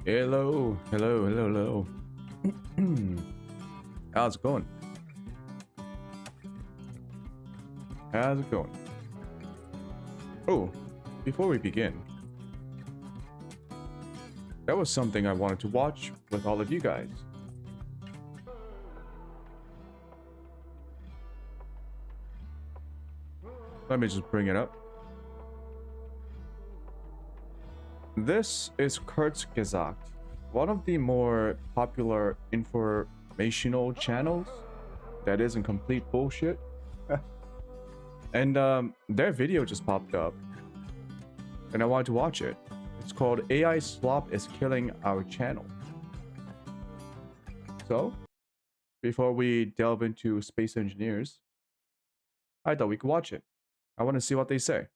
Hello, hello, hello, hello. How's it going? How's it going? Oh, before we begin, that was something I wanted to watch with all of you guys. Let me just bring it up. This is Kurzgesagt, one of the more popular informational channels that isn't complete bullshit. And their video just popped up, and I wanted to watch it. It's called AI Slop is Killing Our Channel. So, before we delve into space engineers, I thought we could watch it. I want to see what they say.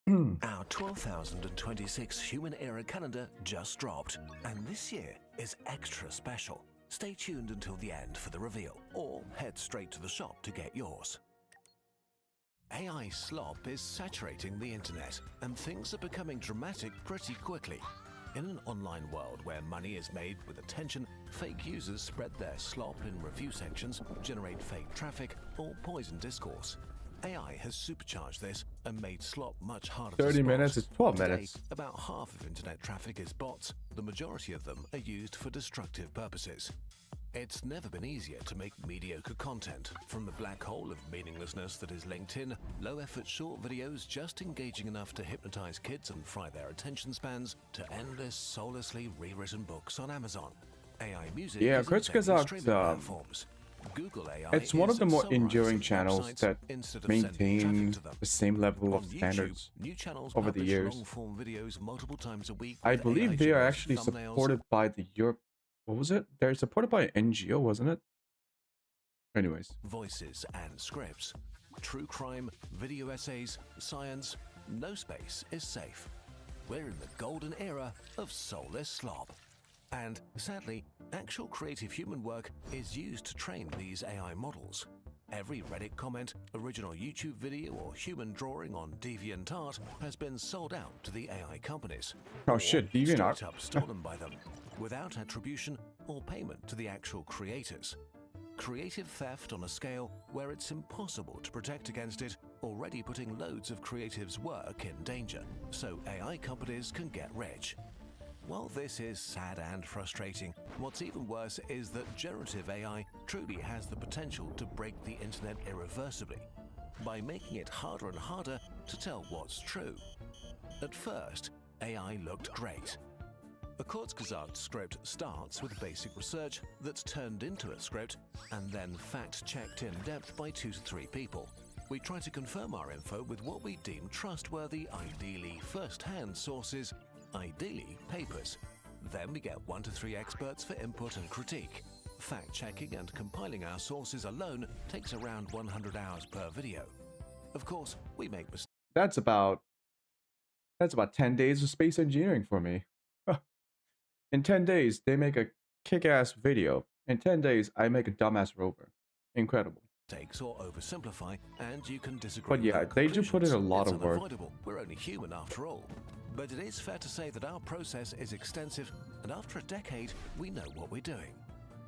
Our 12,026 human era calendar just dropped, and this year is extra special. Stay tuned until the end for the reveal, or head straight to the shop to get yours. AI slop is saturating the internet, and things are becoming dramatic pretty quickly. In an online world where money is made with attention, fake users spread their slop in review sections, generate fake traffic, or poison discourse. AI has supercharged this and made slop much harder to spot. 30 minutes is 12 Today, minutes. about half of internet traffic is bots. The majority of them are used for destructive purposes. It's never been easier to make mediocre content, from the black hole of meaninglessness that is LinkedIn, low-effort short videos just engaging enough to hypnotize kids and fry their attention spans, to endless, soullessly rewritten books on Amazon. AI music Yeah, is insane Kurzgesagt, streaming platforms. Google AI it's one of the more summarizing enduring channels websites that instead of sending traffic maintain to them. the same level of On YouTube, standards new channels over the publish years. long-form videos multiple times a week I with believe they are AI-generated actually thumbnails. supported by the Europe. What was it? They're supported by an NGO, wasn't it? Anyways, Voices and scripts, true crime, video essays, science, no space is safe. We're in the golden era of soulless slop. And sadly, actual creative human work is used to train these AI models. Every Reddit comment, original YouTube video, or human drawing on DeviantArt has been sold out to the AI companies. Oh or shit, DeviantArt. straight up stolen by them, without attribution or payment to the actual creators. Creative theft on a scale where it's impossible to protect against it, already putting loads of creatives' work in danger, so AI companies can get rich. While this is sad and frustrating, what's even worse is that generative AI truly has the potential to break the internet irreversibly, by making it harder and harder to tell what's true. At first, AI looked great. A Kurzgesagt script starts with basic research that's turned into a script and then fact-checked in depth by 2 to 3 people. We try to confirm our info with what we deem trustworthy, ideally first-hand sources, ideally papers. Then we get 1 to 3 experts for input and critique. Fact-checking and compiling our sources alone takes around 100 hours per video. Of course, we make mistakes. that's about 10 days of space engineering for me. In 10 days, they make a kick-ass video. In 10 days, I make a dumbass rover. Incredible. Or oversimplify, and you can disagree. But yeah, with they do put in a lot It's of work. unavoidable. We're only human after all. But it is fair to say that our process is extensive, and after a decade, we know what we're doing.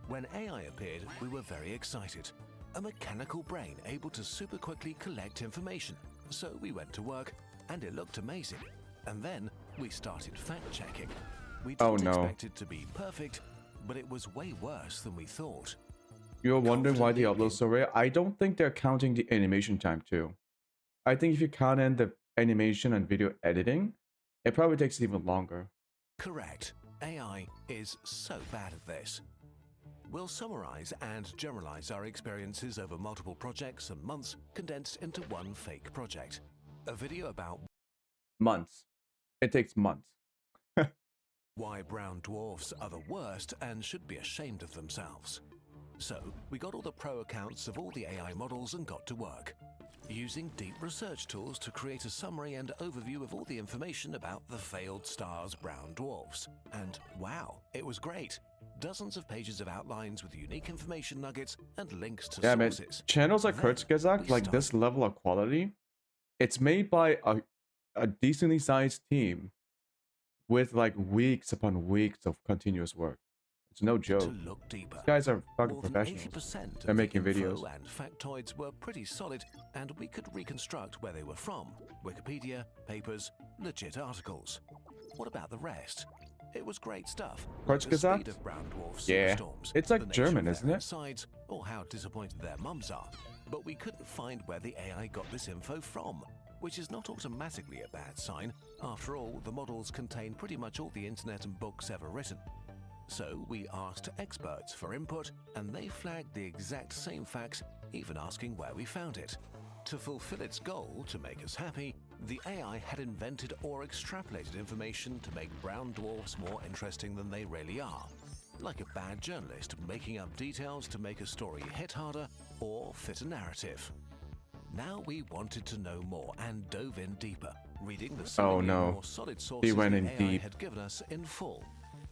When AI appeared, we were very excited. A mechanical brain able to super quickly collect information. So we went to work, and it looked amazing. And then we started fact-checking. We Oh, didn't no. expect it to be perfect, but it was way worse than we thought. You're wondering why they upload so rare? I don't think they're counting the animation time too. I think if you count in the animation and video editing, it probably takes even longer. Correct. AI is so bad at this. We'll summarize and generalize our experiences over multiple projects and months condensed into one fake project. A video about Months. It takes months. why brown dwarfs are the worst and should be ashamed of themselves. So, we got all the pro accounts of all the AI models and got to work, using deep research tools to create a summary and overview of all the information about the failed star's brown dwarfs. And wow, it was great. Dozens of pages of outlines with unique information nuggets and links to Yeah, man. sources. Channels like Then Kurzgesagt, we like this level of quality, it's made by a decently sized team with like weeks upon weeks of continuous work. It's no To joke. look deeper. These guys are fucking More than professionals. 80% They're of the making info videos. and factoids were pretty solid, and we could reconstruct where they were from. Wikipedia, papers, legit articles. What about the rest? It was great stuff. Like the Kurzgesagt? speed of brown dwarf Yeah. superstorms, It's like the nature German, of isn't their it? insides, or how disappointed their mums are. But we couldn't find where the AI got this info from, which is not automatically a bad sign. After all, the models contain pretty much all the internet and books ever written. So we asked experts for input, and they flagged the exact same facts, even asking where we found it. To fulfill its goal, to make us happy, the AI had invented or extrapolated information to make brown dwarfs more interesting than they really are. Like a bad journalist making up details to make a story hit harder or fit a narrative. Now we wanted to know more and dove in deeper, reading the seemingly more solid sources went the in AI deep. had given us in full.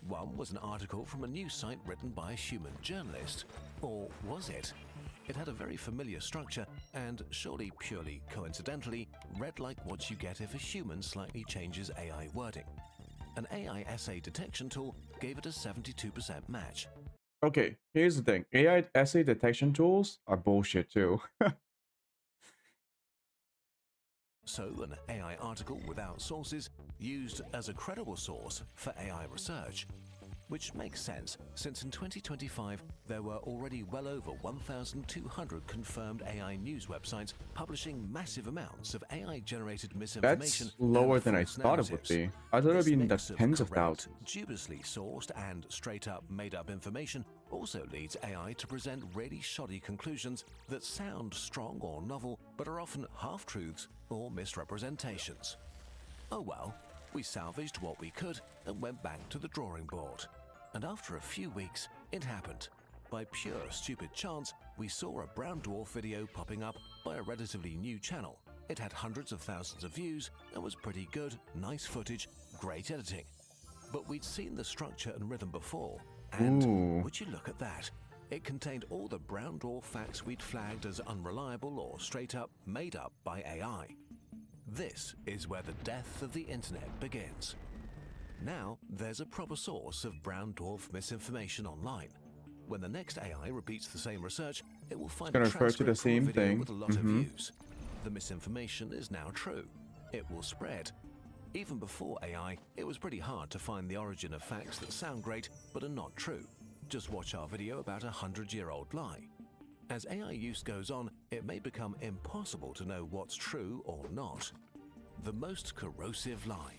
One was an article from a news site written by a human journalist. Or was it? It had a very familiar structure and, surely purely coincidentally, read like what you get if a human slightly changes AI wording. An AI essay detection tool gave it a 72% match. Okay, here's the thing. AI essay detection tools are bullshit too. So an AI article without sources used as a credible source for AI research. Which makes sense, since in 2025 there were already well over 1,200 confirmed AI news websites publishing massive amounts of AI-generated misinformation. That's lower and than I false thought it would narratives. be. I thought it would be in the This mix tens of correct, thousands. dubiously sourced and straight-up made-up information also leads AI to present really shoddy conclusions that sound strong or novel, but are often half-truths or misrepresentations. Oh well, we salvaged what we could and went back to the drawing board. And after a few weeks, it happened. By pure stupid chance, we saw a brown dwarf video popping up by a relatively new channel. It had hundreds of thousands of views and was pretty good, nice footage, great editing. But we'd seen the structure and rhythm before, and Ooh. would you look at that? It contained all the brown dwarf facts we'd flagged as unreliable or straight up made up by AI. This is where the death of the internet begins. Now, there's a proper source of brown dwarf misinformation online. When the next AI repeats the same research, it will find gonna a refer to the transcript from a same video thing. with a lot of views. The misinformation is now true. It will spread. Even before AI, it was pretty hard to find the origin of facts that sound great but are not true. Just watch our video about a 100-year-old lie. As AI use goes on, it may become impossible to know what's true or not. The most corrosive lie.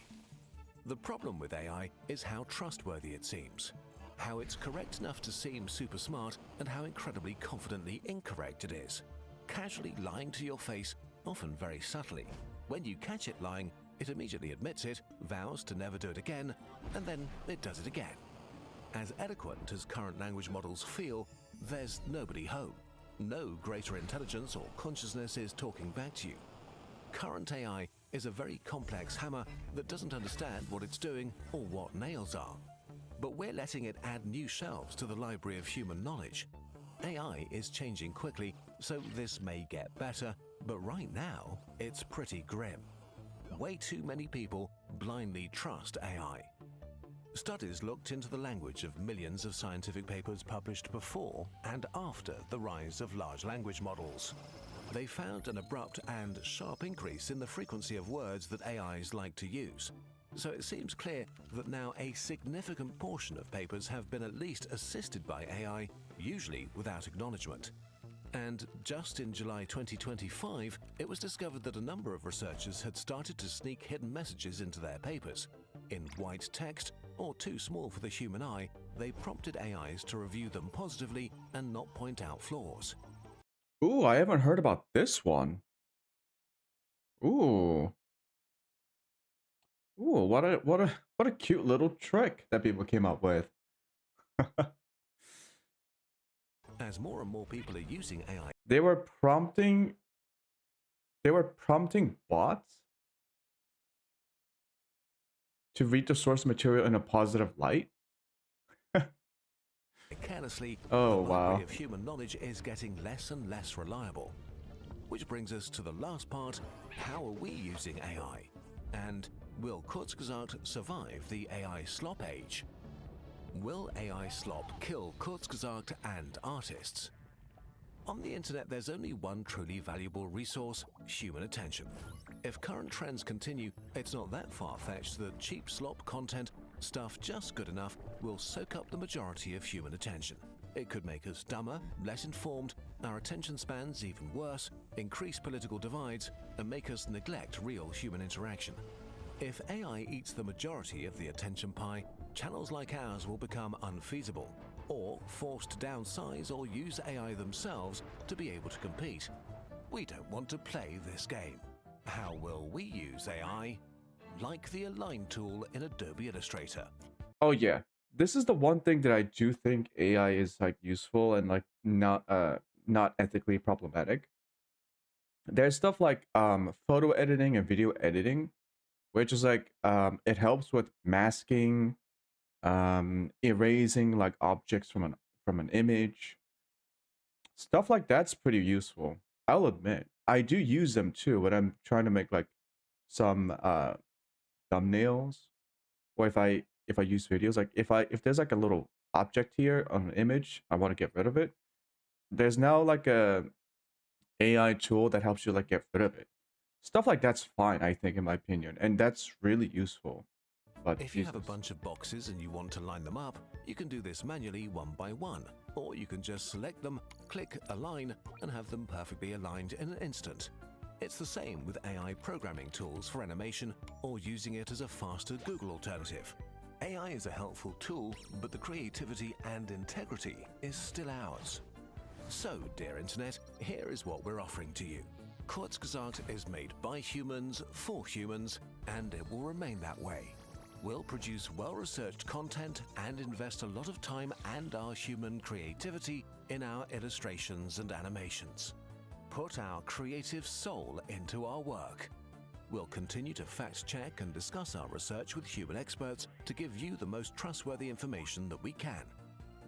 The problem with AI is how trustworthy it seems, how it's correct enough to seem super smart, and how incredibly confidently incorrect it is. Casually lying to your face, often very subtly. When you catch it lying, it immediately admits it, vows to never do it again, and then it does it again. As eloquent as current language models feel, there's nobody home. No greater intelligence or consciousness is talking back to you. Current AI is a very complex hammer that doesn't understand what it's doing or what nails are. But we're letting it add new shelves to the library of human knowledge. AI is changing quickly, so this may get better, but right now, it's pretty grim. Way too many people blindly trust AI. Studies looked into the language of millions of scientific papers published before and after the rise of large language models. They found an abrupt and sharp increase in the frequency of words that AIs like to use. So it seems clear that now a significant portion of papers have been at least assisted by AI, usually without acknowledgement. And just in July 2025, it was discovered that a number of researchers had started to sneak hidden messages into their papers. In white text, or too small for the human eye, they prompted AIs to review them positively and not point out flaws. Ooh, I haven't heard about this one. Ooh. Ooh, what a cute little trick that people came up with. As more and more people are using AI, They were prompting bots to read the source material in a positive light. carelessly, Oh, the library wow. of human knowledge is getting less and less reliable. Which brings us to the last part: how are we using AI? And Will Kurzgesagt survive the AI slop age? Will AI slop kill Kurzgesagt and artists? On the internet, there's only one truly valuable resource: human attention. If current trends continue, it's not that far-fetched that cheap slop content, stuff just good enough, will soak up the majority of human attention. It could make us dumber, less informed, our attention spans even worse, increase political divides, and make us neglect real human interaction. If AI eats the majority of the attention pie, channels like ours will become unfeasible, or forced to downsize or use AI themselves to be able to compete. We don't want to play this game. How will we use AI? Like the Align tool in Adobe Illustrator. Oh yeah, this is the one thing that I do think AI is like useful and like not ethically problematic. There's stuff like photo editing and video editing, which is like it helps with masking, erasing like objects from an image. Stuff like that's pretty useful. I'll admit. I do use them too when I'm trying to make like some thumbnails, or if I use videos, like if there's like a little object here on an image, I want to get rid of it. There's now like a AI tool that helps you like get rid of it. Stuff like that's fine, I think, in my opinion, and that's really useful. But if you have a bunch of boxes and you want to line them up, you can do this manually one by one, or you can just select them, click Align, and have them perfectly aligned in an instant. It's the same with AI programming tools for animation, or using it as a faster Google alternative. AI is a helpful tool, but the creativity and integrity is still ours. So, dear Internet, here is what we're offering to you. Kurzgesagt is made by humans for humans, and it will remain that way. We'll produce well-researched content and invest a lot of time and our human creativity in our illustrations and animations. Put our creative soul into our work. We'll continue to fact-check and discuss our research with human experts to give you the most trustworthy information that we can.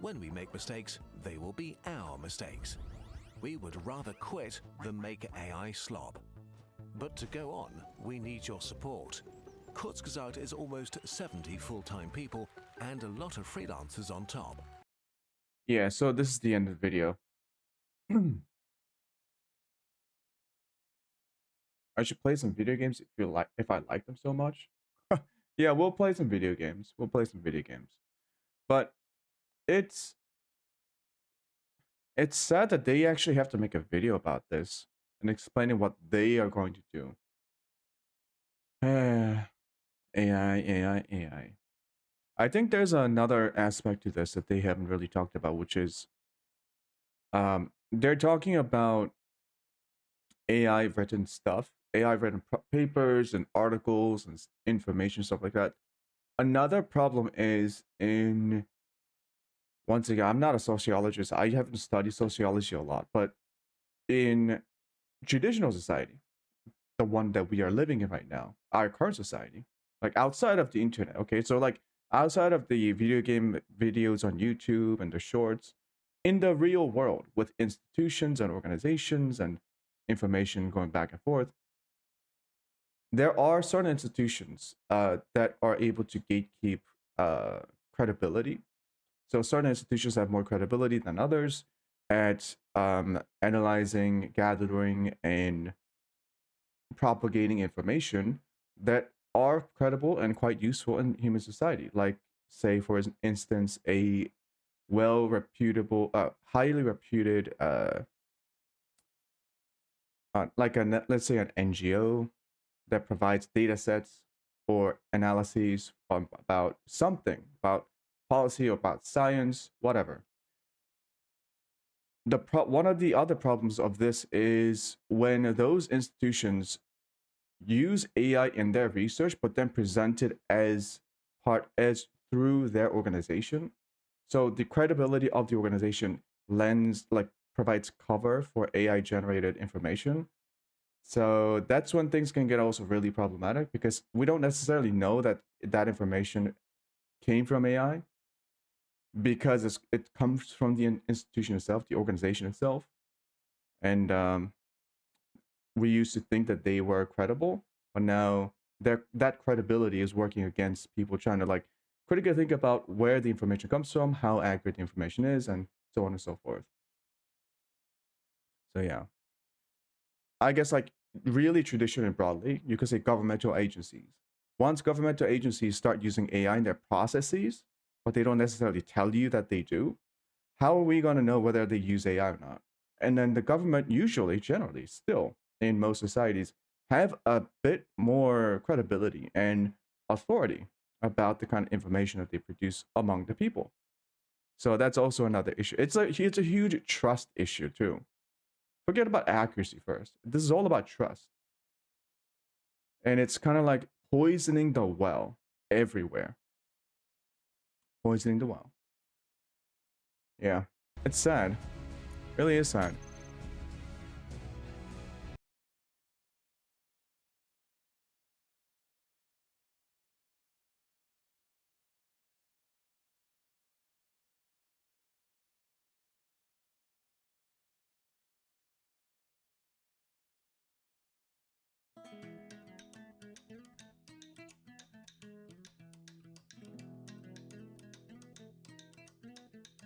When we make mistakes, they will be our mistakes. We would rather quit than make AI slop. But to go on, we need your support. Kurzgesagt is almost 70 full-time people and a lot of freelancers on top. yeah, so this is the end of the video. I should play some video games if I like them so much. Yeah, we'll play some video games. We'll play some video games. But it's sad that they actually have to make a video about this and explaining what they are going to do. AI, AI. I think there's another aspect to this that they haven't really talked about, which is they're talking about AI written stuff, AI written papers and articles and information, stuff like that. Another problem is once again, I'm not a sociologist. I haven't studied sociology a lot, but in traditional society, the one that we are living in right now, our current society, like outside of the internet, okay? So like outside of the video game videos on YouTube and the shorts, in the real world with institutions and organizations and information going back and forth, there are certain institutions that are able to gatekeep credibility. So certain institutions have more credibility than others at analyzing, gathering, and propagating information that are credible and quite useful in human society. Like, say, for instance, a well-reputable, highly reputed, let's say an NGO that provides data sets or analyses about something, about policy or about science, whatever. One of the other problems of this is when those institutions use AI in their research, but then present it as through their organization. So the credibility of the organization provides cover for AI generated information. So that's when things can get also really problematic, because we don't necessarily know that that information came from AI, because it comes from the institution itself, the organization itself. And we used to think that they were credible, but now that credibility is working against people trying to like critically think about where the information comes from, how accurate the information is, and so on and so forth. So yeah, I guess like really traditionally and broadly, you could say governmental agencies. Once governmental agencies start using AI in their processes, but they don't necessarily tell you that they do, how are we going to know whether they use AI or not? And then the government usually, generally, still in most societies, have a bit more credibility and authority about the kind of information that they produce among the people. So that's also another issue. It's a huge trust issue too. Forget about accuracy first. This is all about trust. And it's kind of like poisoning the well everywhere. Poisoning the well. Yeah. It's sad. Really is sad.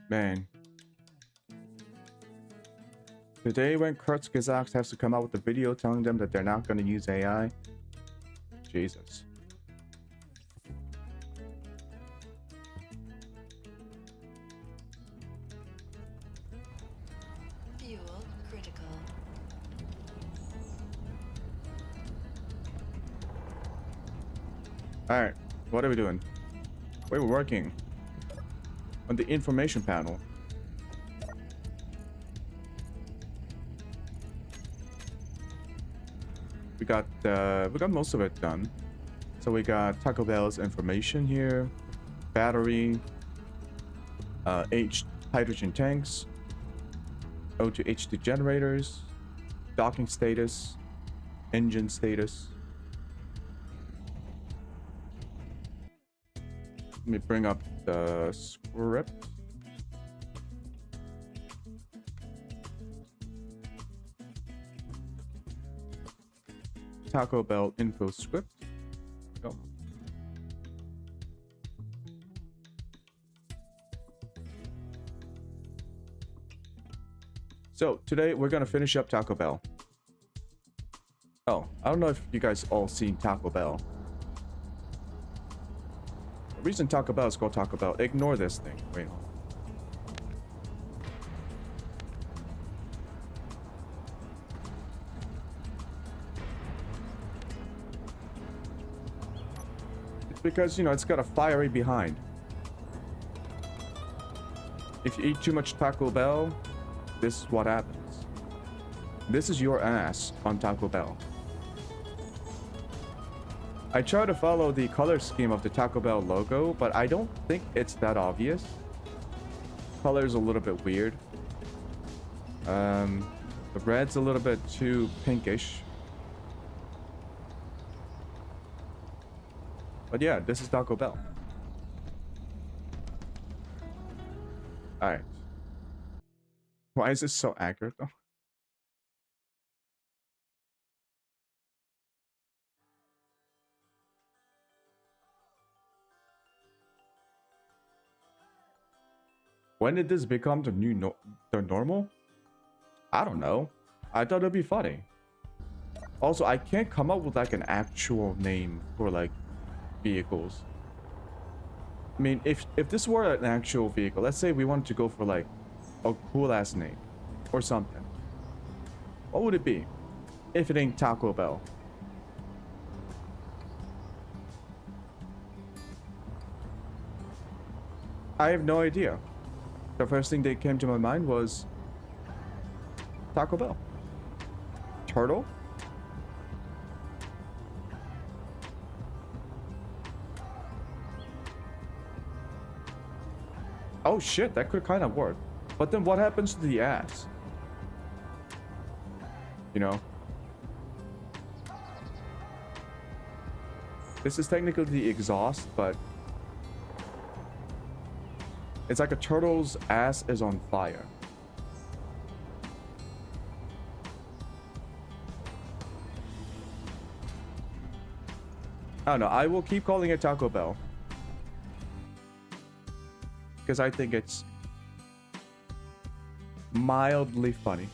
Man. Today when Kurzgesagt has to come out with a video telling them that they're not going to use AI. Jesus. Fuel critical. Alright, what are we doing? We're working on the information panel. We got most of it done. So we got Taco Bell's information here, battery, hydrogen tanks, O2 H2 generators, docking status, engine status. Let me bring up the script. Taco Bell info script. Go. So today we're gonna finish up Taco Bell. Oh, I don't know if you guys all seen Taco Bell. The reason Taco Bell is called Taco Bell, ignore this thing. Wait. It's because, you know, it's got a fiery behind. If you eat too much Taco Bell, this is what happens. This is your ass on Taco Bell. I try to follow the color scheme of the Taco Bell logo, but I don't think it's that obvious. Color's a little bit weird. The red's a little bit too pinkish. But yeah, this is Taco Bell. Alright. Why is this so accurate though? When did this become the new the normal? I don't know. I thought it'd be funny. Also, I can't come up with like an actual name for like vehicles. I mean, if this were an actual vehicle, let's say we wanted to go for like a cool ass name or something. What would it be if it ain't Taco Bell? I have no idea. The first thing that came to my mind was Taco Bell. Turtle? Oh shit, that could kind of work. But then what happens to the ass? You know? This is technically the exhaust, but it's like a turtle's ass is on fire. I don't know. I will keep calling it Taco Bell. Because I think it's mildly funny.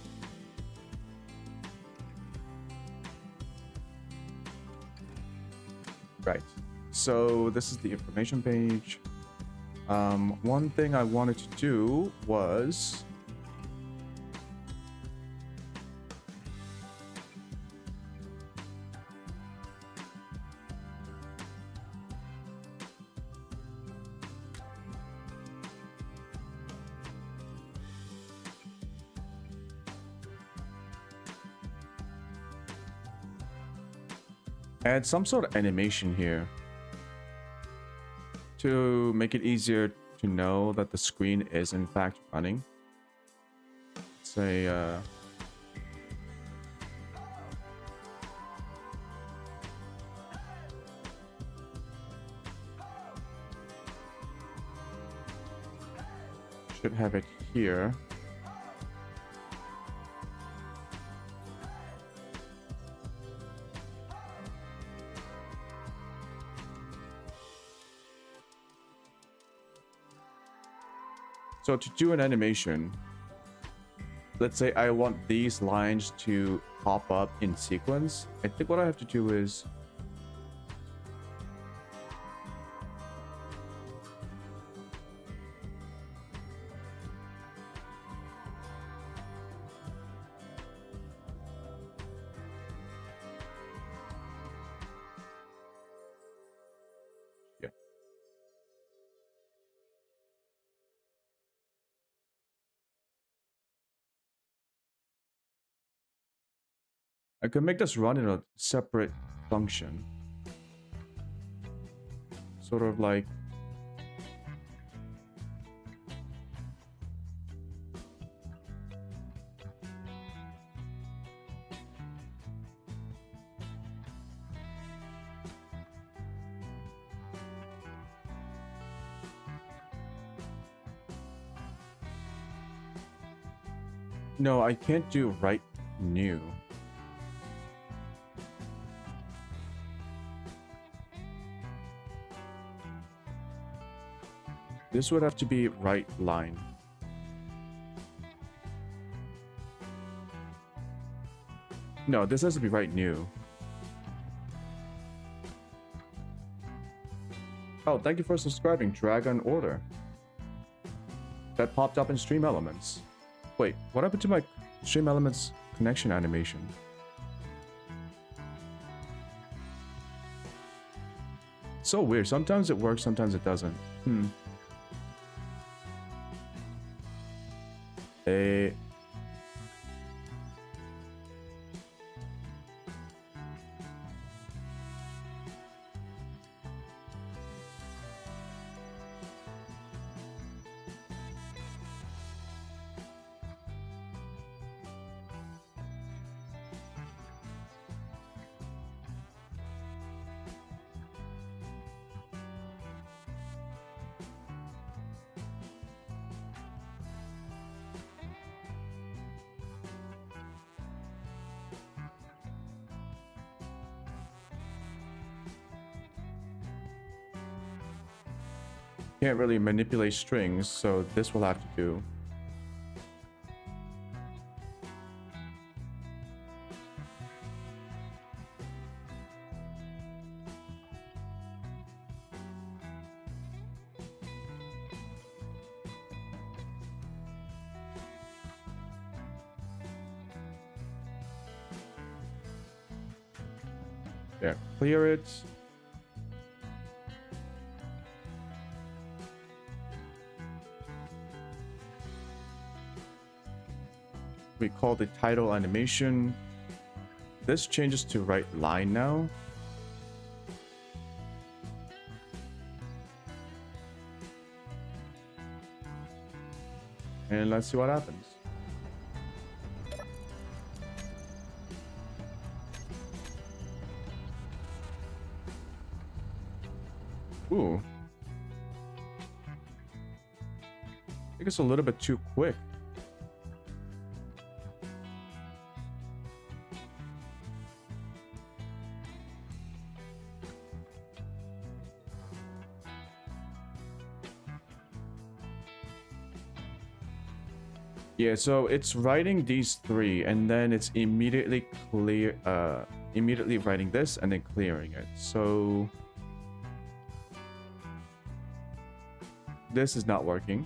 Right. So this is the information page. One thing I wanted to do was add some sort of animation here to make it easier to know that the screen is in fact running. Say should have it here. So to do an animation, let's say I want these lines to pop up in sequence. I think what I have to do is I could make this run in a separate function. Sort of like no, I can't do write new. This would have to be right line. No, this has to be right new. Oh, thank you for subscribing, Dragon Order. That popped up in Stream Elements. Wait, what happened to my Stream Elements connection animation? So weird. Sometimes it works, sometimes it doesn't. Can't really manipulate strings, so this will have to do. There, clear it. We call the title animation. This changes to right line now. And let's see what happens. Ooh. I think it's a little bit too quick. Yeah, so it's writing these three and then it's immediately immediately writing this and then clearing it. So this is not working.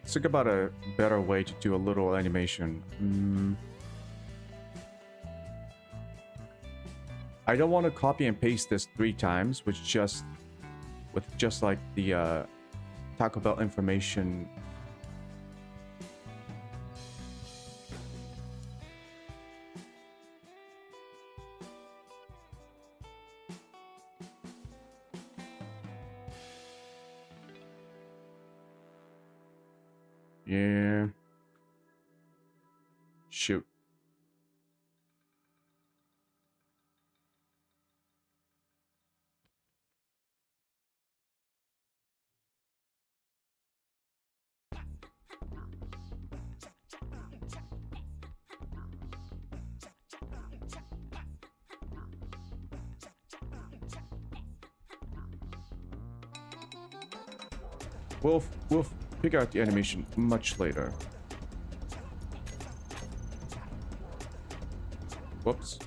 Let's think about a better way to do a little animation. I don't want to copy and paste this 3 times, with just like the Taco Bell information. Yeah. Shoot. We'll figure out the animation much later. Whoops.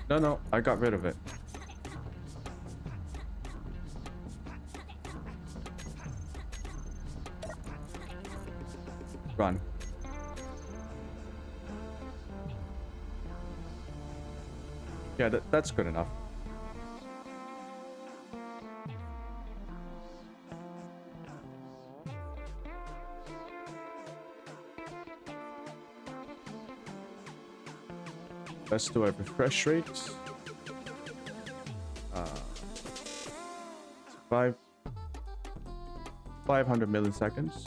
No, I got rid of it. Run. Yeah, that's good enough. Let's do a refresh rate. 500 milliseconds.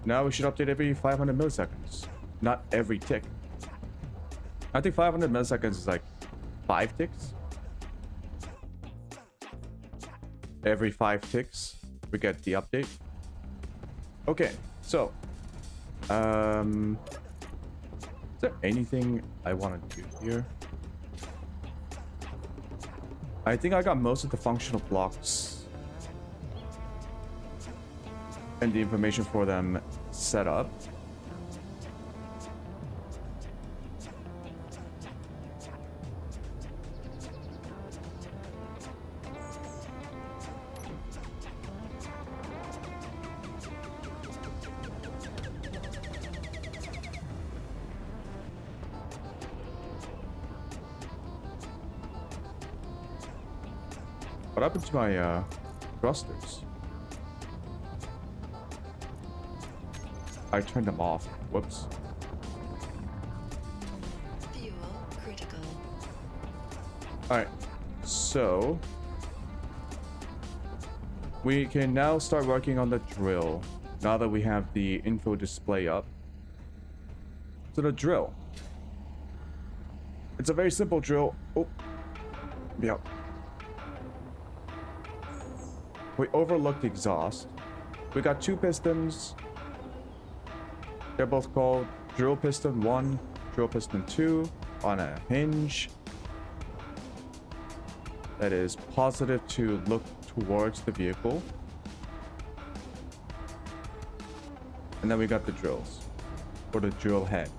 Now we should update every 500 milliseconds, not every tick. I think 500 milliseconds is like 5 ticks. Every 5 ticks, we get the update. Okay, so, is there anything I want to do here? I think I got most of the functional blocks and the information for them set up. What happened to my thrusters? I turned them off. Whoops. Fuel critical. Alright, so we can now start working on the drill now that we have the info display up. So the drill. It's a very simple drill. Oh, yeah. We overlooked the exhaust. We got 2 pistons. They're both called drill piston 1, drill piston 2 on a hinge that is positive to look towards the vehicle. And then we got the drills, or the drill head.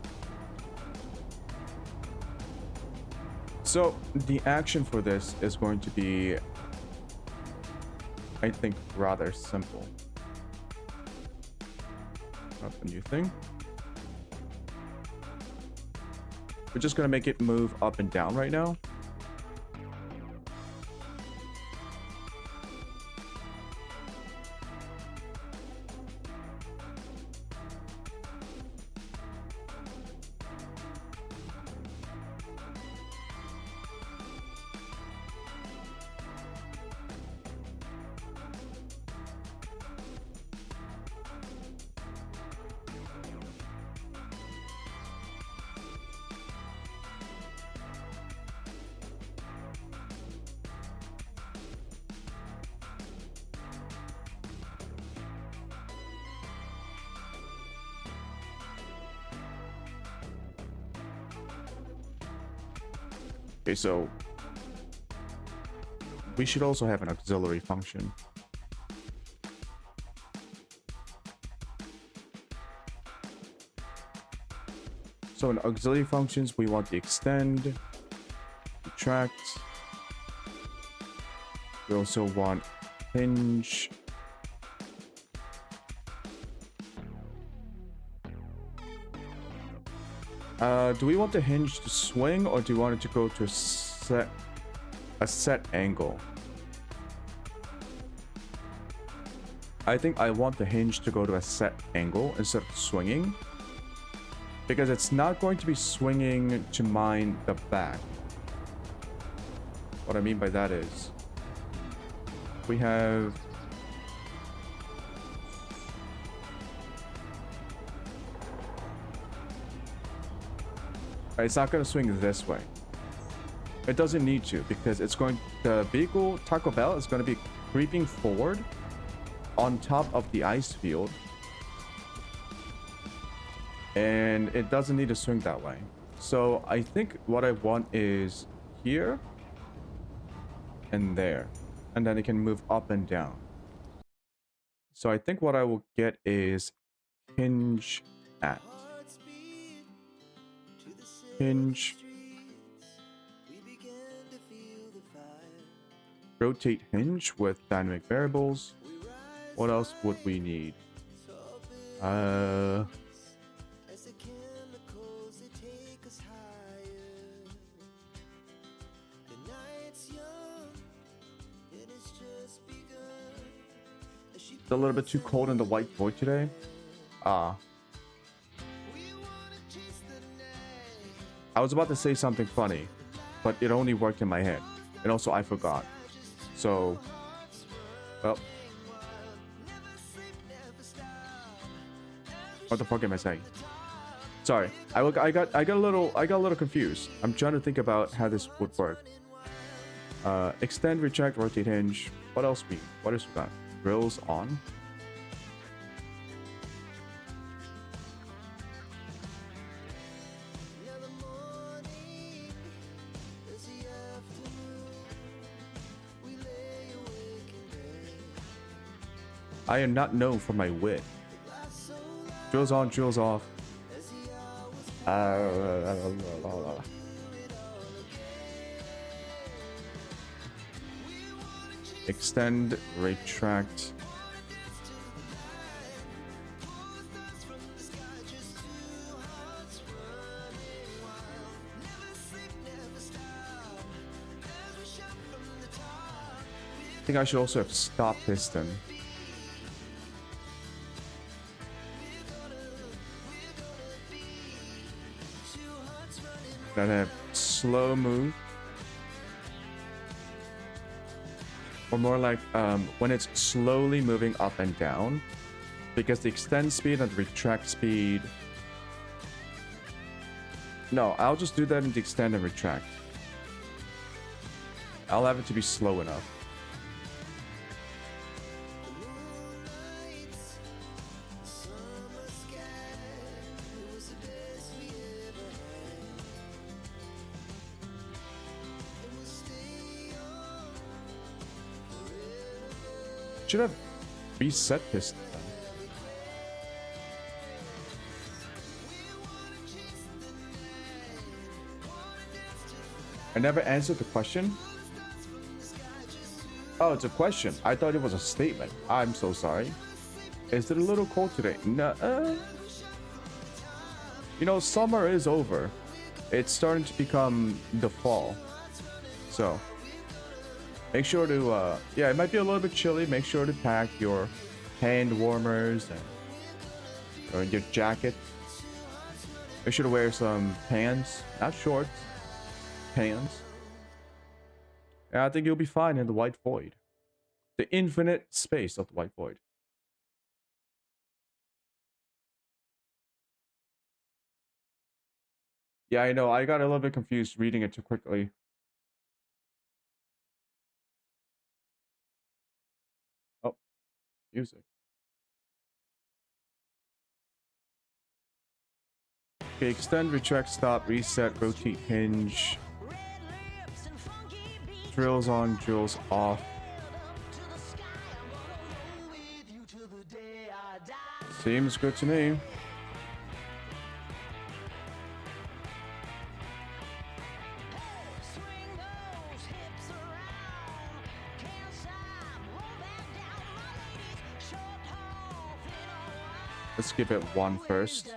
So the action for this is going to be, I think, rather simple. Not a new thing. We're just gonna make it move up and down right now. Okay, so we should also have an auxiliary function. So in auxiliary functions, we want the extend, retract. We also want hinge. Do we want the hinge to swing, or do we want it to go to a set angle? I think I want the hinge to go to a set angle instead of swinging, because it's not going to be swinging to mine the back. What I mean by that is we have it's not going to swing this way. It doesn't need to, because it's going, the vehicle Taco Bell is going to be creeping forward on top of the ice field, and it doesn't need to swing that way. So I think what I want is here and there, and then it can move up and down. So I think what I will get is hinge at. Hinge. Rotate hinge with dynamic variables. What else would we need? It's a little bit too cold in the white void today. I was about to say something funny, but it only worked in my head. And also I forgot. So, well. What the fuck am I saying? Sorry. I got a little confused. I'm trying to think about how this would work. Extend, retract, rotate hinge. What else we got? Grills on. I am not known for my wit. Drills on, drills off. Extend, retract. I think I should also have stop piston. Then have slow move, or more like when it's slowly moving up and down, because the extend speed and the retract speed. No, I'll just do that in the extend and retract. I'll have it to be slow enough. Should have reset this then. I never answered the question. Oh, it's a question. I thought it was a statement. I'm so sorry. Is it a little cold today? No. You know, summer is over. It's starting to become the fall. So, make sure to, yeah, it might be a little bit chilly. Make sure to pack your hand warmers or your jacket. Make sure to wear some pants, not shorts, pants. And I think you'll be fine in the white void. The infinite space of the white void. Yeah, I know. I got a little bit confused reading it too quickly. Oh, music. Okay, extend, retract, stop, reset, rotate, hinge. Drills on, drills off. Seems good to me. Let's give it one first.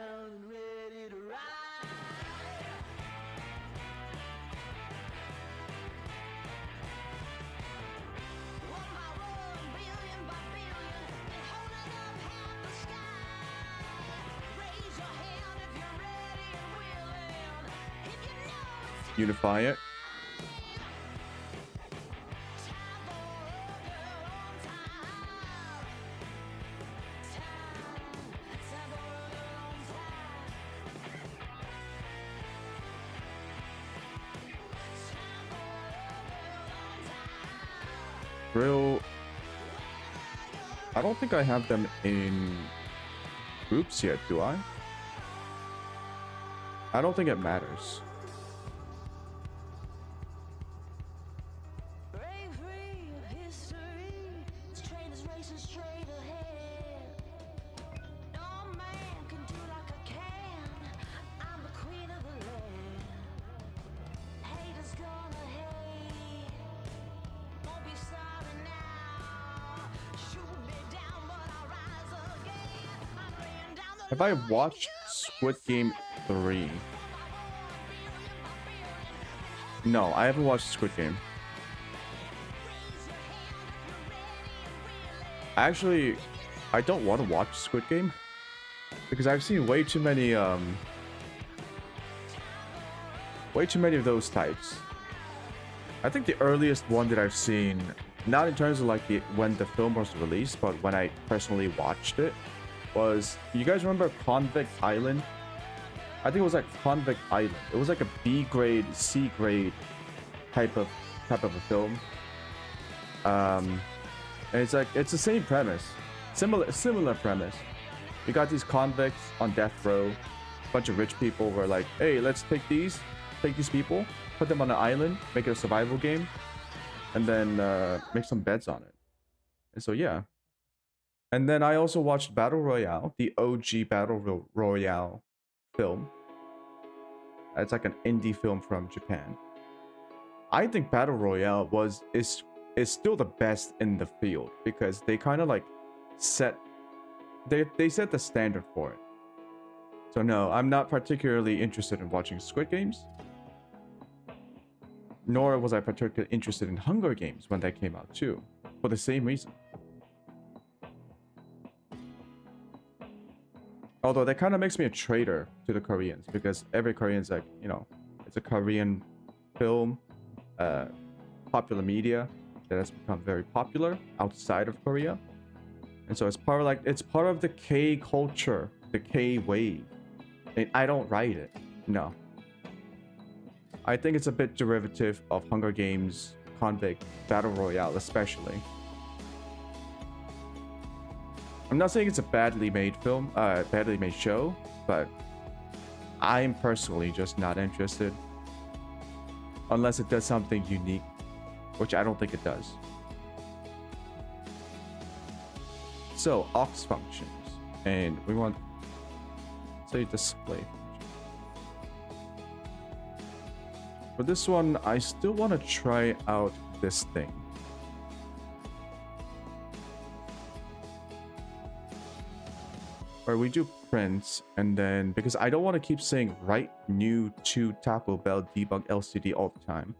Unify it. Drill. I don't think I have them in groups yet, do I? I don't think it matters. Have I watched Squid Game 3? No, I haven't watched Squid Game. Actually, I don't want to watch Squid Game because I've seen way too many of those types. I think the earliest one that I've seen, not in terms of like when the film was released, but when I personally watched it, was, you guys remember Convict Island? I think it was like Convict Island. It was like a B grade, C grade type of a film. And it's like, it's the same premise, similar premise. You got these convicts on death row. A bunch of rich people were like, hey, let's take these people, put them on an island, make it a survival game, and then make some bets on it. And so yeah. And then I also watched Battle Royale, the OG Battle Royale film. It's like an indie film from Japan. I think Battle Royale is still the best in the field because they kind of like set the standard for it. So no, I'm not particularly interested in watching Squid Games. Nor was I particularly interested in Hunger Games when that came out too, for the same reason. Although that kind of makes me a traitor to the Koreans because every Korean's like, you know, it's a Korean film, popular media that has become very popular outside of Korea. And so it's part of the K culture, the K wave. And I don't write it. No. I think it's a bit derivative of Hunger Games, Convict, Battle Royale especially. I'm not saying it's a badly made film, badly made show, but I'm personally just not interested. Unless it does something unique, which I don't think it does. So, aux functions. And we want, say, display function. For this one, I still want to try out this thing. Where we do print, and then, because I don't want to keep saying write new to Taco Bell debug LCD all the time.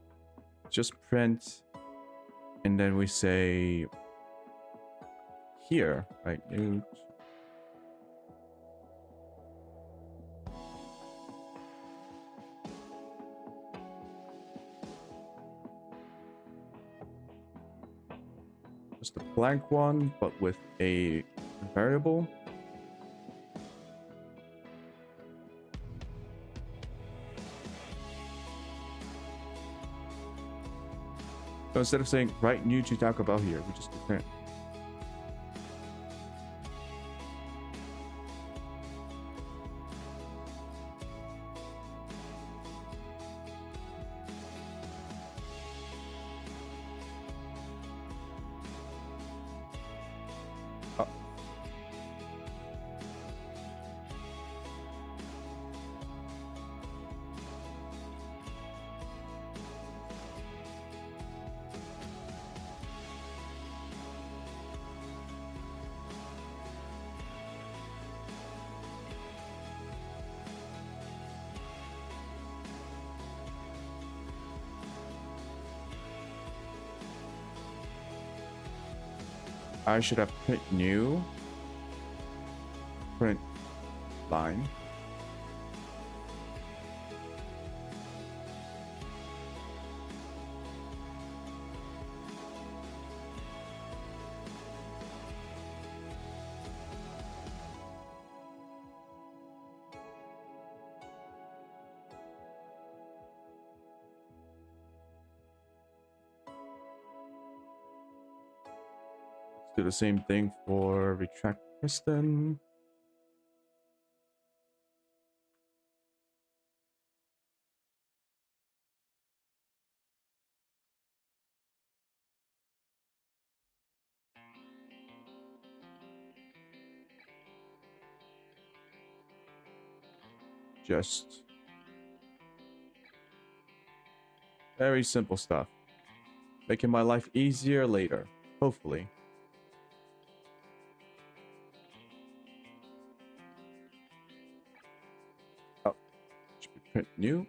Just print, and then we say here, right, new. Just a blank one, but with a variable. So instead of saying write new to Taco Bell here, we just do print. I should have print new, print line. Do the same thing for retract piston. Just very simple stuff, making my life easier later, hopefully. Print new.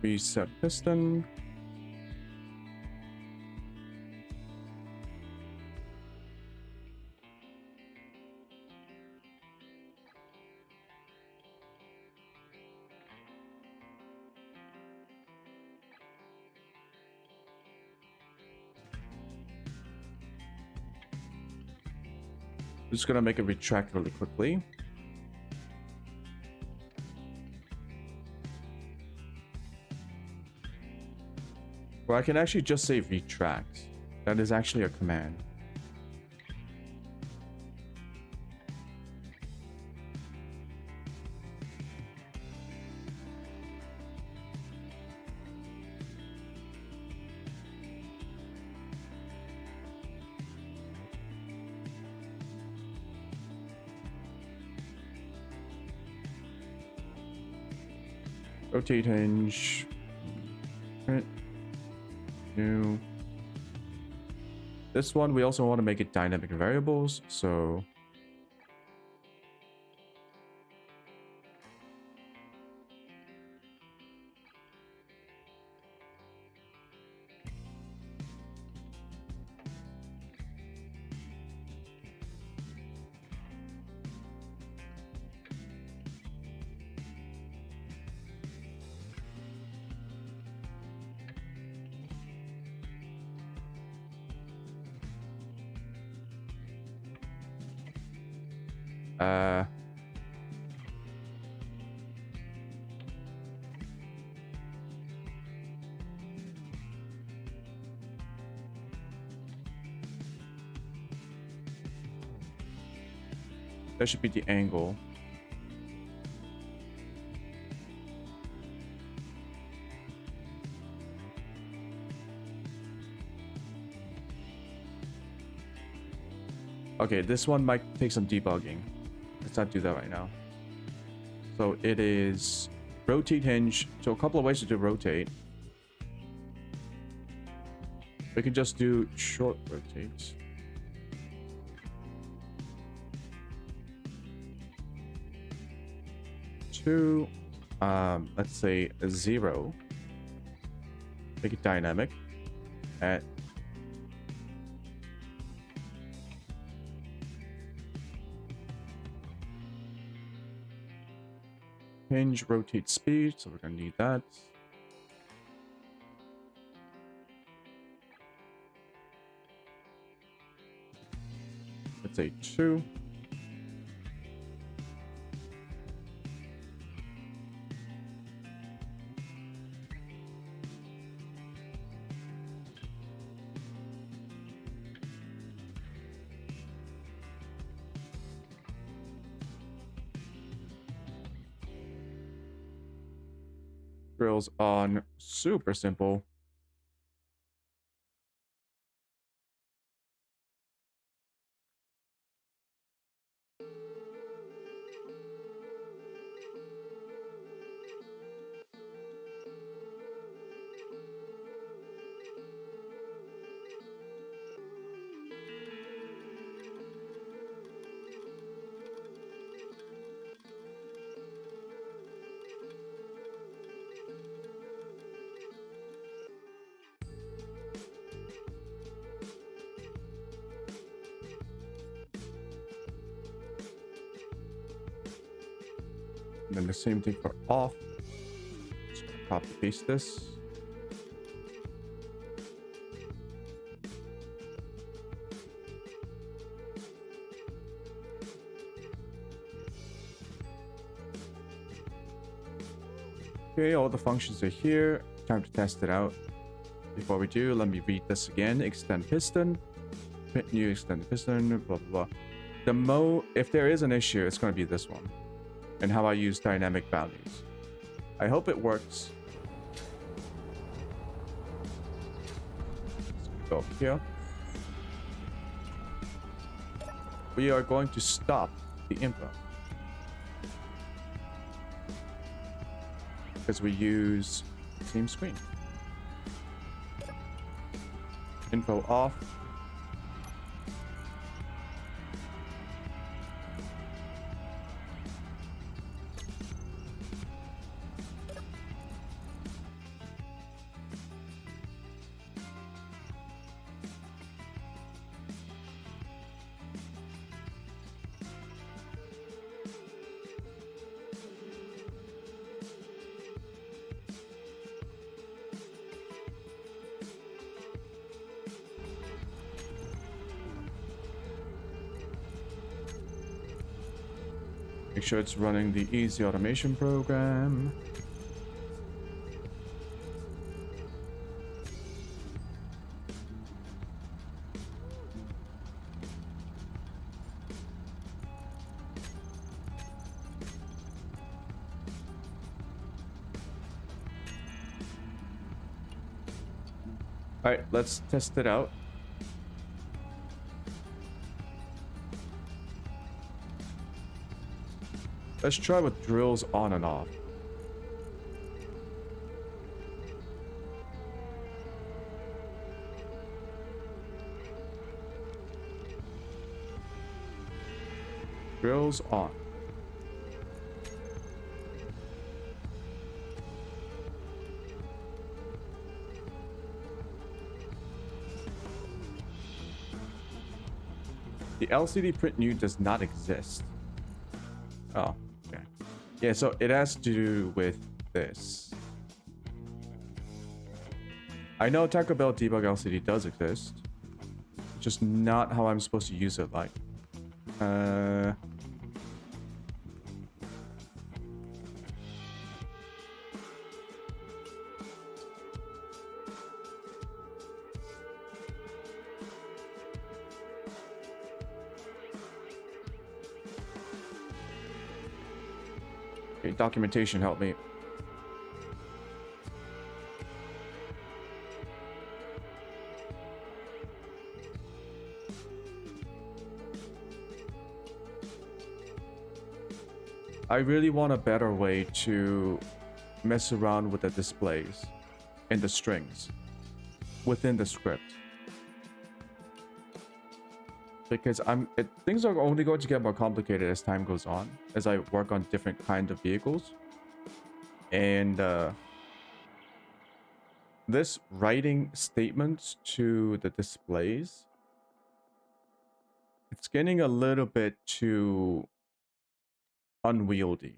Reset piston. Just gonna make it retract really quickly. Or I can actually just say retract. That is actually a command. Rotate hinge. Print. New. This one, we also want to make it dynamic variables, so That should be the angle. Okay, this one might take some debugging. Let's not do that right now. So it is rotate hinge. So a couple of ways to do rotate. We can just do short rotate. To let's say 0. Make it dynamic at hinge rotate speed, so we're gonna need that. Let's say 2. Drills on super simple. And then the same thing for off. Just copy paste this. Okay, all the functions are here. Time to test it out. Before we do, let me read this again. Extend piston. Print new extend piston. Blah blah blah. If there is an issue, it's going to be this one. And how I use dynamic values. I hope it works. Let's go over here. We are going to stop the input. Because we use the same screen. Info off. Make sure it's running the easy automation program. All right, let's test it out. Let's try with drills on and off. Drills on. The LCD print new does not exist. Oh. Yeah, so it has to do with this. I know TACOBELL debug LCD does exist, just not how I'm supposed to use it. Like, Okay, documentation help me. I really want a better way to mess around with the displays and the strings within the script. Because things are only going to get more complicated as time goes on, as I work on different kinds of vehicles. And this writing statements to the displays, it's getting a little bit too unwieldy.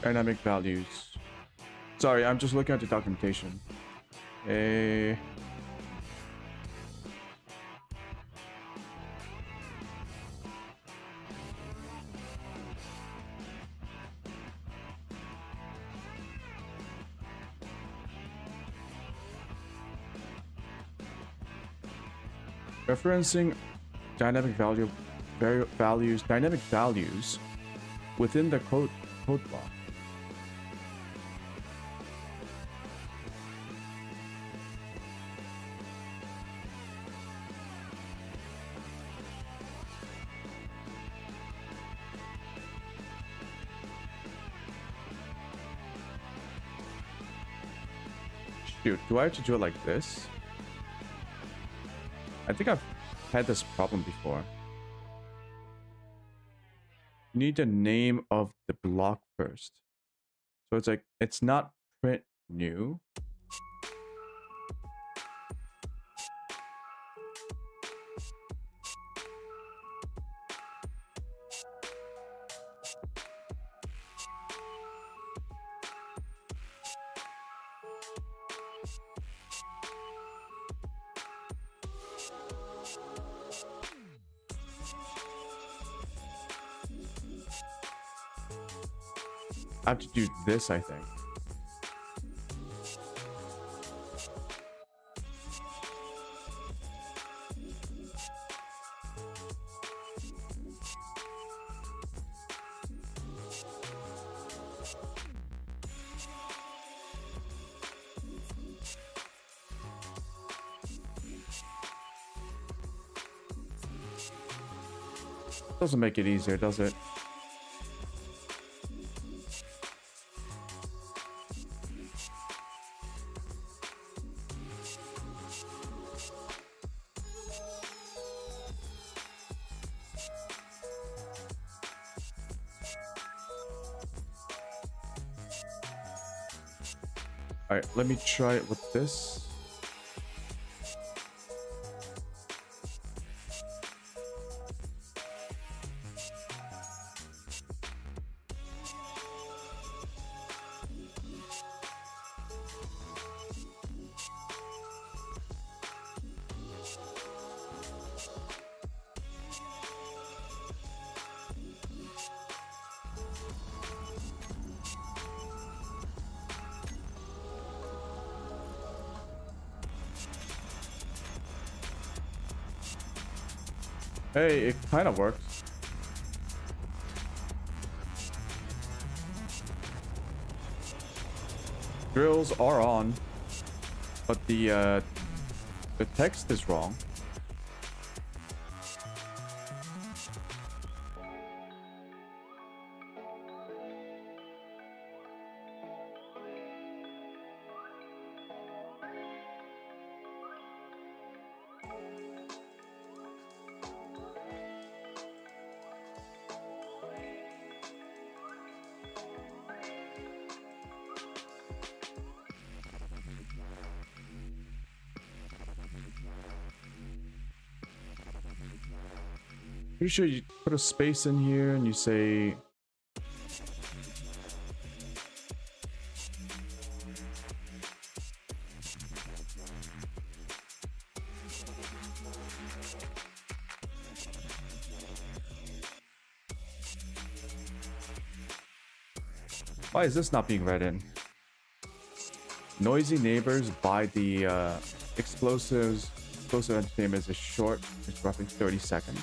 Dynamic values. Sorry, I'm just looking at the documentation. Referencing dynamic dynamic values within the code block. Shoot, do I have to do it like this? I think I've had this problem before. You need the name of the block first. So it's like, it's not print new. I have to do this, I think. Doesn't make it easier, does it? Alright, let me try it with this. Hey, it kind of works. Drills are on, but the text is wrong. Pretty sure you put a space in here and you say why is this not being read in? Noisy neighbors by the explosive entertainment is short. It's roughly 30 seconds.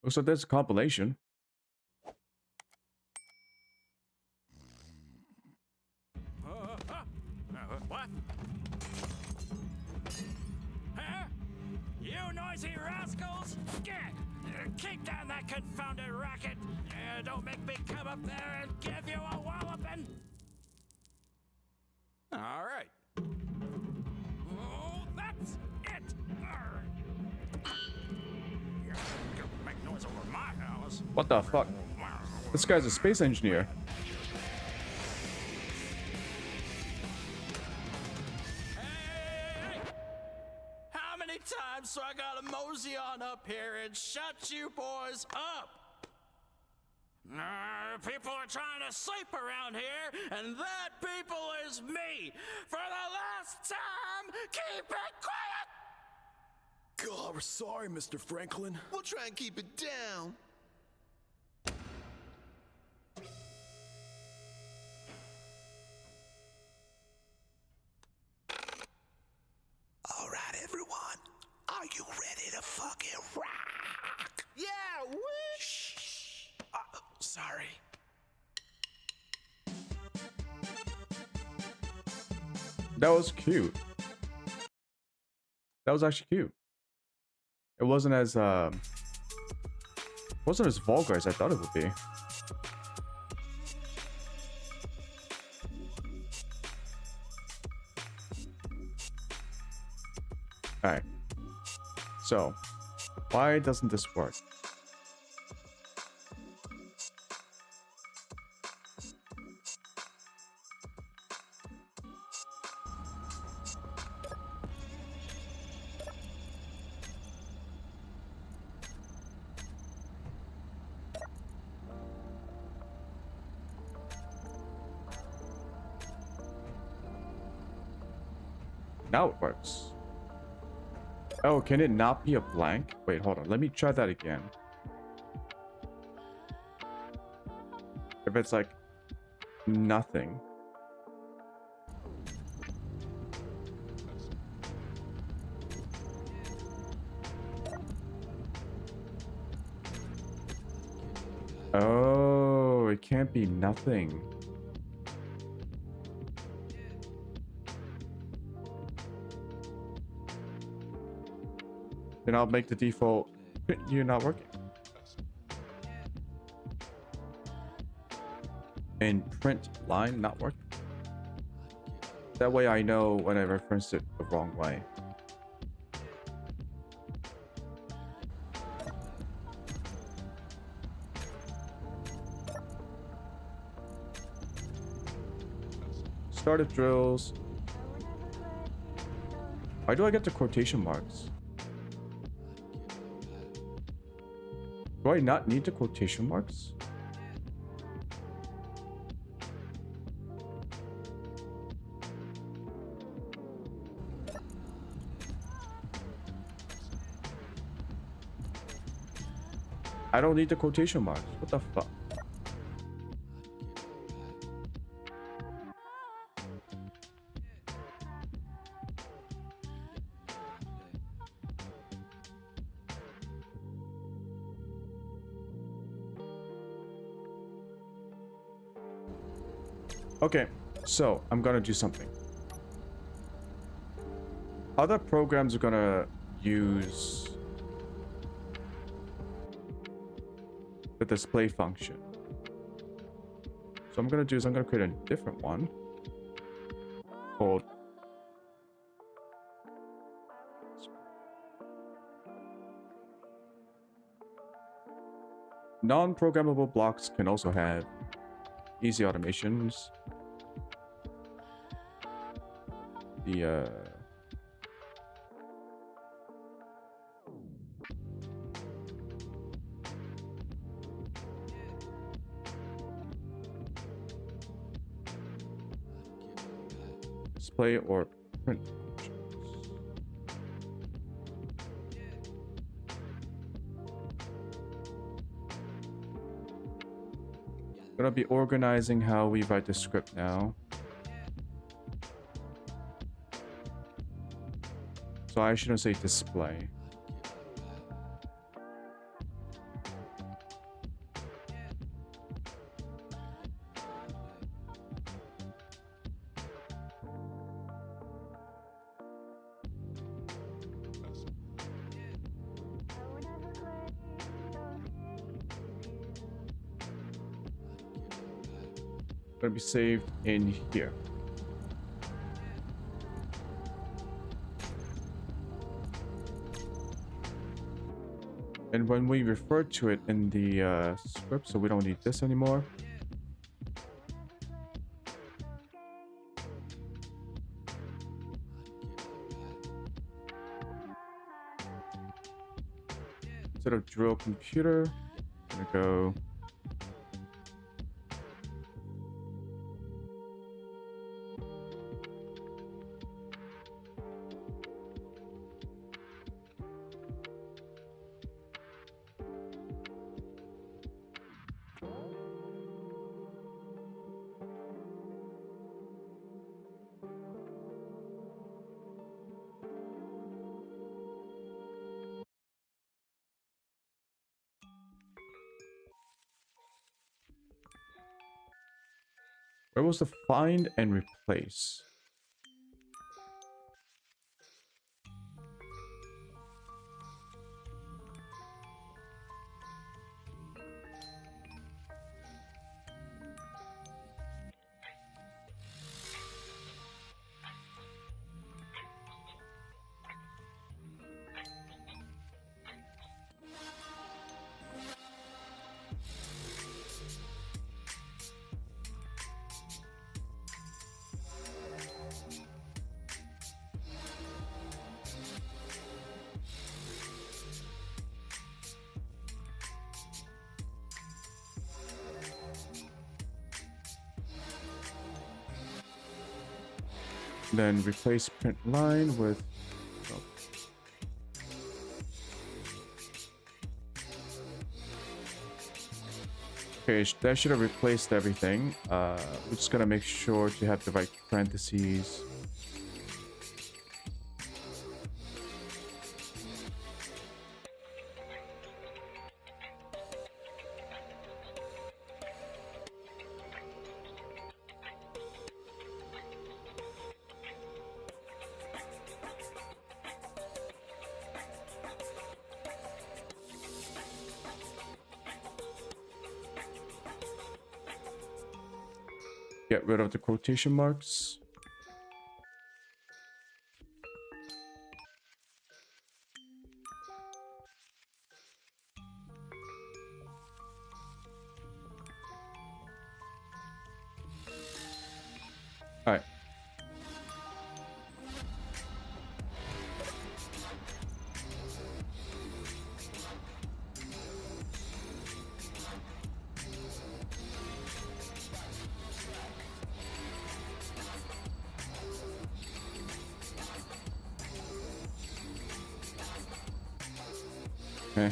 Looks like there's a compilation. What? Huh? You noisy rascals! Get! Keep down that confounded racket! Don't make me come up there and give you a walloping! Alright. Oh, that's it! Make noise over my house. What the fuck? This guy's a space engineer. Hey! How many times do I gotta mosey on up here and shut you boys up? People are trying to sleep around here, and that people is me. For the last time, keep it quiet! God, we're sorry, Mr. Franklin. We'll try and keep it down. All right, everyone. Are you ready to fucking rock? Yeah, Shh. Sorry. That was cute. That was actually cute. It wasn't as vulgar as I thought it would be. Alright. So, why doesn't this work? Now it works. Oh, can it not be a blank? Wait, hold on. Let me try that again. If it's like nothing. Oh, it can't be nothing. Then I'll make the default you not working. And print line not working. That way I know when I referenced it the wrong way. started drills. Why do I get the quotation marks? Do I not need the quotation marks? I don't need the quotation marks. What the fuck? Okay, so I'm gonna do something. Other programs are gonna use the display function. So I'm gonna do is I'm gonna create a different one called non-programmable blocks can also have easy automations. The display or print functions. I'm gonna be organizing how we write the script now. So I shouldn't say display. Gonna be saved in here. And when we refer to it in the script, so we don't need this anymore. Instead of drill computer, I'm gonna go where was the find and replace? Then replace print line with okay, that should have replaced everything. We're just gonna make sure to have the right parentheses. Get rid of the quotation marks. All right, Eh.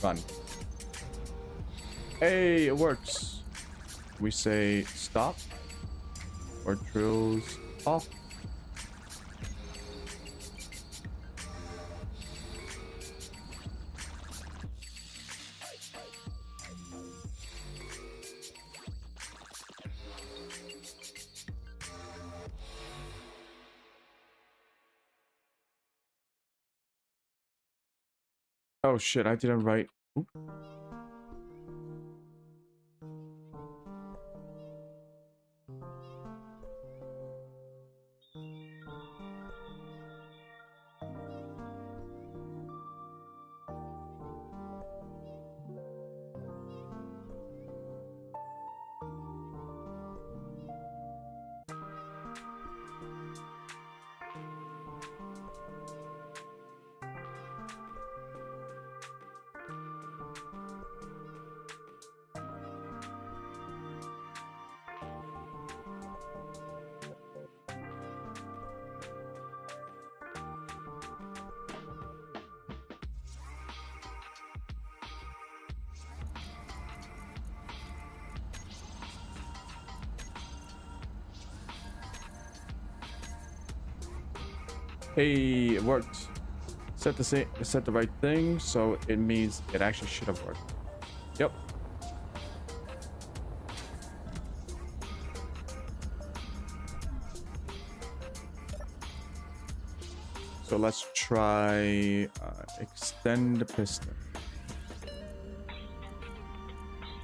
Run. Hey, it works. We say stop or drills off. Oh shit, I didn't write. Oop. Hey, it worked. Set the right thing, so it means it actually should have worked. Yep. So let's try extend the piston.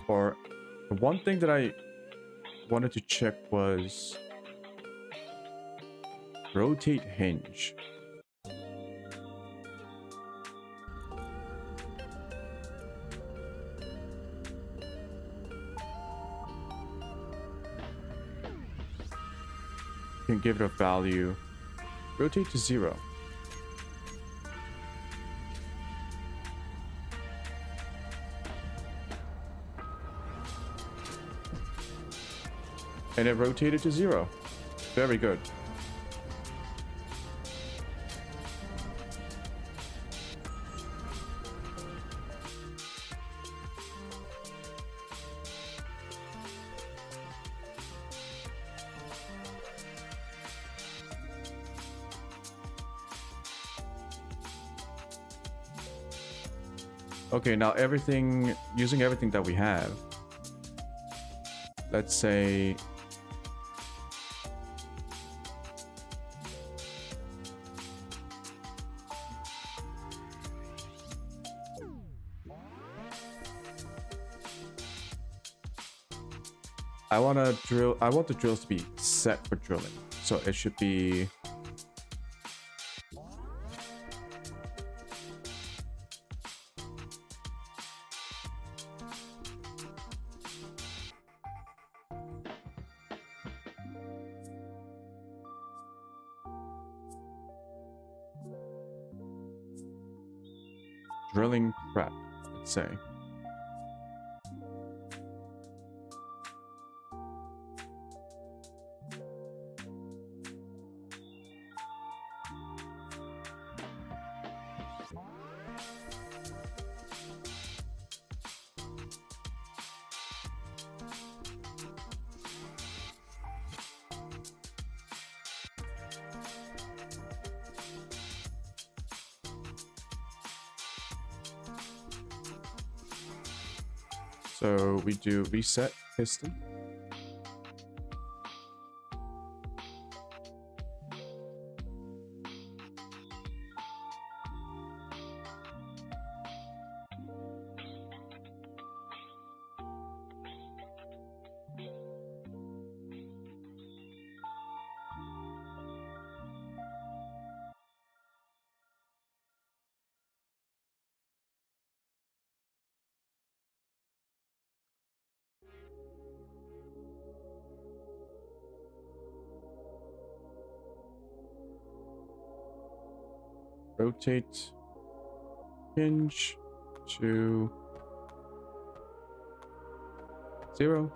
Or the one thing that I wanted to check was rotate hinge. Can give it a value. Rotate to 0. And it rotated to 0. Very good. Okay, now using everything that we have, let's say I want the drills to be set for drilling. So it should be drilling prep, let's say. So we do reset piston. rotate hinge to 0.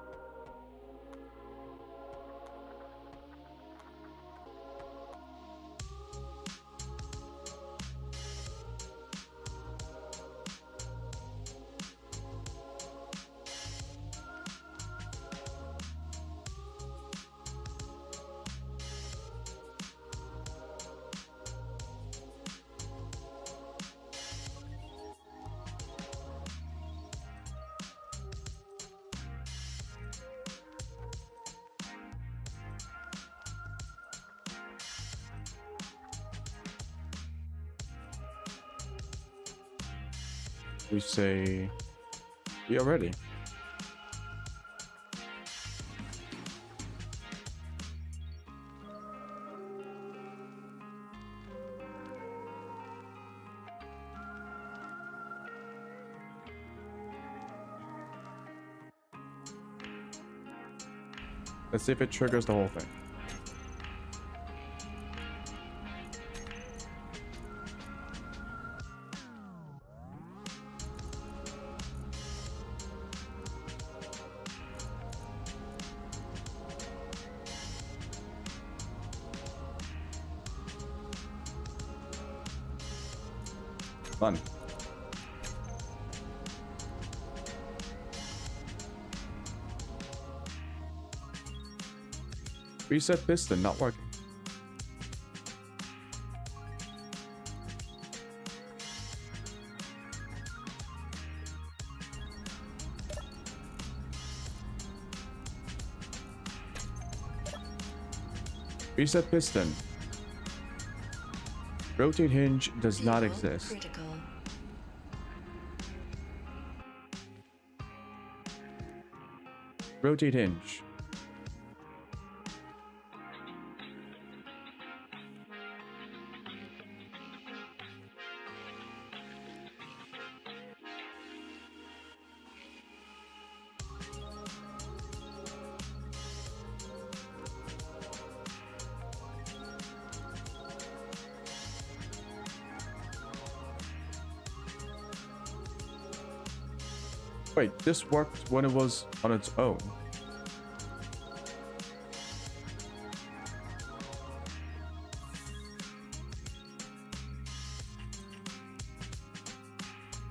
We say we are ready. Let's see if it triggers the whole thing. Fun. Reset piston not working. Reset piston. Rotate hinge does not Fuel exist. critical. Rotate hinge. Wait, this worked when it was on its own.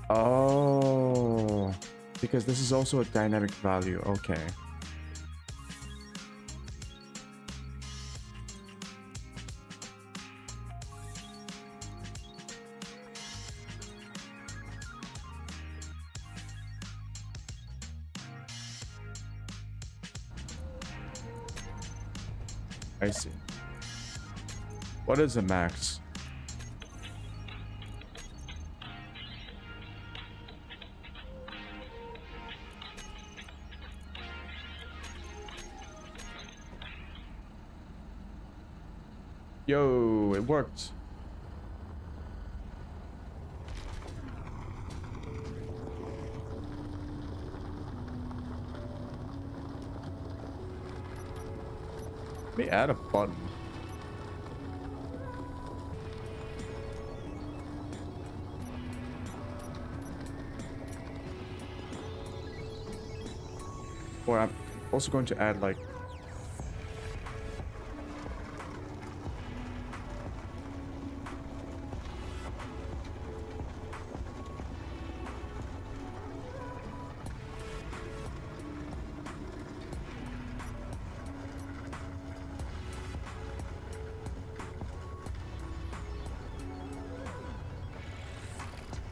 Oh, because this is also a dynamic value. Okay. I see. What is a max? Yo, it worked. Let me add a button. Or I'm also going to add like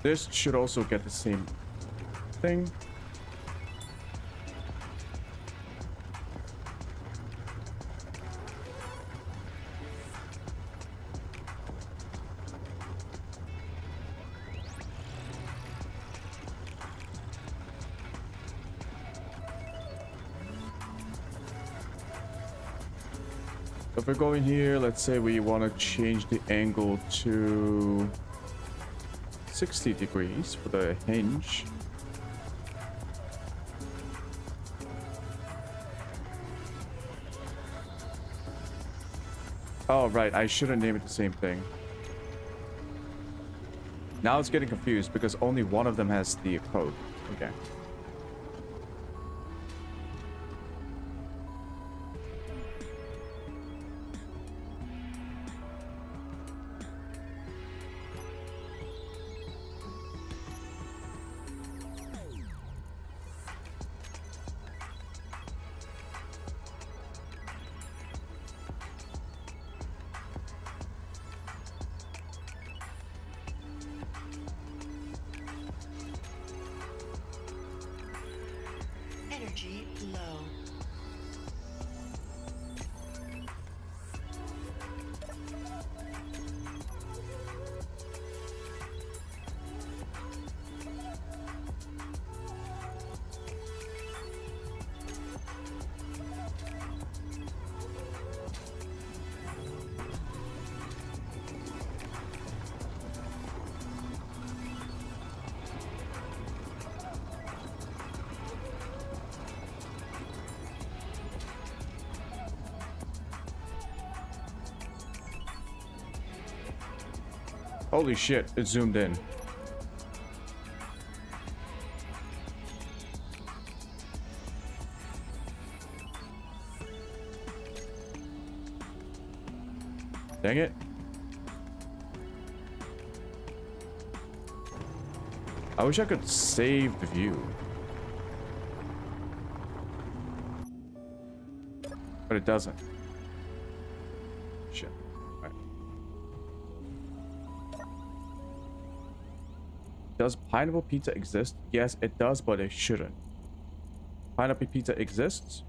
this should also get the same thing. If we're going here, let's say we want to change the angle to 60 degrees for the hinge. Oh, right. I shouldn't name it the same thing. Now it's getting confused because only one of them has the code. Okay. Energy low. Holy shit, it zoomed in. Dang it. I wish I could save the view. But it doesn't. Shit. Alright. Does pineapple pizza exist? Yes, it does, but it shouldn't. Pineapple pizza exists,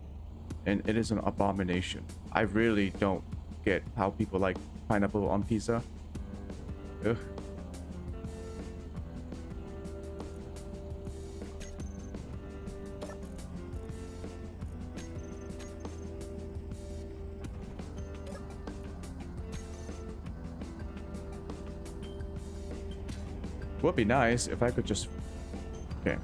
and it is an abomination. I really don't get how people like pineapple on pizza. Ugh. Would be nice if I could just... Okay.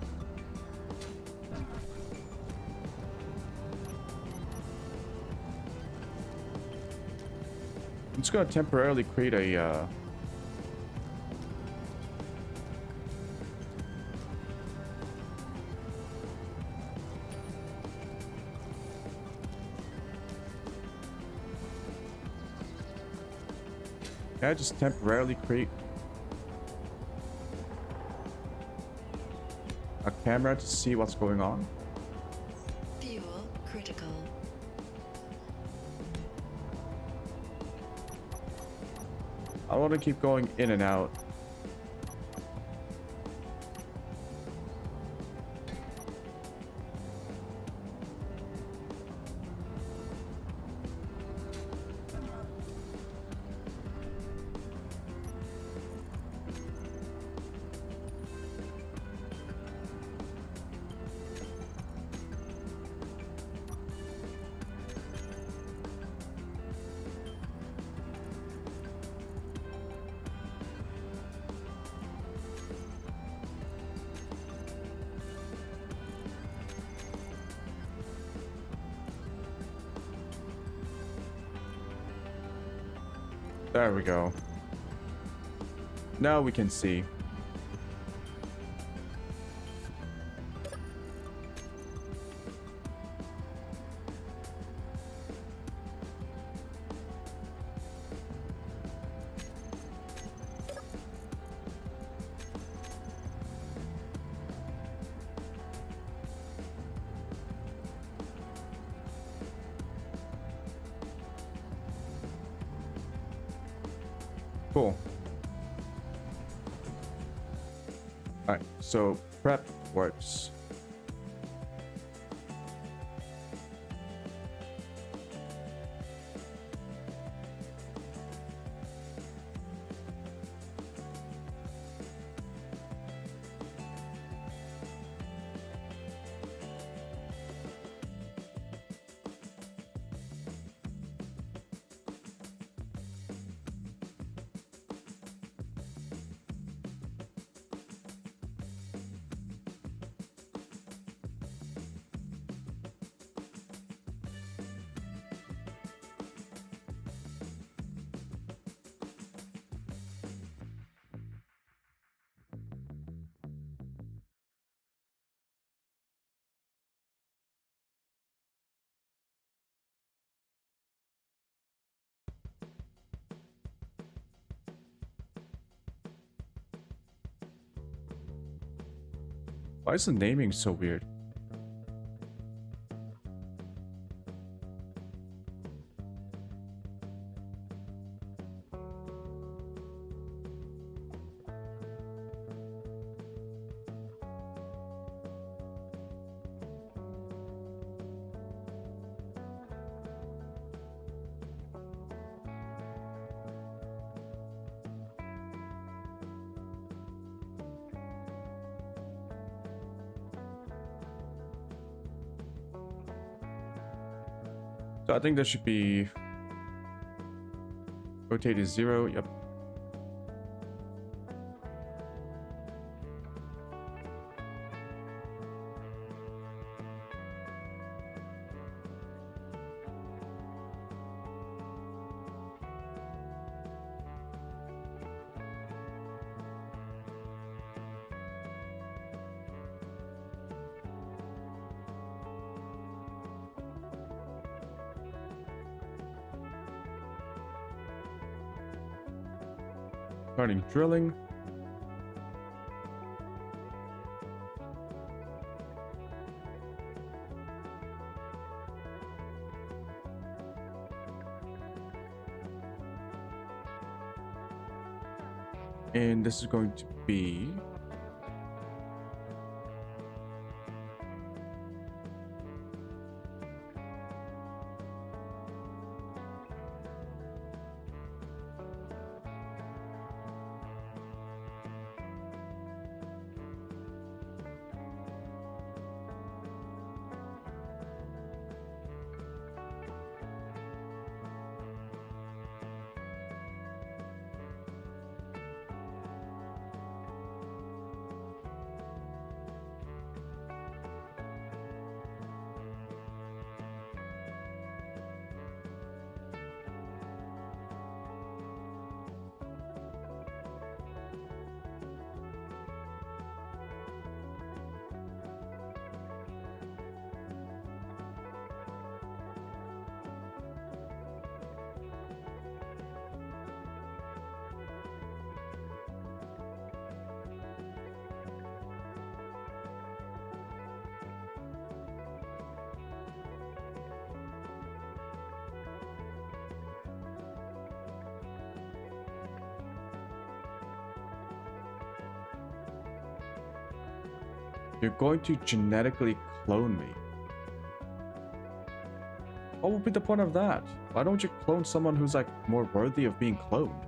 I'm just gonna temporarily create a Can I just temporarily create a camera to see what's going on? Fuel critical. I want to keep going in and out. There we go. Now we can see. Cool. Alright, so prep works. Why is the naming so weird? So I think that should be rotate is 0. Yep. Starting drilling. And this is going to be you're going to genetically clone me. What would be the point of that? Why don't you clone someone who's like more worthy of being cloned?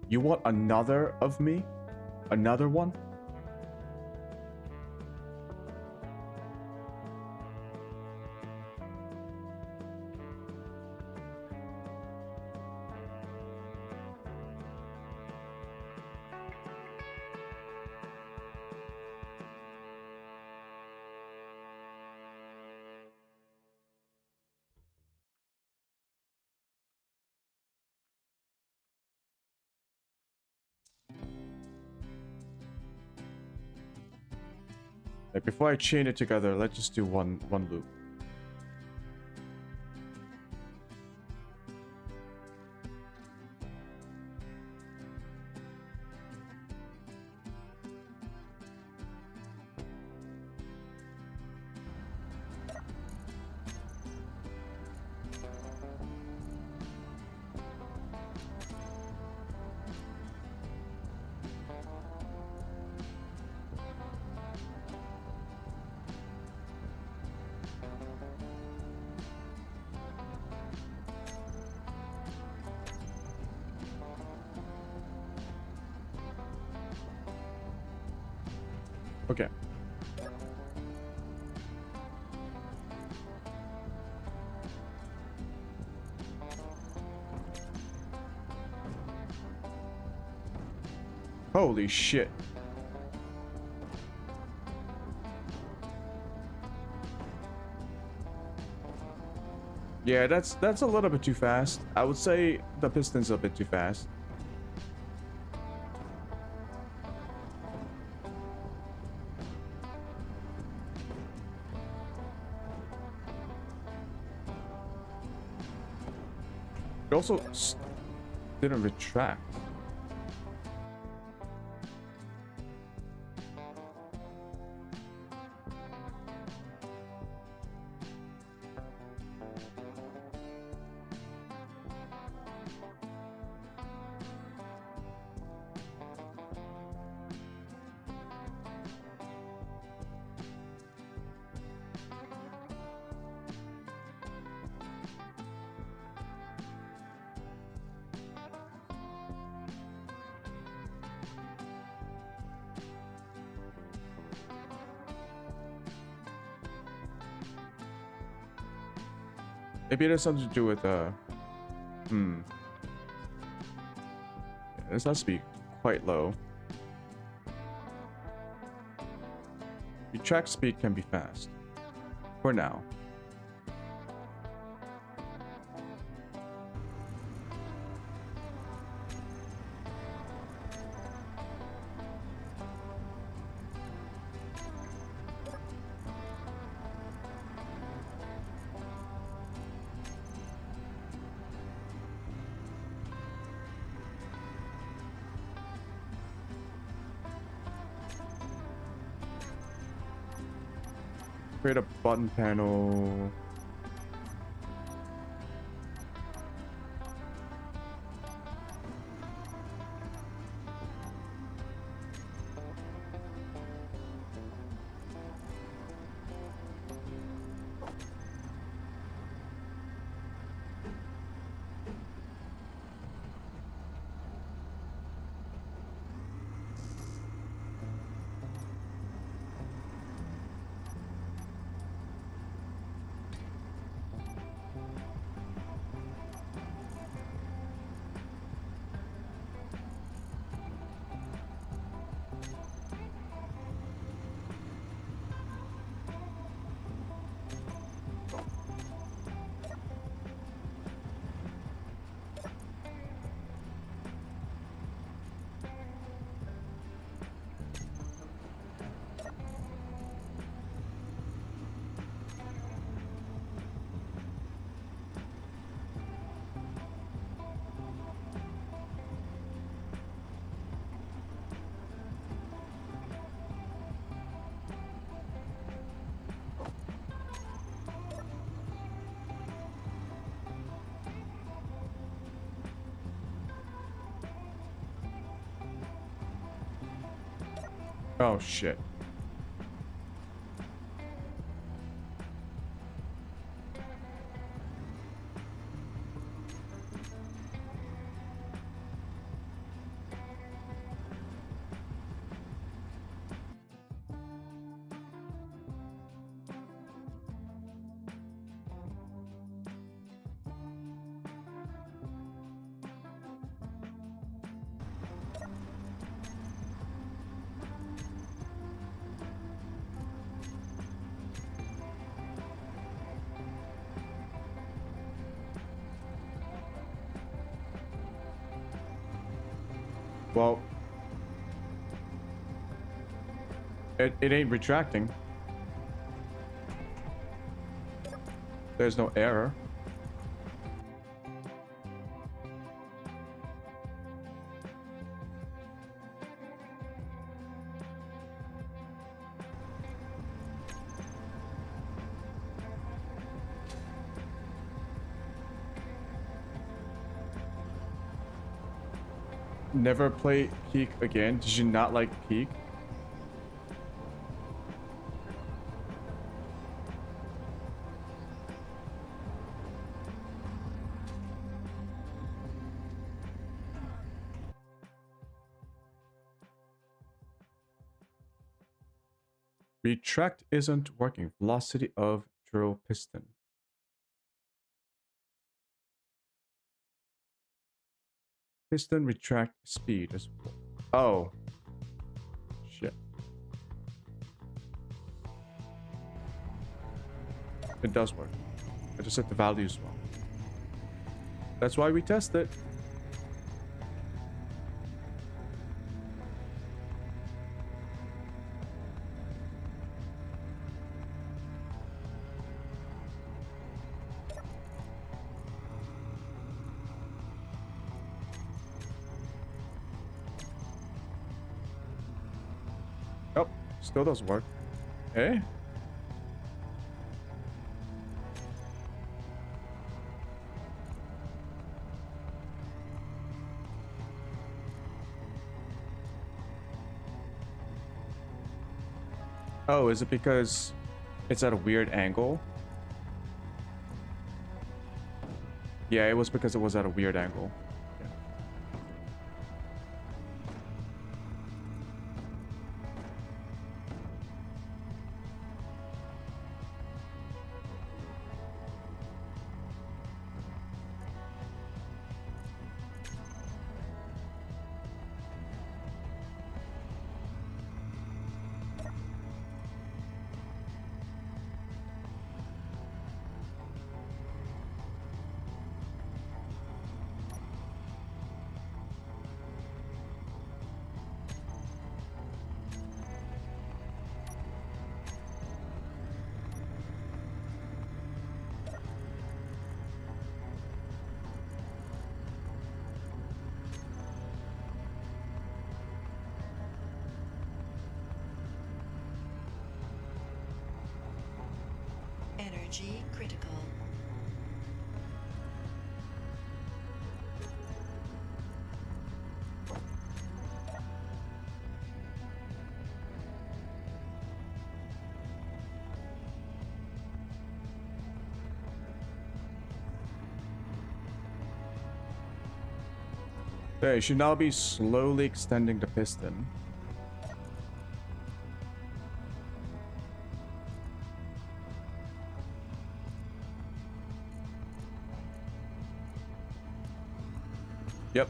You want another of me? Another one? Before I chain it together, let's just do one loop. Okay. Holy shit. Yeah, that's a little bit too fast. I would say the piston's a bit too fast. Also, didn't retract. Maybe it has something to do with Yeah, this has to be quite low. Retract speed can be fast. For now. Create a button panel. Oh shit. Well, it ain't retracting. There's no error. Never play Peak again. Did you not like Peak? Retract isn't working. Velocity of drill piston. Piston retract speed as well. Oh. Shit. It does work. I just set the values wrong. That's why we test it. Still does work. Eh? Oh, is it because it's at a weird angle? Yeah, it was because it was at a weird angle. Yeah. Energy critical. There, you should now be slowly extending the piston. Yep.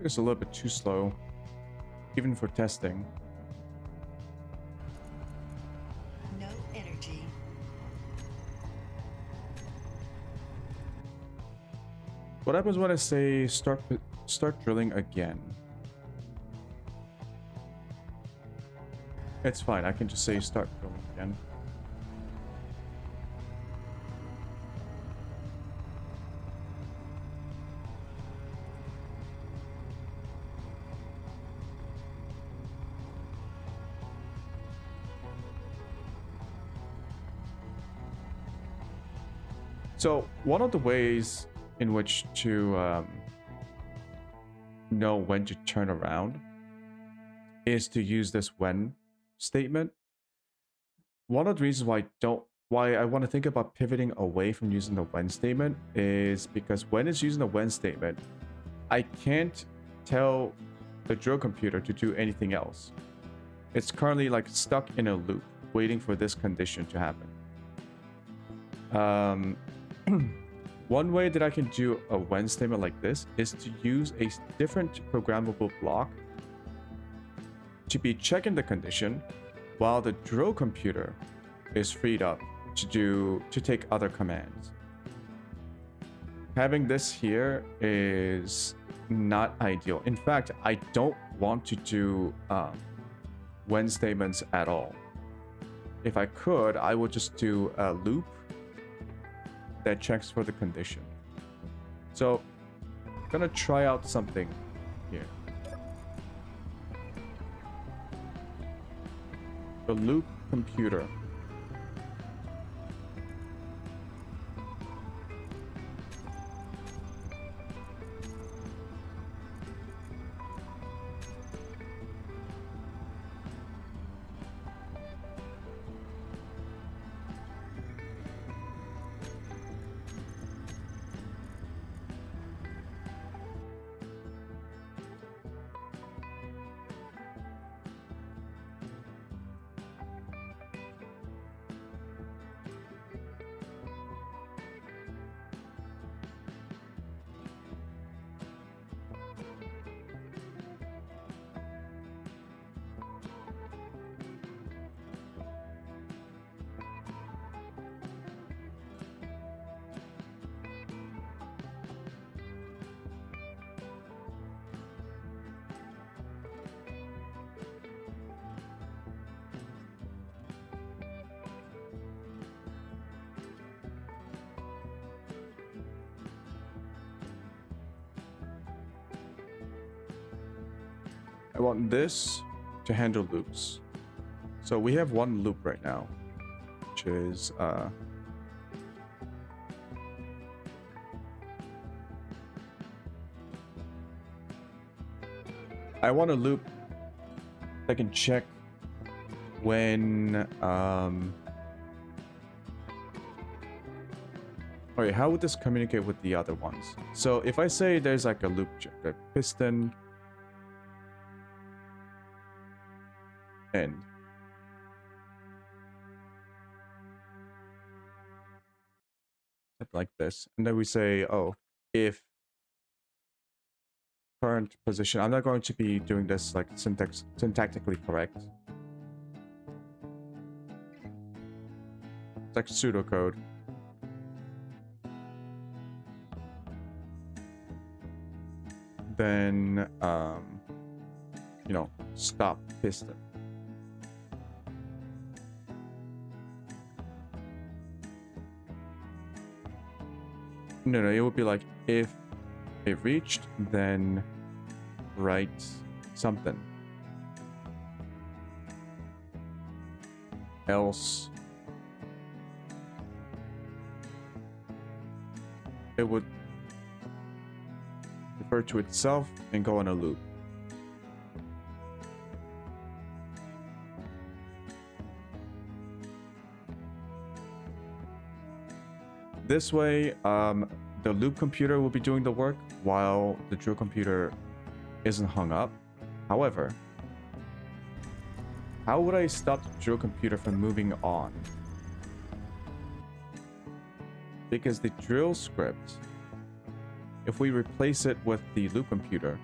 It's a little bit too slow, even for testing. No energy. What happens when I say start drilling again? It's fine. I can just say start drilling again. So one of the ways in which to know when to turn around is to use this when statement. One of the reasons why I want to think about pivoting away from using the when statement is because when it's using the when statement, I can't tell the drill computer to do anything else. It's currently like stuck in a loop, waiting for this condition to happen. One way that I can do a when statement like this is to use a different programmable block to be checking the condition while the drill computer is freed up to take other commands. Having this here is not ideal. In fact, I don't want to do when statements at all. If I could, I would just do a loop that checks for the condition. So I'm gonna try out something here. The loop computer. I want this to handle loops. So we have one loop right now, which is I want a loop that can check when okay, how would this communicate with the other ones? So if I say there's like a loop check, a piston end. Like this. And then we say, oh, if current position, I'm not going to be doing this like syntactically correct. It's like pseudocode. Then, you know, stop piston. No, it would be like if it reached, then write something. Else it would refer to itself and go on a loop. This way, the loop computer will be doing the work while the drill computer isn't hung up. However, how would I stop the drill computer from moving on? Because the drill script, if we replace it with the loop computer,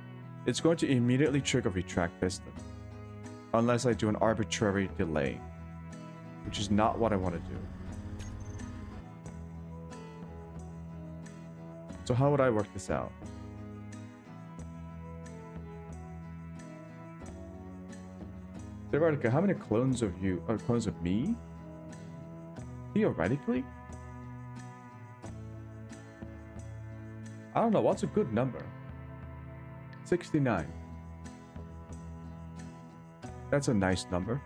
it's going to immediately trigger retract piston. Unless I do an arbitrary delay, which is not what I want to do. So how would I work this out? Theoretically, how many clones of you are clones of me? Theoretically? I don't know, what's a good number? 69. That's a nice number.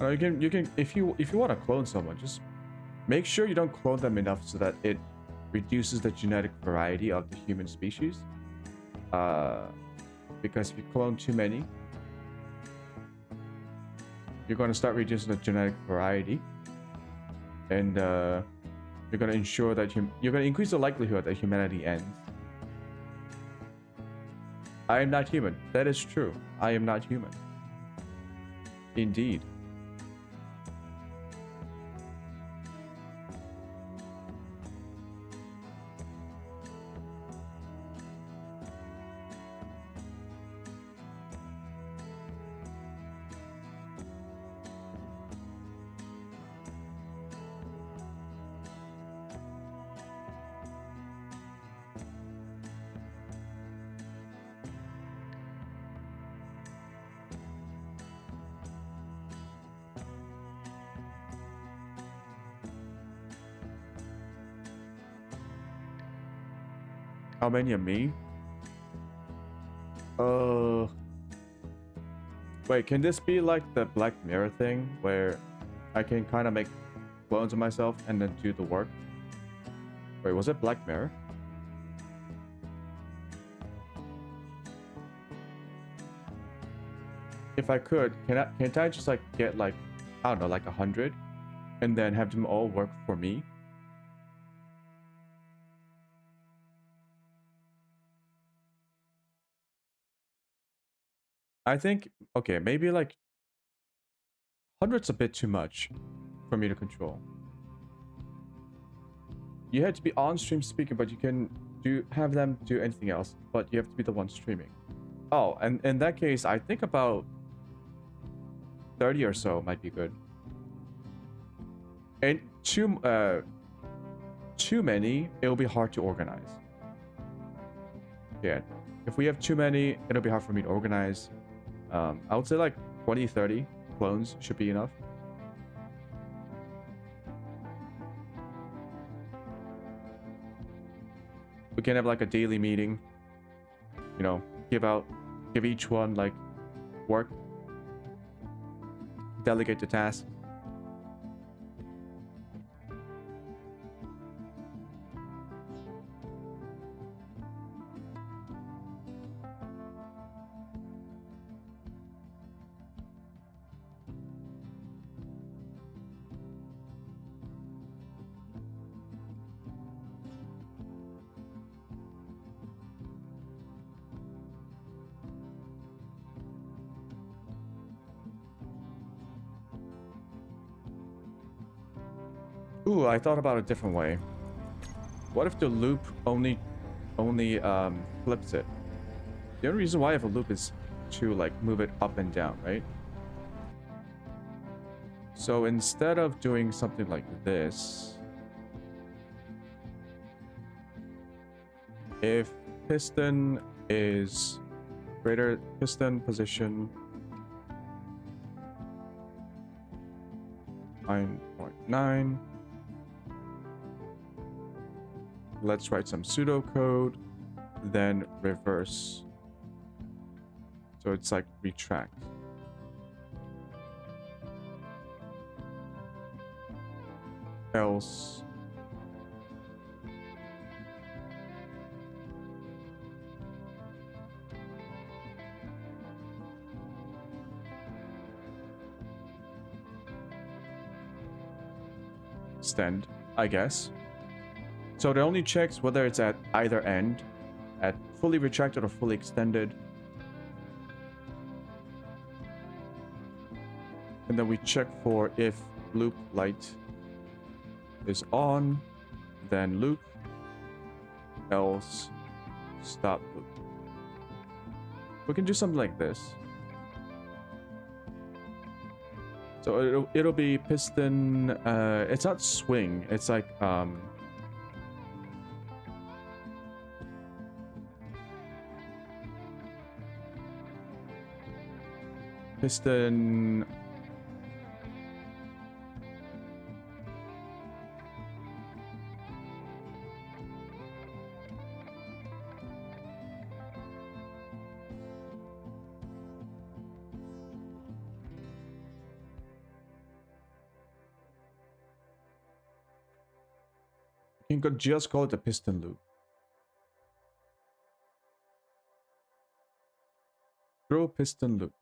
You can if you want to clone someone, just make sure you don't clone them enough so that it reduces the genetic variety of the human species. Because if you clone too many, you're going to start reducing the genetic variety, and you're going to ensure that you're going to increase the likelihood that humanity ends. I am not human. That is true. I am not human. Indeed. How many of me? Wait, can this be like the Black Mirror thing where I can kind of make clones of myself and then do the work? Wait, was it Black Mirror? If I could, can't I just like get like, I don't know, like 100 and then have them all work for me? I think, okay, maybe like 100's a bit too much for me to control. You have to be on stream speaking, but you can have them do anything else, but you have to be the one streaming. Oh, and in that case, I think about 30 or so might be good. And too many, it'll be hard to organize. Yeah, if we have too many, it'll be hard for me to organize. I would say like 20, 30 clones should be enough. We can have like a daily meeting, you know, give each one like work, delegate the task. Ooh, I thought about a different way. What if the loop only flips it? The only reason why I have a loop is to like move it up and down, right? So instead of doing something like this, if piston is greater piston position 9.9, let's write some pseudocode, then reverse. So it's like retract. Else extend, I guess. So it only checks whether it's at either end, at fully retracted or fully extended. And then we check for if loop light is on, then loop, else stop loop. We can do something like this. So it'll be piston, it's not swing, it's like piston you can just call it a piston loop. Throw piston loop.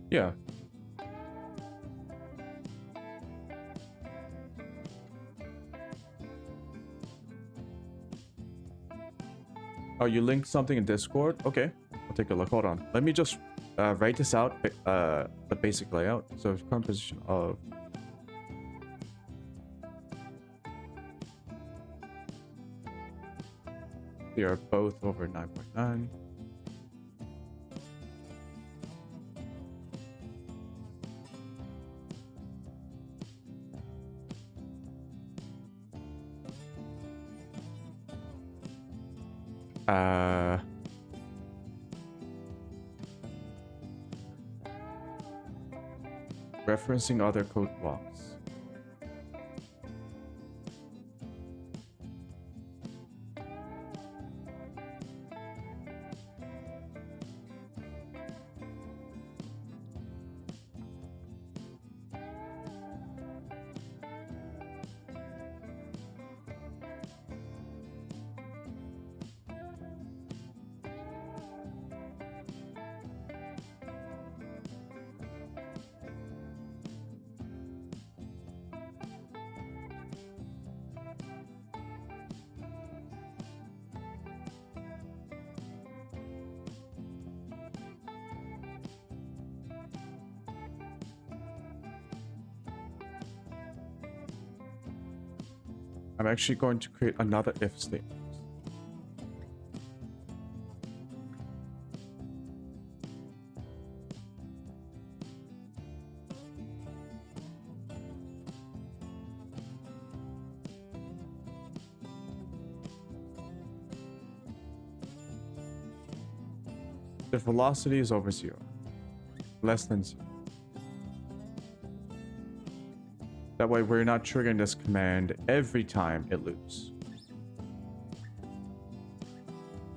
Yeah. Oh, you linked something in Discord? Okay, I'll take a look. Hold on. Let me just write this out, the basic layout. So current position of they are both over 9.9. Referencing other code blocks. I'm actually going to create another if statement. the velocity is over 0. Less than 0. That way we're not triggering this command every time it loops.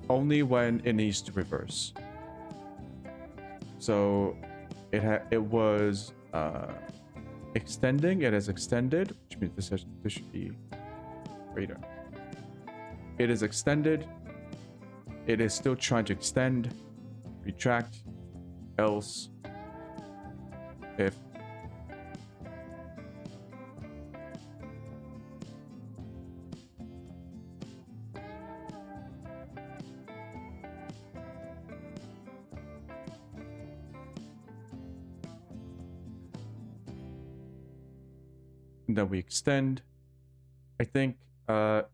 Only when it needs to reverse. So it was extending, it has extended, which means this should be greater. It is extended. It is still trying to extend, retract, else, if. And then we extend. I think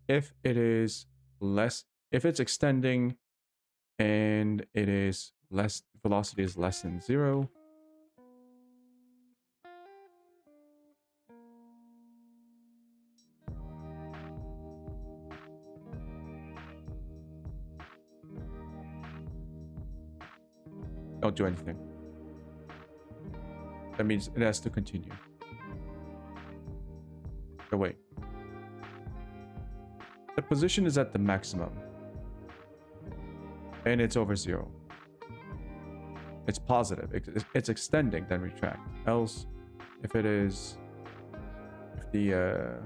if it is less, if it's extending and it is less, velocity is less than 0. Don't do anything. That means it has to continue. Oh, wait. The position is at the maximum. And it's over 0. It's positive. It's extending, then retract. Else, if it is... If the...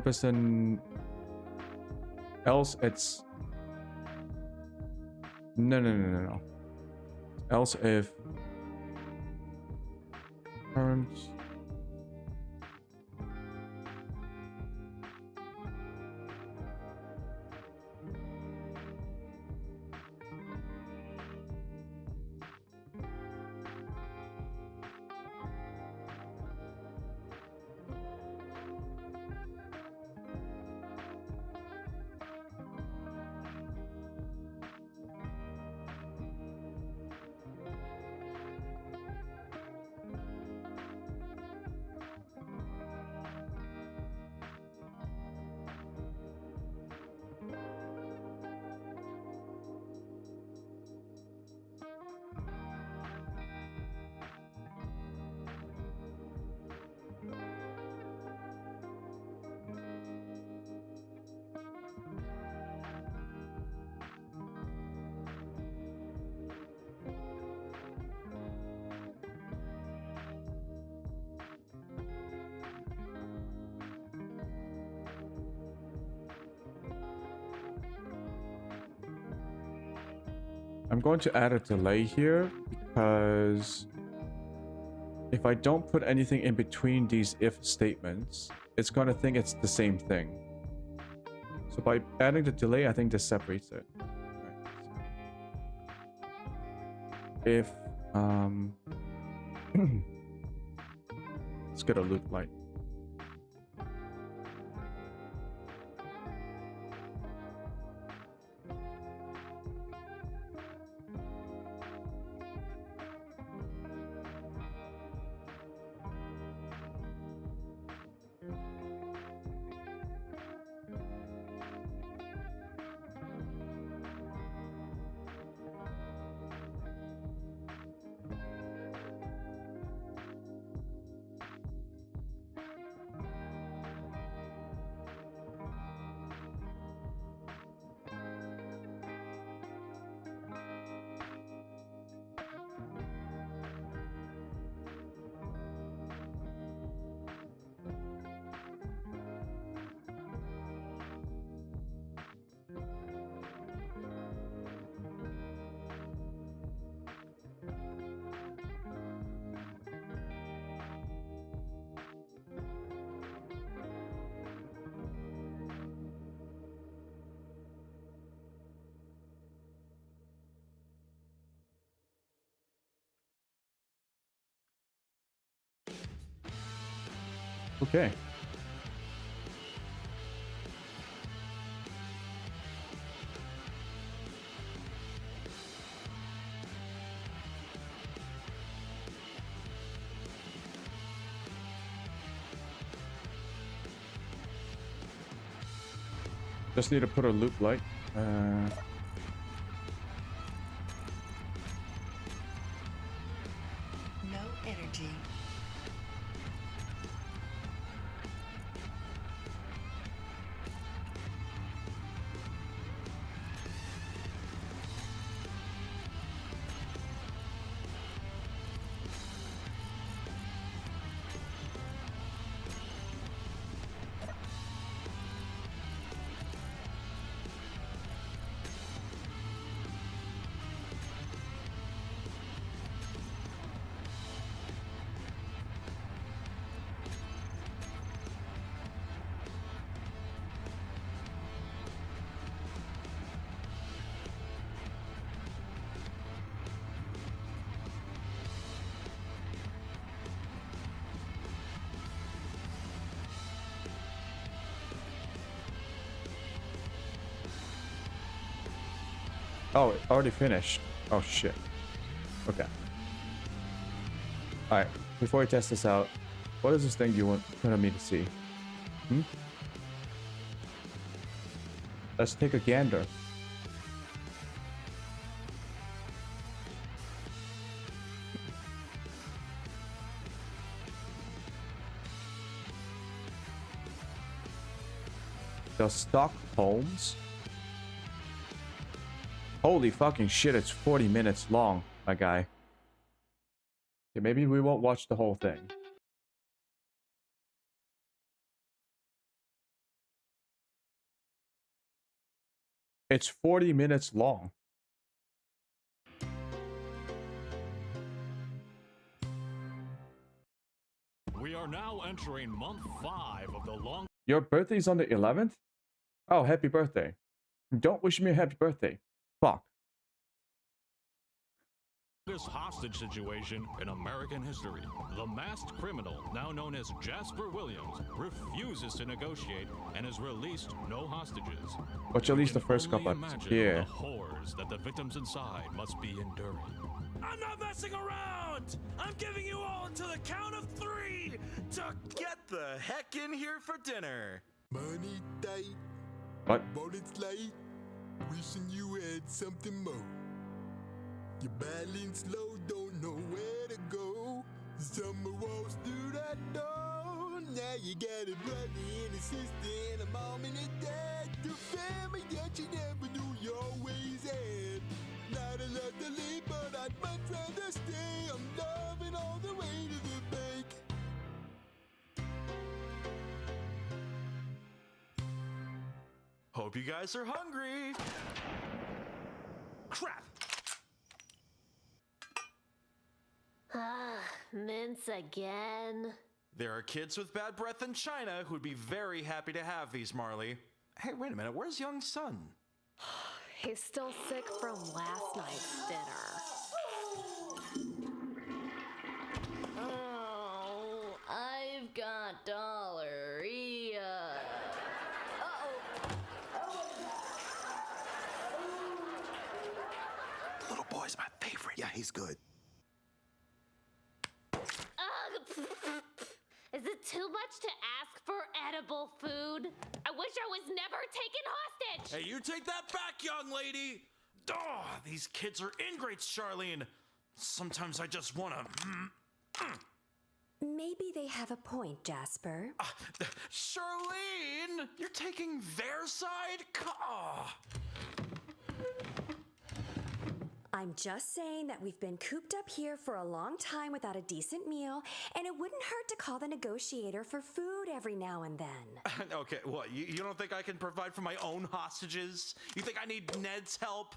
piston... Else, it's... No. Else, if... Current... I'm going to add a delay here because if I don't put anything in between these if statements, it's going to think it's the same thing. So by adding the delay, I think this separates it. If let's get a loop light. Okay. Just need to put a loop light. energy. Oh, it already finished. Oh shit. Okay. Alright, before we test this out, what is this thing you wanted me to see? Hmm? Let's take a gander. The Stockholms? Holy fucking shit, it's 40 minutes long, my guy. Okay, maybe we won't watch the whole thing. It's 40 minutes long. We are now entering month 5 of the long. Your birthday's on the 11th? Oh, happy birthday. Don't wish me a happy birthday. Fuck. This hostage situation in American history. The masked criminal, now known as Jasper Williams, refuses to negotiate and has released no hostages. But at least the first couple Only episodes. imagine Yeah. the horrors that the victims inside must be enduring. I'm not messing around! I'm giving you all until the count of 3 to Get the heck in here for dinner. Money tight, What? bullets light. Wishing you had something more. You're balance low, don't know where to go. Summer walks through that door. Now you got a brother and a sister and a mom and a dad. The family that you never knew you always had. Not a lot to live, but I'd much rather stay. I'm loving all the way to the bank. Hope you guys are hungry. Crap. Ah, mince again. There are kids with bad breath in China who'd be very happy to have these, Marley. Hey, wait a minute. Where's young son? He's still sick from last night's dinner. Oh, I've got diarrhea. Little boy's my favorite. Yeah, he's good. Ugh. Is it too much to ask for edible food? I wish I was never taken hostage. Hey, you take that back, young lady. Oh, these kids are ingrates, Charlene. Sometimes I just wanna. Maybe they have a point, Jasper. Charlene, you're taking their side? I'm just saying that we've been cooped up here for a long time without a decent meal, and it wouldn't hurt to call the negotiator for food every now and then. Okay, what? You don't think I can provide for my own hostages? You think I need Ned's help?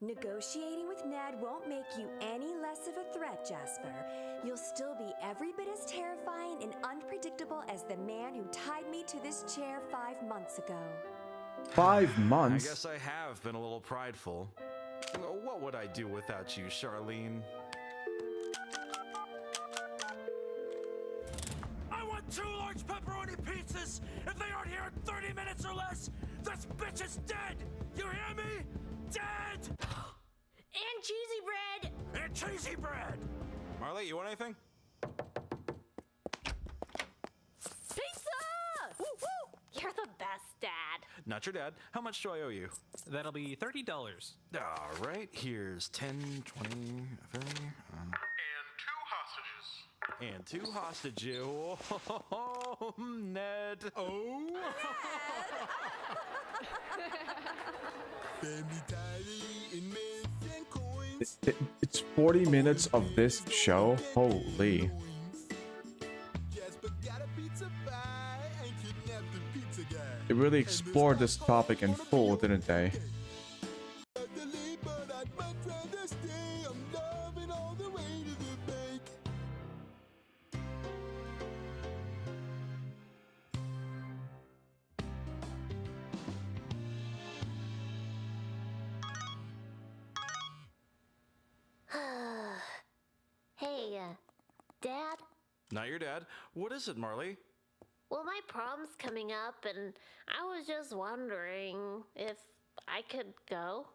Negotiating with Ned won't make you any less of a threat, Jasper. You'll still be every bit as terrifying and unpredictable as the man who tied me to this chair 5 months ago. 5 I months? guess I have been a little prideful. What would I do without you, Charlene? I want 2 large pepperoni pizzas! If they aren't here in 30 minutes or less, this bitch is dead! You hear me? Dead! And cheesy bread. And cheesy bread! Marley, you want anything? Pizza! Woo woo! You're the best, Dad. Not your dad. How much do I owe you? That'll be $30. All right, here's 10, 20, 30. And two hostages. Oh, Ned. Oh. Family tally in mints and coins. It's 40 minutes of this show. Holy. Jasper got a pizza pie and kidnapped the pizza guy. They really explored this topic in full, didn't they? But I'd much rather stay. I'm loving all the way to the bank. Hey, Dad? Not your dad. What is it, Marley? Well, my prom's coming up, and I was just wondering if I could go.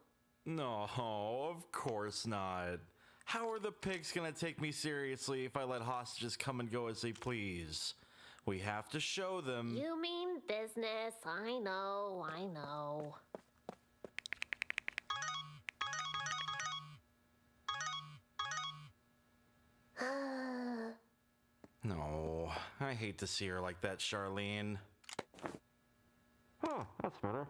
No, of course not. How are the pigs gonna take me seriously if I let hostages come and go as they please? We have to show them. You mean business. I know, I know. No, I hate to see her like that, Charlene. Oh, that's better.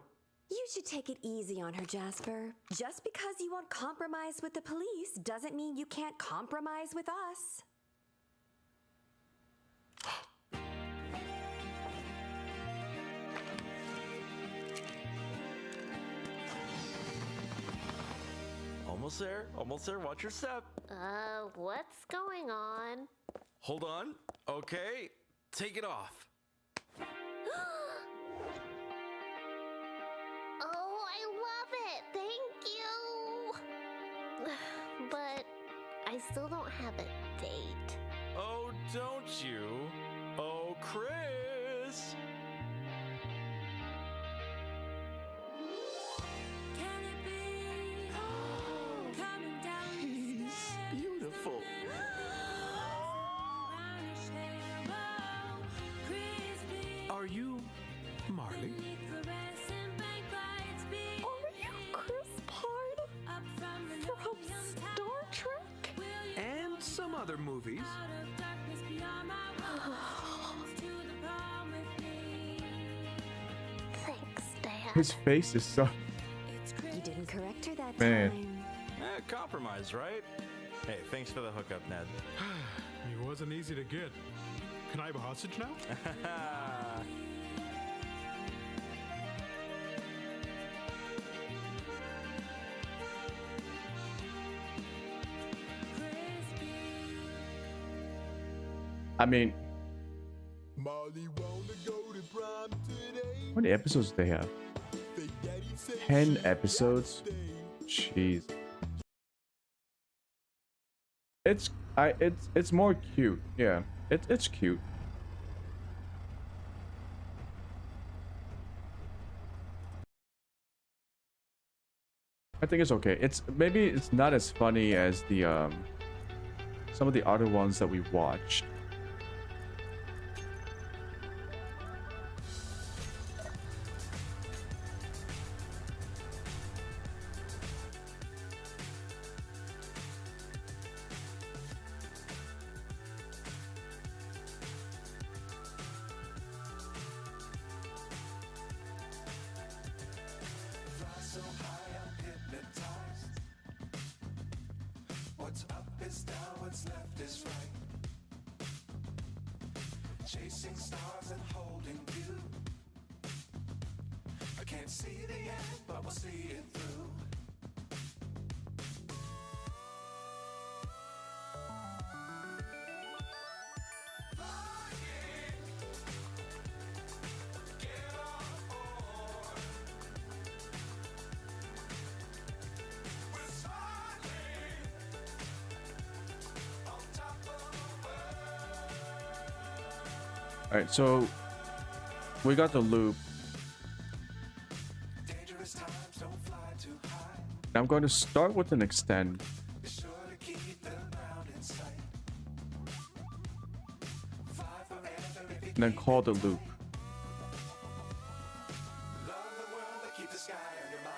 You should take it easy on her, Jasper. Just because you won't compromise with the police doesn't mean you can't compromise with us. Almost there, almost there. Watch your step. What's going on? Hold on. Okay, take it off. Oh, I love it! Thank you! But I still don't have a date. Oh, don't you? Oh, Chris! He's beautiful. Are you Marley? Are you Chris Pine from Star Trek? And some other movies. Thanks, Dad. His face is so... You didn't correct her that Man. time. Compromise, right? Hey, thanks for the hookup, Ned. He wasn't easy to get. Can I have a hostage now? I mean, Molly wanna go to prom today. how many episodes do they have? Fake daddy said 10 she'd episodes? stay. Jeez. It's more cute. Yeah, it's cute. I think it's okay. Maybe it's not as funny as the some of the other ones that we watched. What's up is down, what's left is right. Chasing stars and holding you. I can't see the end, but we'll see it through. All right, so we got the loop. Dangerous times, don't fly too high. I'm going to start with an extend, Be sure to keep the ground in sight. Fly forever if you and then call the loop. love the keep the sky on your mind.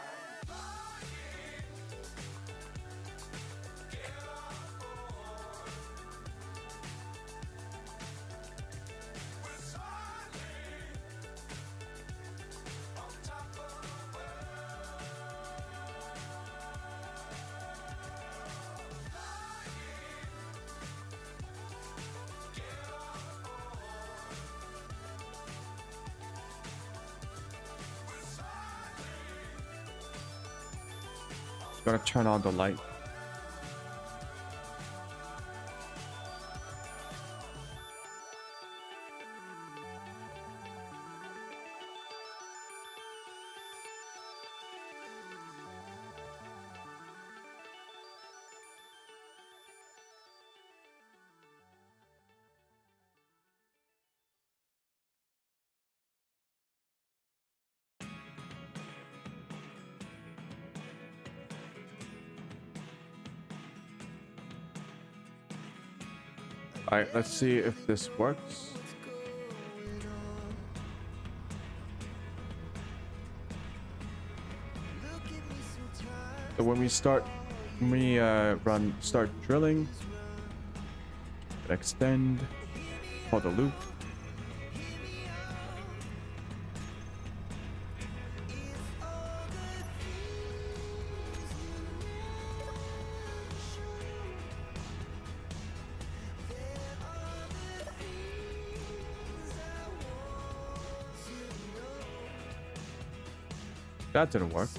Gotta turn on the light. All right, let's see if this works. So when we start drilling, extend for the loop. That didn't work.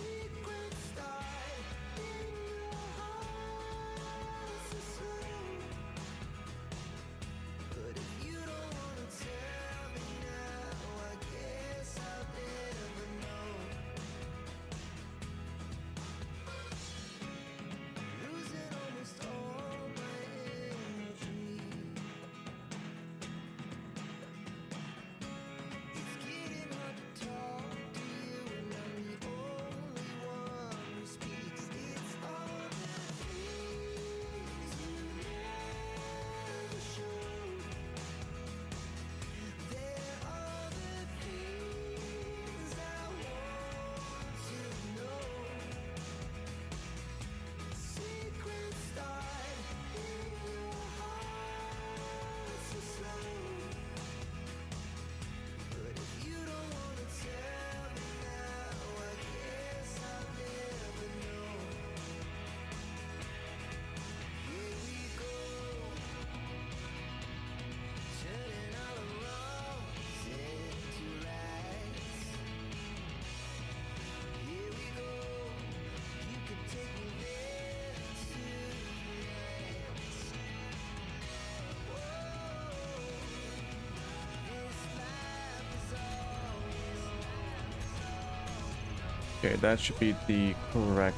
Okay, that should be the correct.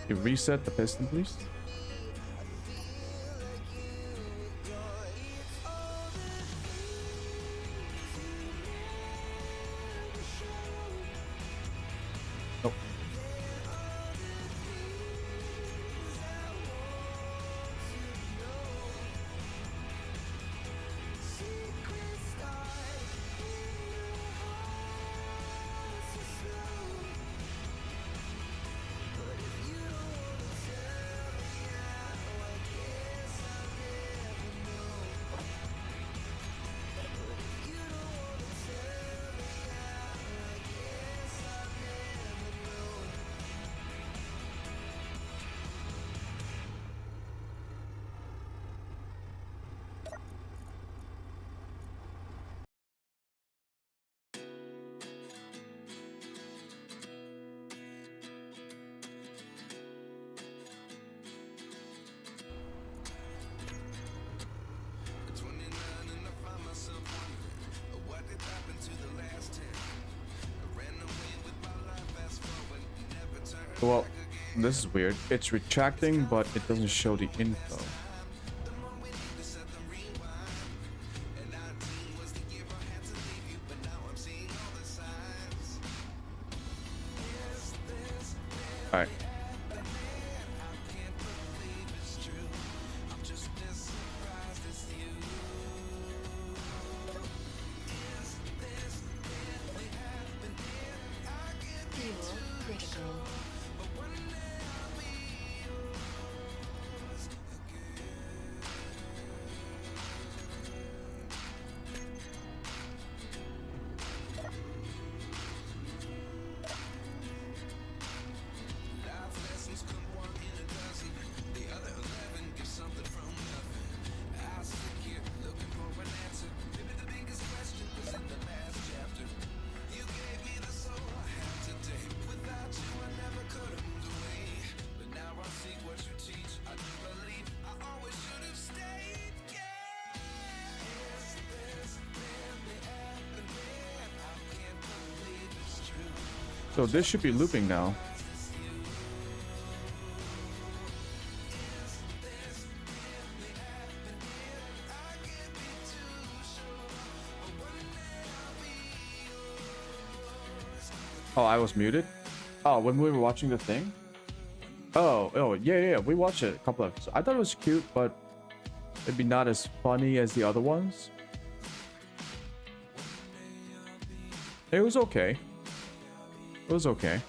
You reset the piston, please. Well, this is weird. It's retracting, but it doesn't show the info. All right. Fuel critical. So this should be looping now. Oh, I was muted? Oh, when we were watching the thing? Oh, yeah, we watched it a couple of episodes. I thought it was cute, but maybe not as funny as the other ones. It was okay. It was okay.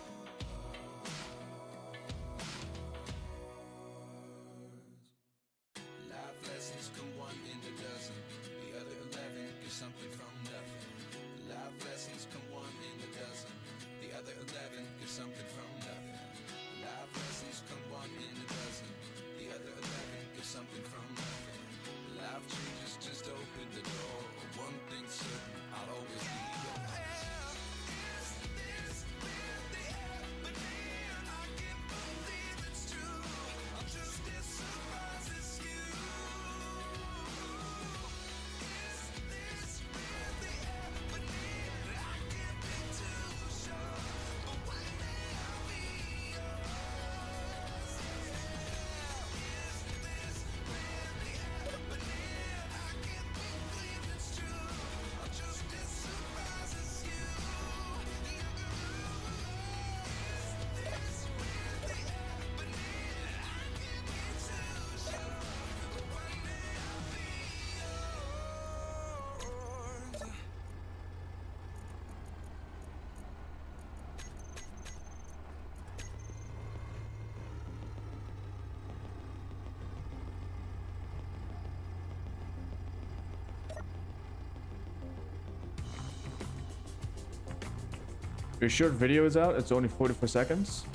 Your short video is out. It's only 44 seconds.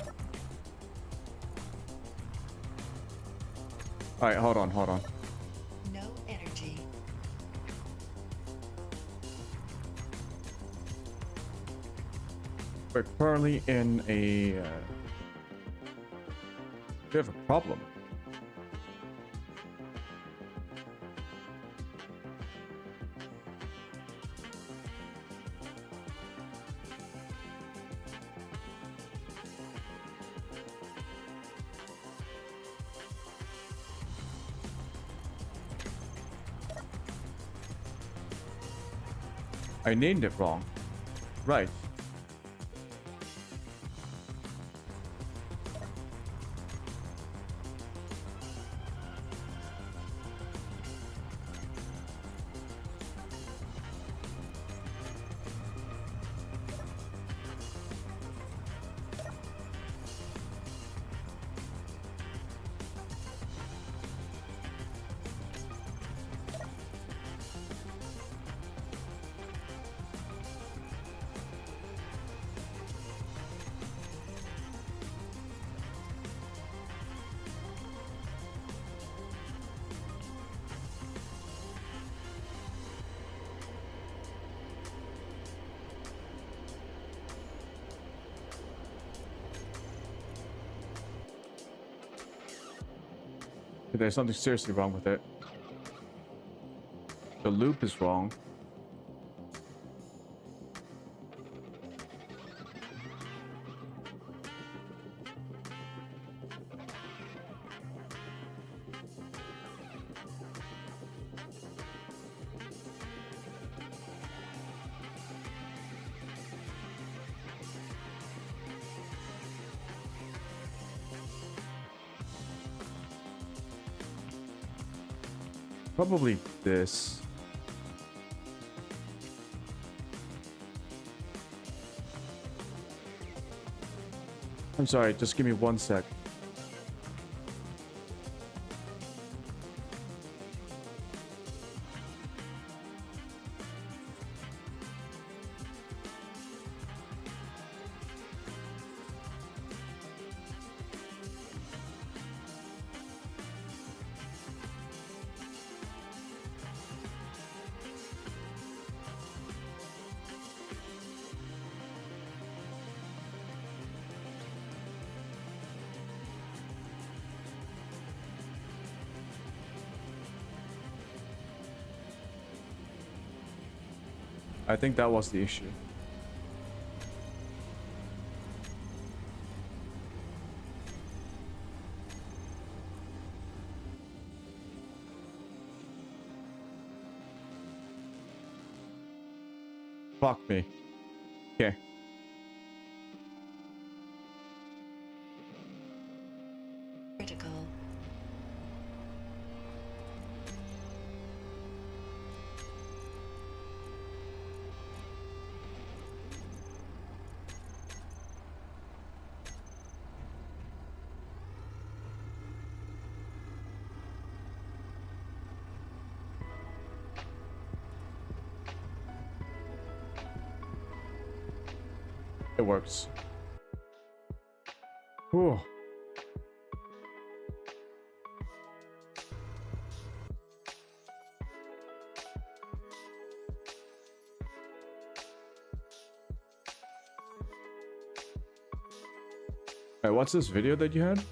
All right, hold on. No energy. We're currently in a bit of a problem. I named it wrong. Right. There's something seriously wrong with it. The loop is wrong. Probably this. I'm sorry, just give me 1 sec. I think that was the issue. Fuck me. Okay. Critical. It works. Whew. Alright, what's this video that you had?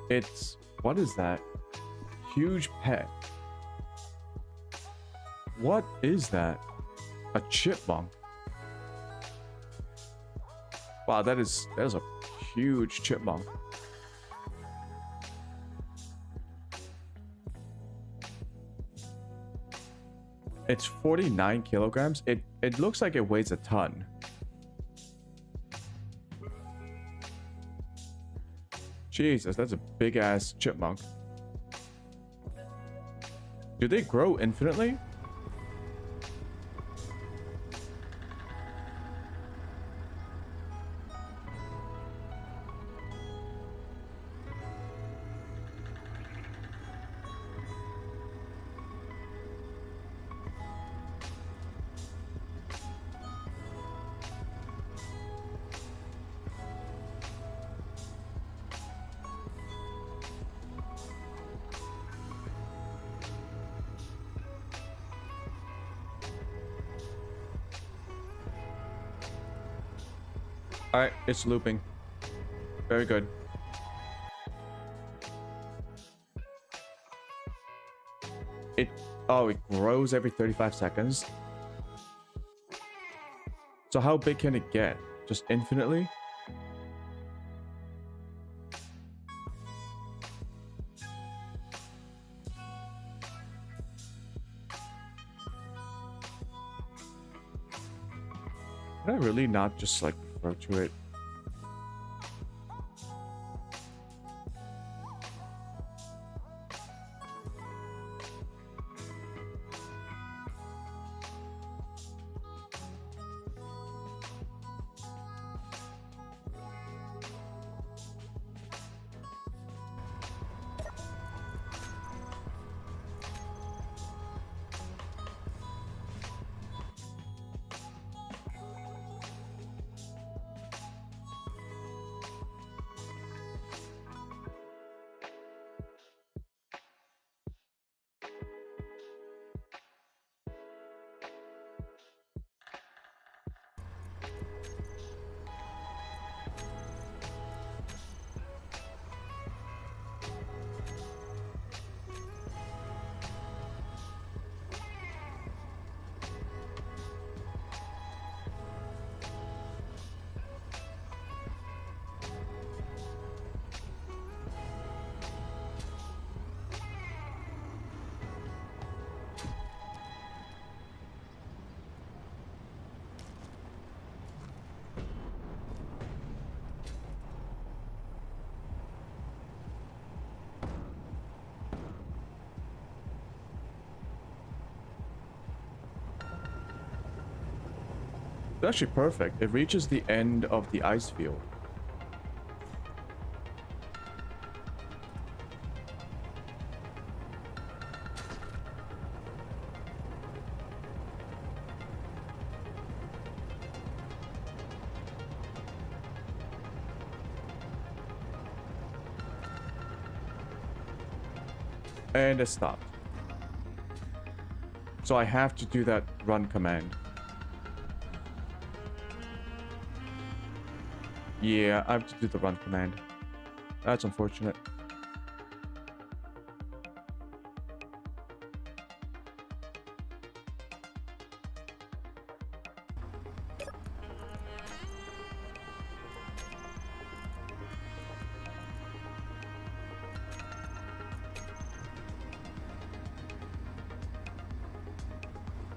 It's... what is that? Huge pet. What is that? A chipmunk. Wow, that is a huge chipmunk. It's 49 kilograms. It looks like it weighs a ton. Jesus, that's a big ass chipmunk. Do they grow infinitely? Alright, it's looping. Very good. Oh, it grows every 35 seconds. So how big can it get? Just infinitely? Can I really not just like refer to it? actually perfect. It reaches the end of the ice field. And it stopped. So I have to do that run command. Yeah, I have to do the run command. That's unfortunate.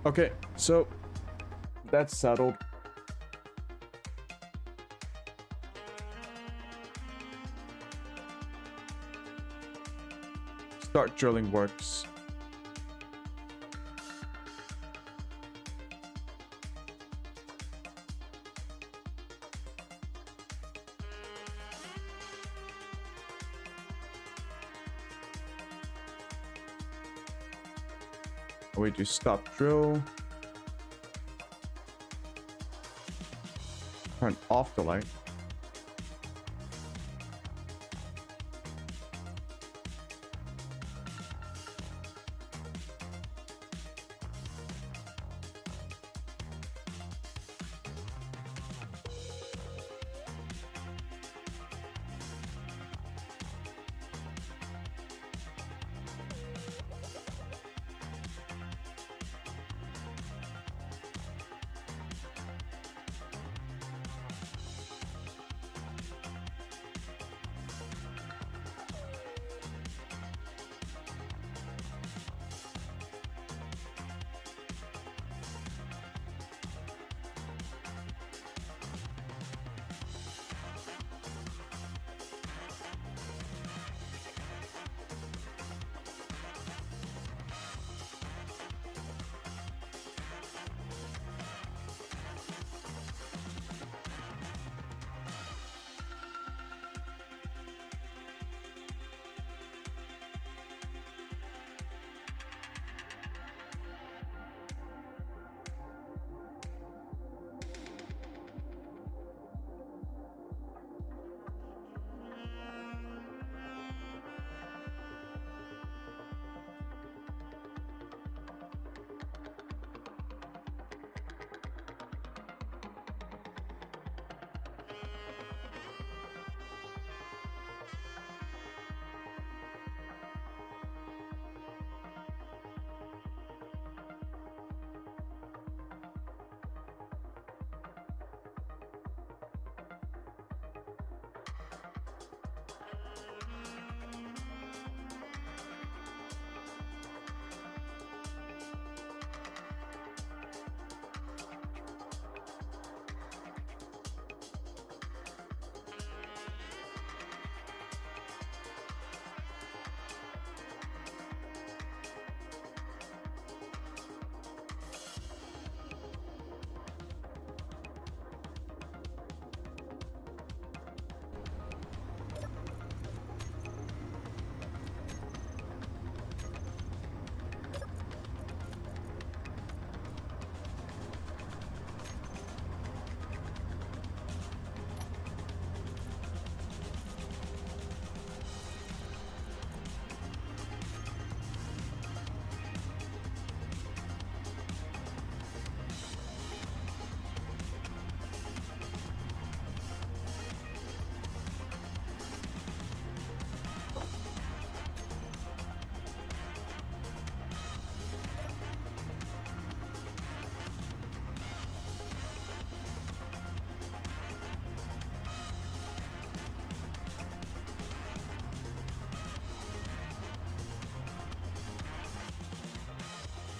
Okay, so that's settled. Start drilling works. We do stop drill. Turn off the light.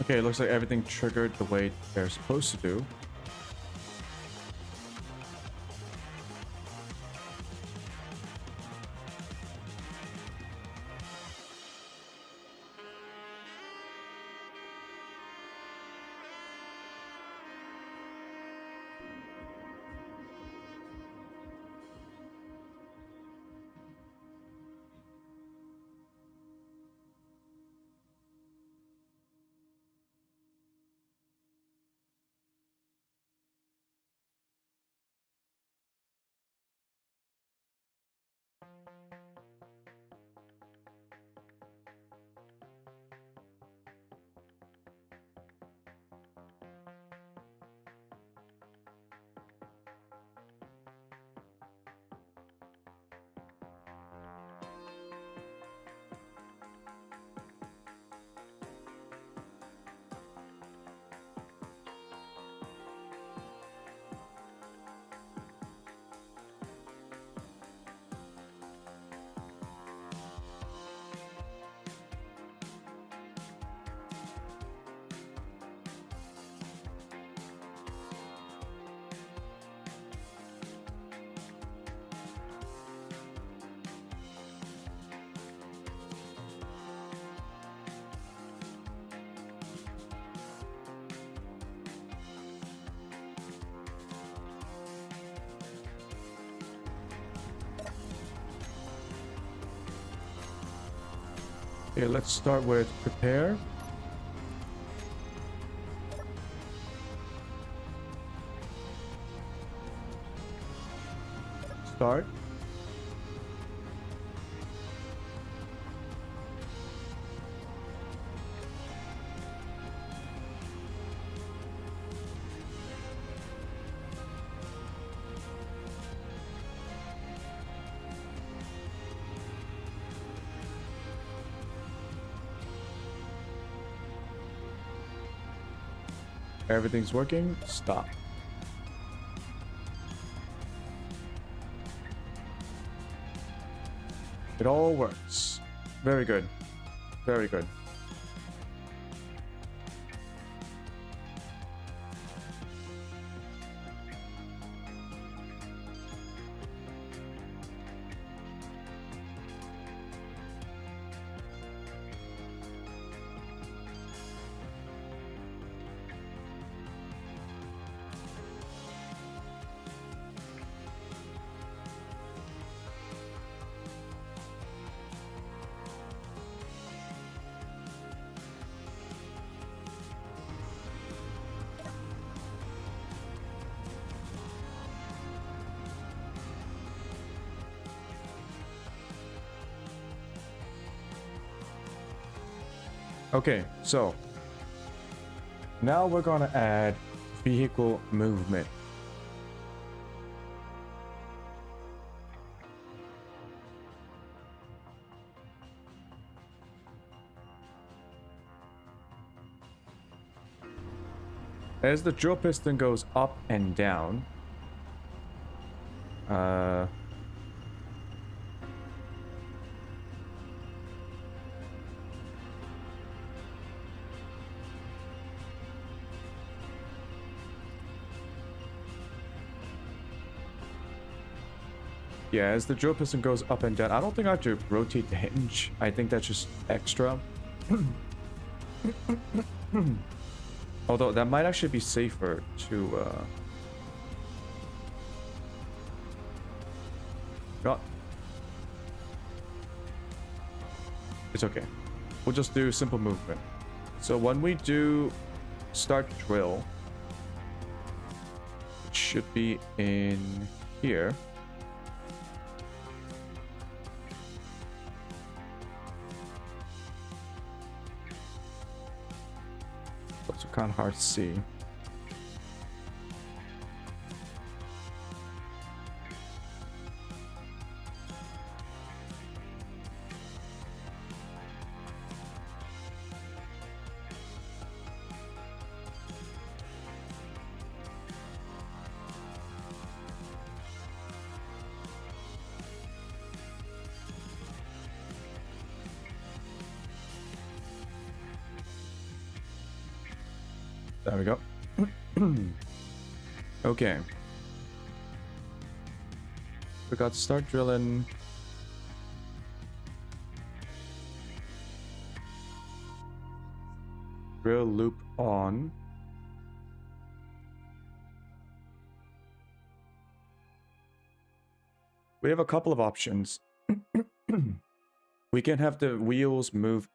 Okay, it looks like everything triggered the way they're supposed to do. Okay, let's start with prepare. Start. Everything's working. Stop. It all works. Very good. Very good. Okay, so now we're gonna add vehicle movement. As the drill piston goes up and down, yeah, as the drill piston goes up and down, I don't think I have to rotate the hinge. I think that's just extra. Although that might actually be safer to God. It's okay. We'll just do simple movement. So when we do start drill, it should be in here. It's kind of hard to see. There we go. Okay. We got to start drilling. Drill loop on. We have a couple of options. We can have the wheels move,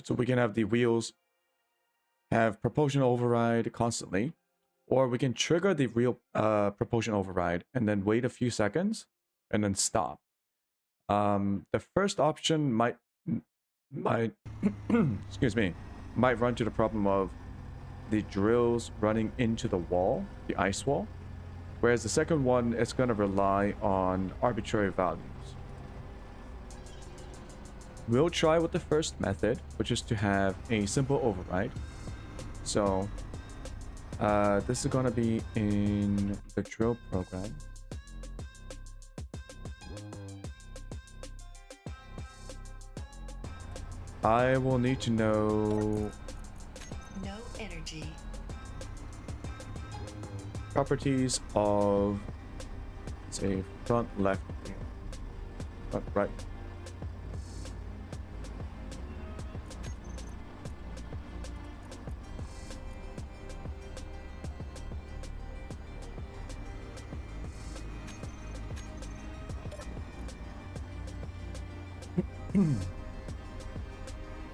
so we can have the wheels have propulsion override constantly, or we can trigger the real propulsion override and then wait a few seconds and then stop. The first option might excuse me, might run to the problem of the drills running into the wall, the ice wall, whereas the second one is going to rely on arbitrary values. We'll try with the first method, which is to have a simple override. So this is going to be in the drill program. I will need to know No energy. properties of, say, front left, front right.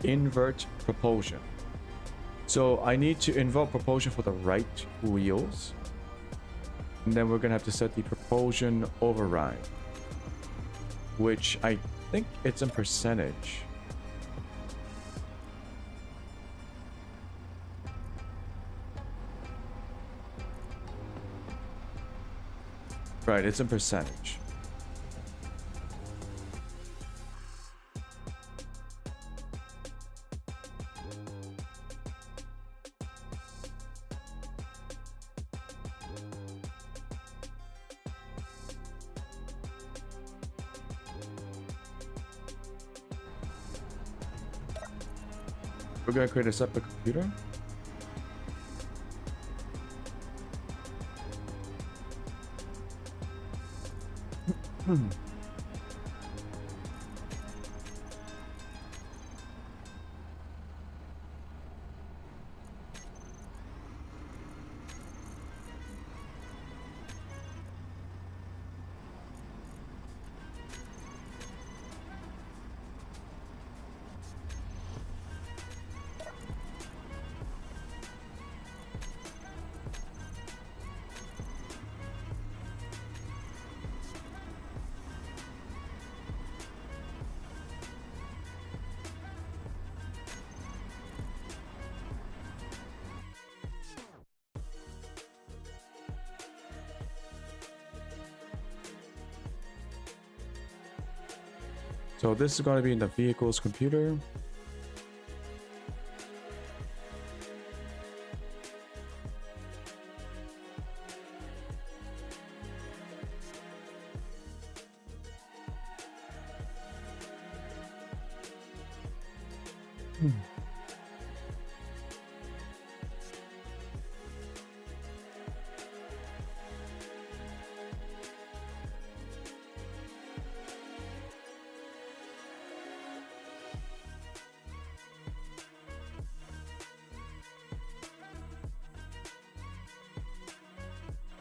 invert propulsion. So I need to invert propulsion for the right wheels. And then we're gonna have to set the propulsion override, which I think it's in percentage. Right, it's in percentage. We're gonna create a separate computer. So this is going to be in the vehicle's computer.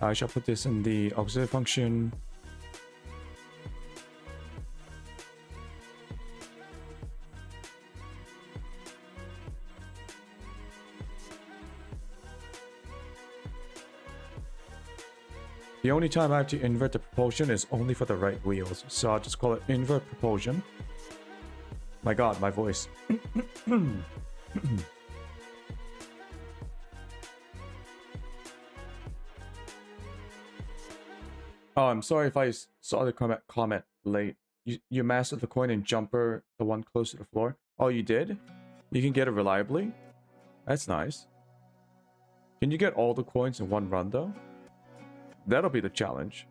I shall put this in the auxiliary function. The only time I have to invert the propulsion is only for the right wheels, so I'll just call it invert propulsion. My god, my voice. Oh, I'm sorry if I saw the comment late. You mastered the coin and jumper, the one close to the floor. Oh, you did? You can get it reliably? That's nice. Can you get all the coins in one run, though? That'll be the challenge.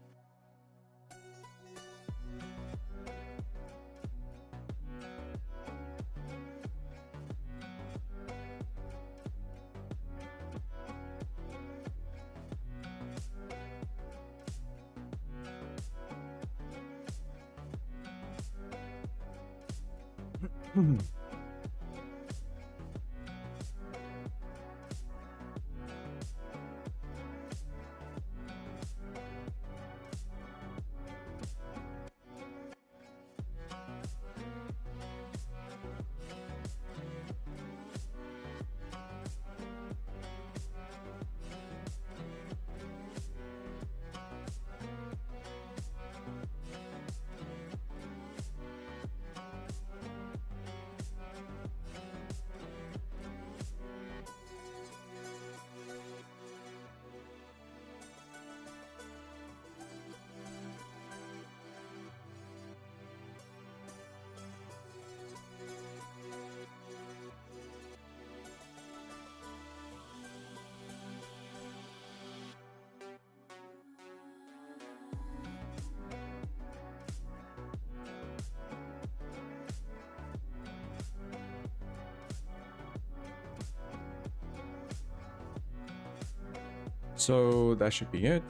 So that should be it.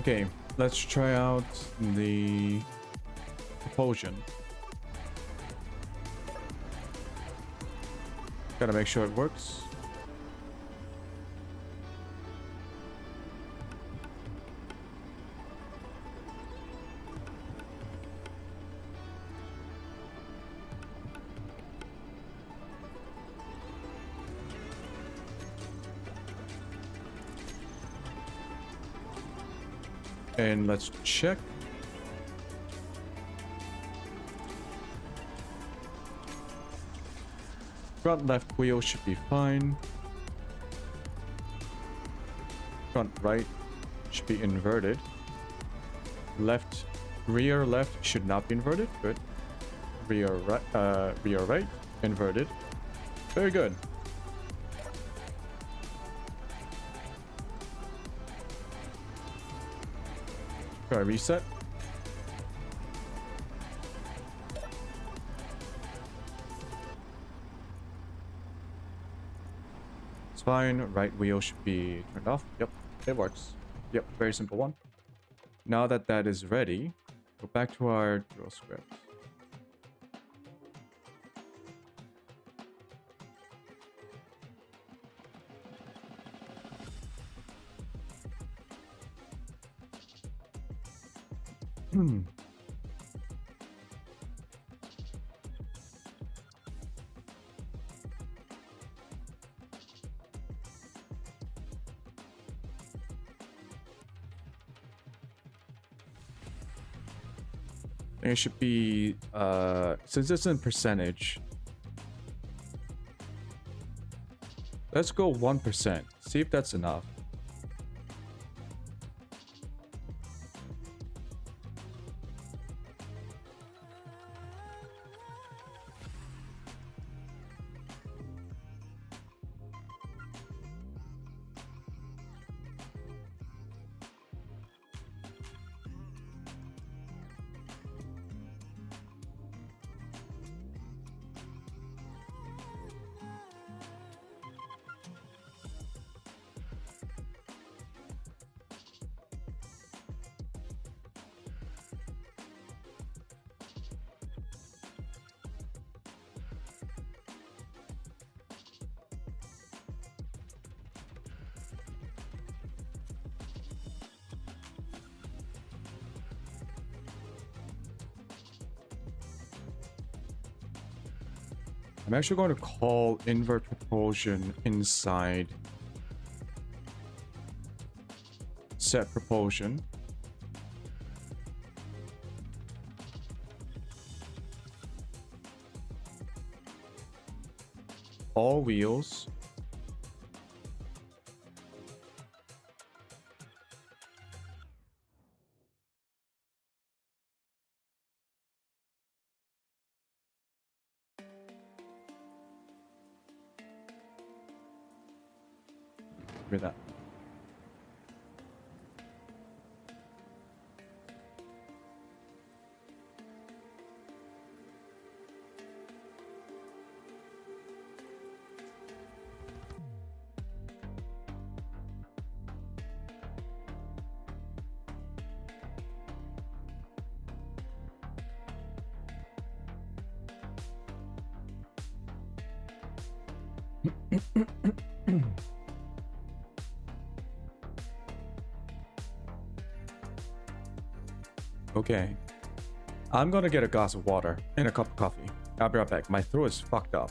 Okay, let's try out the propulsion. Gotta make sure it works. And let's check. Front left wheel should be fine. Front right should be inverted. Rear left should not be inverted. Good. Rear right inverted. Very good. Try reset. It's fine. Right wheel should be turned off. Yep, it works. Yep, very simple one. Now that that is ready, go back to our drill script. It should be, since it's in percentage, let's go 1%. See if that's enough. I'm actually going to call invert propulsion inside set propulsion. All wheels. Read that. Okay. I'm gonna get a glass of water and a cup of coffee. I'll be right back. My throat is fucked up.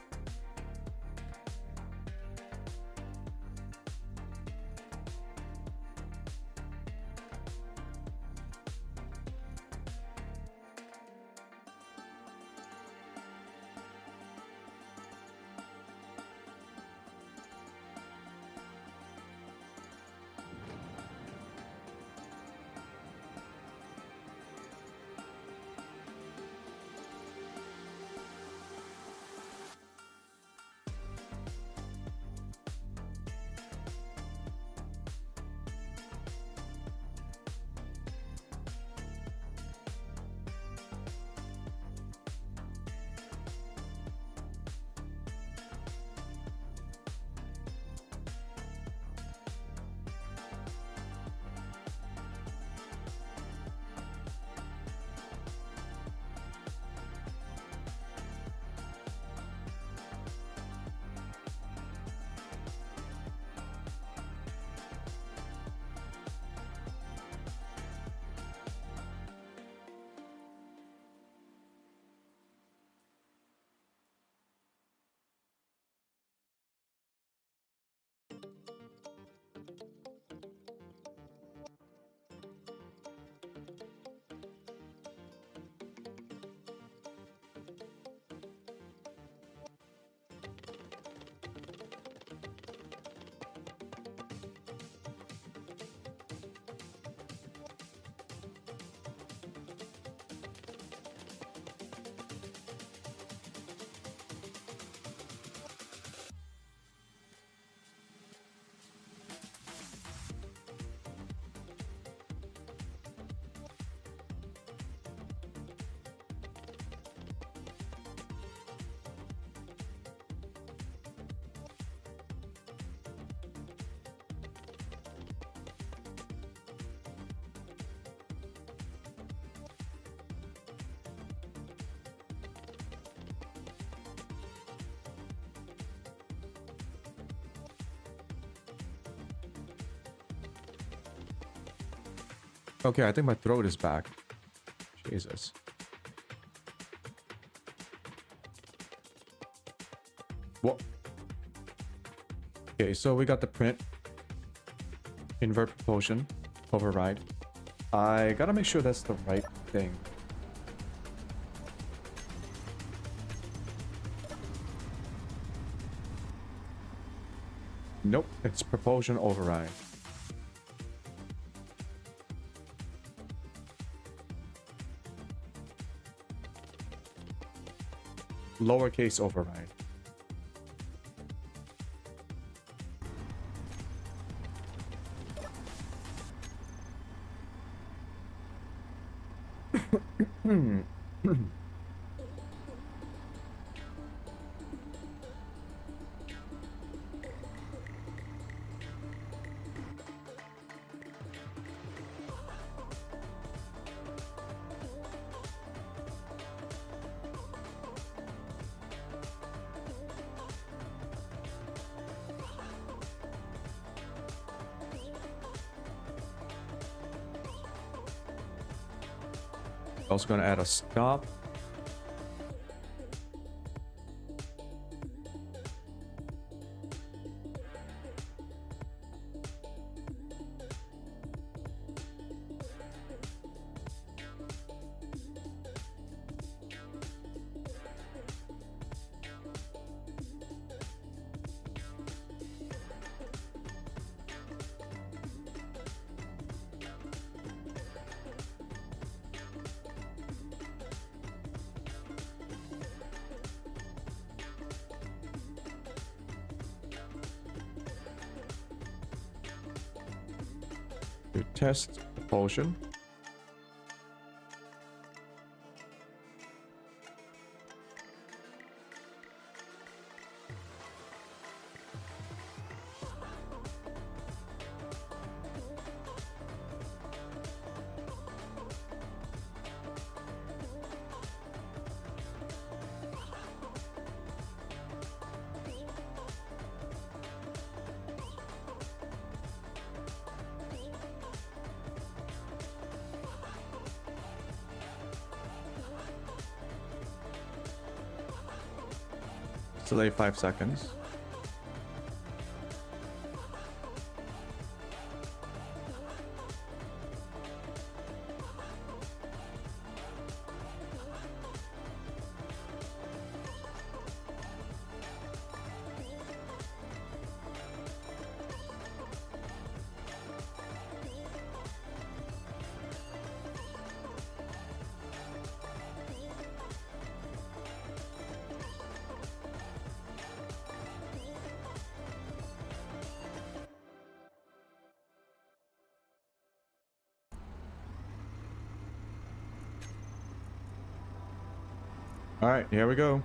Okay, I think my throat is back. Jesus. What? Okay, so we got the print. Invert propulsion. Override. I gotta make sure that's the right thing. Nope, it's propulsion override. Lowercase override. Also gonna add a stop. To test propulsion. Delay 5 seconds. All right, here we go.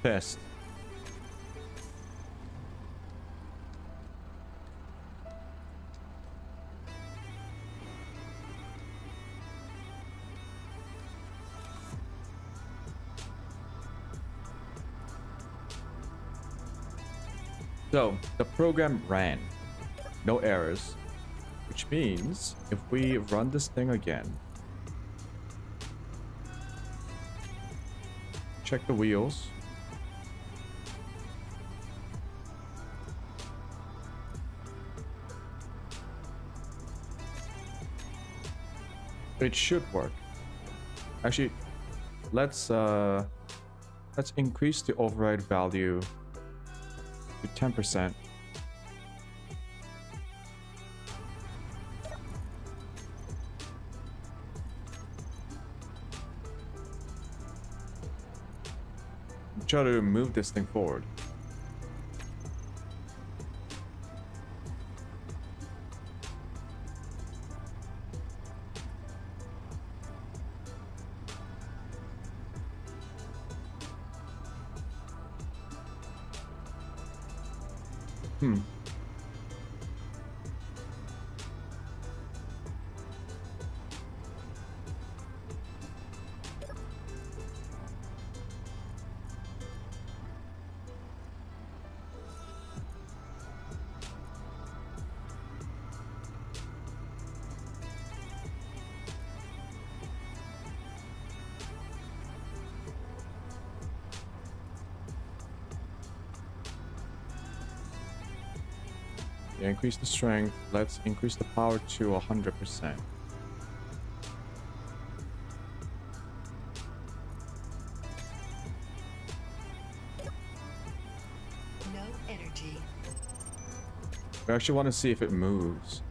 Test. So, the program ran. No errors. Which means, if we run this thing again, check the wheels. It should work. Actually, let's increase the override value to 10%. Try to move this thing forward. Increase the strength. Let's increase the power to 100%. No energy. We actually want to see if it moves.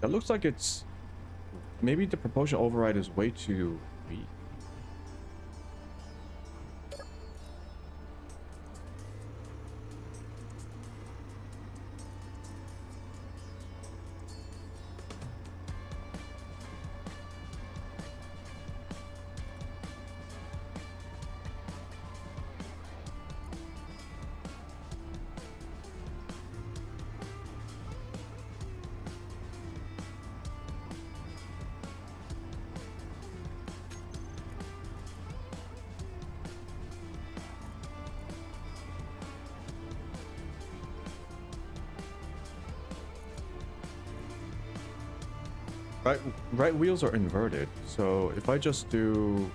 It looks like it's... Maybe the propulsion override is way too weak. Right wheels are inverted, so if I just do...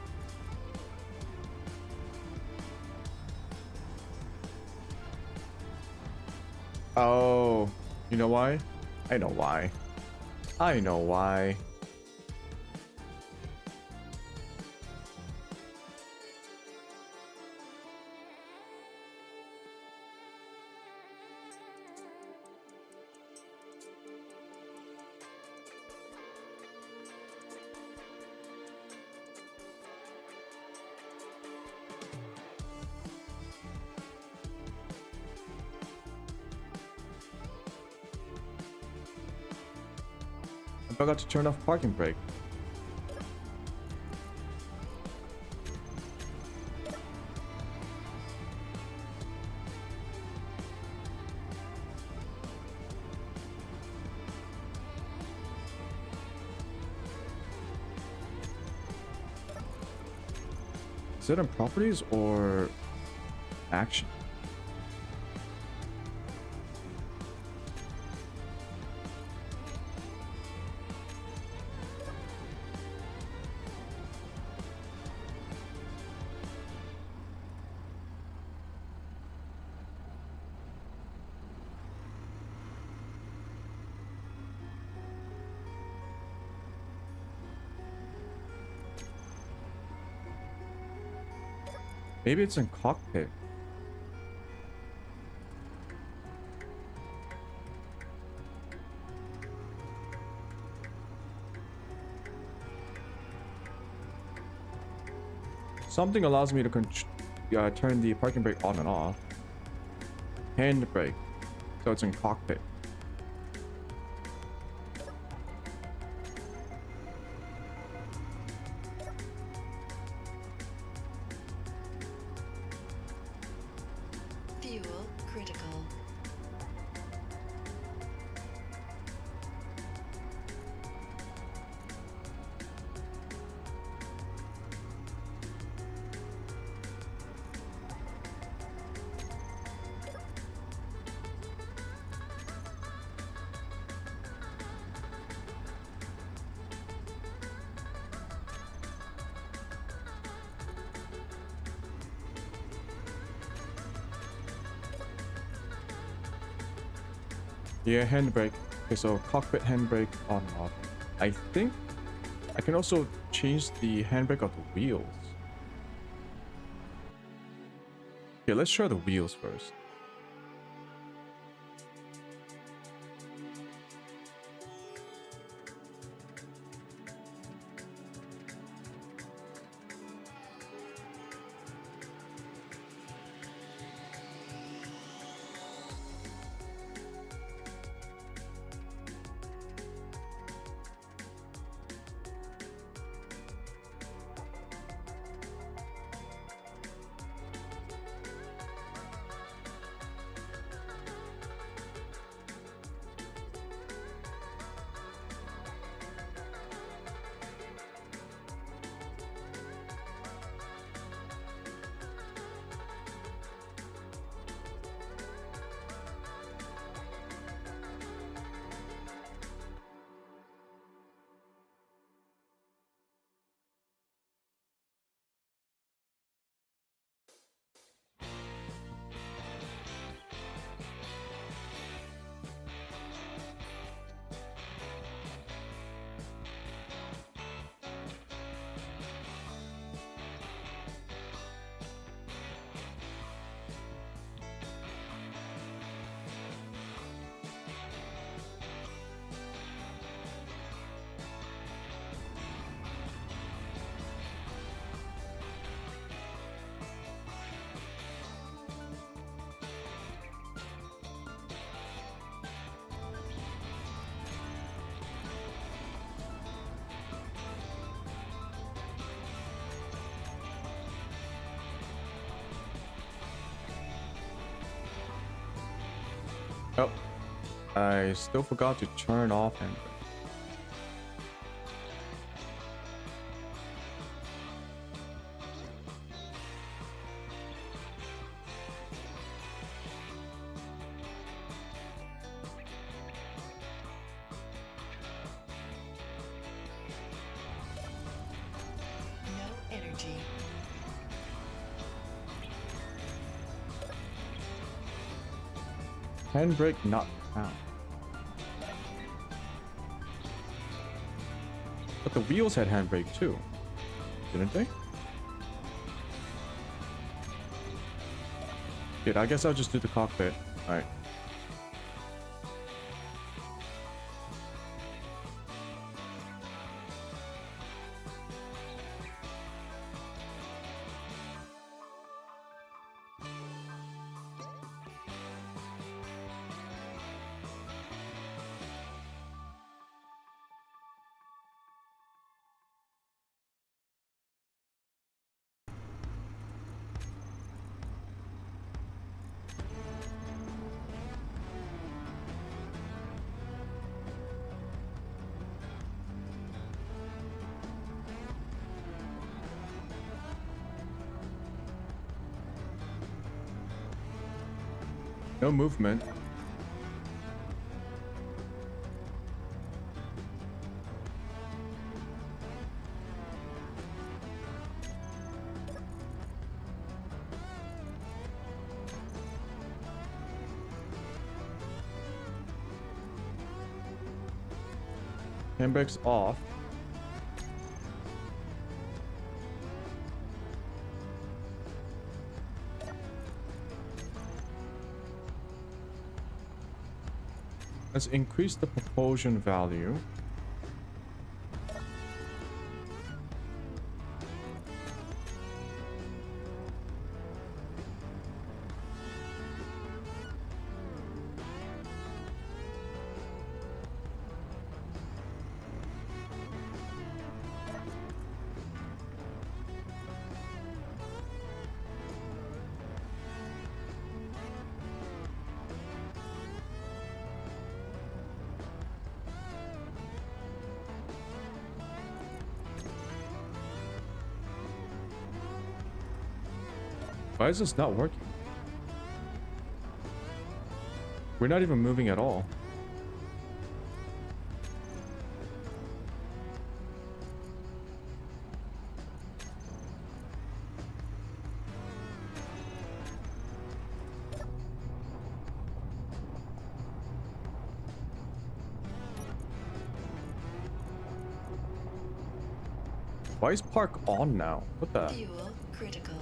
Oh, you know why? I know why. I know why. I forgot to turn off parking brake. Is it in properties or action? Maybe it's in cockpit. Something allows me to turn the parking brake on and off. Hand brake. So it's in cockpit. Fuel critical. Yeah, handbrake. Okay, so cockpit handbrake on and off. I think I can also change the handbrake of the wheels. Okay, let's try the wheels first. Oh, I still forgot to turn off handbrake. No energy. Handbrake not found. But the wheels had handbrake too, didn't they? Good, I guess I'll just do the cockpit. Alright. No movement. Handbrake's off. Let's increase the propulsion value. Why is this not working? We're not even moving at all. Why is park on now? What the? Fuel critical.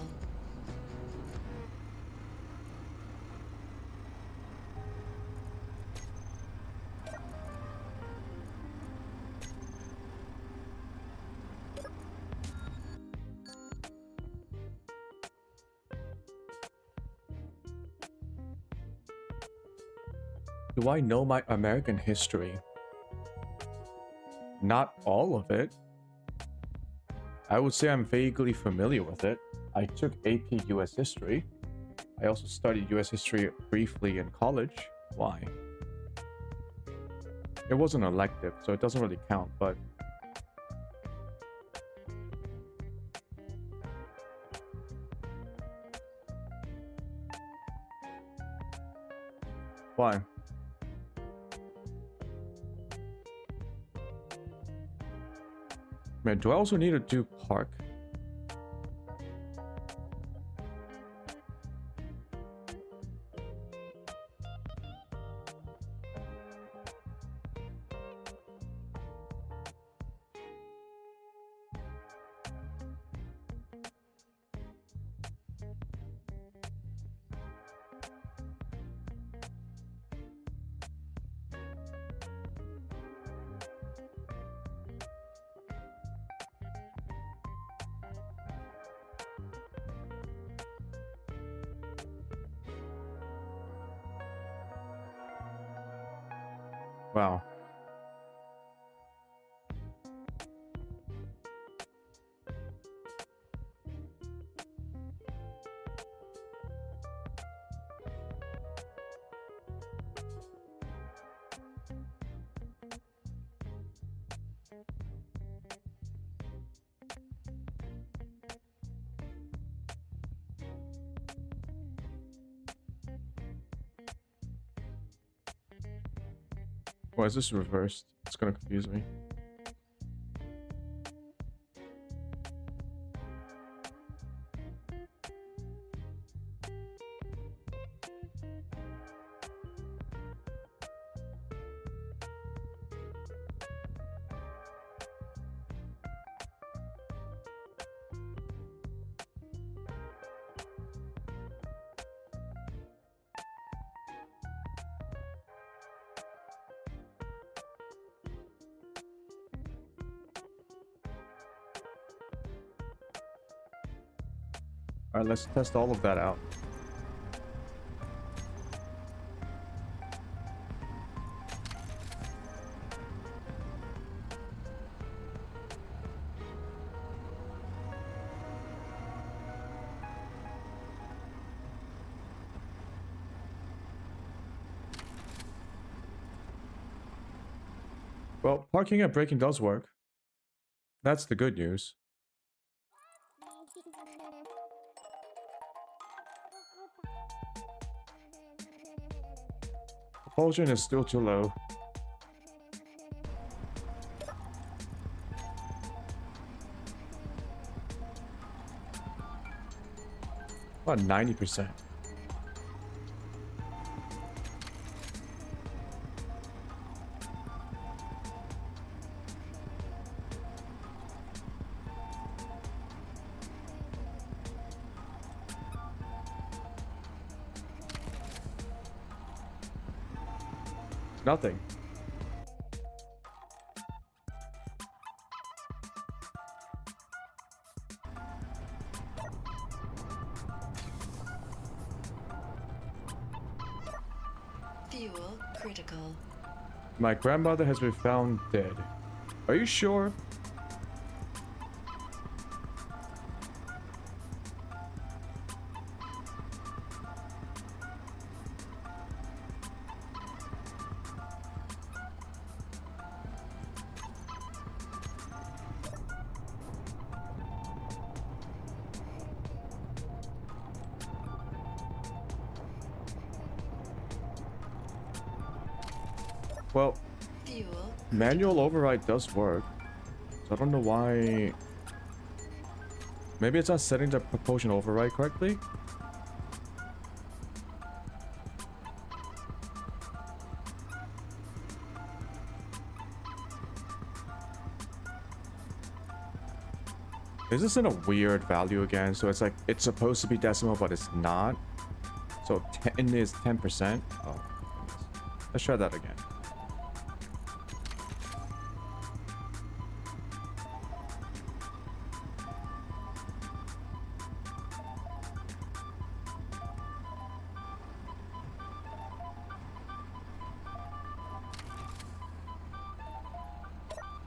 Do I know my American history? Not all of it. I would say I'm vaguely familiar with it. I took AP US History. I also studied US History briefly in college. Why? It was an elective, so it doesn't really count, but... Why? Man, do I also need to do park? Wow. Why is this reversed? It's gonna confuse me. Alright, let's test all of that out. Well, parking and braking does work. That's the good news. Propulsion is still too low. About 90%. Nothing. Fuel critical. My grandmother has been found dead. Are you sure? Well, Fuel. manual override does work. So I don't know why. Maybe it's not setting the propulsion override correctly. Is this in a weird value again? So it's like, it's supposed to be decimal, but it's not. So 10 is 10%. Oh, let's try that again.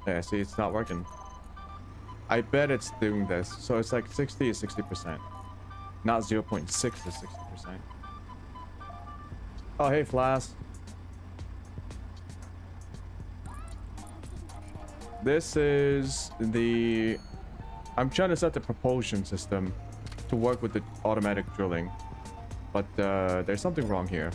Yeah, see, it's not working. I bet it's doing this. So it's like 60 is 60%. Not 0.6 is 60%. Oh, hey, Flask. This is the... I'm trying to set the propulsion system to work with the automatic drilling. But there's something wrong here.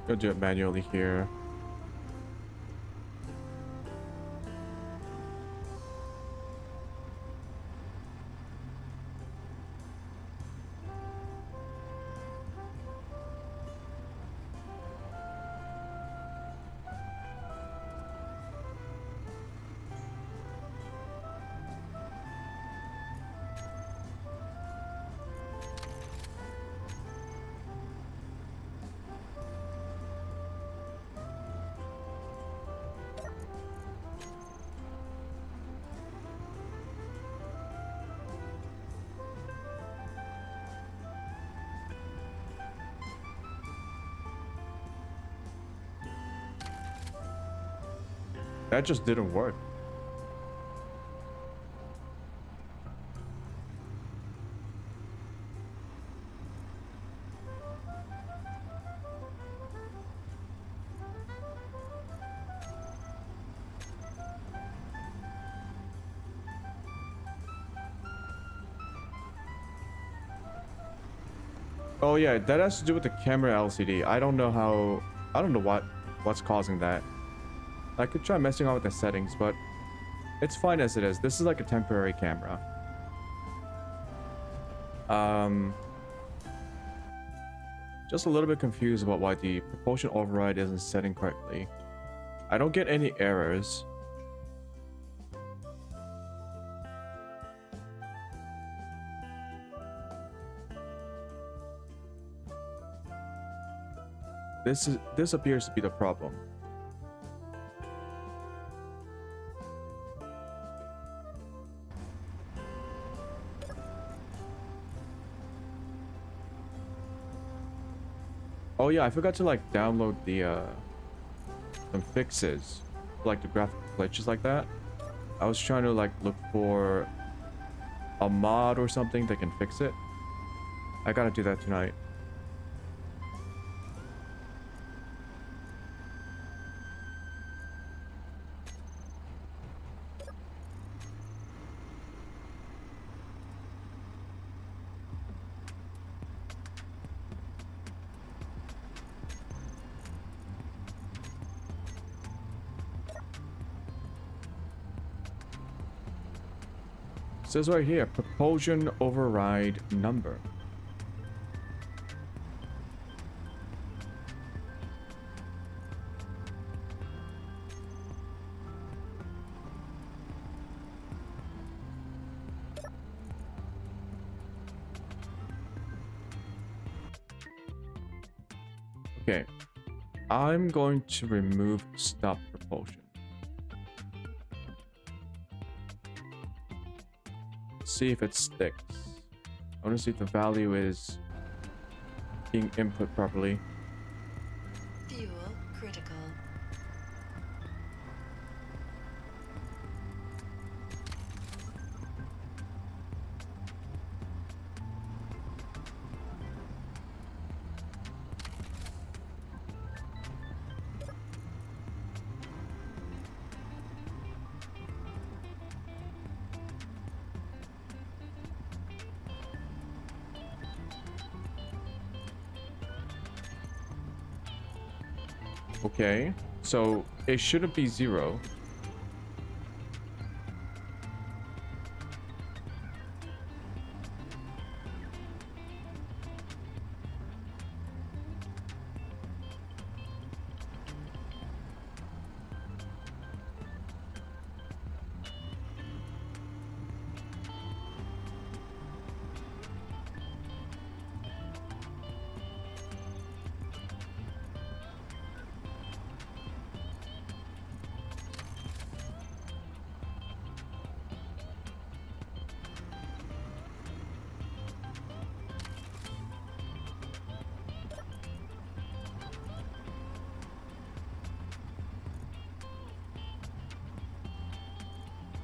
Go do it manually here. That just didn't work. Oh yeah, that has to do with the camera LCD. I don't know what's causing that. I could try messing around with the settings, but it's fine as it is. This is like a temporary camera. Just a little bit confused about why the propulsion override isn't setting correctly. I don't get any errors. This appears to be the problem. Oh yeah, I forgot to like download the some fixes, like the graphic glitches like that. I was trying to like look for a mod or something that can fix it. I gotta do that tonight. It says right here, propulsion override number. Okay, I'm going to remove stop propulsion. See if it sticks. I want to see if the value is being input properly. Fuel critical. Okay, so it shouldn't be 0.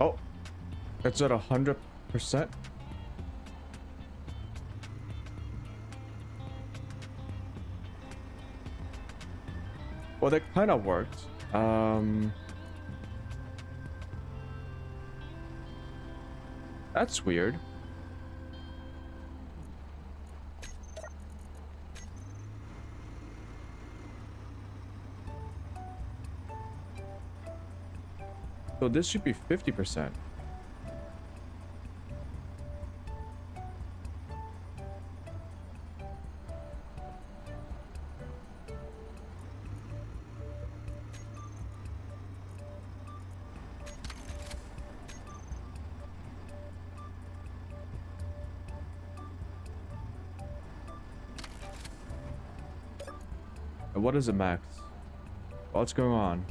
Oh, it's at 100%. Well, that kind of worked. That's weird. So this should be 50%. What is it, max? What's going on?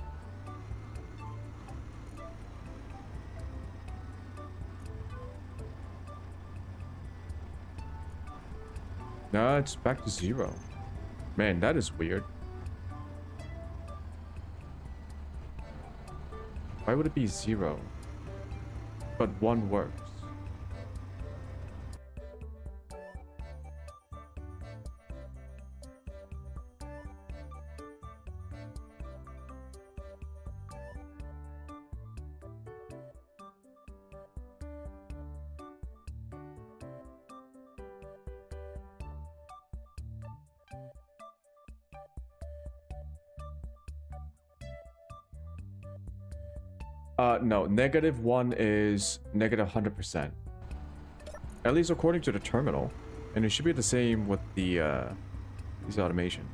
No, it's back to 0. Man, that is weird. Why would it be 0? But 1 works. No, -1 is -100%. At least according to the terminal. And it should be the same with the these automation.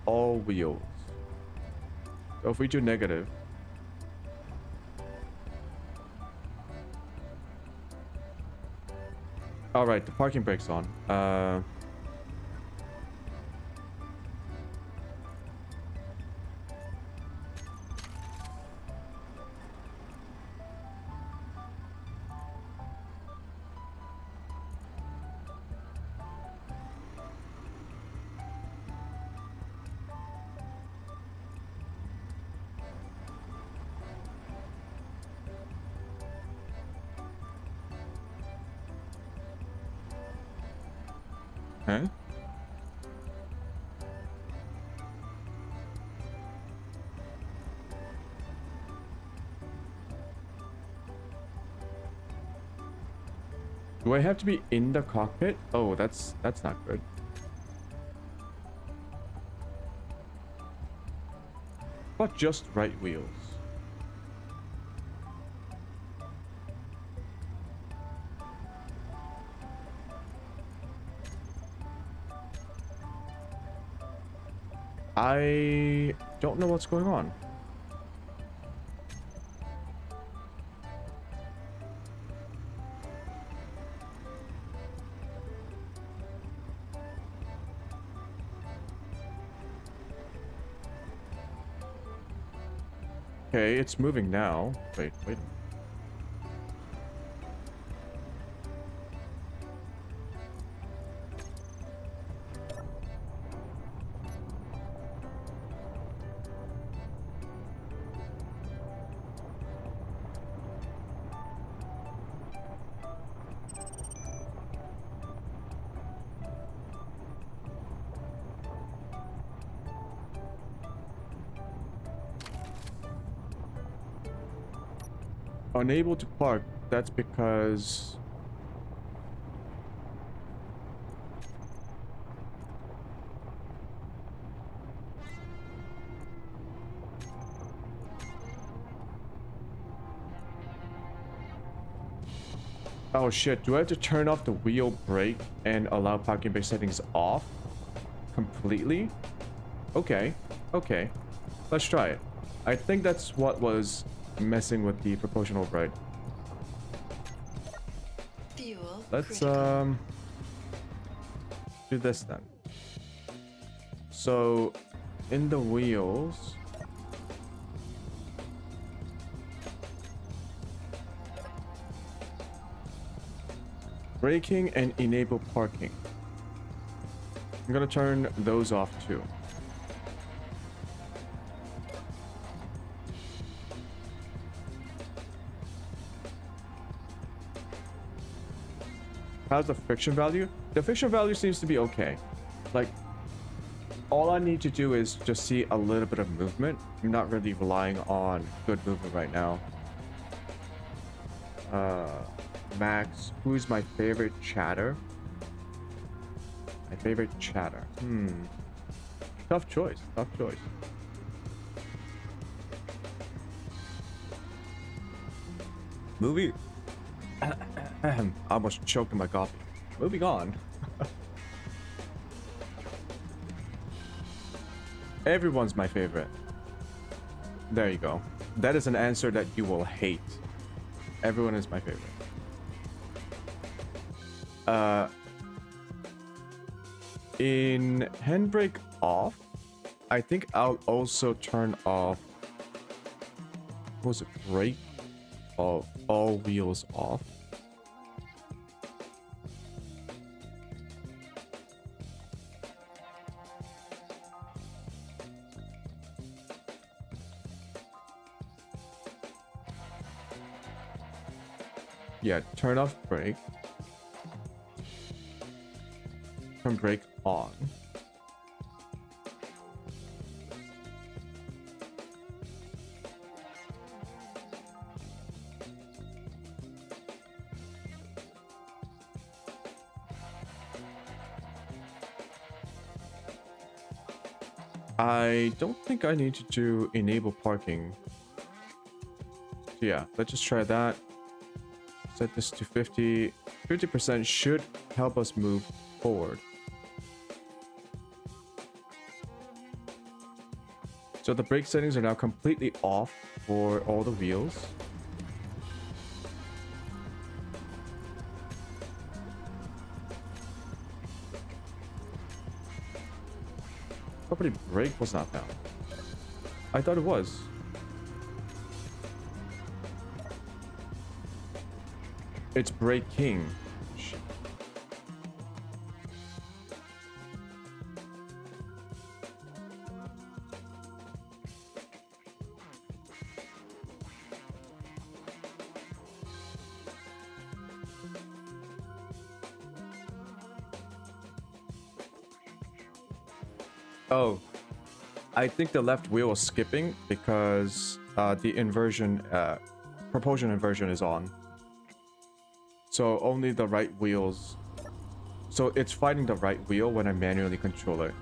All wheels. So if we do negative. Alright, the parking brake's on. Huh? Do I have to be in the cockpit? Oh, that's not good. But just right wheels. I don't know what's going on. Okay, it's moving now. Wait a minute. Unable to park. That's because oh shit, do I have to turn off the wheel brake and allow parking brake settings off completely? Okay, let's try it. I think that's what was messing with the proportional override. Fuel Let's critical. do this then. So in the wheels, braking and enable parking. I'm gonna turn those off too. How's the friction value? The friction value seems to be okay. Like, all I need to do is just see a little bit of movement. I'm not really relying on good movement right now. Max, who's my favorite chatter? My favorite chatter. Tough choice. Movie. I almost choked on my coffee. Moving on. Everyone's my favorite. There you go. That is an answer that you will hate. Everyone is my favorite. In handbrake off, I think I'll also turn off. What was it? Brake? All wheels off. Yeah, turn off brake. Turn brake on. I don't think I need to do enable parking. So yeah, let's just try that. Set this to 50. 50% should help us move forward. So the brake settings are now completely off for all the wheels. Property brake was not found. I thought it was. It's braking. Shit. Oh, I think the left wheel is skipping because the inversion, propulsion inversion is on. So only the right wheels. So it's fighting the right wheel when I manually control it.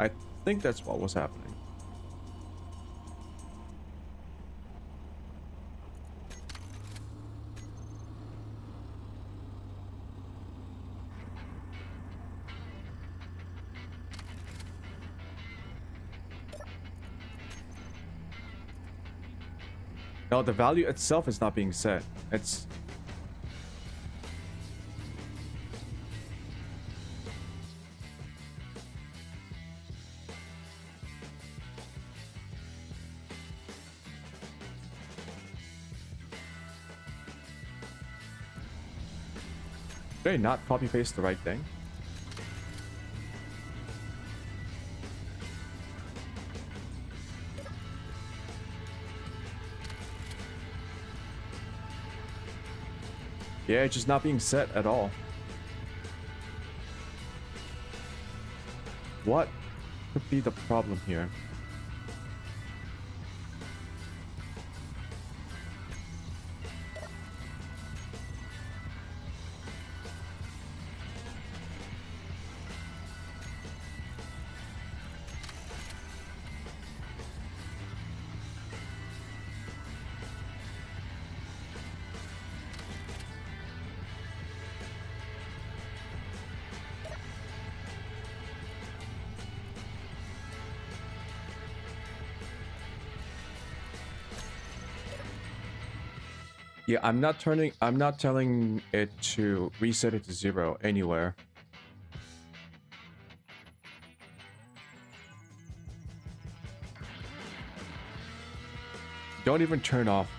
I think that's what was happening. No, the value itself is not being set. It's... Did I not copy paste the right thing? Yeah, it's just not being set at all. What could be the problem here? Yeah, I'm not telling it to reset it to 0 anywhere. Don't even turn off.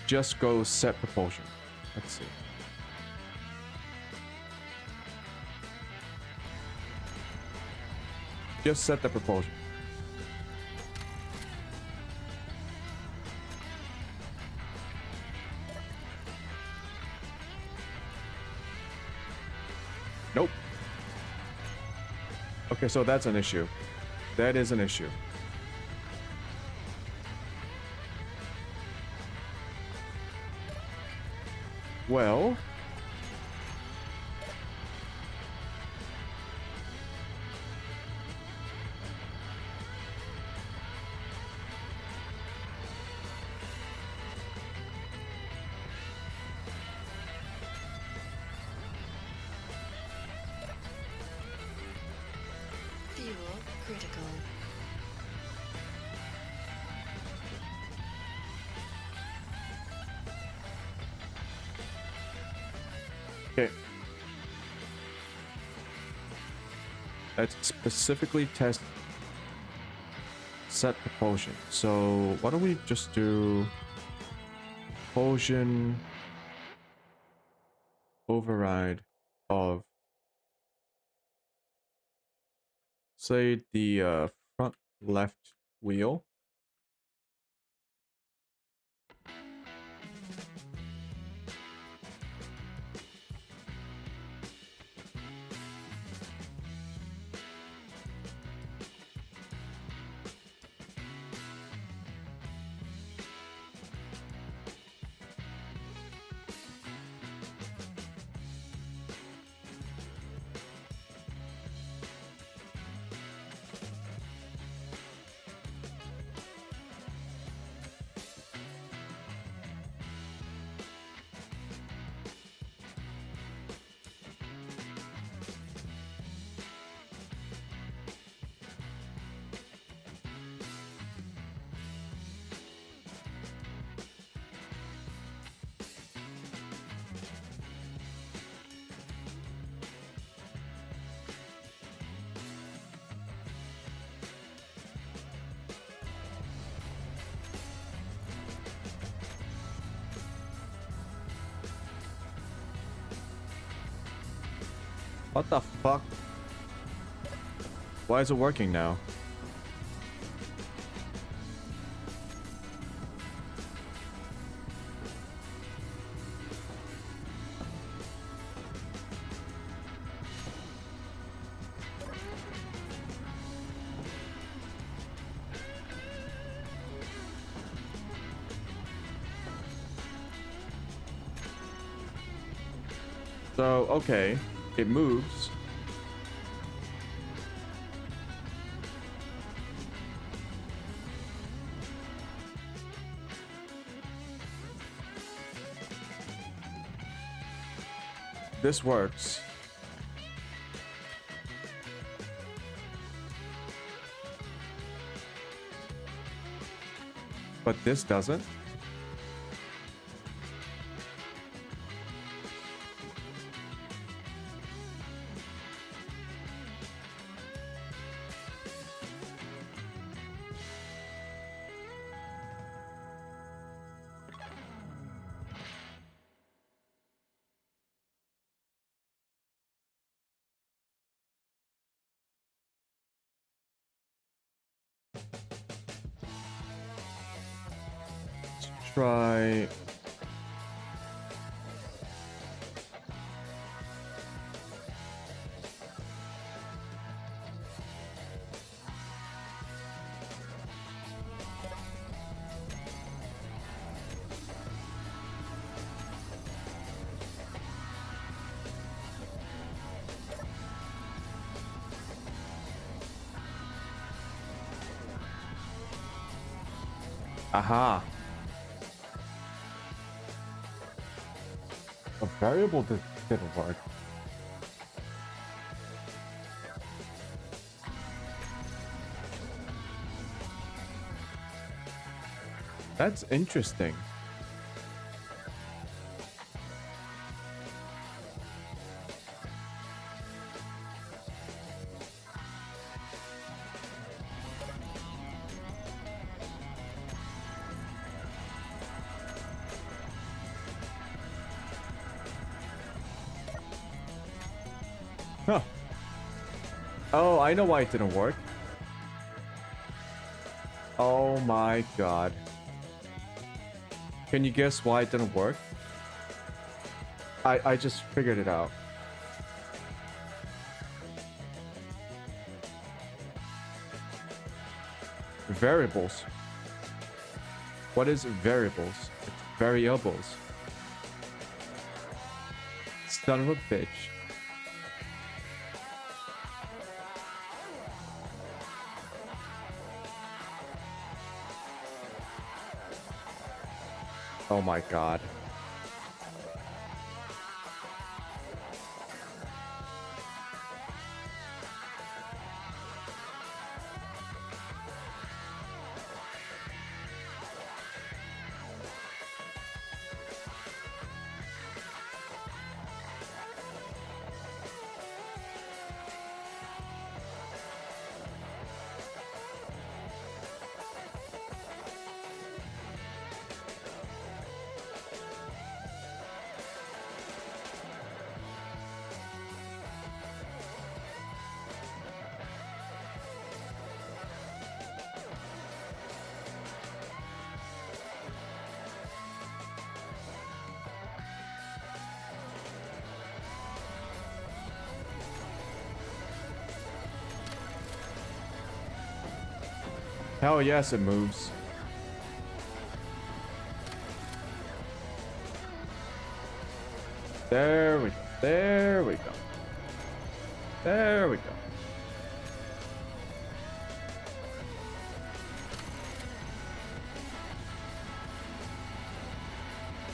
Just go set propulsion. Let's see. Just set the propulsion. Nope. Okay, so that's an issue. That is an issue. Well... Fuel critical. Okay. Let's specifically test set propulsion. So why don't we just do propulsion override of, say, the front left wheel. What the fuck? Why is it working now? So, okay, it moves. This works. But this doesn't. Try aha. A variable didn't work. That's interesting. Huh. Oh, I know why it didn't work. Oh my god. Can you guess why it didn't work? I just figured it out. Variables. What is variables? It's variables. Son of a bitch. Oh my god. Hell yes, it moves. There we go. There we go. There we go.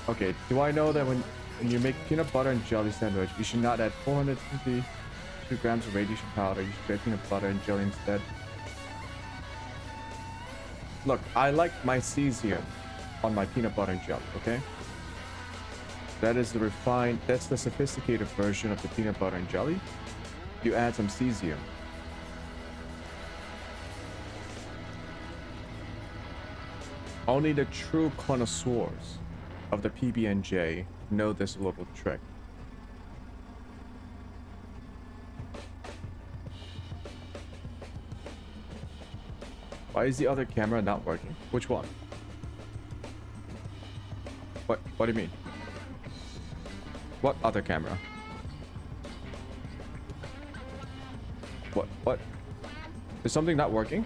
Okay, do I know that when you make peanut butter and jelly sandwich, you should not add 452 grams of radiation powder. You should add peanut butter and jelly instead. Look, I like my cesium on my peanut butter and jelly, okay? That is the refined, that's the sophisticated version of the peanut butter and jelly. You add some cesium. Only the true connoisseurs of the PB&J know this little trick. Why is the other camera not working? Which one? What do you mean? What other camera? What? Is something not working?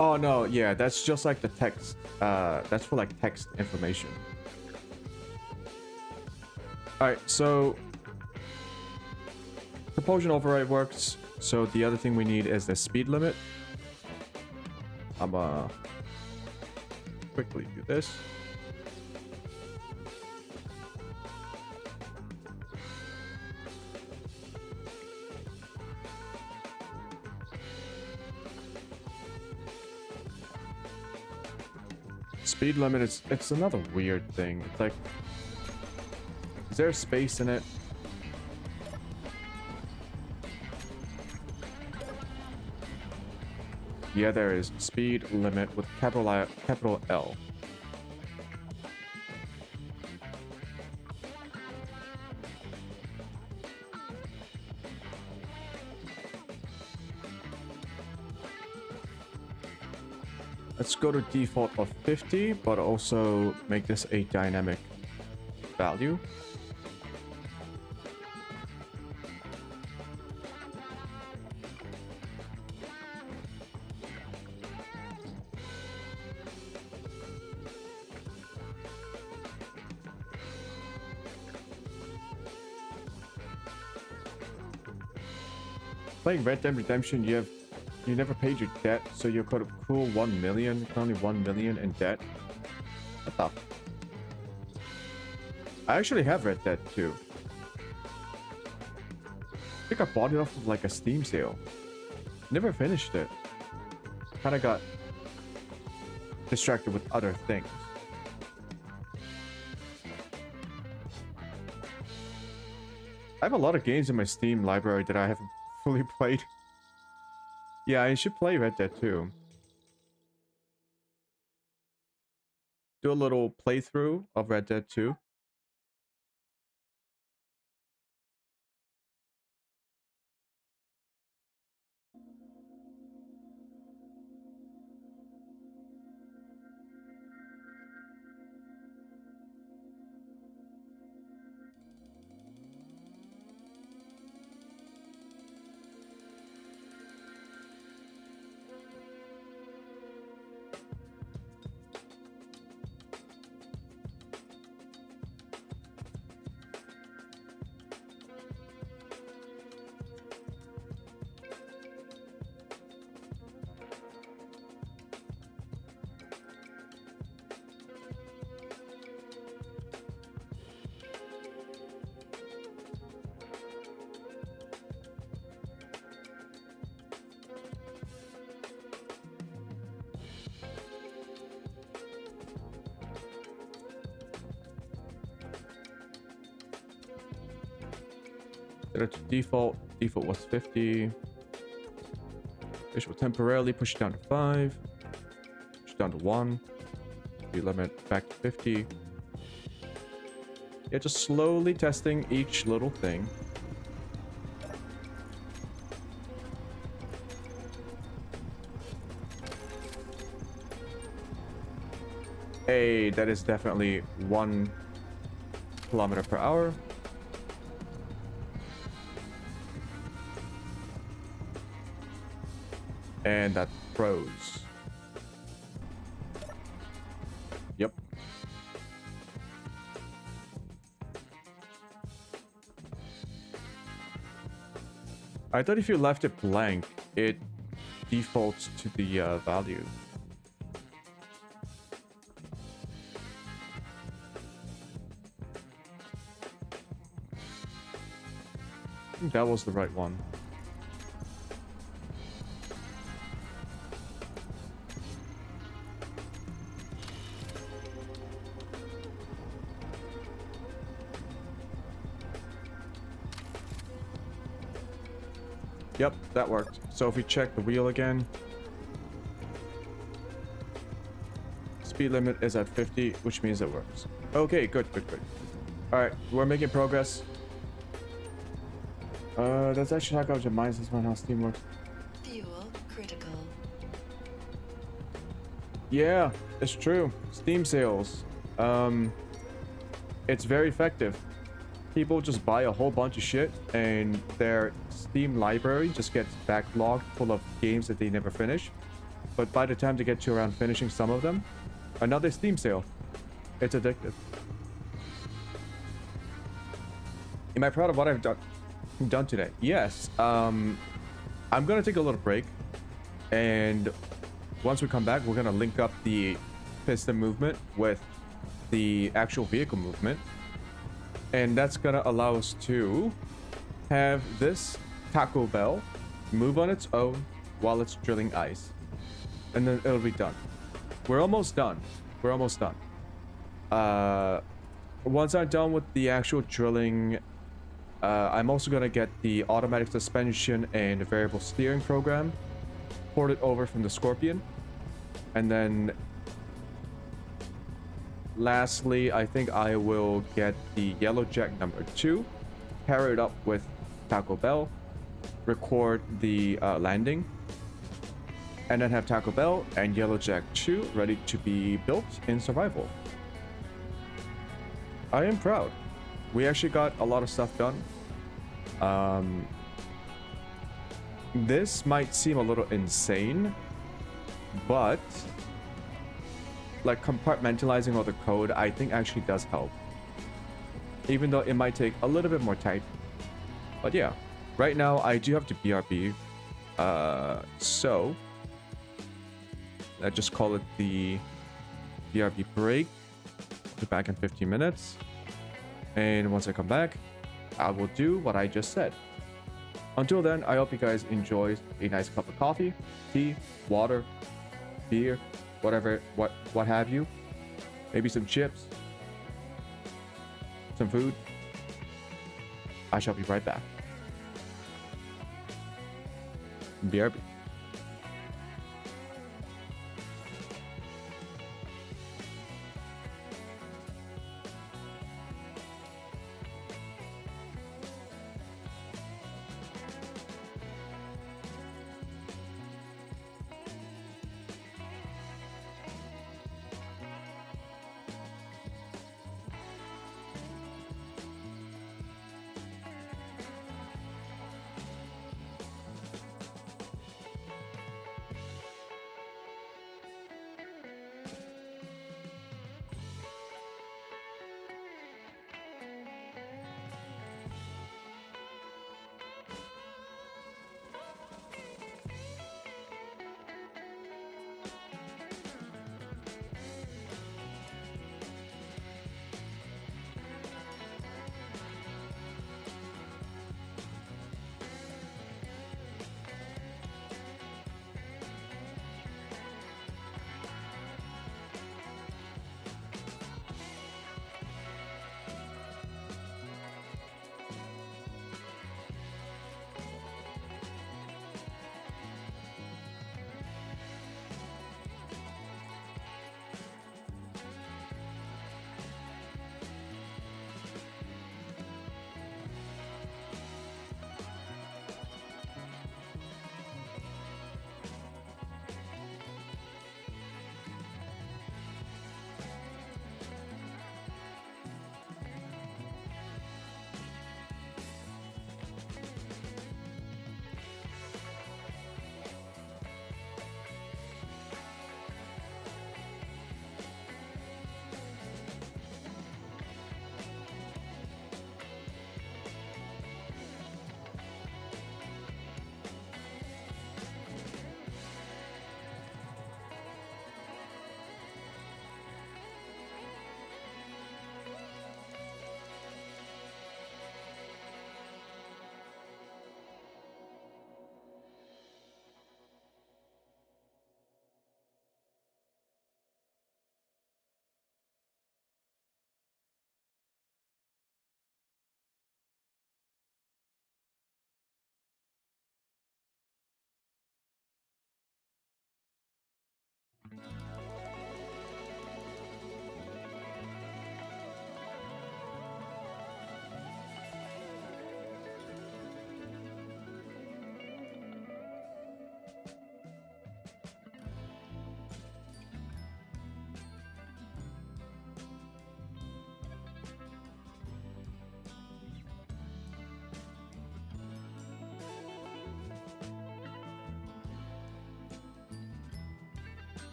Oh no, yeah, that's just like the text. That's for like text information. Alright, so propulsion override works. So the other thing we need is the speed limit. I'm quickly do this. Speed limit is, it's another weird thing. It's like, is there space in it? Yeah, there is. Speed limit with capital L. Let's go to default of 50, but also make this a dynamic value. Playing Red Dead Redemption, you never paid your debt, so you're cool 1 million, currently 1 million in debt. What the? I actually have Red Dead 2. I think I bought it off of like a Steam sale. Never finished it. Kinda got distracted with other things. I have a lot of games in my Steam library that I haven't fully played. Yeah, I should play Red Dead 2. Do a little playthrough of Red Dead 2. Set it to default. Default was 50. which will temporarily push it down to 5, push it down to 1, speed limit back to 50. Yeah, just slowly testing each little thing. Hey, that is definitely 1 kilometer per hour. And that froze. Yep. I thought if you left it blank, it defaults to the value. I think that was the right one. Yep, that worked. So if we check the wheel again, speed limit is at 50, which means it works. Okay, good. All right, we're making progress. That's actually how your minds is how Steam works. Fuel critical. Yeah, it's true. Steam sales. It's very effective. People just buy a whole bunch of shit and their Steam library just gets backlogged full of games that they never finish. But by the time they get to around finishing some of them, another Steam sale. It's addictive. Am I proud of what I've done today? Yes. I'm gonna take a little break, and once we come back, we're gonna link up the piston movement with the actual vehicle movement, and that's gonna allow us to have this Taco Bell move on its own while it's drilling ice, and then it'll be done. We're almost done. Once I'm done with the actual drilling, I'm also gonna get the automatic suspension and variable steering program ported over from the Scorpion, and then lastly, I think I will get the Yellow Jack number 2, pair it up with Taco Bell, record the landing, and then have Taco Bell and Yellow Jack 2 ready to be built in survival. I am proud. We actually got a lot of stuff done. This might seem a little insane, but like compartmentalizing all the code, I think actually does help. Even though it might take a little bit more time. But yeah, right now I do have to BRB. So let's just call it the BRB break. Be back in 15 minutes. And once I come back, I will do what I just said. Until then, I hope you guys enjoy a nice cup of coffee, tea, water, beer, whatever, what have you. Maybe some chips, some food. I shall be right back. BRB.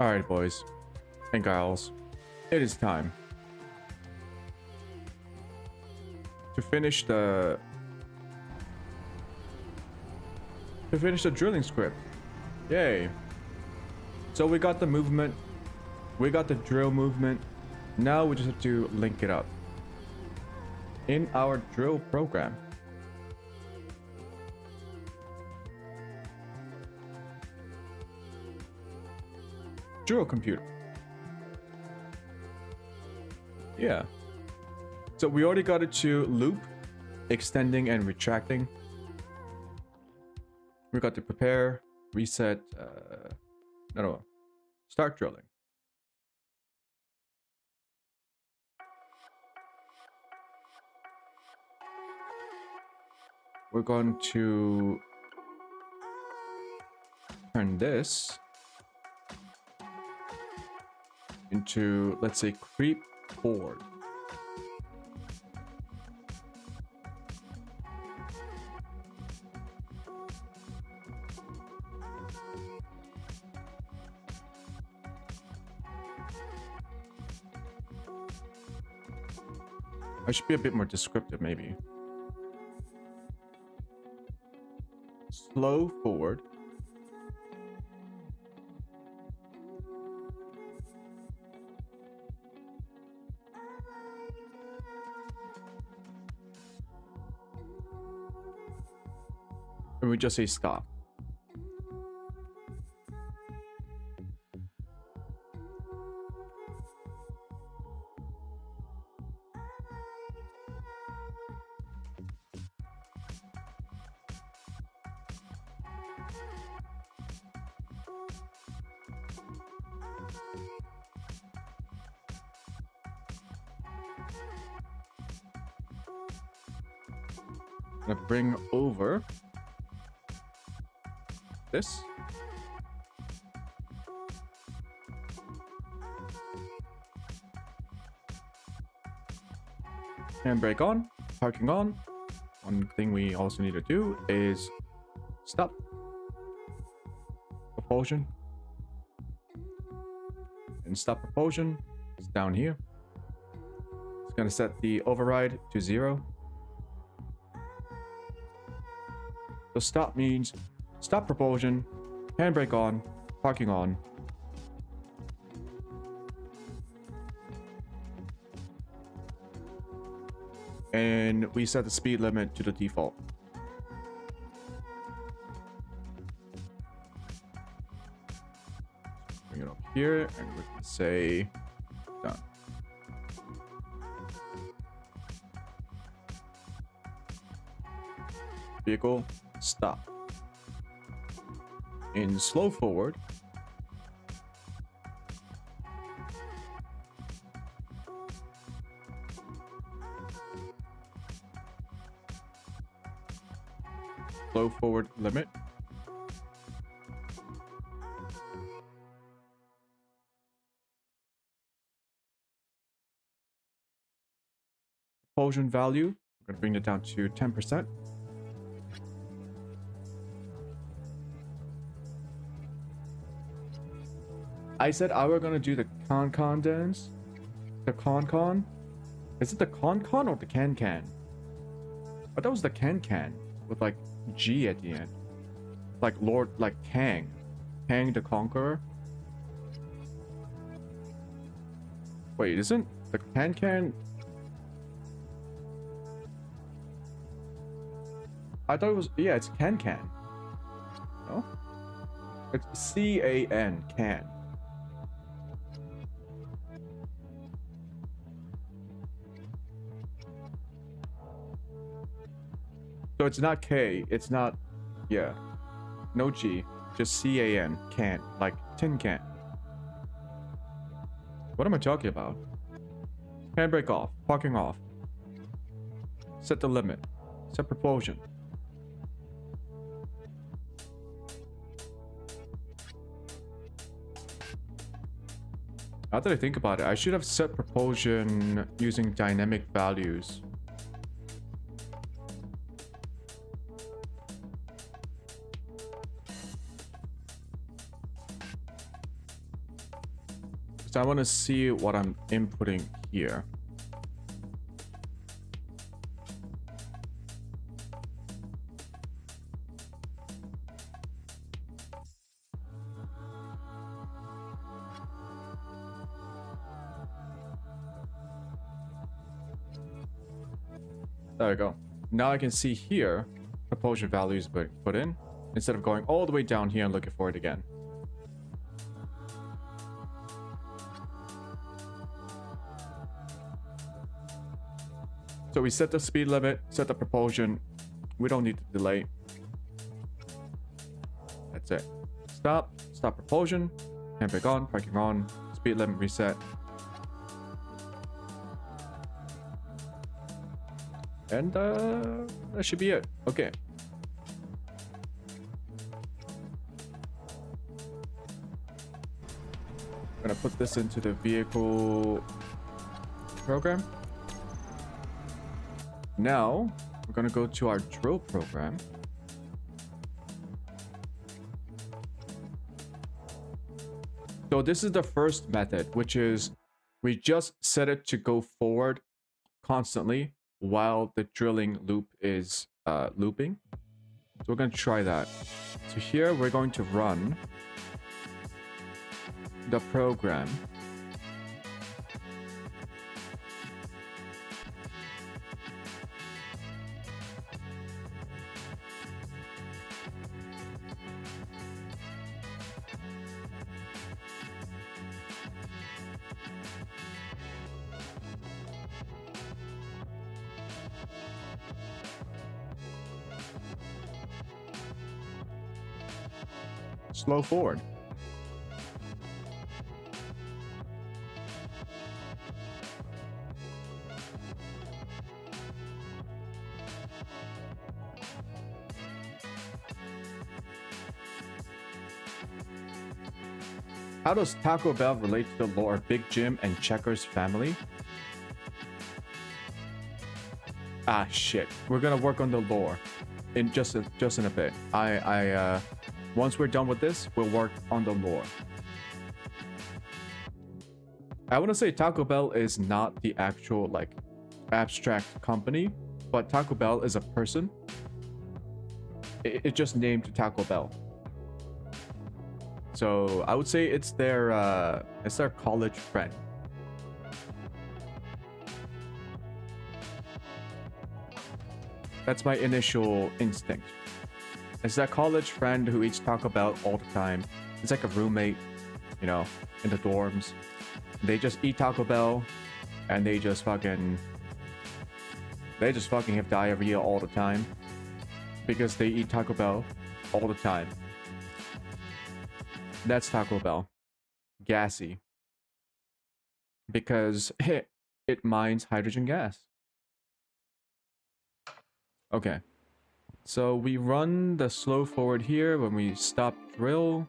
Alright, boys and girls, it is time to finish the drilling script. Yay. So we got the movement, we got the drill movement. Now we just have to link it up in our drill program. Drill computer. Yeah. So we already got it to loop, extending and retracting. We got to prepare, reset, no, start drilling. We're going to turn this into, let's say, creep forward. I should be a bit more descriptive, maybe. Slow forward. And we just say stop. I'm gonna bring over this. Handbrake on, parking on. One thing we also need to do is stop. Propulsion. And stop propulsion. It's down here. It's gonna set the override to 0. So stop means stop propulsion, handbrake on, parking on. And we set the speed limit to the default. Bring it up here and we can say done. Vehicle, stop. In slow forward, slow forward limit, propulsion value, we're going to bring it down to 10%. I said I were gonna do the con dance. The con. Is it the con or the can? But that was the can with like G at the end. Like Lord, like Kang the Conqueror. Wait, isn't the can? I thought it was, yeah, it's can. No? It's C-A-N, can. So it's not K, it's not, yeah, no G, just C-A-N, can, like tin can. What am I talking about? Handbrake off, parking off. Set the limit, set propulsion. Now that I think about it, I should have set propulsion using dynamic values. So I want to see what I'm inputting here. There we go. Now I can see here propulsion values being put in instead of going all the way down here and looking for it again. So we set the speed limit, set the propulsion. We don't need to delay. That's it. Stop propulsion, handbrake on, parking on, speed limit reset. And that should be it. Okay. I'm gonna put this into the vehicle program. Now we're gonna go to our drill program. So this is the first method, which is we just set it to go forward constantly while the drilling loop is looping. So we're going to try that. So here we're going to run the program. Slow forward. How does Taco Bell relate to the lore of Big Jim and Checkers family? Ah, shit. We're gonna work on the lore in just in a bit. Once we're done with this, we'll work on the lore. I want to say Taco Bell is not the actual, like, abstract company, but Taco Bell is a person. It just named Taco Bell. So I would say it's their college friend. That's my initial instinct. It's that college friend who eats Taco Bell all the time. It's like a roommate, you know, in the dorms. They just eat Taco Bell, and they just fucking have diarrhea all the time because they eat Taco Bell all the time. That's Taco Bell. Gassy. Because it mines hydrogen gas. Okay. So we run the slow forward here when we stop drill.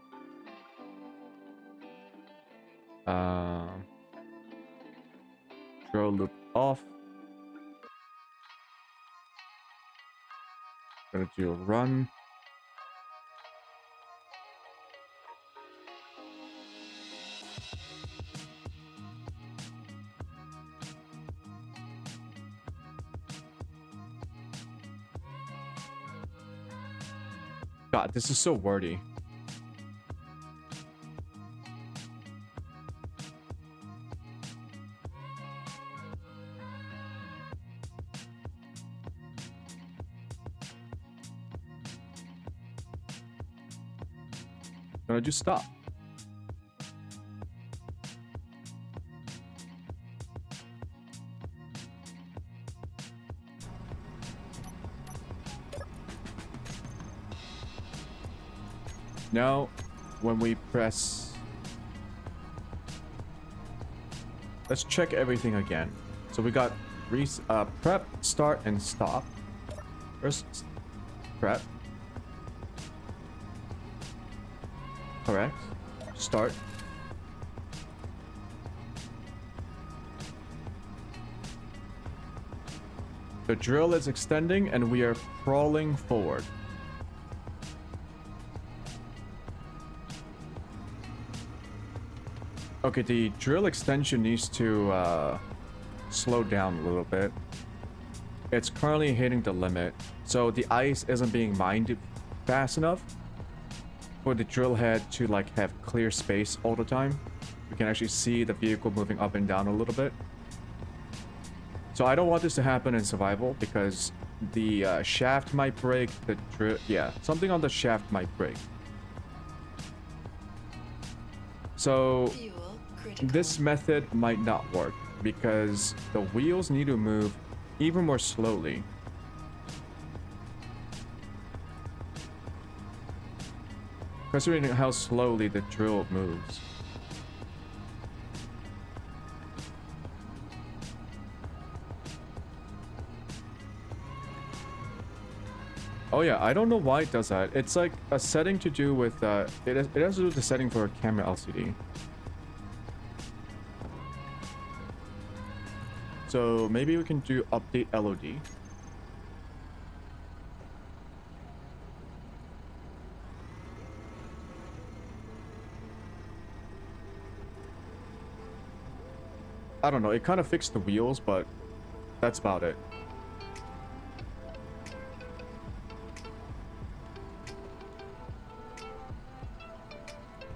Drill loop off. Gonna do a run. God, this is so wordy. Gonna just stop. Now, when we press... Let's check everything again. So we got prep, start, and stop. First, prep. Correct. Start. The drill is extending and we are crawling forward. Okay, the drill extension needs to slow down a little bit. It's currently hitting the limit, so the ice isn't being mined fast enough for the drill head to like have clear space all the time. We can actually see the vehicle moving up and down a little bit. So I don't want this to happen in survival because the shaft might break, the drill, yeah, something on the shaft might break. So Fuel critical. this method might not work because the wheels need to move even more slowly. Considering how slowly the drill moves. Oh yeah, I don't know why it does that. It's like a setting to do with, it has to do with the setting for a camera LCD. So maybe we can do update LOD. I don't know, it kind of fixed the wheels, but that's about it.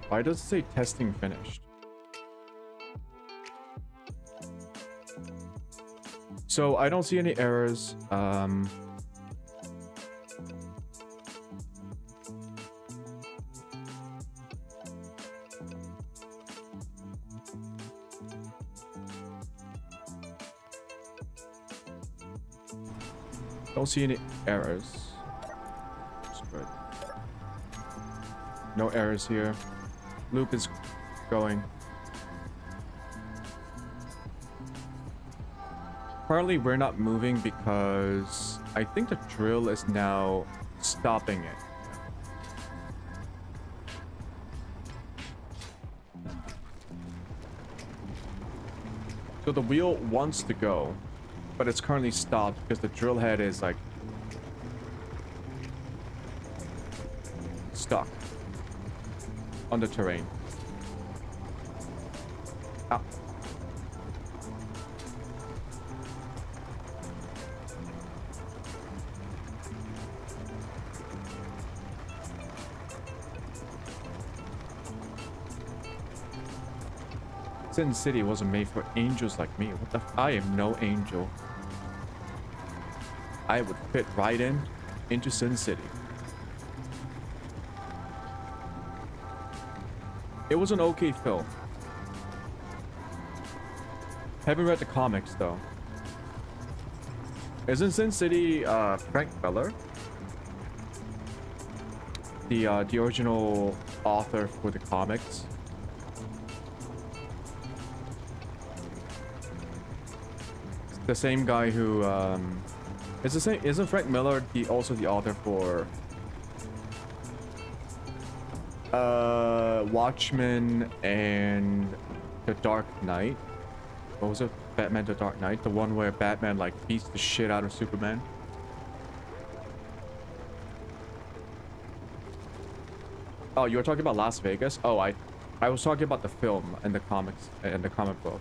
Why does it say testing finished? So I don't see any errors. Don't see any errors. That's good. No errors here. Loop is going. Currently, we're not moving because I think the drill is now stopping it. So the wheel wants to go, but it's currently stopped because the drill head is like stuck on the terrain. Ah. Sin City wasn't made for angels like me. What the I am no angel. I would fit right in into Sin City. It was an okay film. Haven't read the comics though. Isn't Sin City Frank Miller? The original author for the comics? The same guy who it's the same. Isn't Frank Miller also the author for Watchmen and The Dark Knight? What was it? Batman The Dark Knight, the one where Batman like beats the shit out of Superman. Oh, you were talking about Las Vegas? Oh, I was talking about the film and the comics and the comic book,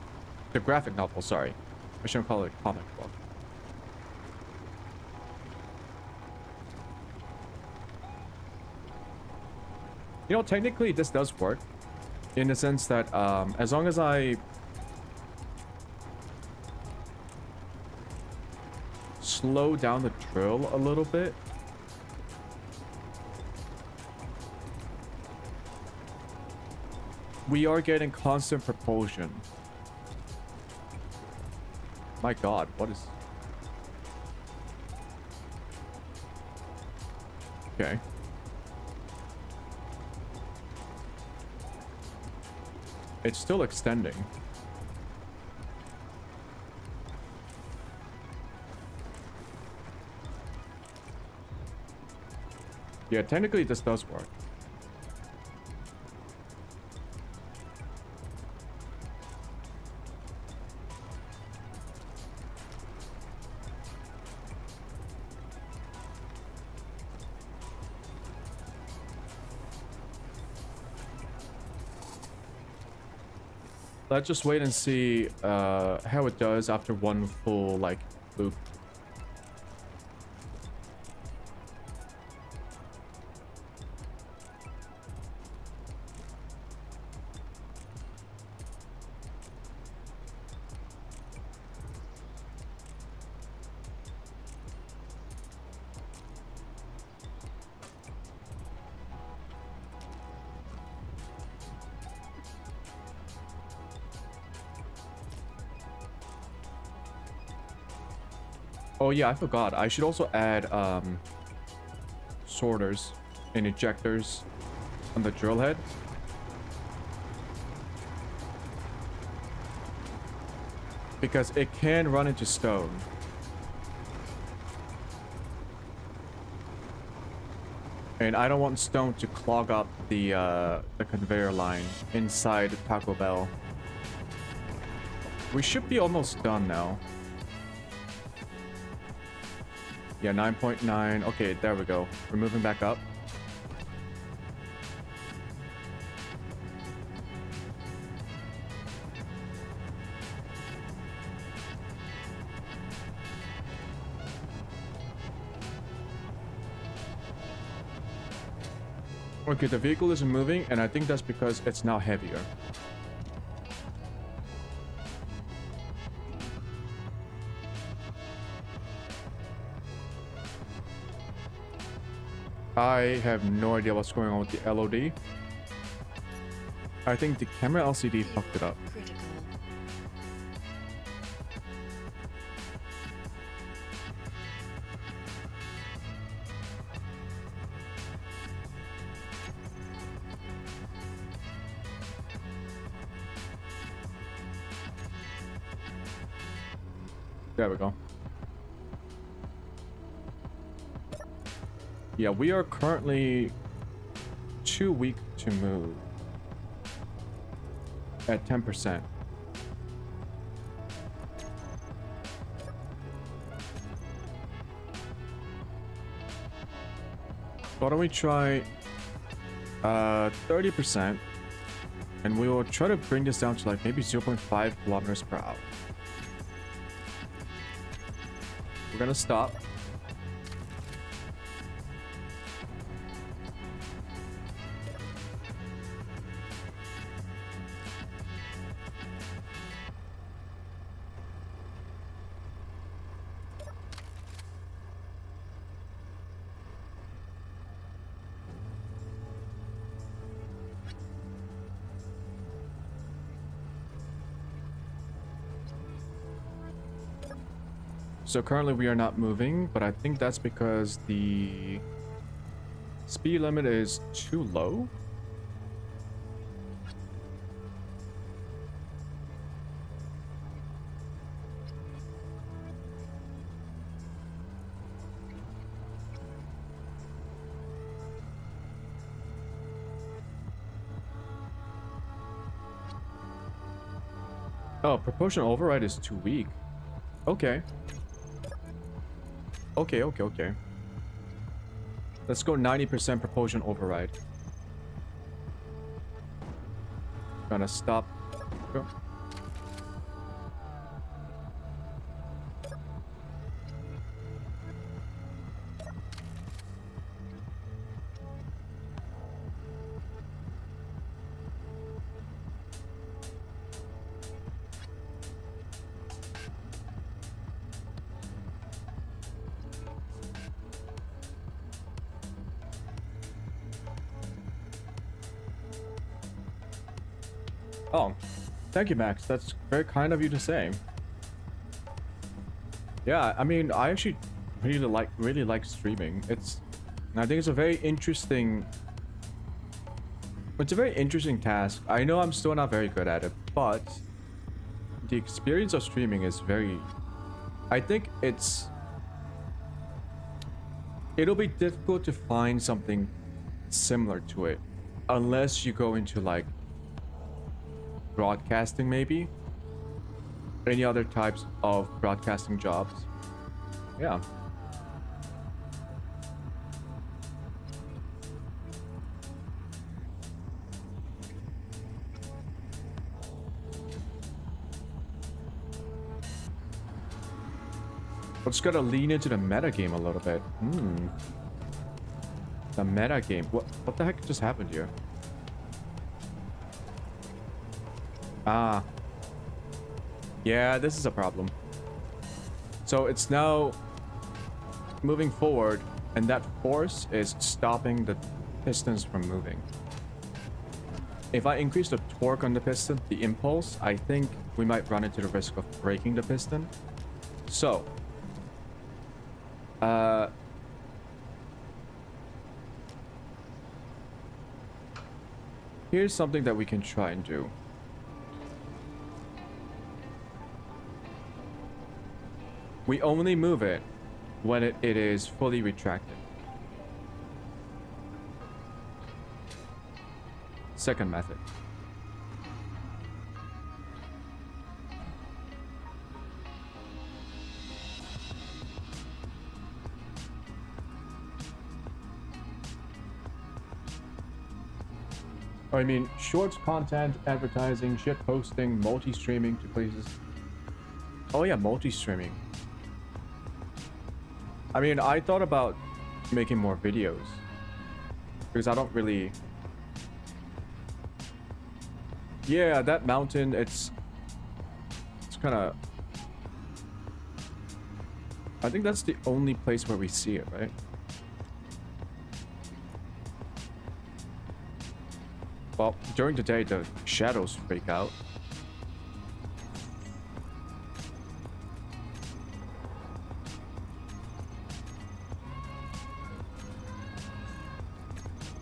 the graphic novel. Sorry. I shouldn't call it a comic book. You know, technically this does work. In the sense that as long as I slow down the drill a little bit. We are getting constant propulsion. My god, what is... Okay. It's still extending. Yeah, technically this does work. let's just wait and see how it does after one full like loop. Oh yeah, I forgot. I should also add sorters and ejectors on the drill head. Because it can run into stone. And I don't want stone to clog up the conveyor line inside Taco Bell. We should be almost done now. Yeah, 9.9. Okay, there we go. We're moving back up. Okay, the vehicle isn't moving, and I think that's because it's now heavier. I have no idea what's going on with the LOD. I think the camera LCD fucked it up. Critical. There we go. Yeah, we are currently too weak to move at 10%. Why don't we try 30%, and we will try to bring this down to like maybe 0.5 kilometers per hour. We're gonna stop. So currently we are not moving, but I think that's because the speed limit is too low. Oh, proportional override is too weak. Okay. Okay. Let's go 90% propulsion override. Gonna stop. Go. Oh, thank you, Max. That's very kind of you to say. Yeah, I mean, I actually really like streaming. I think it's a very interesting. It's a very interesting task. I know I'm still not very good at it, but the experience of streaming is very. I think it'll be difficult to find something similar to it, unless you go into like broadcasting, maybe any other types of broadcasting jobs. Yeah. Let's gotta lean into the meta game a little bit. The meta game. What the heck just happened here? Ah. Yeah, this is a problem. So it's now moving forward, and that force is stopping the pistons from moving. If I increase the torque on the piston, the impulse, I think we might run into the risk of breaking the piston. So, here's something that we can try and do. We only move it when it is fully retracted. Second method. I mean, shorts content, advertising, shit posting, multi-streaming to places. Oh yeah, multi-streaming. I mean, I thought about making more videos because I don't really... Yeah, that mountain, it's kind of... I think that's the only place where we see it, right? Well, during the day, the shadows freak out.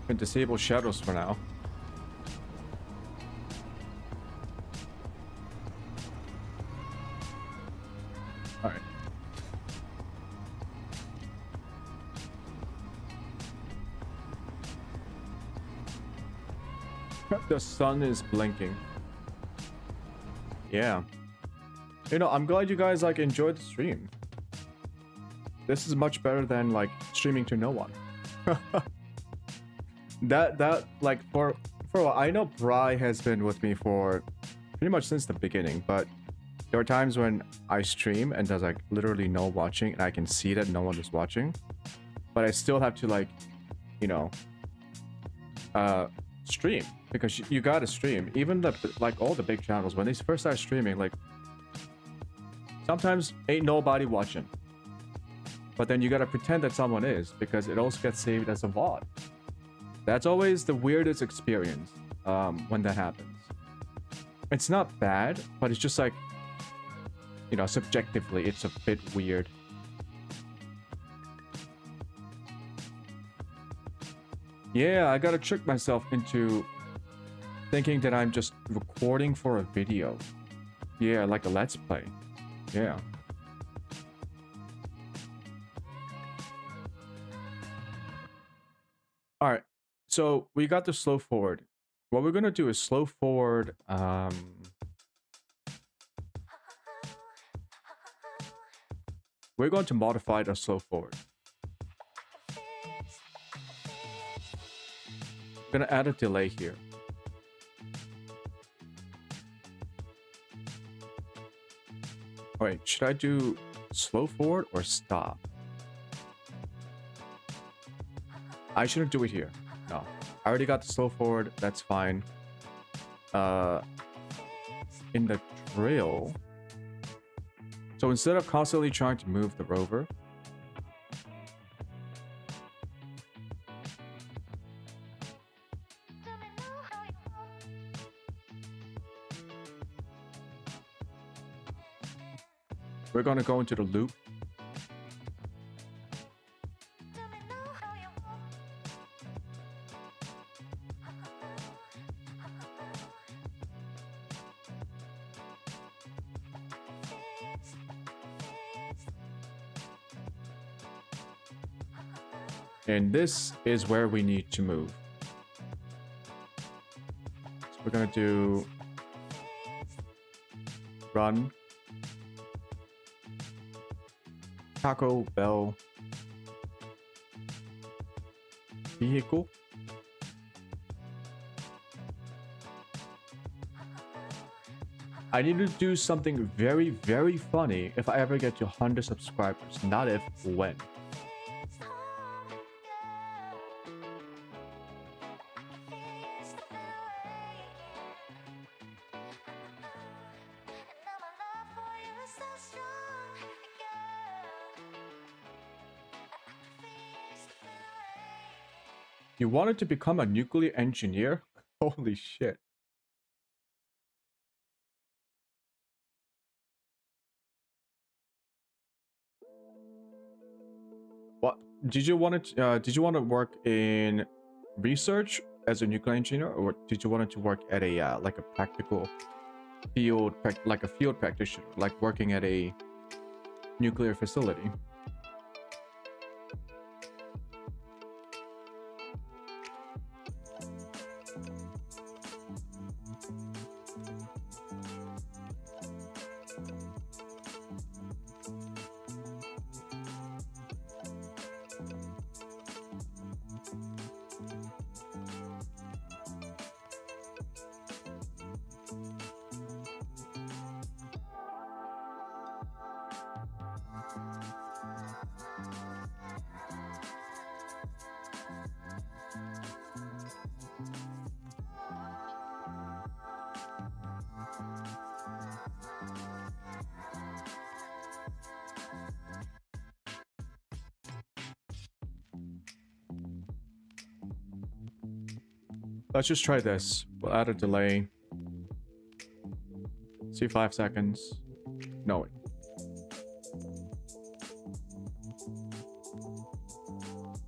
We can disable shadows for now. Alright. The sun is blinking. Yeah. You know, I'm glad you guys like enjoyed the stream. This is much better than like streaming to no one. that like for I know Bri has been with me for pretty much since the beginning, but there are times when I stream and there's like literally no watching and I can see that no one is watching, but I still have to like, you know, stream because you gotta stream. Even the like all the big channels, when they first start streaming, like sometimes ain't nobody watching, but then you gotta pretend that someone is because it also gets saved as a VOD. That's always the weirdest experience when that happens. It's not bad, but it's just like, you know, subjectively it's a bit weird. Yeah, I gotta trick myself into thinking that I'm just recording for a video. Yeah, like a let's play. Yeah. All right. So we got the slow forward. What we're gonna do is slow forward. We're going to modify the slow forward. I'm gonna add a delay here. Wait, should I do slow forward or stop? I shouldn't do it here. No, I already got the slow forward. That's fine. In the drill. So instead of constantly trying to move the rover, we're going to go into the loop. And this is where we need to move. So we're going to do run. TACOBELL vehicle. I need to do something very, very funny if I ever get to 100 subscribers. Not if, when. You wanted to become a nuclear engineer? Holy shit. What did you want to work in research as a nuclear engineer, or did you want to work at a like a practical field, like a field practitioner, like working at a nuclear facility? Let's just try this. We'll add a delay. See, 5 seconds. No, wait.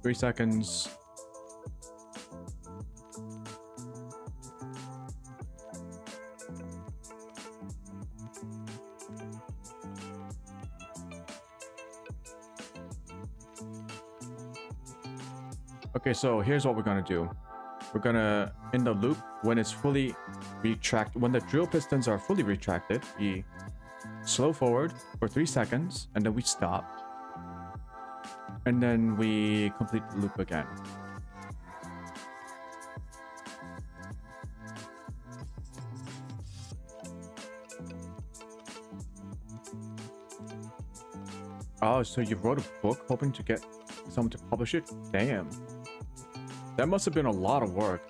Three seconds. Okay, so here's what we're gonna do. We're gonna, in the loop, when it's fully retracted, when the drill pistons are fully retracted, we slow forward for 3 seconds, and then we stop. And then we complete the loop again. Oh, so you wrote a book hoping to get someone to publish it? Damn. That must have been a lot of work.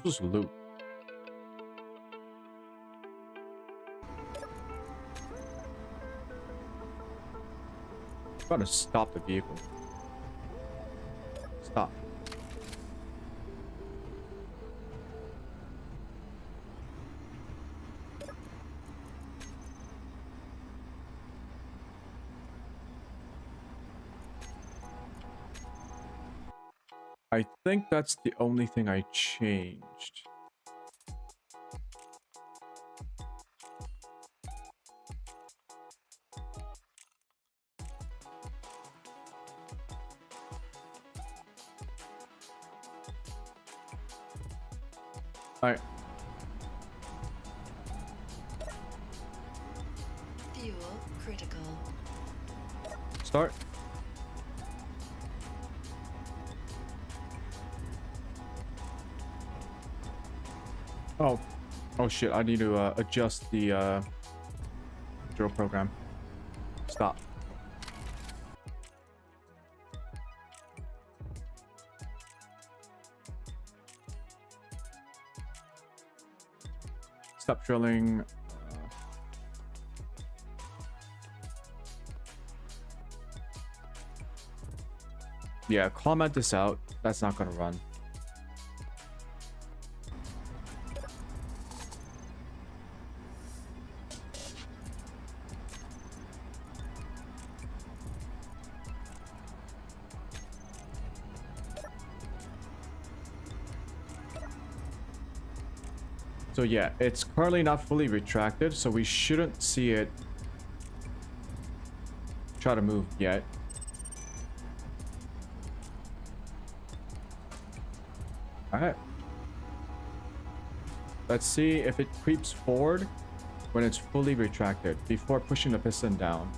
This was loot. Gotta stop the vehicle. Stop. I think that's the only thing I changed. All right. Fuel critical. Start. Oh shit, I need to adjust the drill program. Stop. Stop drilling. Yeah, comment this out. That's not gonna run. So yeah, it's currently not fully retracted, so we shouldn't see it try to move yet. Alright. Let's see if it creeps forward when it's fully retracted before pushing the piston down.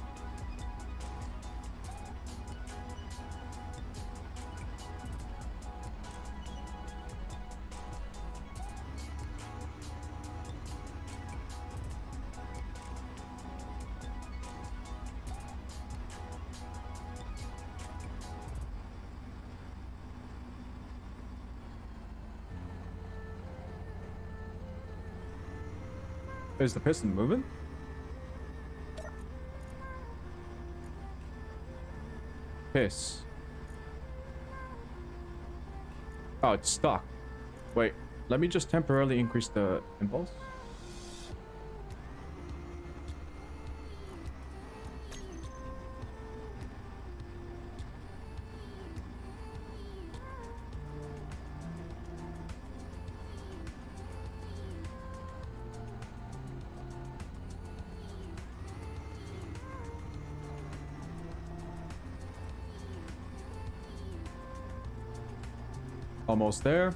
Is the piston moving? Piss. Oh, it's stuck. Wait, let me just temporarily increase the impulse. Almost there.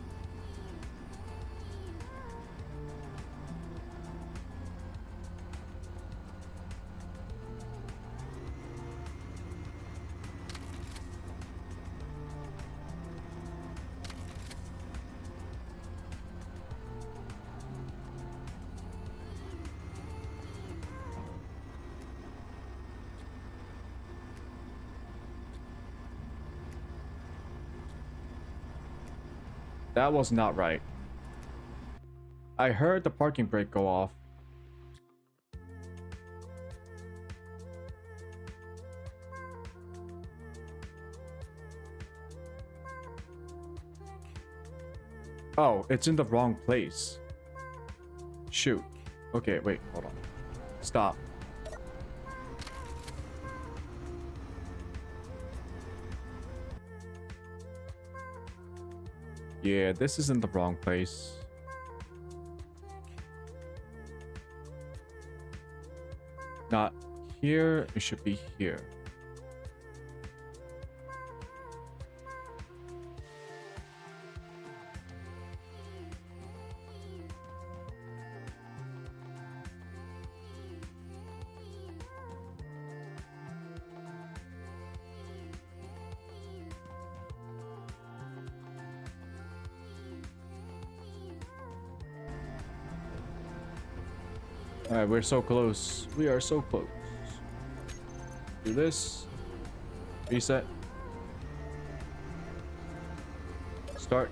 That was not right. I heard the parking brake go off. Oh, it's in the wrong place. Shoot. Okay, wait, hold on. Stop. Yeah, this is in the wrong place. Not here, it should be here. Alright, we're so close. We are so close. Do this. Reset. Start.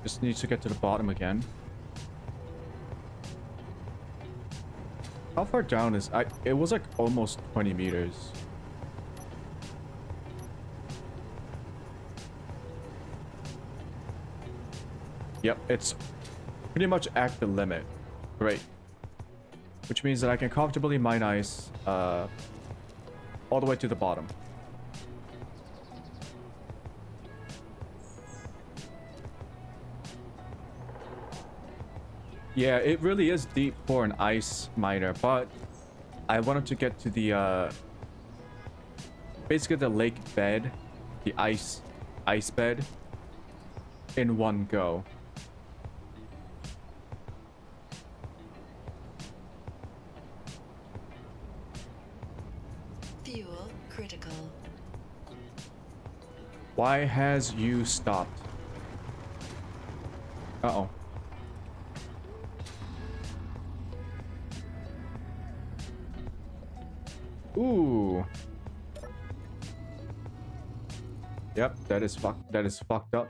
Just need to get to the bottom again. How far down is it was like almost 20 meters. Yep, it's pretty much at the limit. Great. Which means that I can comfortably mine ice all the way to the bottom. Yeah, it really is deep for an ice miner, but I wanted to get to the basically the lake bed, the ice bed in one go. Fuel critical. Why has you stopped? Uh-oh. Ooh. Yep, that is fucked up.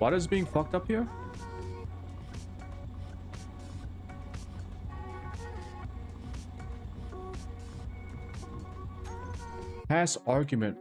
What is being fucked up here? Past argument.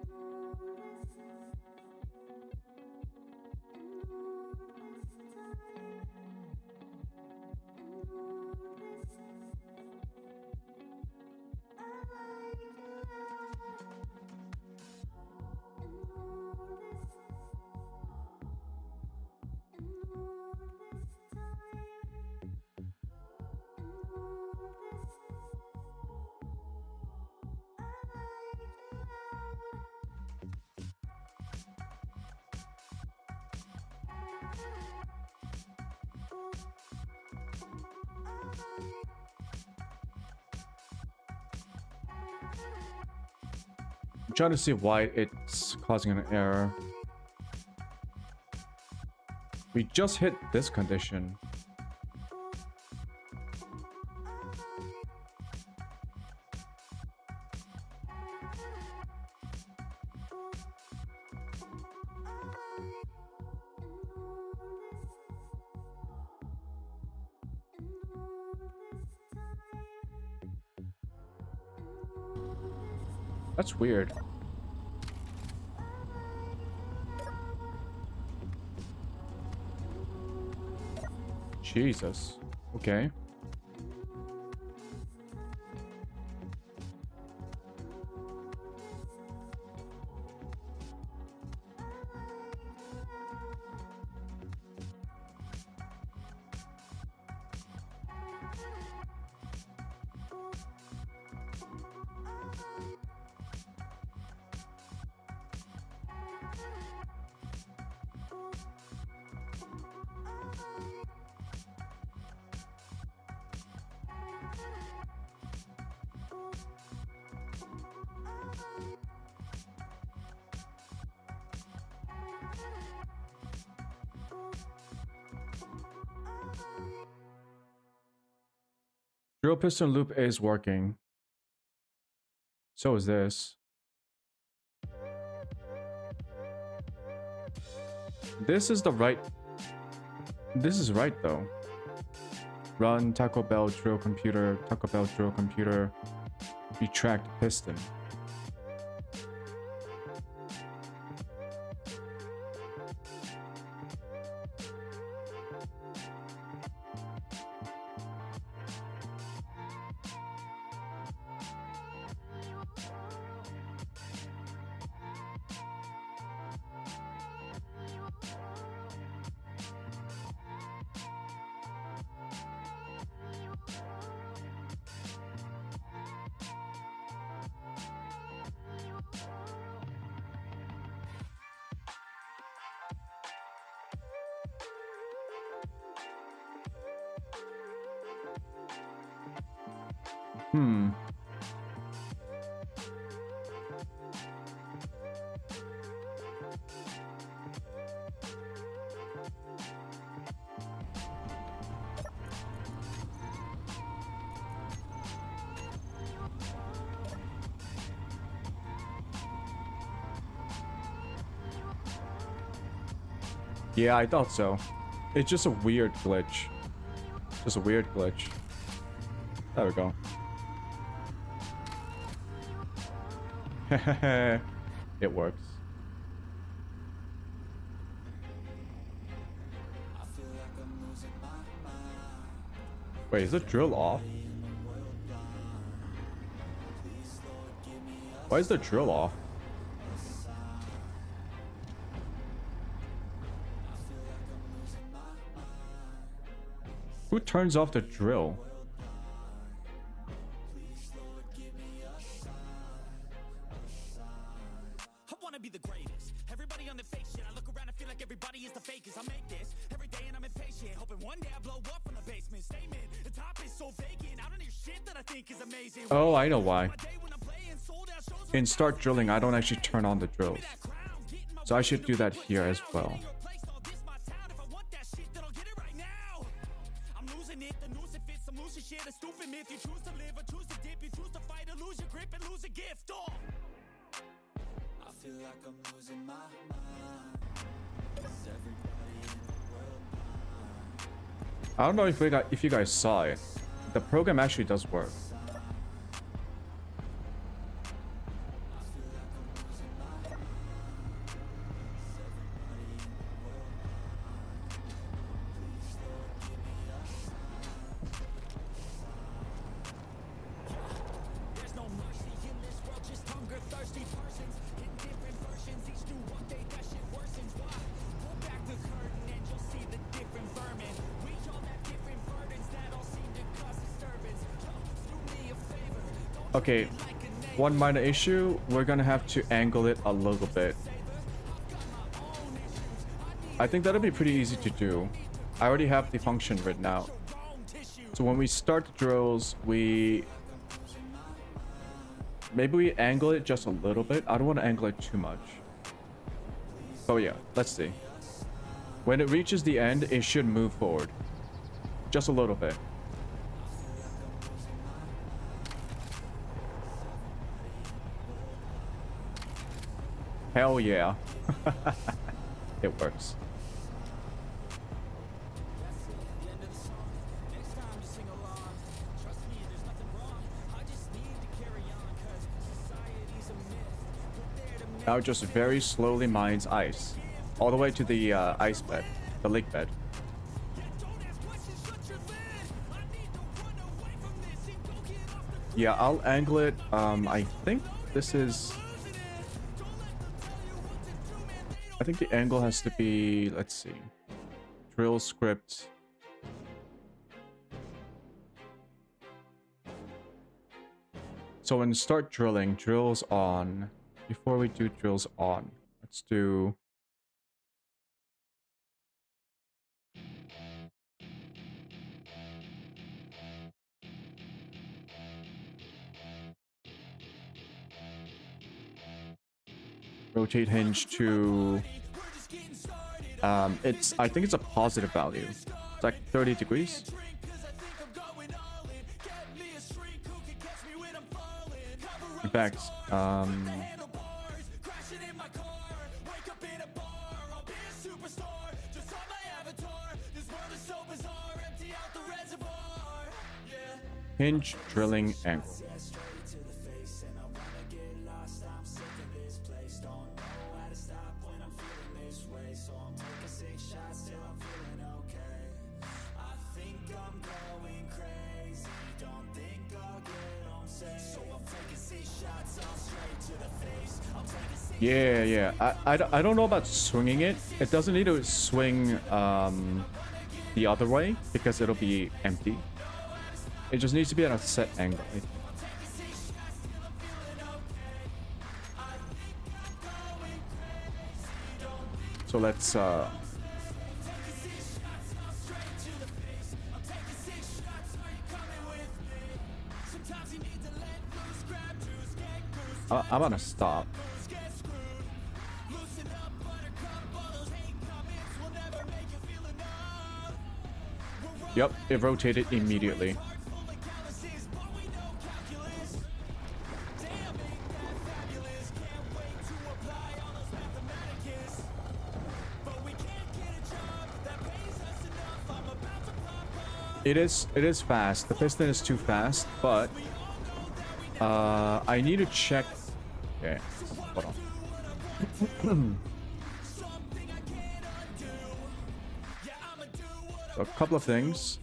I'm trying to see why it's causing an error. We just hit this condition. That's weird. Jesus. Okay. Drill piston loop is working. So is this. This is the right. This is right though. Run Taco Bell drill computer. Taco Bell drill computer. Retract piston. Yeah, I thought so. It's just a weird glitch. Just a weird glitch. There we go. It works. Wait, is the drill off? Why is the drill off? Who turns off the drill? I wanna be the greatest. Everybody on the fake shit. I look around and feel like everybody is the fakest. I make this every day and I'm impatient. Hoping one day I blow up from the basement. Statement. The top is so vacant. I don't hear shit that I think is amazing. Oh, I know why. In start drilling, I don't actually turn on the drills. So I should do that here as well. I feel like I'm losing my mind. 'Cause everybody I don't know if you guys saw it. The program actually does work. Okay, one minor issue, we're gonna have to angle it a little bit. I think that'll be pretty easy to do. I already have the function written out. So when we start the drills, maybe we angle it just a little bit. I don't want to angle it too much. Oh yeah, let's see. When it reaches the end, it should move forward. Just a little bit. Hell yeah. It works. Now it just very slowly mines ice. All the way to the ice bed. The lake bed. Yeah, I'll angle it. I think this is... I think the angle has to be, let's see. Drill script. So when you start drilling, drills on. Before we do drills on, let's do... rotate hinge to I think it's a positive value. It's like 30 degrees. In fact, hinge drilling angle. Yeah. I don't know about swinging it. It doesn't need to swing the other way because it'll be empty. It just needs to be at a set angle. So let's I'm gonna stop. Yep, it rotated immediately. It is fast. The piston is too fast, but I need to check. Okay, hold on. So a couple of things.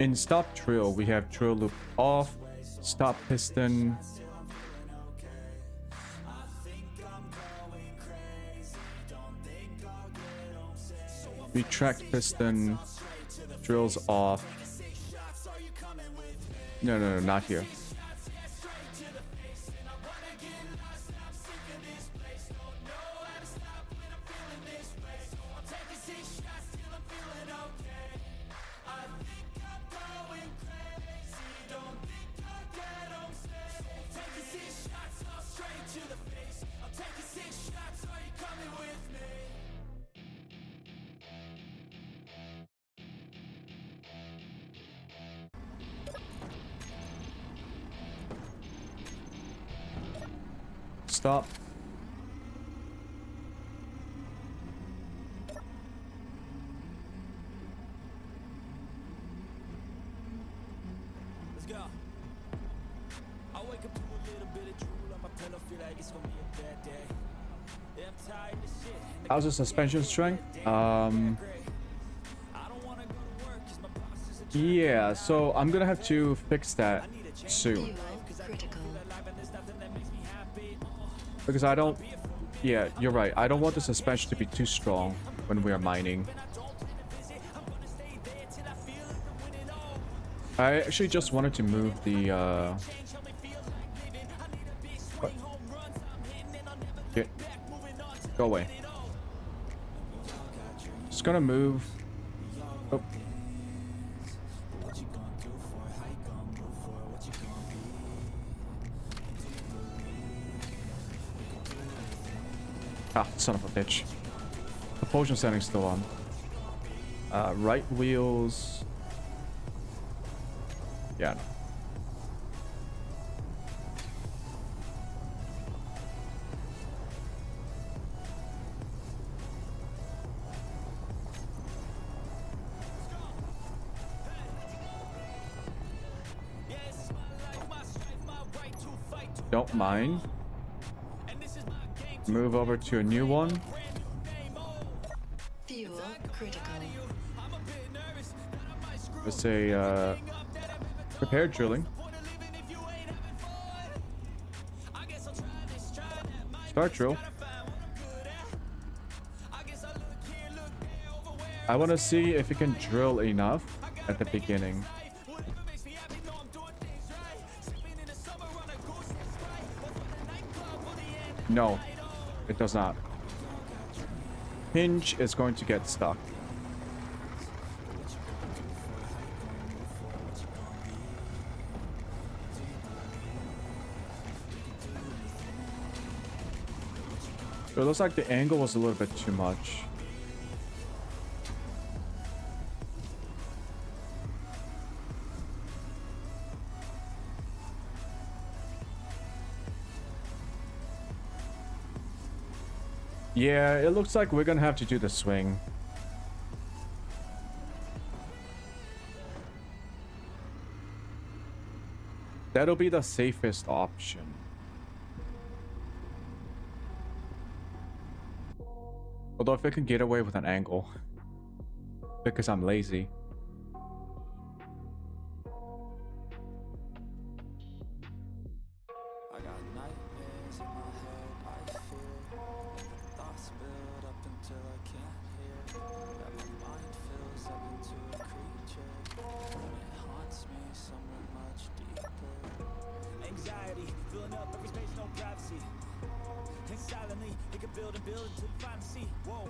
In stop drill, we have drill loop off, stop piston. Retract piston, drills off. No, not here. stop. Let's go. I wake up to a little bit of drool on my pillow, feel like it's gonna be a bad day. Yeah, I'm tired of shit. How's the suspension strength? Yeah, so I'm gonna have to fix that soon. Critical. Because I don't... Yeah, you're right. I don't want the suspension to be too strong when we are mining. I actually just wanted to move the... What? Get... Go away. Just gonna move... Oh. Ah, son of a bitch. Propulsion setting's still on. Right wheels... Yeah. Don't mind. Move over to a new one. Fuel critical. Let's say, prepare drilling. Start drill. I want to see if you can drill enough at the beginning. No, it does not. Hinge is going to get stuck. It looks like the angle was a little bit too much. Yeah, it looks like we're gonna have to do the swing. That'll be the safest option. Although if I can get away with an angle. Because I'm lazy. I got nightmares in my head, I fear thoughts build up until I can't hear. That my mind fills up into a creature, and it haunts me somewhere much deeper. Anxiety filling up every space, no privacy. And silently, it can build and build until you finally see. Whoa,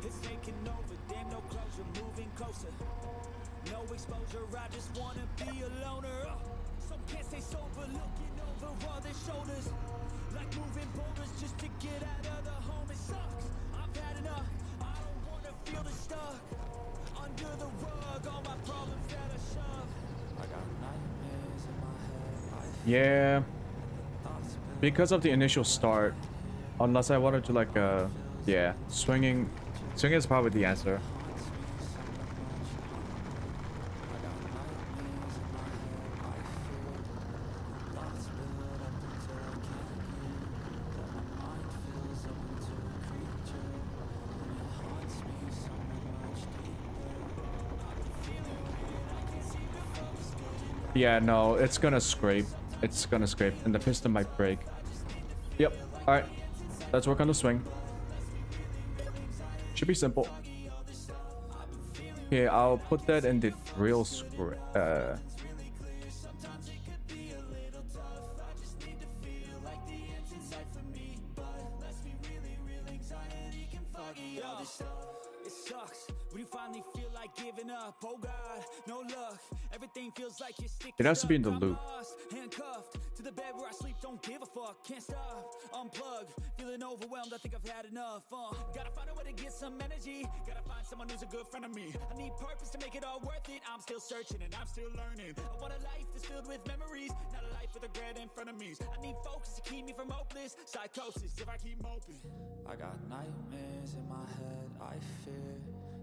it's taking over, damn no closure, moving closer. No exposure, I just wanna be a loner. Some can't stay sober, looking over all their shoulders. Like moving boulders just to get out of the home, it sucks. I've had enough, I don't wanna feel the stuck. Under the rug, all my problems that I shove. I got nightmares in my head, Yeah. Because of the initial start. Unless I wanted to like, yeah, swinging is probably the answer. Yeah, no, it's gonna scrape. It's gonna scrape, and the piston might break. Yep. All right. Let's work on the swing. Should be simple. Okay, I'll put that in the drill script. It sucks when you finally feel like like giving up. Oh God, no luck. Everything feels like you're sticking. It has to be in the loop. Handcuffed to the bed where I sleep, don't give a fuck. Can't stop, unplug, feeling overwhelmed. I think I've had enough. Gotta find a way to get some energy. Gotta find someone who's a good friend of me. I need purpose to make it all worth it. I'm still searching and I'm still learning. I want a life that's filled with memories, not a life with regret in front of me. I need focus to keep me from hopeless psychosis if I keep moping. I got nightmares in my head, I fear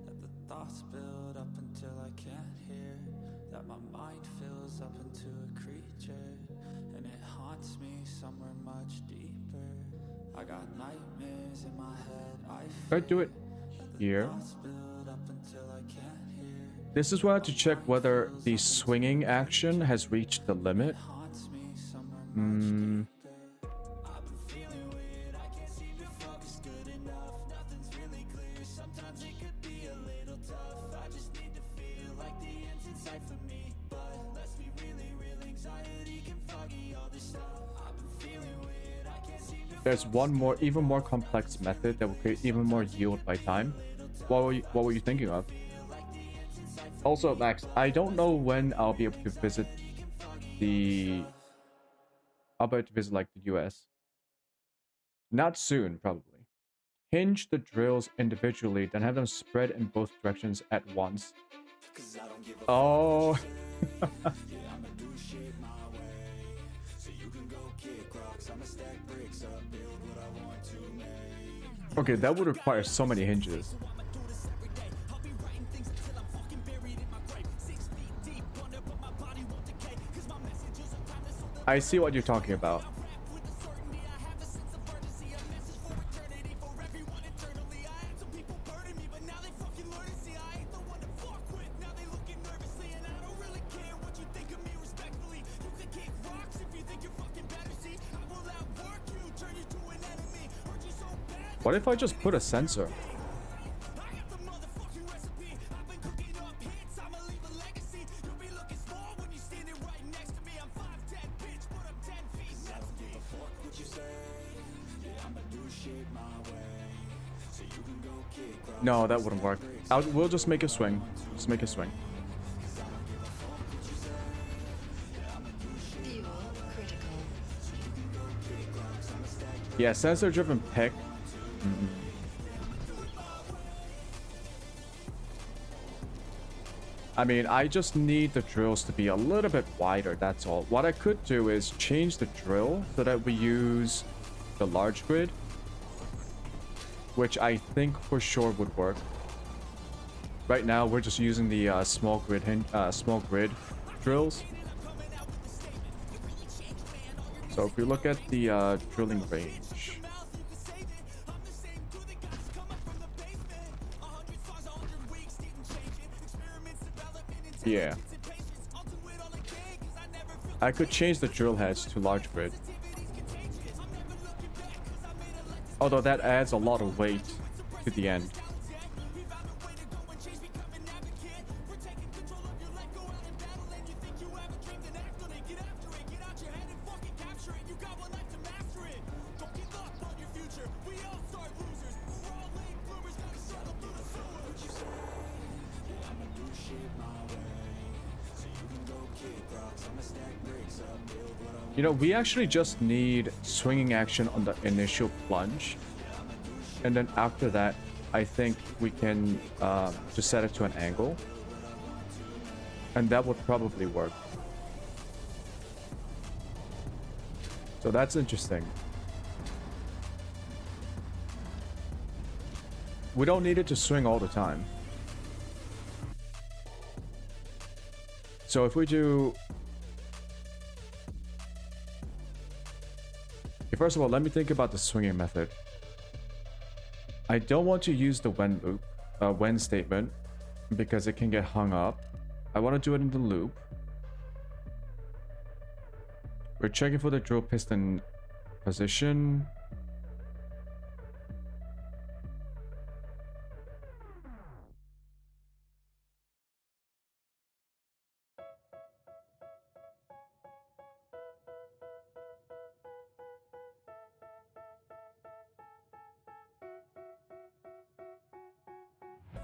that the thoughts build up until I can't hear, that my mind fills up into a creature, and it haunts me somewhere much deeper. I got nightmares in my head, I fear. If I do it here, thoughts build up until I can't hear. this is where I have to check whether the swinging action has reached the limit. Haunts me somewhere much deeper. I've been feeling weird, I can't seem to focus good enough. Nothing's really clear, sometimes it could be a little tough. I just need to feel like the end's in sight for me. But let's be really real, anxiety can foggy all this stuff. I've been feeling weird, I can't seem to. There's one more, even more complex method that will create even more yield by time. What were you thinking of? Also, Max, I don't know when I'll be able to visit the... I'll be able to visit, like, the US. Not soon, probably. Hinge the drills individually, then have them spread in both directions at once. Oh... Okay, that would require so many hinges. I see what you're talking about. What if I just put a sensor? No, that wouldn't work. We'll just make a swing. Just make a swing. Fuel critical. Yeah, sensor-driven pick. I mean, I just need the drills to be a little bit wider, that's all. What I could do is change the drill so that we use the large grid, which I think for sure would work. Right now, we're just using the small grid drills. So if we look at the drilling range, yeah, I could change the drill heads to large grid. Although that adds a lot of weight to the end. You know, we actually just need swinging action on the initial plunge. And then after that, I think we can just set it to an angle. And that would probably work. So that's interesting. We don't need it to swing all the time. So if we do... First of all, let me think about the swinging method. I don't want to use the when loop, when statement, because it can get hung up. I want to do it in the loop. We're checking for the drill piston position.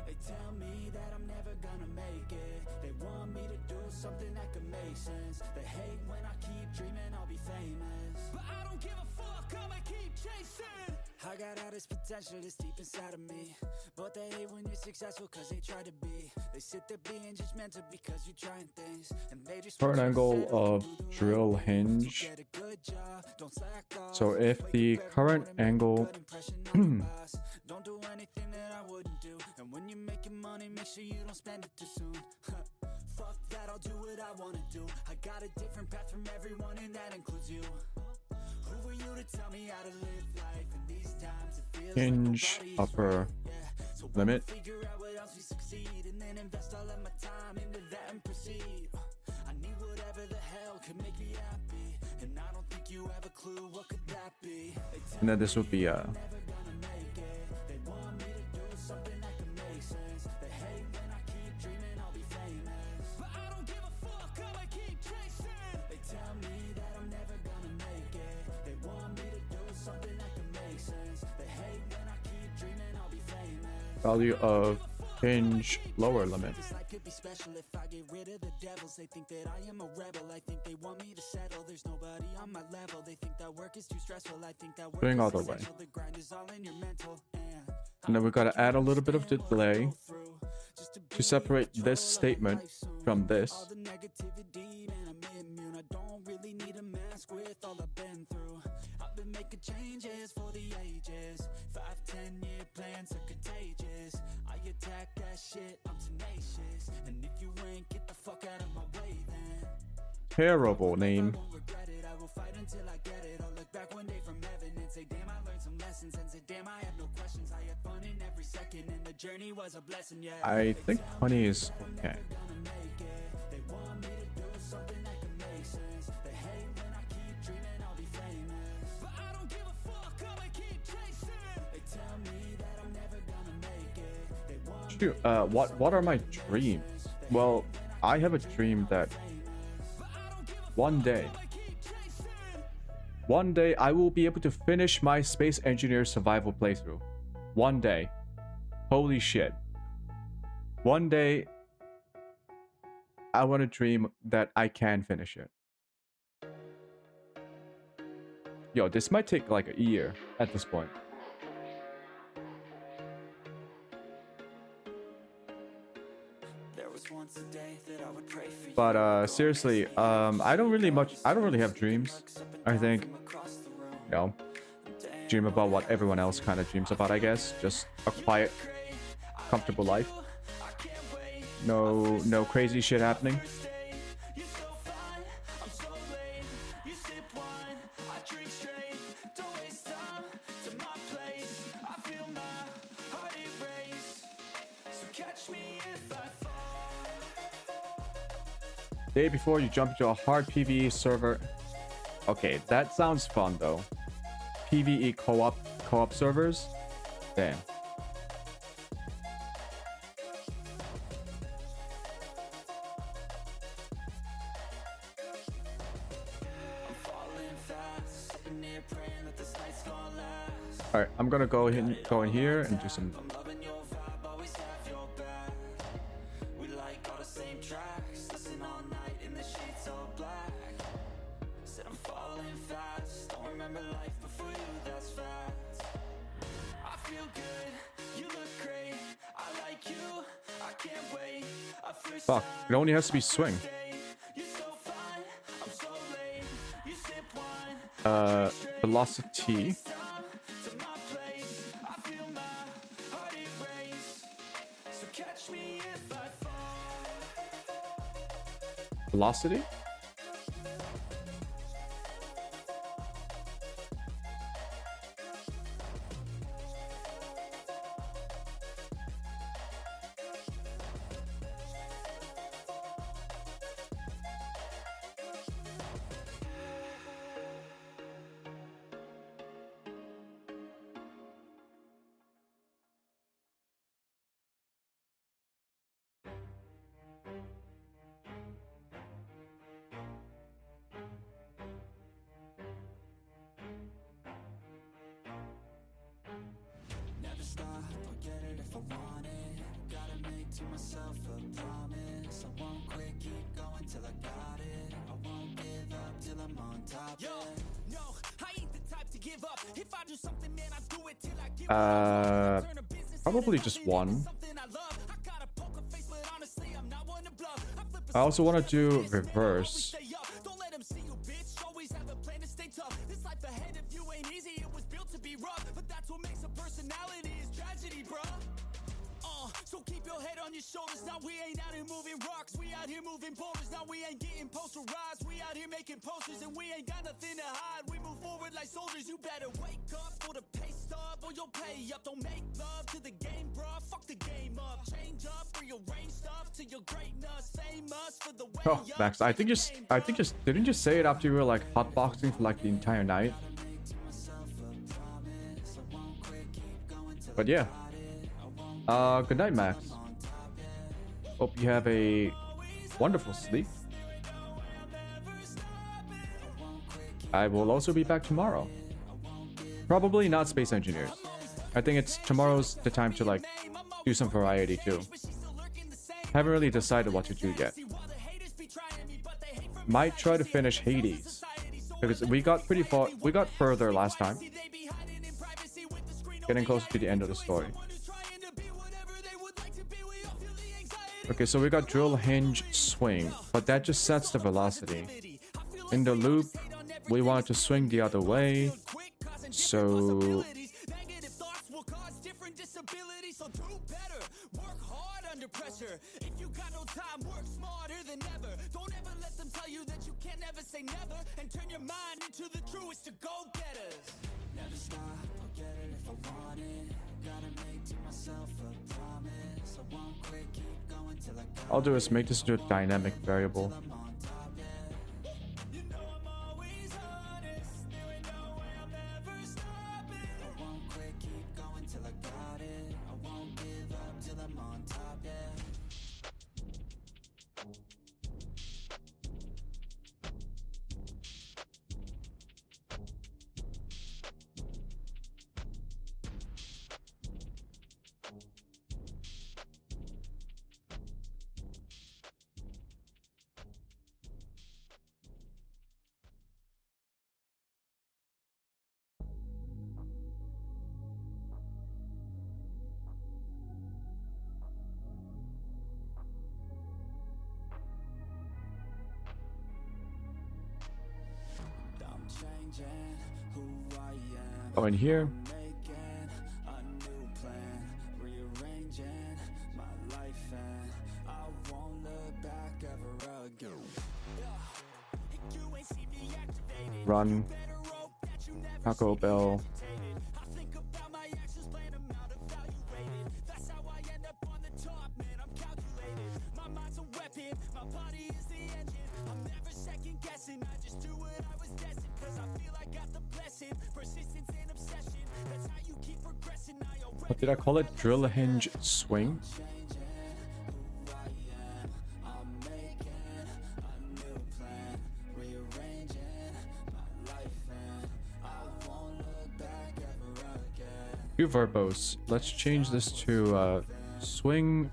They tell me that I'm never gonna make it. They want me to do something that could make sense. They hate when I keep dreaming I'll be famous, but I don't give a fuck, I'ma keep chasing. I got all this potential that's deep inside of me, but they hate when you're successful cause they try to be. They sit there being judgmental because you're trying things, and they just current angle of drill hinge. So if the current angle don't do anything that I wouldn't do, and when you're making money make sure you don't spend it too soon. Fuck that, I'll do what I wanna do. I got a different path from everyone and that includes you. Who are you to tell me how to live life in these times? It feels hinge like upper limit. figure out what else we succeed and then invest all of my time into that and proceed. I need whatever the hell could make me happy, and I don't think you have a clue what could that be. And then this would be Never gonna make it. They want me to do something that can make sense. They hate when I keep dreaming I'll be famous, but I don't give a fuck, I'ma keep chasing. They tell me that I'm never gonna make it. They want me to do something that can make sense. They hate when I keep dreaming I'll be famous. value of hinge lower limit. This life could be special if I get rid of the devils. They think that I am a rebel. I think they want me to settle. There's nobody on my level. They think that work is too stressful. I think that work Doing is all the way. essential. The grind is all in your mental. And then we gotta add a little bit of delay to separate this statement from this. All the negativity, man, I'm immune. I don't really need a mask with all I've been through. I've been making changes for the ages. 5-10 year plans are contagious. I attack that shit, I'm tenacious. And if you ain't, get the fuck out of my way then. Terrible name. I won't regret it, I will fight until I get it. I'll look back one day from heaven and say, damn, I learned some lessons. And say, damn, I have no questions. I had fun in every second, and the journey was a blessing, yeah. I think 20 is okay. They want me to do something that can make sense. They hate when I keep dreaming I'll be famous, but I don't give a fuck, I'ma keep chasing. They tell me that I'm never gonna make it. They want Shoot, what are my dreams? Well, I have a dream that one day I will be able to finish my space engineer survival playthrough. One day. Holy shit. One day I want to dream that I can finish it. Yo, this might take like a year at this point. there was once a day that I would pray for you. But seriously, I don't really have dreams. I think, you know, dream about what everyone else kind of dreams about, I guess. Just a quiet, comfortable life. No crazy shit happening. Day before you jump into a hard PvE server. Okay, that sounds fun though. PvE co-op servers. Damn. All right, I'm gonna go in here and do some. Fuck, it only has to be swing. Velocity. Velocity? till I got it. I won't give up till I'm on top. Yo, no, I ain't the type to give up. If I do something, man, I do it till I give up. Probably just one. I also want to do reverse. Don't let them see you, bitch. Always have a plan to stay tough. This life ahead of you ain't easy. It was built to be rough, but that's what makes a personality is tragedy, bruh. So keep your head on your shoulders. Now we ain't out here moving rocks. We out here moving boulders. Now we ain't getting posterized. We out here making posters and we ain't got nothing to hide. We move forward like soldiers. You better wake up for the pay stub or you'll pay up. Don't make love to the game, bruh. Fuck the game up. Change up, rearrange stuff to your greatness. Same us for the way Oh, Max, I think just didn't you say it after you were like hotboxing for like the entire night? But yeah. Good night, Max. Hope you have a wonderful sleep. I will also be back tomorrow. Probably not Space Engineers. I think it's tomorrow's the time to like do some variety too. Haven't really decided what to do yet. Might try to finish Hades because we got pretty far. We got further last time. Getting closer to the end of the story. Okay, so we got drill, hinge, swing, but that just sets the velocity. In the loop, we wanted to swing the other way, so... Never stop, I'll get it if I want it. Gotta make to myself a promise. I won't quit, keep going till I got it. I'll do is make this into a dynamic variable. You know I'm always honest. There ain't no way I'm ever stopping. I won't quit, keep going till I got it. I won't give up till I'm on top, yeah. Oh, and here. Run. Taco Bell. What did I call it? Drill, hinge, swing? Do verbose. Let's change this to swing,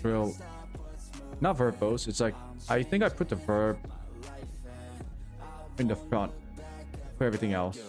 drill. Not verbose. It's like, I think I put the verb in the front for everything else.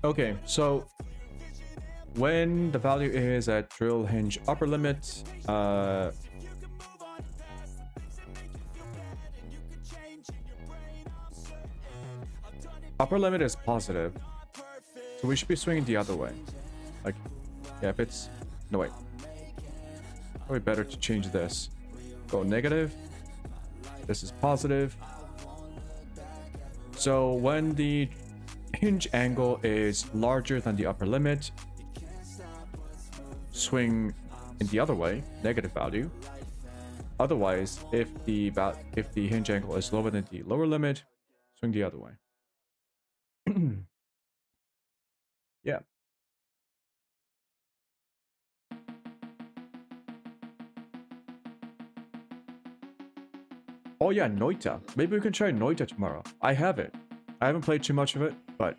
Okay, so when the value is at drill hinge upper limit, upper limit is positive, so we should be swinging the other way. Like, yeah, if it's no wait, probably better to change this. Go negative. This is positive. So when the hinge angle is larger than the upper limit, swing in the other way, negative value. Otherwise, if the hinge angle is lower than the lower limit, swing the other way. Yeah. Oh yeah, Noita. Maybe we can try Noita tomorrow. I have it. I haven't played too much of it, but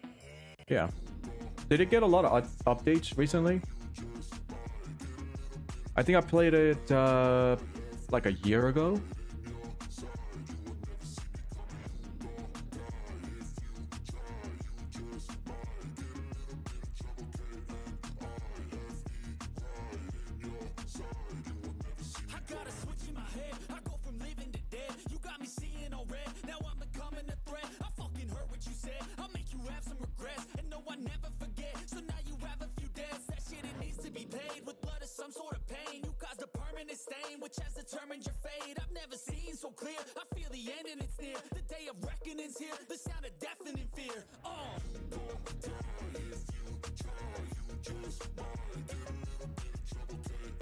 yeah. Did it get a lot of updates recently? I think I played it like a year ago.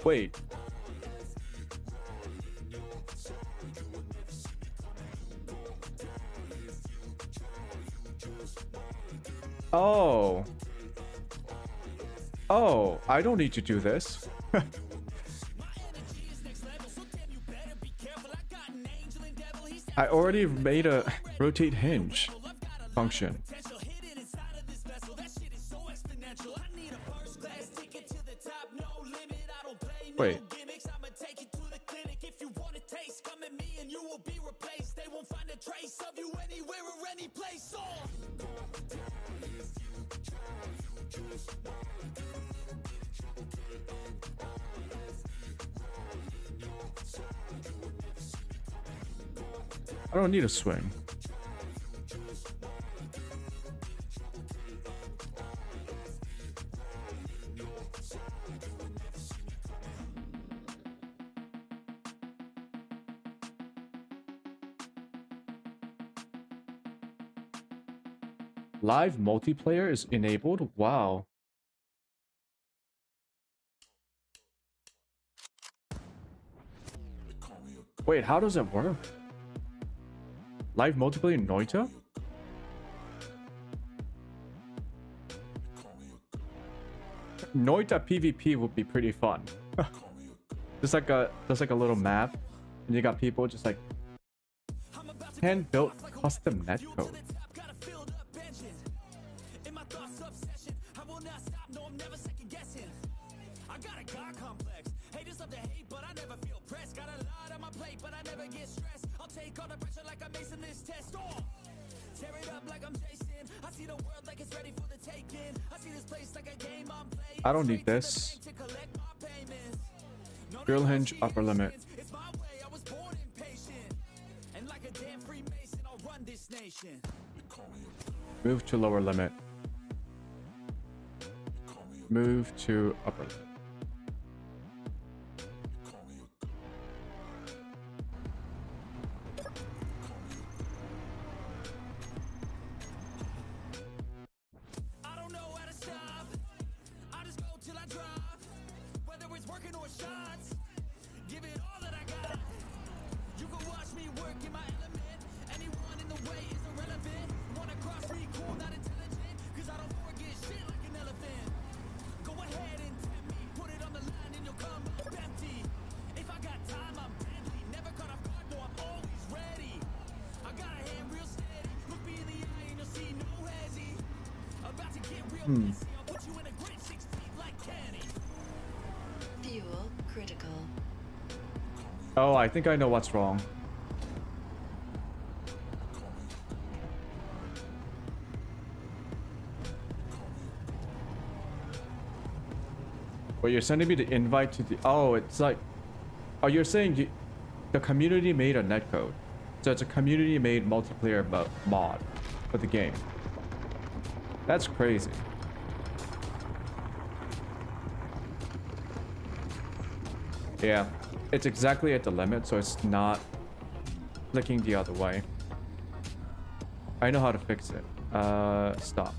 Wait. Oh. Oh, I don't need to do this. I already made a rotate hinge function. Wait. I don't need a swing. Live multiplayer is enabled? Wow. Wait, how does it work? Live multiplayer in Noita? Noita PvP would be pretty fun. There's like a little map, and you got people just like hand-built custom netcode. I don't need this. Drill hinge upper limit. Move to lower limit. Move to upper limit. Fuel critical. Oh, I think I know what's wrong. Well, you're sending me the invite to the... Oh, it's like... Oh, you're saying the community made a netcode. So it's a community-made multiplayer mod for the game. That's crazy. Yeah, it's exactly at the limit, so it's not flicking the other way. I know how to fix it. Stop.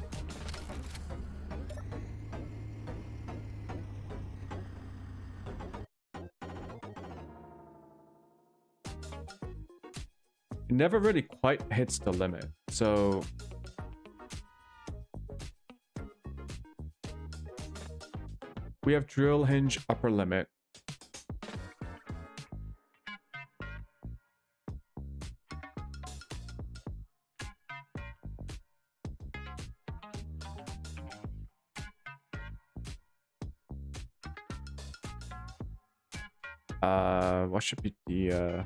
never really quite hits the limit. So we have drill hinge upper limit. What should be the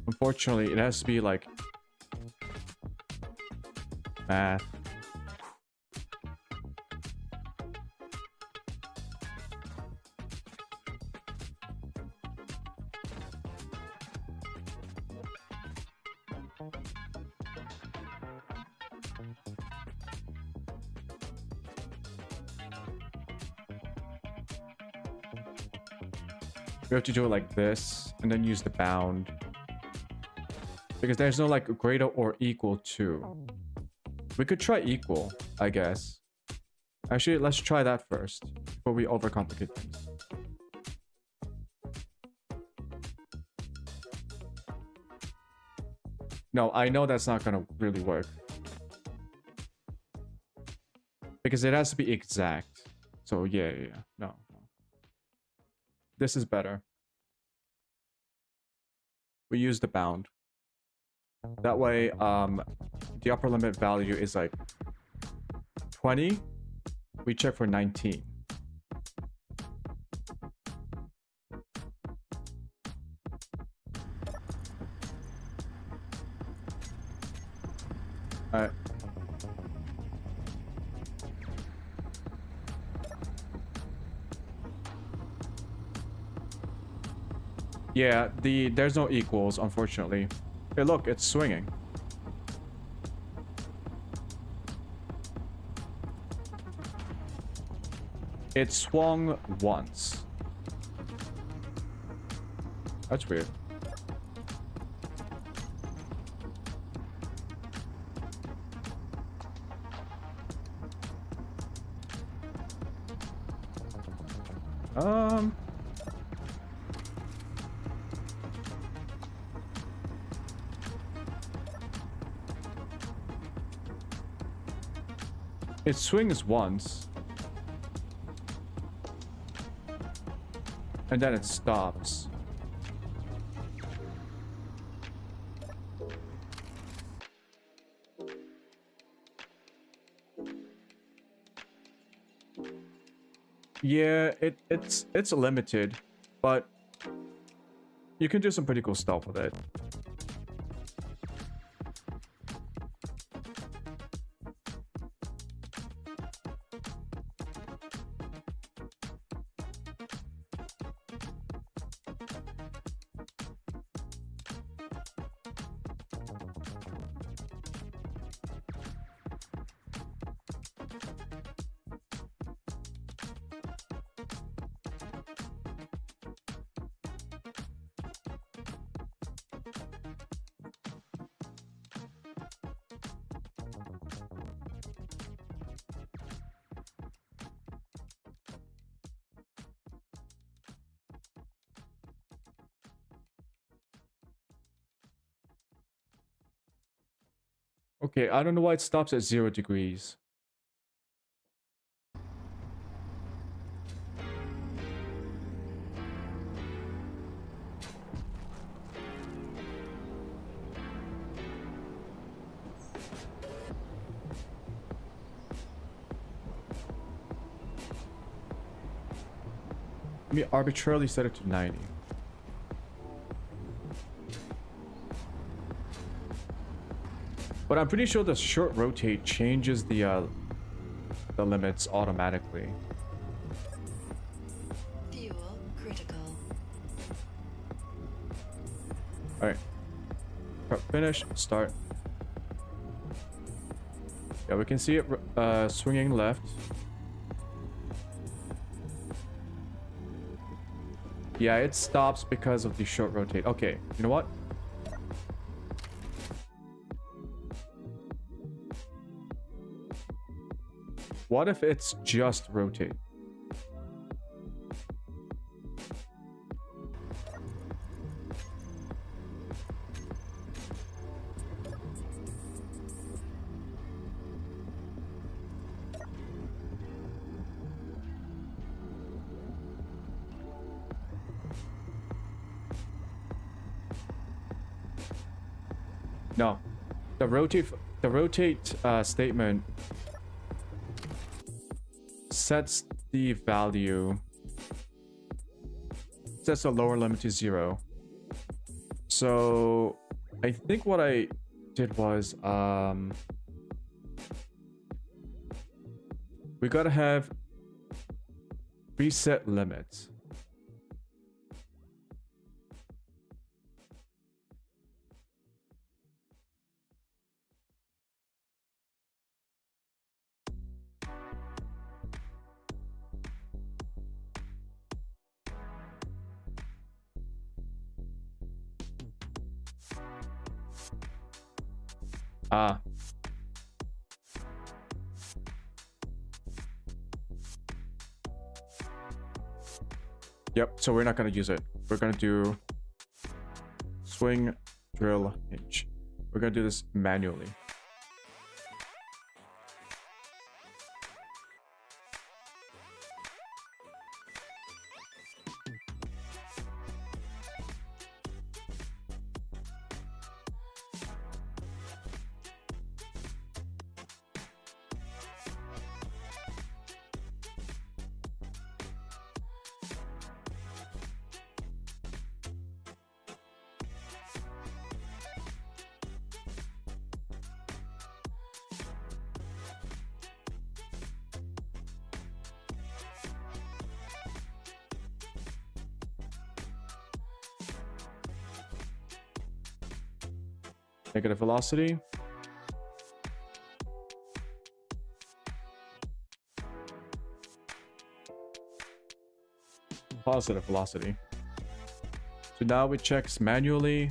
unfortunately, it has to be like math. We have to do it like this and then use the bound. Because there's no like greater or equal to. We could try equal, I guess. Actually, let's try that first before we overcomplicate things. No, I know that's not gonna really work. Because it has to be exact. So yeah. No. This is better. We use the bound. That way, the upper limit value is like 20. We check for 19. Alright. Yeah, there's no equals, unfortunately. Hey, look, it's swinging. It swung once. That's weird. It swings once. And then it stops. Yeah, it's limited, but you can do some pretty cool stuff with it. Okay, I don't know why it stops at 0 degrees. Let me arbitrarily set it to 90. But I'm pretty sure the short rotate changes the limits automatically. Fuel critical. All right. Finish. Start. Yeah, we can see it swinging left. Yeah, it stops because of the short rotate. Okay, you know what? What if it's just rotate? No, the rotate statement sets the value, sets the lower limit to 0. So I think what I did was we gotta have reset limits. Ah. Yep, so we're not going to use it. We're going to do swing, drill, hinge. We're going to do this manually. Negative velocity. Positive velocity. So now we check manually,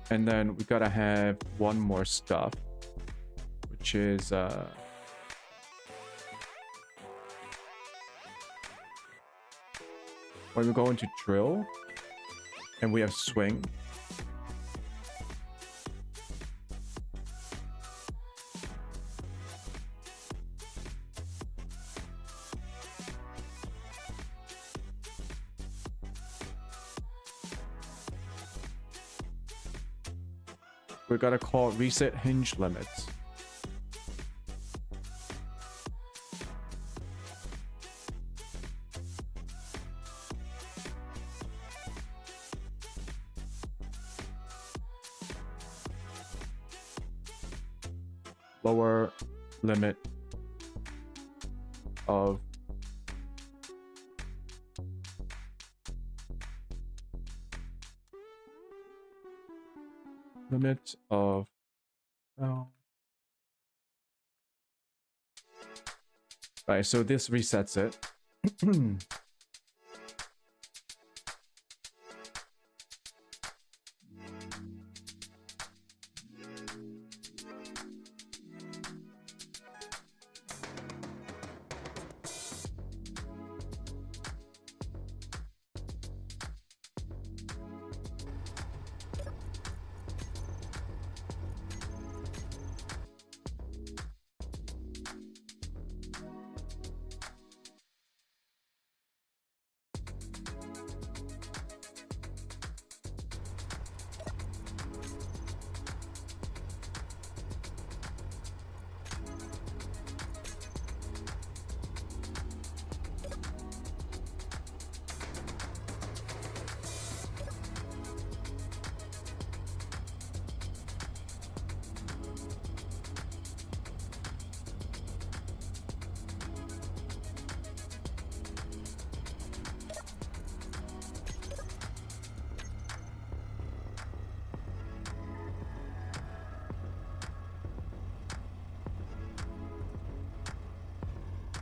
and then we gotta have one more stuff, which is when we go into drill and we have swing. We gotta call reset hinge limits. Lower limit of Right, so this resets it.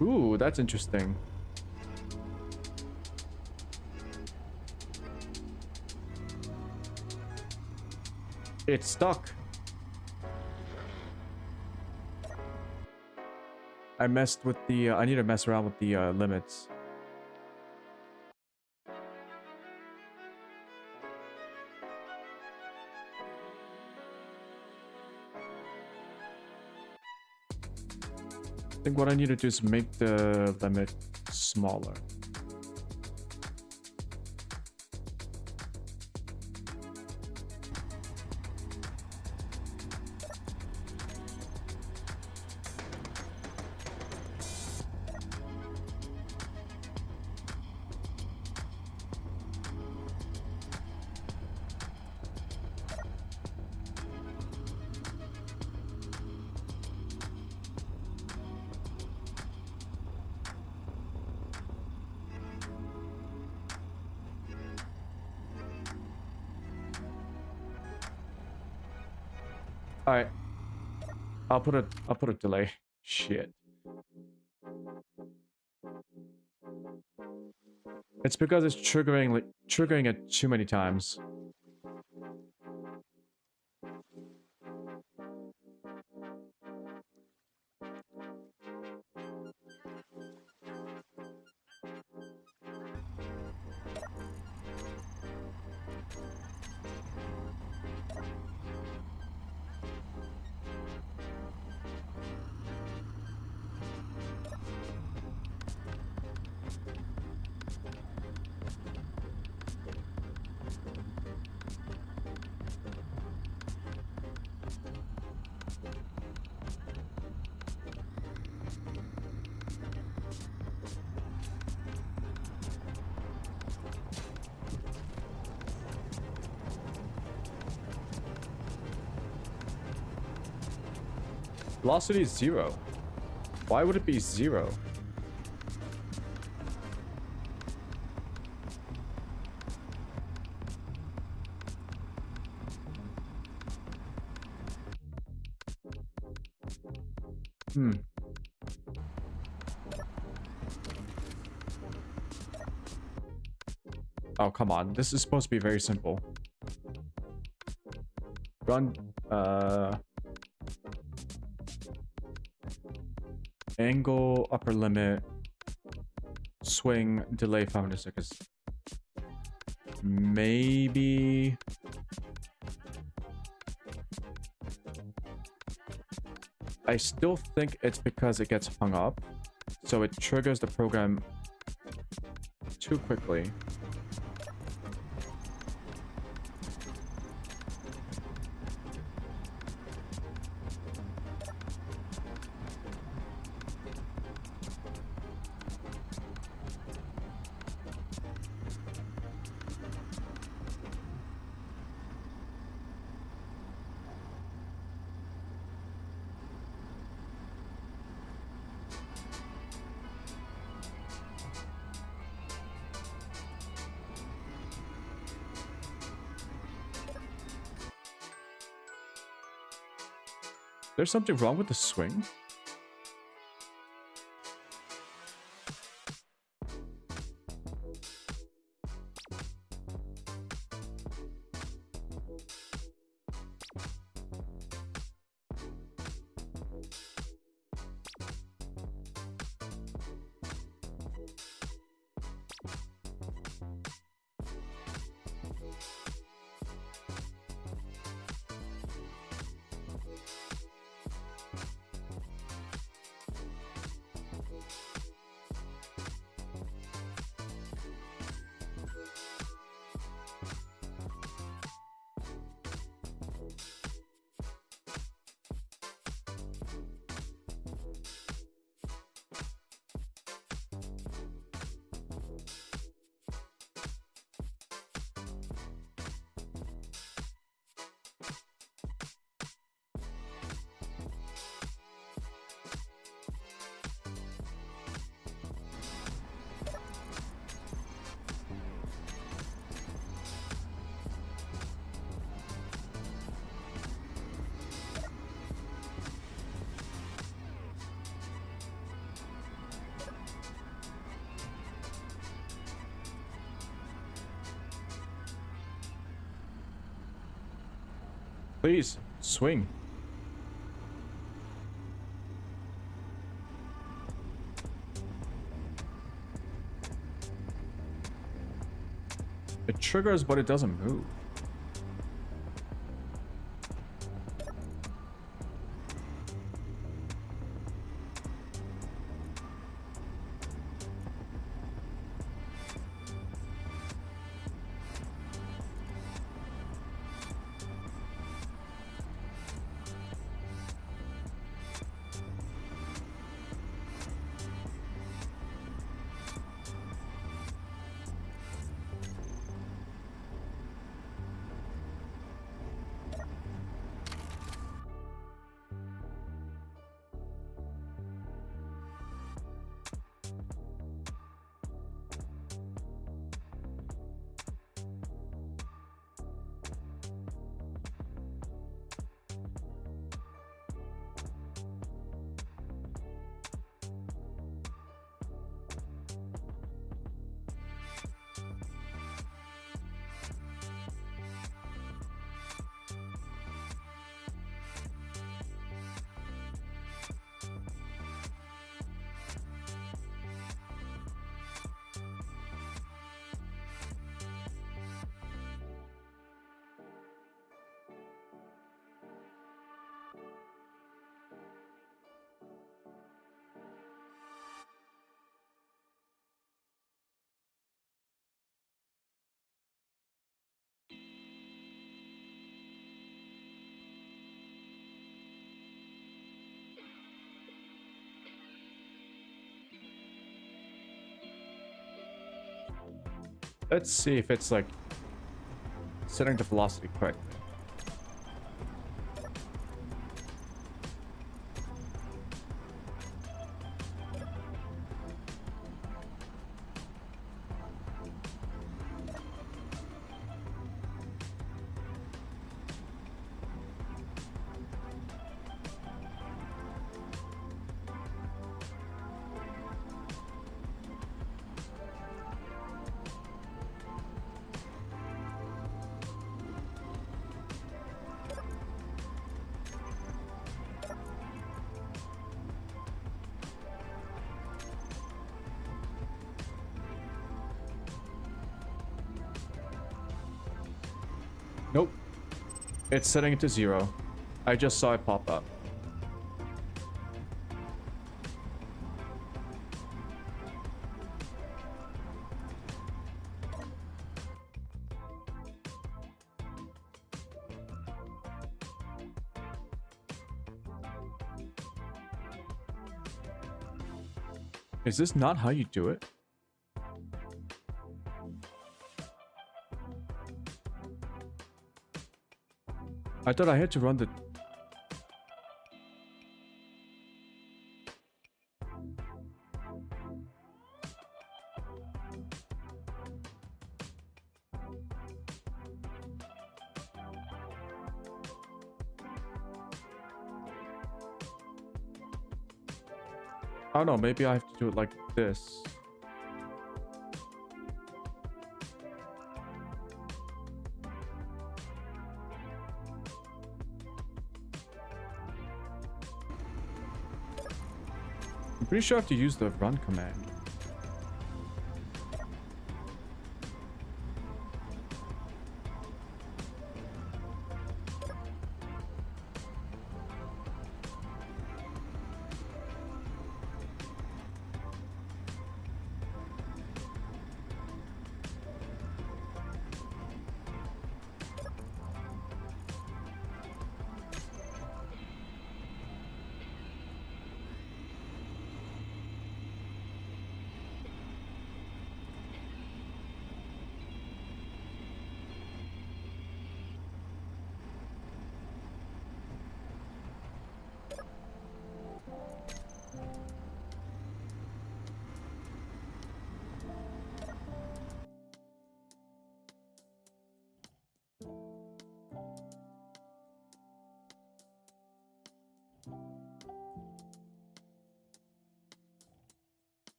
Ooh, that's interesting. It's stuck. I messed with the, I need to mess around with the limits. I think what I need to do is make the limit smaller. All right, I'll put a delay. Shit. It's because it's triggering it too many times. Velocity is 0. Why would it be 0? Oh, come on. This is supposed to be very simple. Run, angle, upper limit, swing, delay 500 seconds. Maybe... I still think it's because it gets hung up, so it triggers the program too quickly. There's something wrong with the swing? Please, swing. It triggers, but it doesn't move. Let's see if it's like setting the velocity correctly. Nope. It's setting it to 0. I just saw it pop up. Is this not how you do it? I thought I had to run the... I don't know, maybe I have to do it like this. I'm pretty sure I have to use the run command.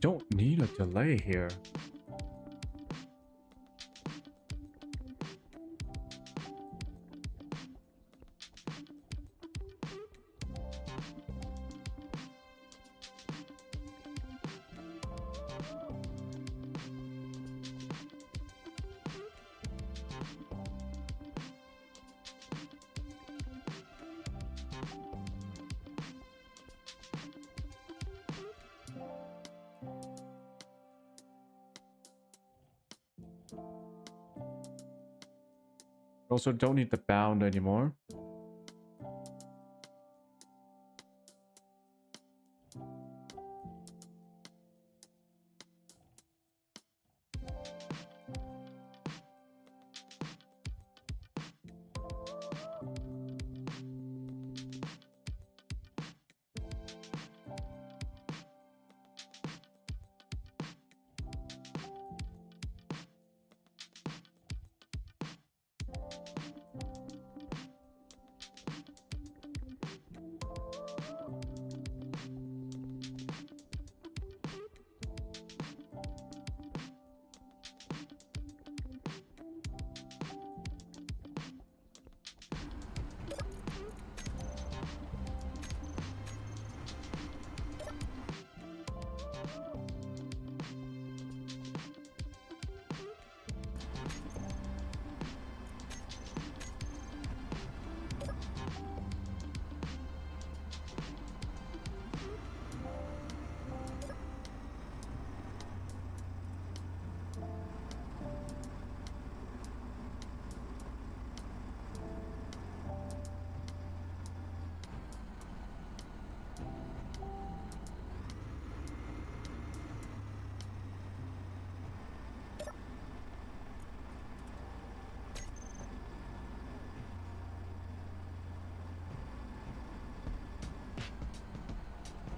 don't need a delay here. Also don't need the bound anymore.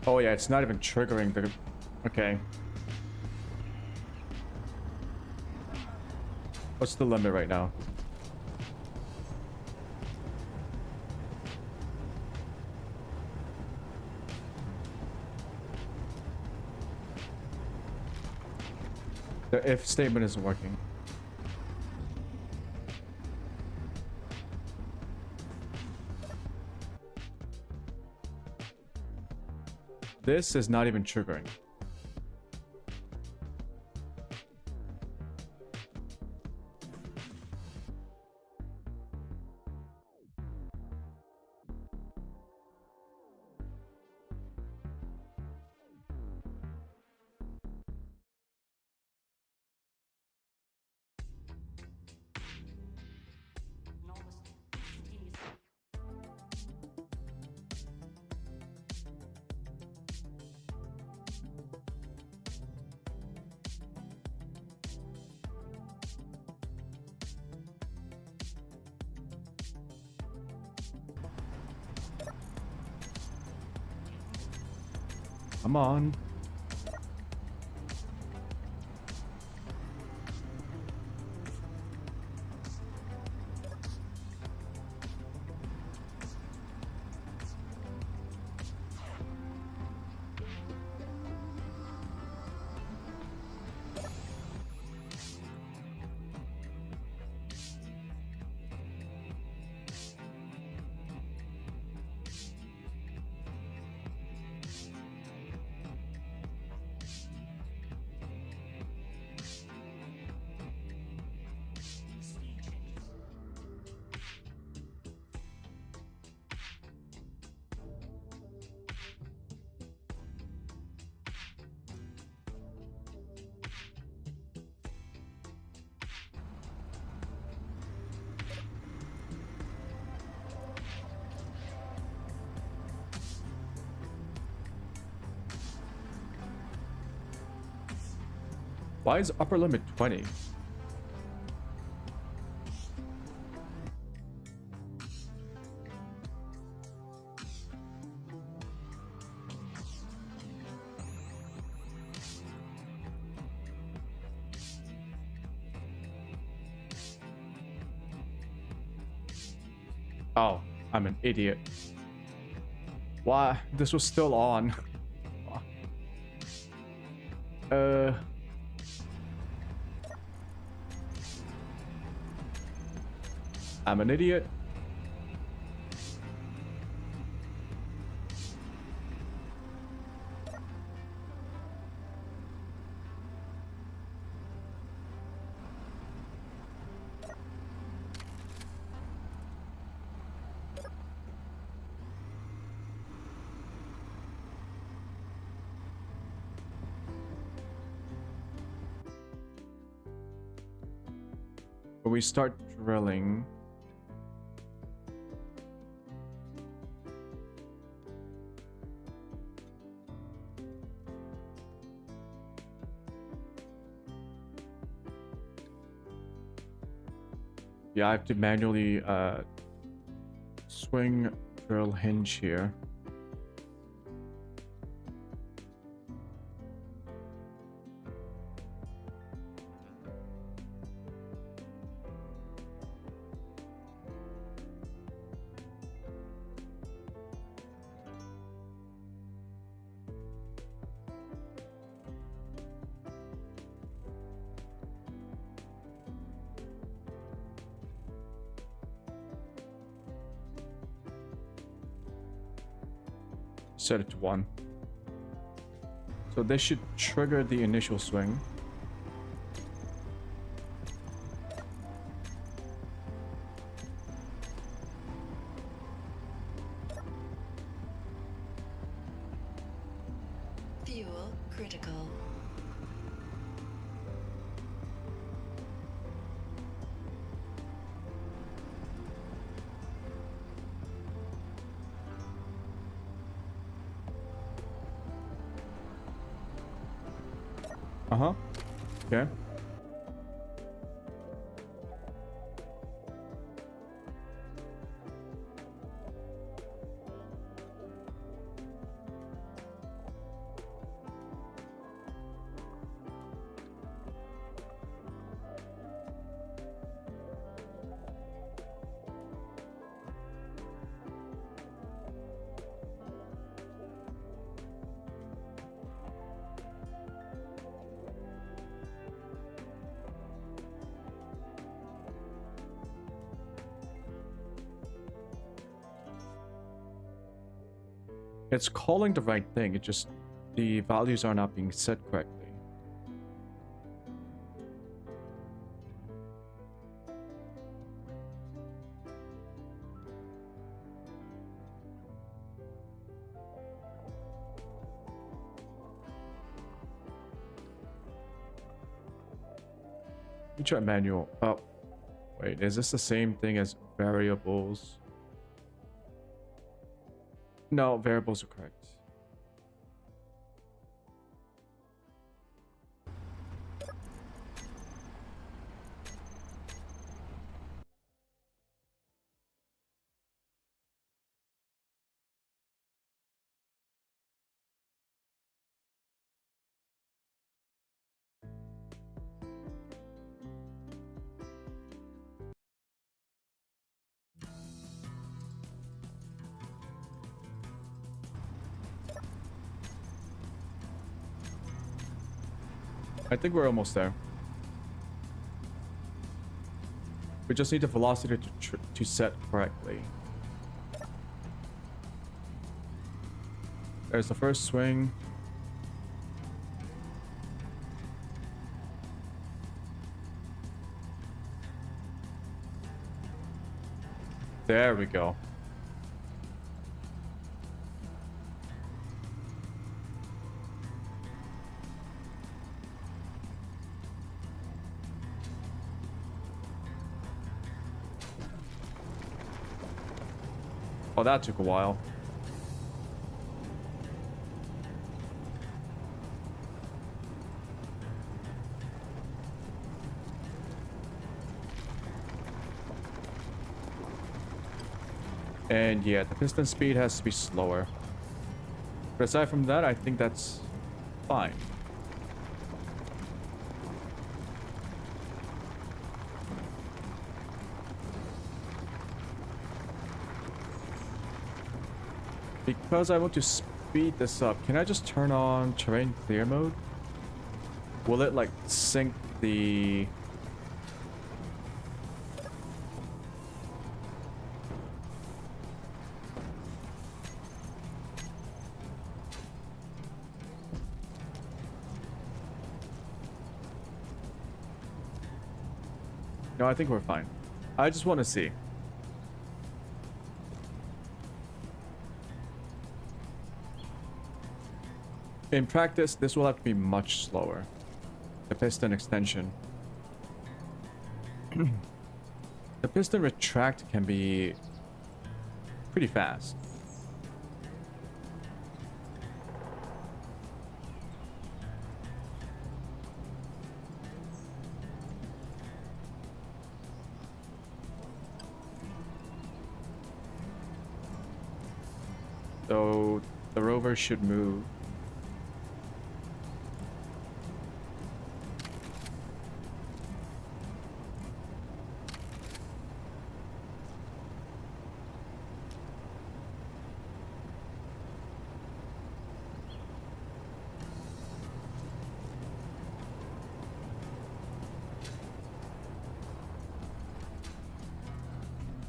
Oh yeah, it's not even triggering the... Okay. What's the limit right now? The if statement isn't working. This is not even triggering. Come on. Why is upper limit 20? Oh, I'm an idiot. Why? This was still on. I'm an idiot. When we start drilling, yeah, I have to manually swing drill hinge here. Set it to 1. So this should trigger the initial swing. Fuel critical. Okay. It's calling the right thing, it just the values are not being set correctly. Let me try manual. Oh, wait, is this the same thing as variables? No, variables are correct. I think we're almost there. We just need the velocity to set correctly. There's the first swing. There we go. Oh, that took a while. And yeah, the piston speed has to be slower. But aside from that, I think that's fine. Because I want to speed this up, can I just turn on terrain clear mode? will it like sync the... No, I think we're fine. I just want to see. In practice, this will have to be much slower. The piston extension. The piston retract can be pretty fast. So the rover should move.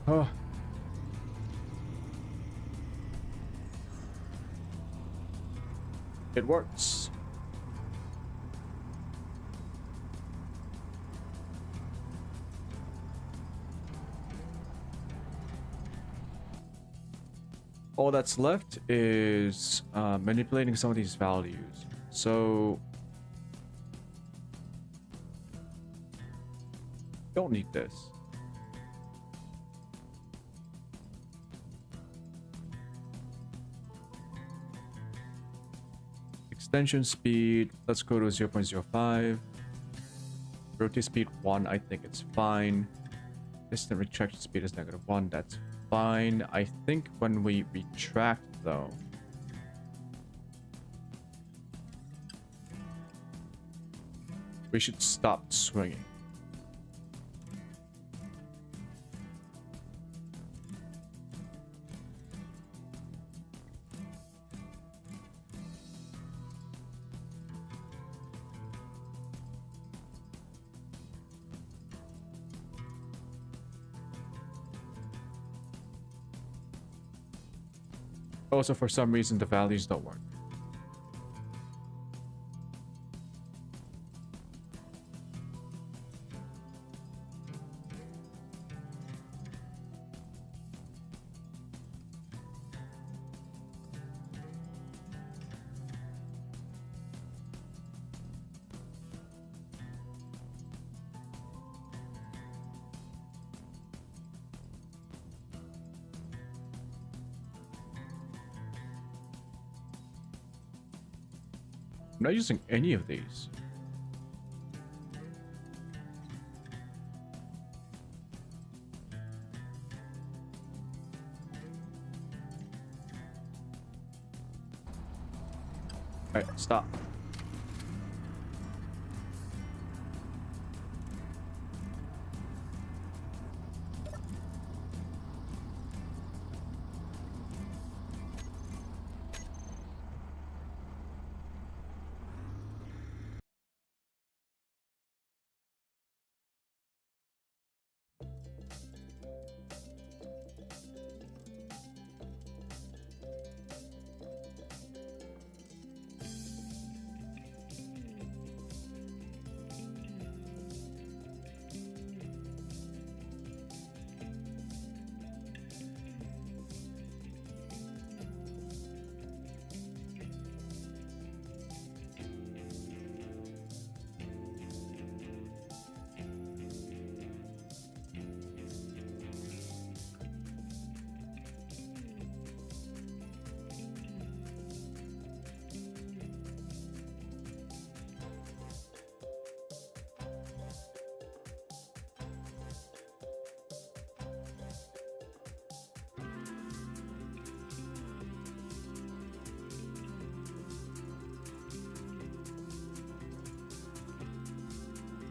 Oh. It works. All that's left is manipulating some of these values. So don't need this. Extension speed, let's go to 0.05. Rotate speed 1, I think it's fine. Distant retraction speed is -1, that's fine. I think when we retract though, we should stop swinging. Also, for some reason, the values don't work. I'm not using any of these. Alright, stop.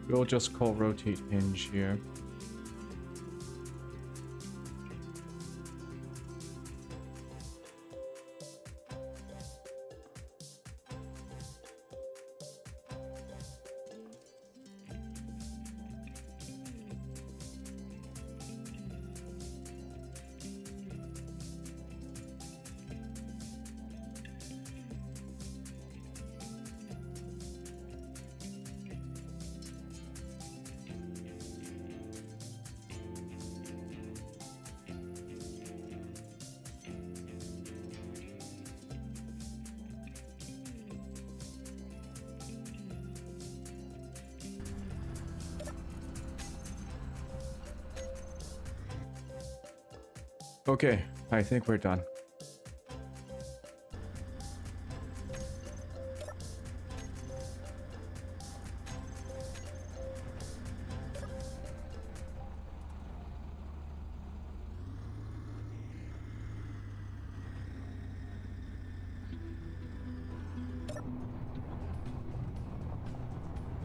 We'll just call rotate hinge here. Okay, I think we're done.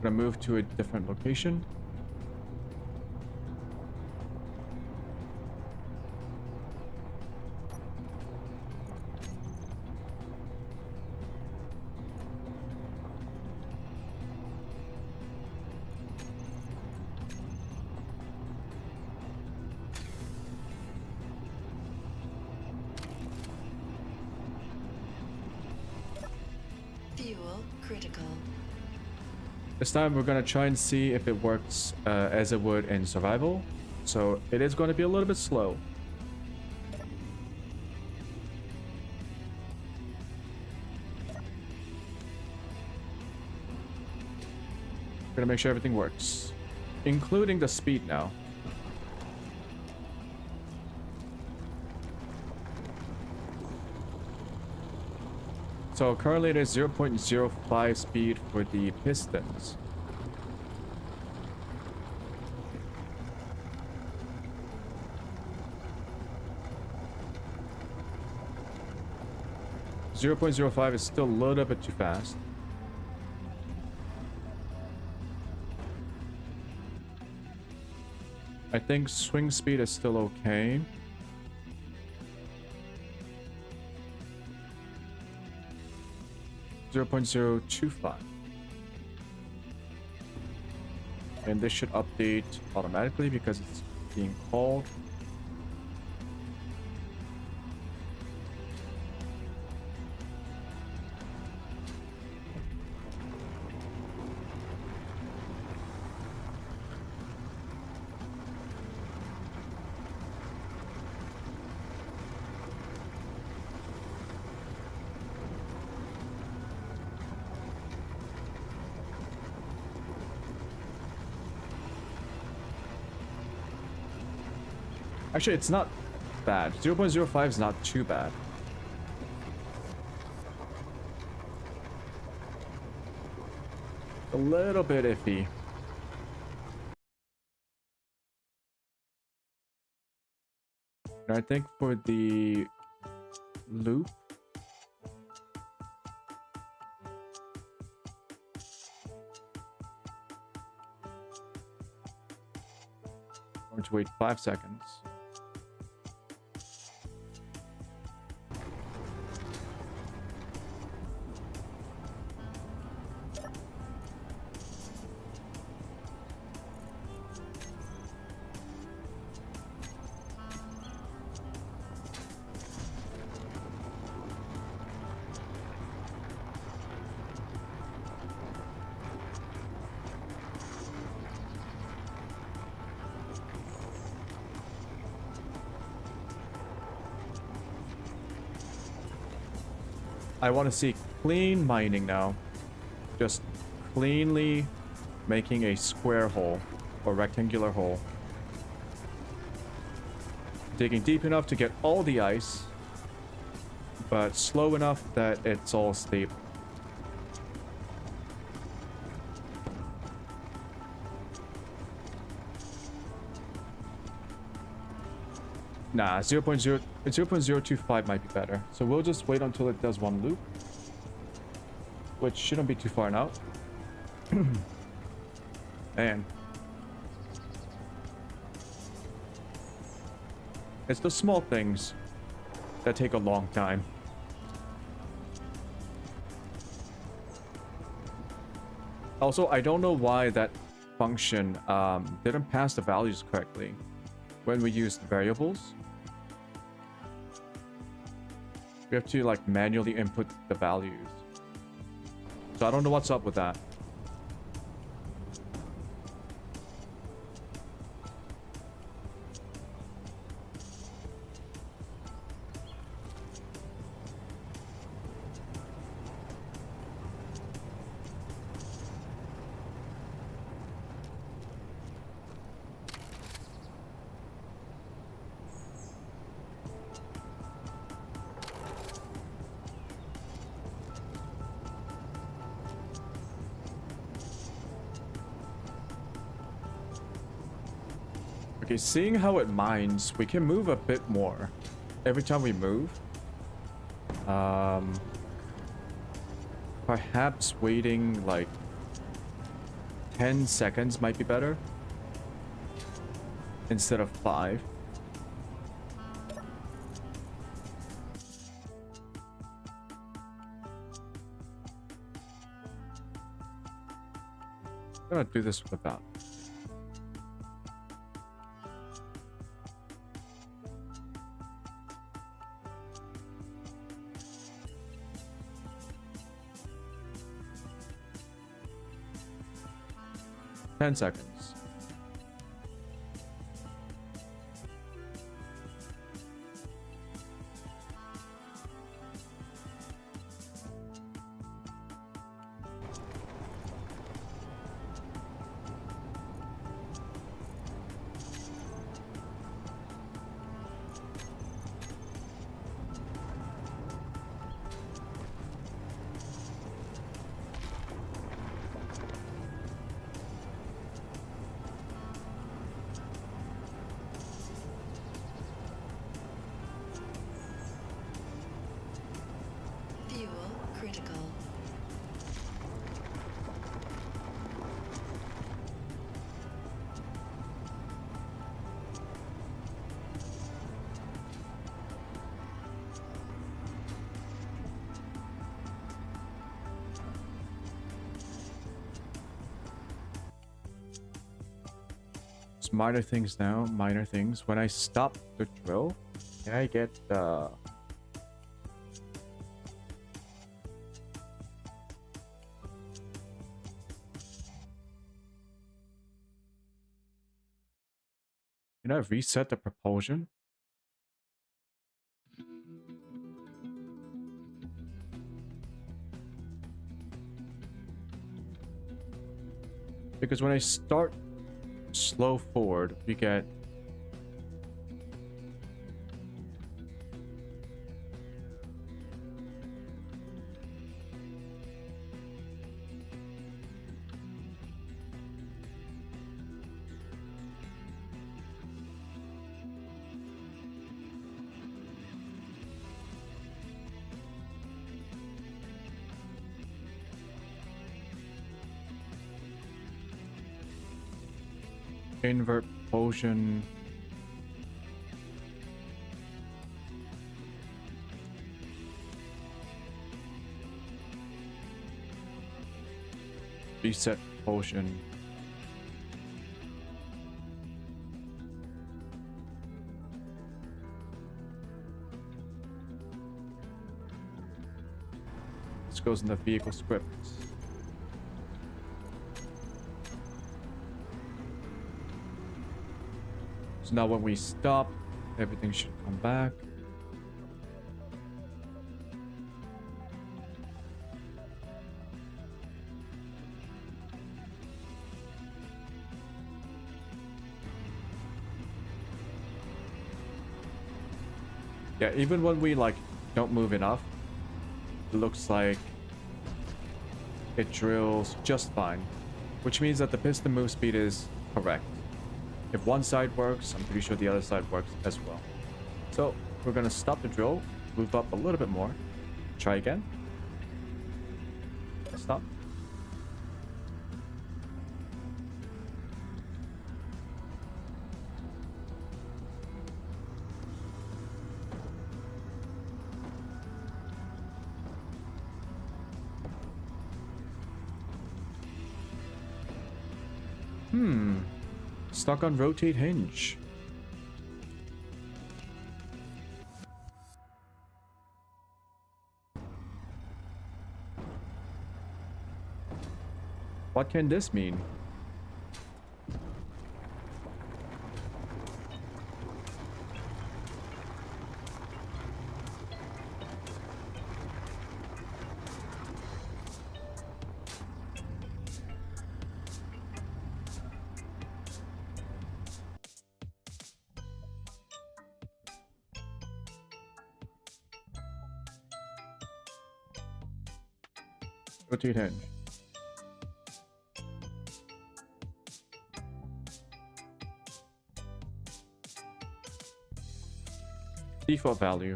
Gonna move to a different location. Fuel critical. This time we're gonna try and see if it works as it would in survival. So it is going to be a little bit slow. Gonna make sure everything works, including the speed now. So currently it is 0.05 speed for the pistons. .05 is still a little bit too fast. I think swing speed is still okay. .025. And this should update automatically because it's being called. Actually, it's not bad. 0.05 is not too bad. A little bit iffy. And I think for the loop, I'm going to wait 5 seconds. I want to see clean mining now. Just cleanly making a square hole or rectangular hole. Digging deep enough to get all the ice, but slow enough that it's all stable. Nah, 0.025 might be better. So we'll just wait until it does one loop, which shouldn't be too far now. And it's the small things that take a long time. Also, I don't know why that function didn't pass the values correctly when we used variables. We have to like manually input the values. So I don't know what's up with that. Okay, seeing how it mines, we can move a bit more every time we move. Perhaps waiting like 10 seconds might be better instead of 5. I'm gonna do this without. Ten seconds. Fuel critical. It's minor things now, minor things. When I stop the drill, can I get can I reset the propulsion? Because when I start slow forward, we get invert propulsion. Reset propulsion. This goes in the vehicle scripts. So now when we stop, everything should come back. Yeah, even when we like don't move enough, it looks like it drills just fine, which means that the piston move speed is correct. If one side works, I'm pretty sure the other side works as well. So we're gonna stop the drill, move up a little bit more, try again. Stop. Stuck on rotate hinge. What can this mean? Rotate hinge. Default value.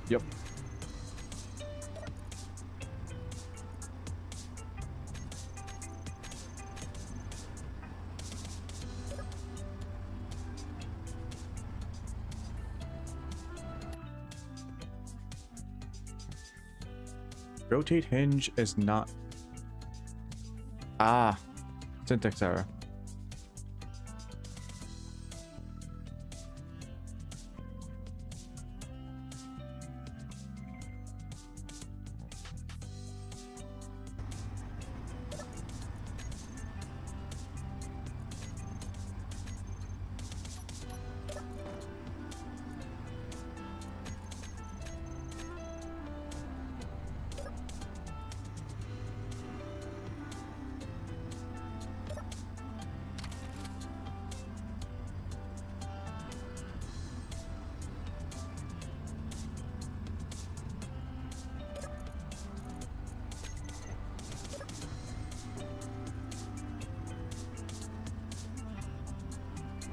Yep. Rotate hinge is not. Ah, syntax error.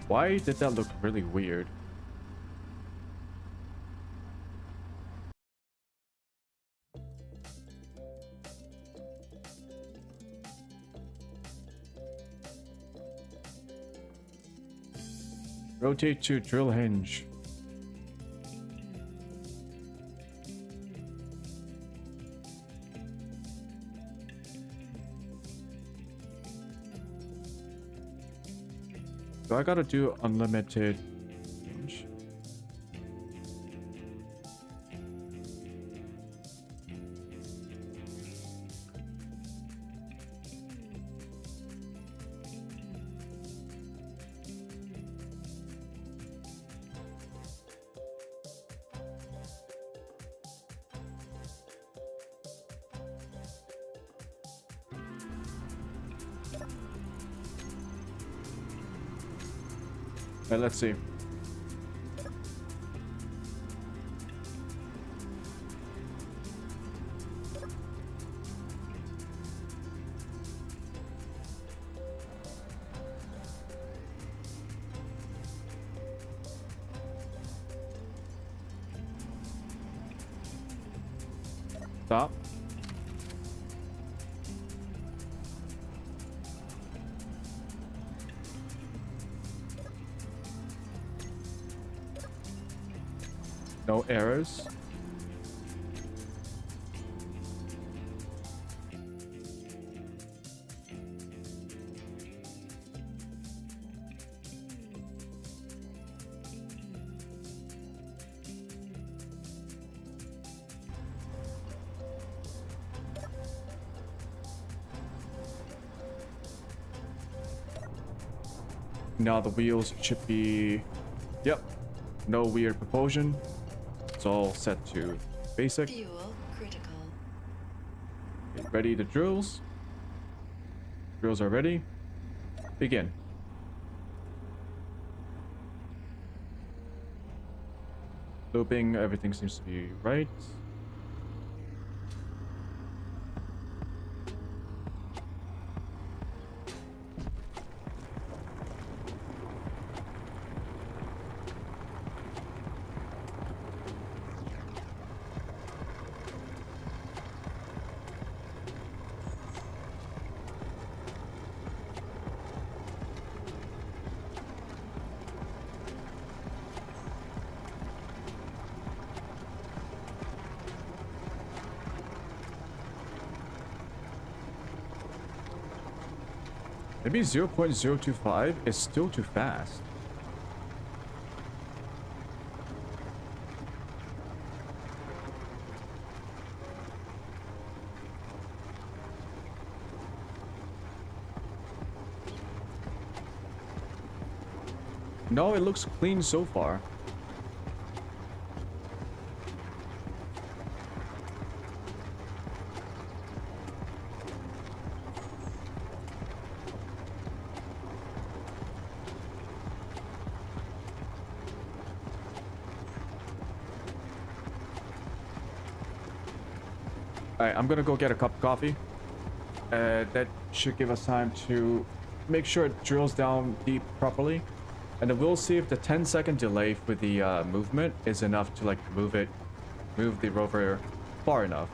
Why did that look really weird? Rotate to drill hinge. So I gotta do unlimited hinge. Let's see. Stop. No errors. Now the wheels should be, yep, no weird propulsion. It's all set to basic. Fuel critical. Okay, ready the drills. Drills are ready. Begin. Looping, everything seems to be right. Maybe 0.025 is still too fast. No, it looks clean so far. Alright, I'm gonna go get a cup of coffee. That should give us time to make sure it drills down deep properly. And then we'll see if the 10-second delay for the movement is enough to like move the rover far enough.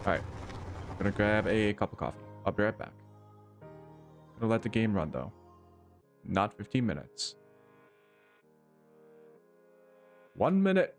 Alright. Gonna grab a cup of coffee. I'll be right back. Gonna let the game run though. Not 15 minutes. 1 minute.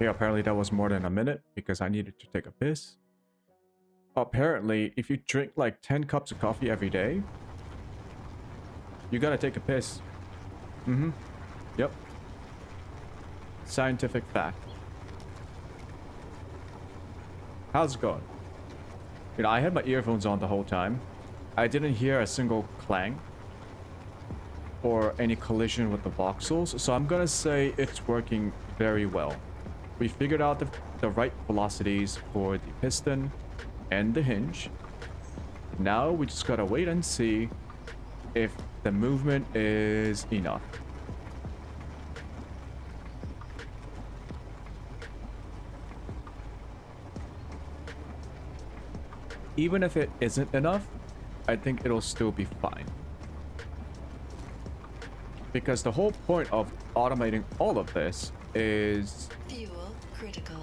Okay, apparently that was more than a minute because I needed to take a piss. Apparently, if you drink like 10 cups of coffee every day, you gotta take a piss. Yep. Scientific fact. How's it going? You know, I had my earphones on the whole time. I didn't hear a single clang or any collision with the voxels, so I'm gonna say it's working very well. We figured out the right velocities for the piston and the hinge. Now we just gotta wait and see if the movement is enough. Even if it isn't enough, I think it'll still be fine. Because the whole point of automating all of this is Fuel critical.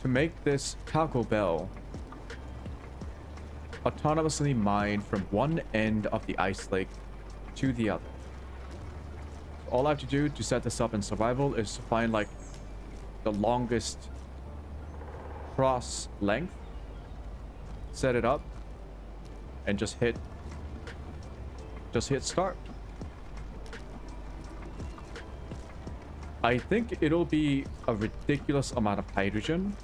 to make this Taco Bell autonomously mine from one end of the ice lake to the other. All I have to do to set this up in survival is to find like the longest cross length, set it up, and just hit start. I think it'll be a ridiculous amount of hydrogen,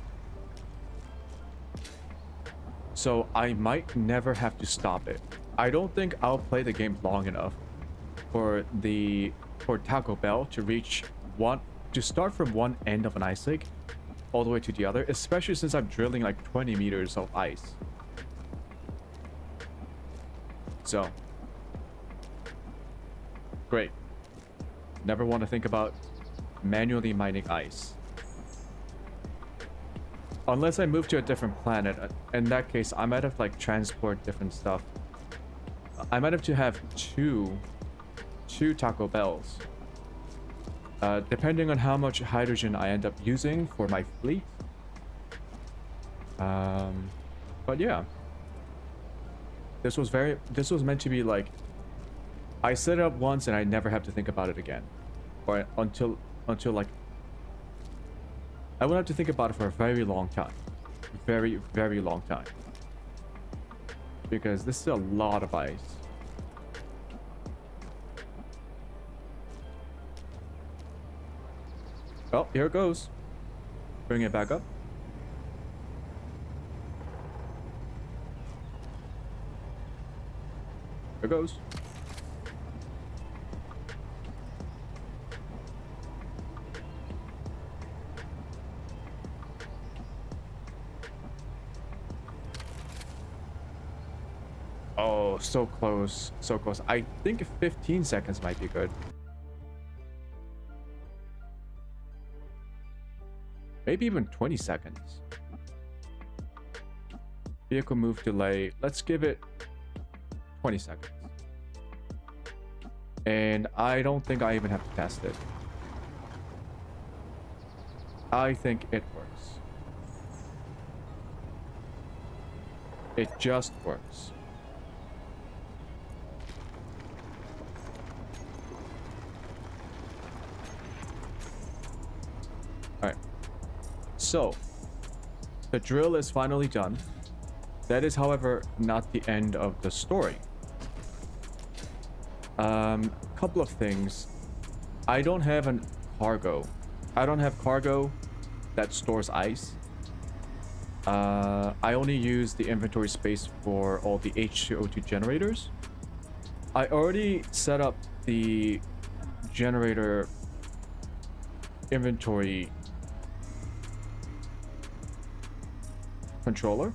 so I might never have to stop it. I don't think I'll play the game long enough for Taco Bell to start from one end of an ice lake all the way to the other, especially since I'm drilling like 20 meters of ice. So Great. Never want to think about manually mining ice. Unless I move to a different planet. In that case, I might have to like transport different stuff. I might have to have two Taco Bells. Depending on how much hydrogen I end up using for my fleet. But yeah. This was meant to be like, I set it up once and I never have to think about it again. Or until like, I won't have to think about it for a very long time. Very, very long time. Because this is a lot of ice. Oh, here it goes. Bring it back up. Here it goes. Oh, so close. So close. I think 15 seconds might be good. Maybe even 20 seconds. Vehicle move delay. Let's give it 20 seconds. And I don't think I even have to test it. I think it works. It just works. Alright. So, the drill is finally done. That is, however, not the end of the story. Couple of things. I don't have an cargo. I don't have cargo that stores ice. I only use the inventory space for all the H2O2 generators. I already set up the generator inventory controller.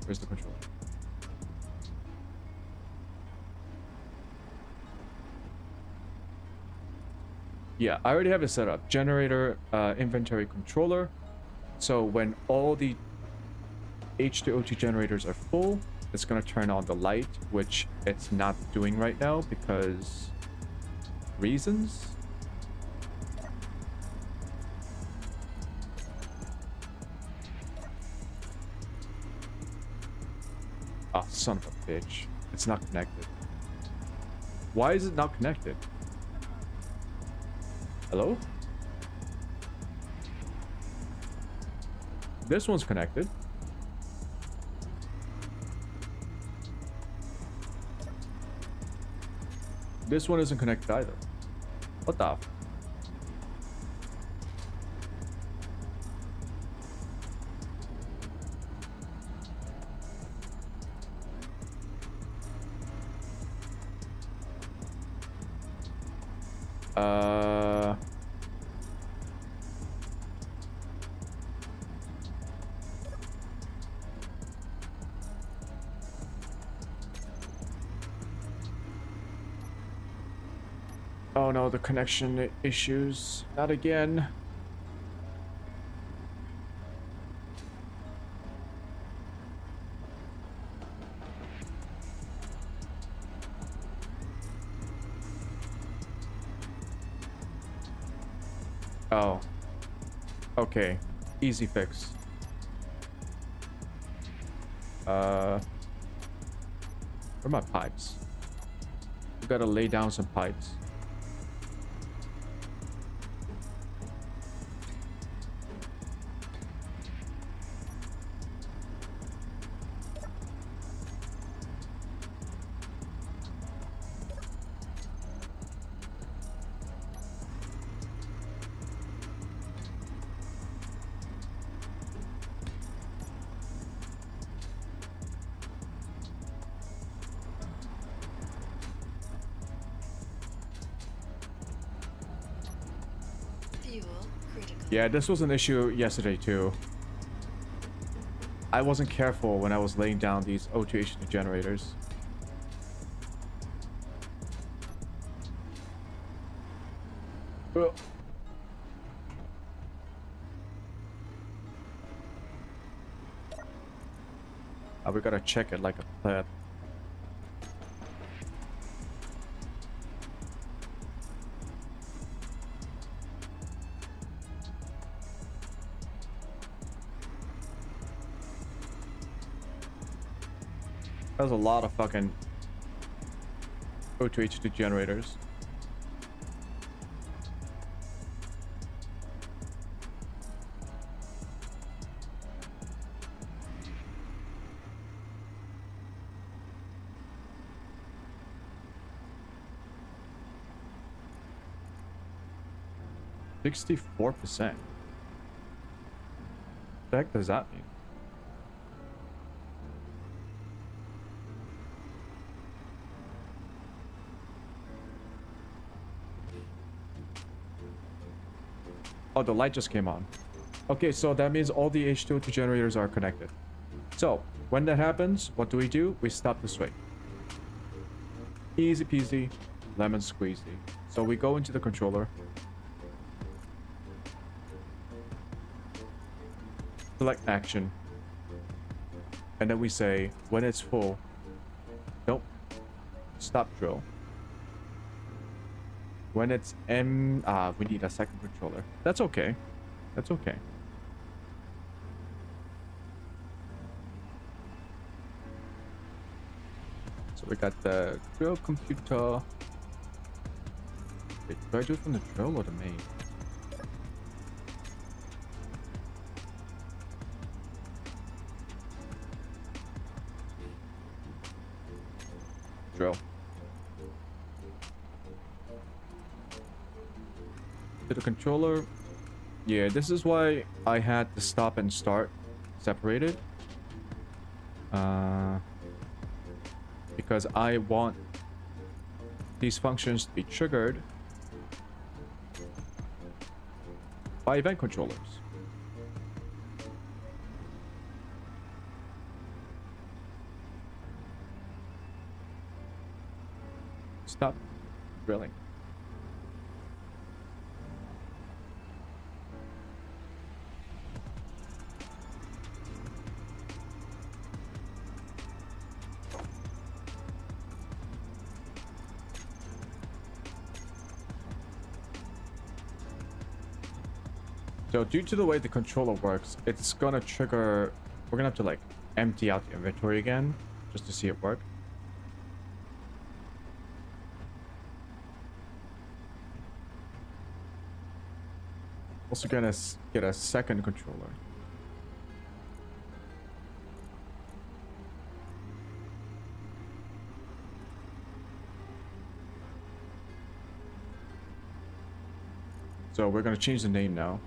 Where's the controller? Yeah, I already have it set up. Generator inventory controller. So when all the H2O2 generators are full, it's going to turn on the light, which it's not doing right now because reasons. Oh, son of a bitch. It's not connected. Why is it not connected? Hello? This one's connected. This one isn't connected either. What the? Oh no, the connection issues. Not again. Oh. Okay. Easy fix. Where are my pipes? We gotta lay down some pipes. Yeah, this was an issue yesterday too. I wasn't careful when I was laying down these O2H2 generators. We gotta check it like a pleb. There's a lot of fucking O2H2 generators. $64%. What the heck does that mean? Oh, the light just came on. Okay, so that means all the H2O2 generators are connected. So, when that happens, what do? We stop the swing. Easy peasy, lemon squeezy. So we go into the controller. Select action. And then we say, when it's full, nope, stop drill. When it's we need a second controller. That's okay. That's okay. So we got the drill computer. Wait, do I do it from the drill or the main? Drill. To the controller. Yeah, this is why I had the stop and start separated. Because I want these functions to be triggered by event controllers. Stop drilling. So due to the way the controller works, it's gonna trigger, we're gonna have to like empty out the inventory again just to see it work. Also gonna get a second controller. So we're gonna change the name now.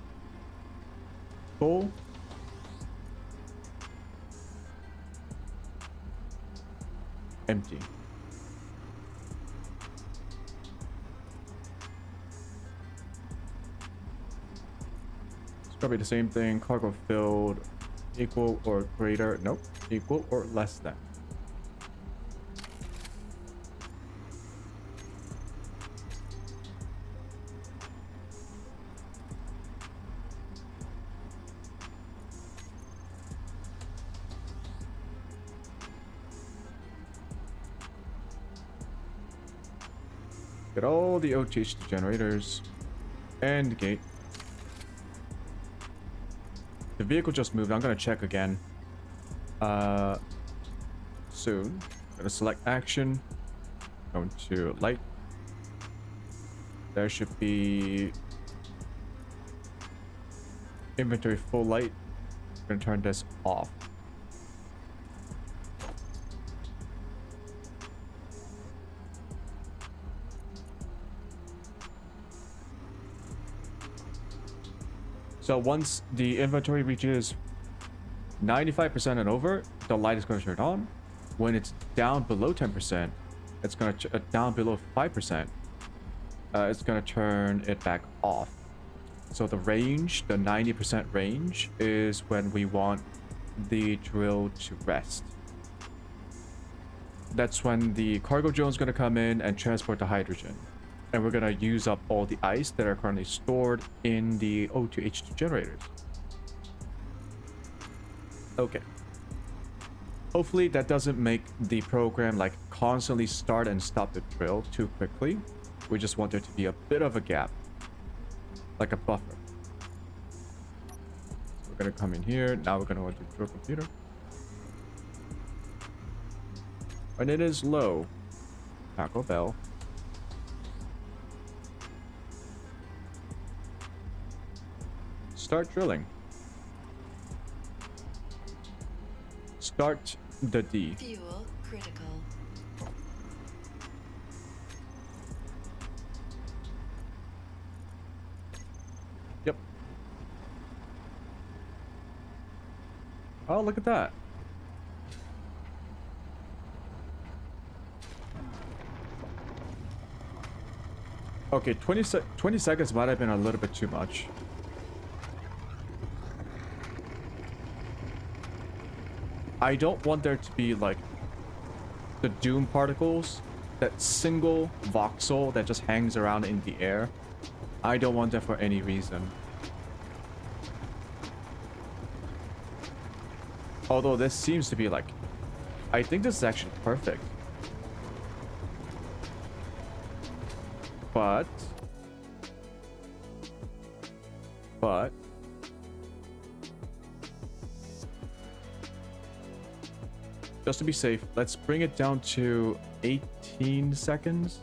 Full. Empty. It's probably the same thing. Cargo filled. Equal or greater. Nope. Equal or less than. Get all the OTH generators and gate. The vehicle just moved. I'm gonna check again. Soon. Gonna select action. Going to light. There should be inventory full light. Gonna turn this off. So once the inventory reaches 95% and over, the light is going to turn on. When it's down below 10%, it's going to down below 5%, it's going to turn it back off. So the range, the 90% range, is when we want the drill to rest. That's when the cargo drone is going to come in and transport the hydrogen. And we're gonna use up all the ice that are currently stored in the O2H2 generators. Okay. Hopefully that doesn't make the program like constantly start and stop the drill too quickly. We just want there to be a bit of a gap, like a buffer. So we're gonna come in here. Now we're gonna want to drill computer. When it is low, Taco Bell. Start drilling. Start the D. Fuel critical. Yep. Oh, look at that. Okay, 20 seconds might have been a little bit too much. I don't want there to be like the doom particles, that single voxel that just hangs around in the air. I don't want that for any reason. Although this seems to be like, I think this is actually perfect. But just to be safe, let's bring it down to 18 seconds.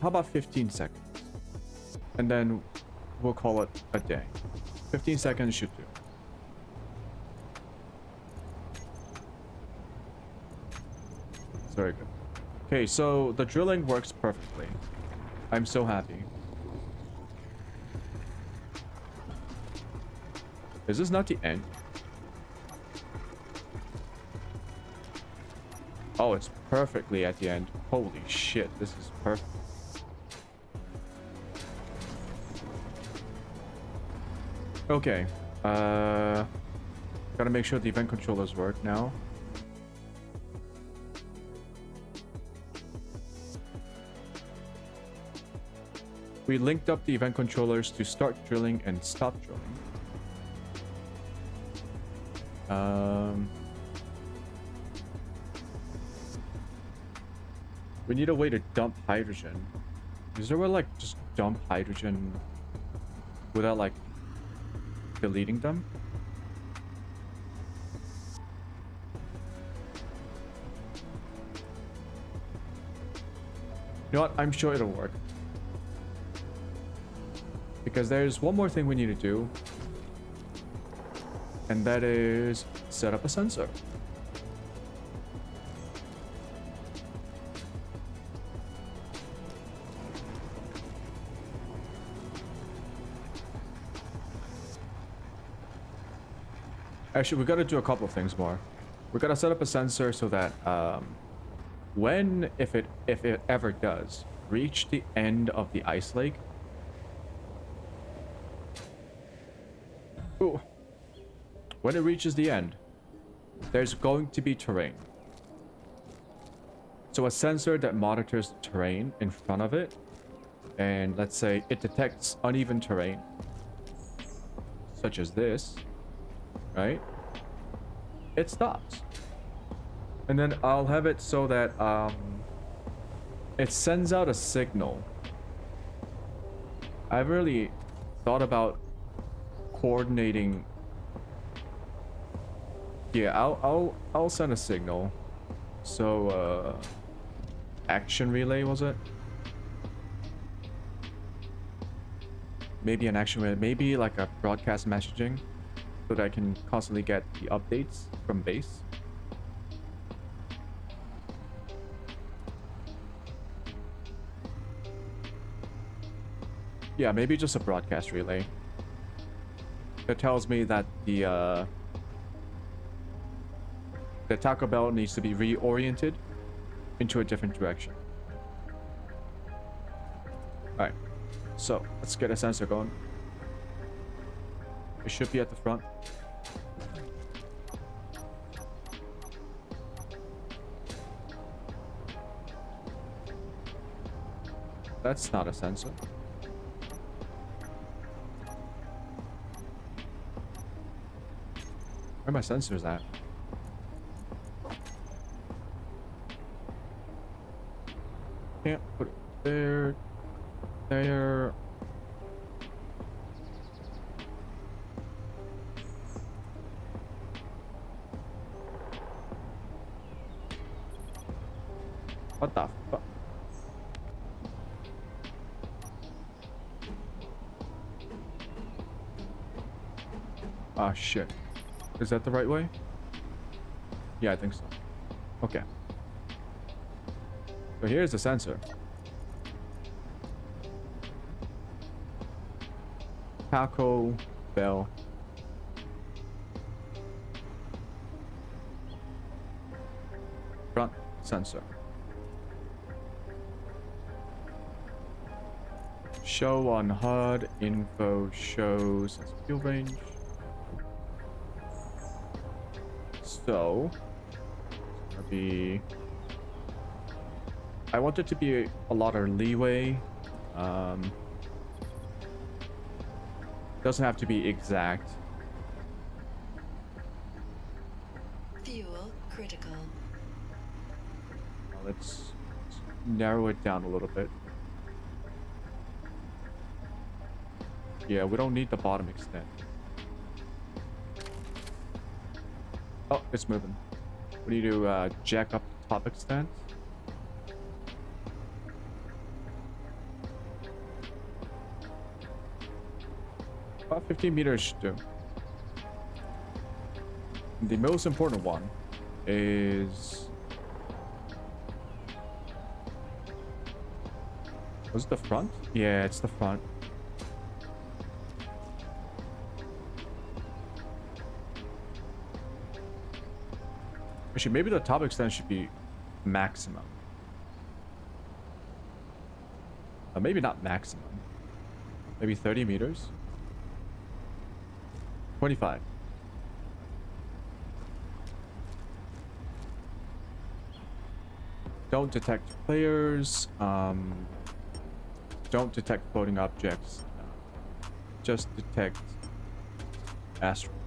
How about 15 seconds? And then we'll call it a day. 15 seconds should do. It's very good. Okay, so the drilling works perfectly. I'm so happy. Is this not the end? Oh, it's perfectly at the end. Holy shit, this is perfect. Okay. Gotta make sure the event controllers work now. We linked up the event controllers to start drilling and stop drilling. We need a way to dump hydrogen. Is there a way to like just dump hydrogen without like deleting them? You know what? I'm sure it'll work. Because there's one more thing we need to do. And that is set up a sensor. Actually, we got to do a couple of things more. We got to set up a sensor so that if it ever does reach the end of the ice lake. Ooh. When it reaches the end, there's going to be terrain. So a sensor that monitors the terrain in front of it, and let's say it detects uneven terrain, such as this, right? It stops. And then I'll have it so that it sends out a signal. I've really thought about coordinating. Yeah, I'll send a signal. So action relay, was it? Maybe an action relay, maybe like a broadcast messaging, so that I can constantly get the updates from base. Yeah, maybe just a broadcast relay that tells me that the Taco Bell needs to be reoriented into a different direction. Alright, so let's get a sensor going. It should be at the front. That's not a sensor. Where are my sensors at? Can't put it there. There. What the fuck? Ah, shit. Is that the right way? Yeah, I think so. Okay. So here's the sensor. TACOBELL. Front sensor. Show on HUD. Info shows fuel range. So, it's gonna be. I want it to be a lot of leeway. Doesn't have to be exact. Fuel critical. Let's narrow it down a little bit. Yeah, we don't need the bottom extent. Oh, it's moving. What do you do? Jack up the top extent? About 15 meters should do. The most important one is... Was it the front? Yeah, it's the front. Actually, maybe the top extent should be maximum. Maybe not maximum. Maybe 30 meters. 25. Don't detect players. Don't detect floating objects. Just detect asteroids.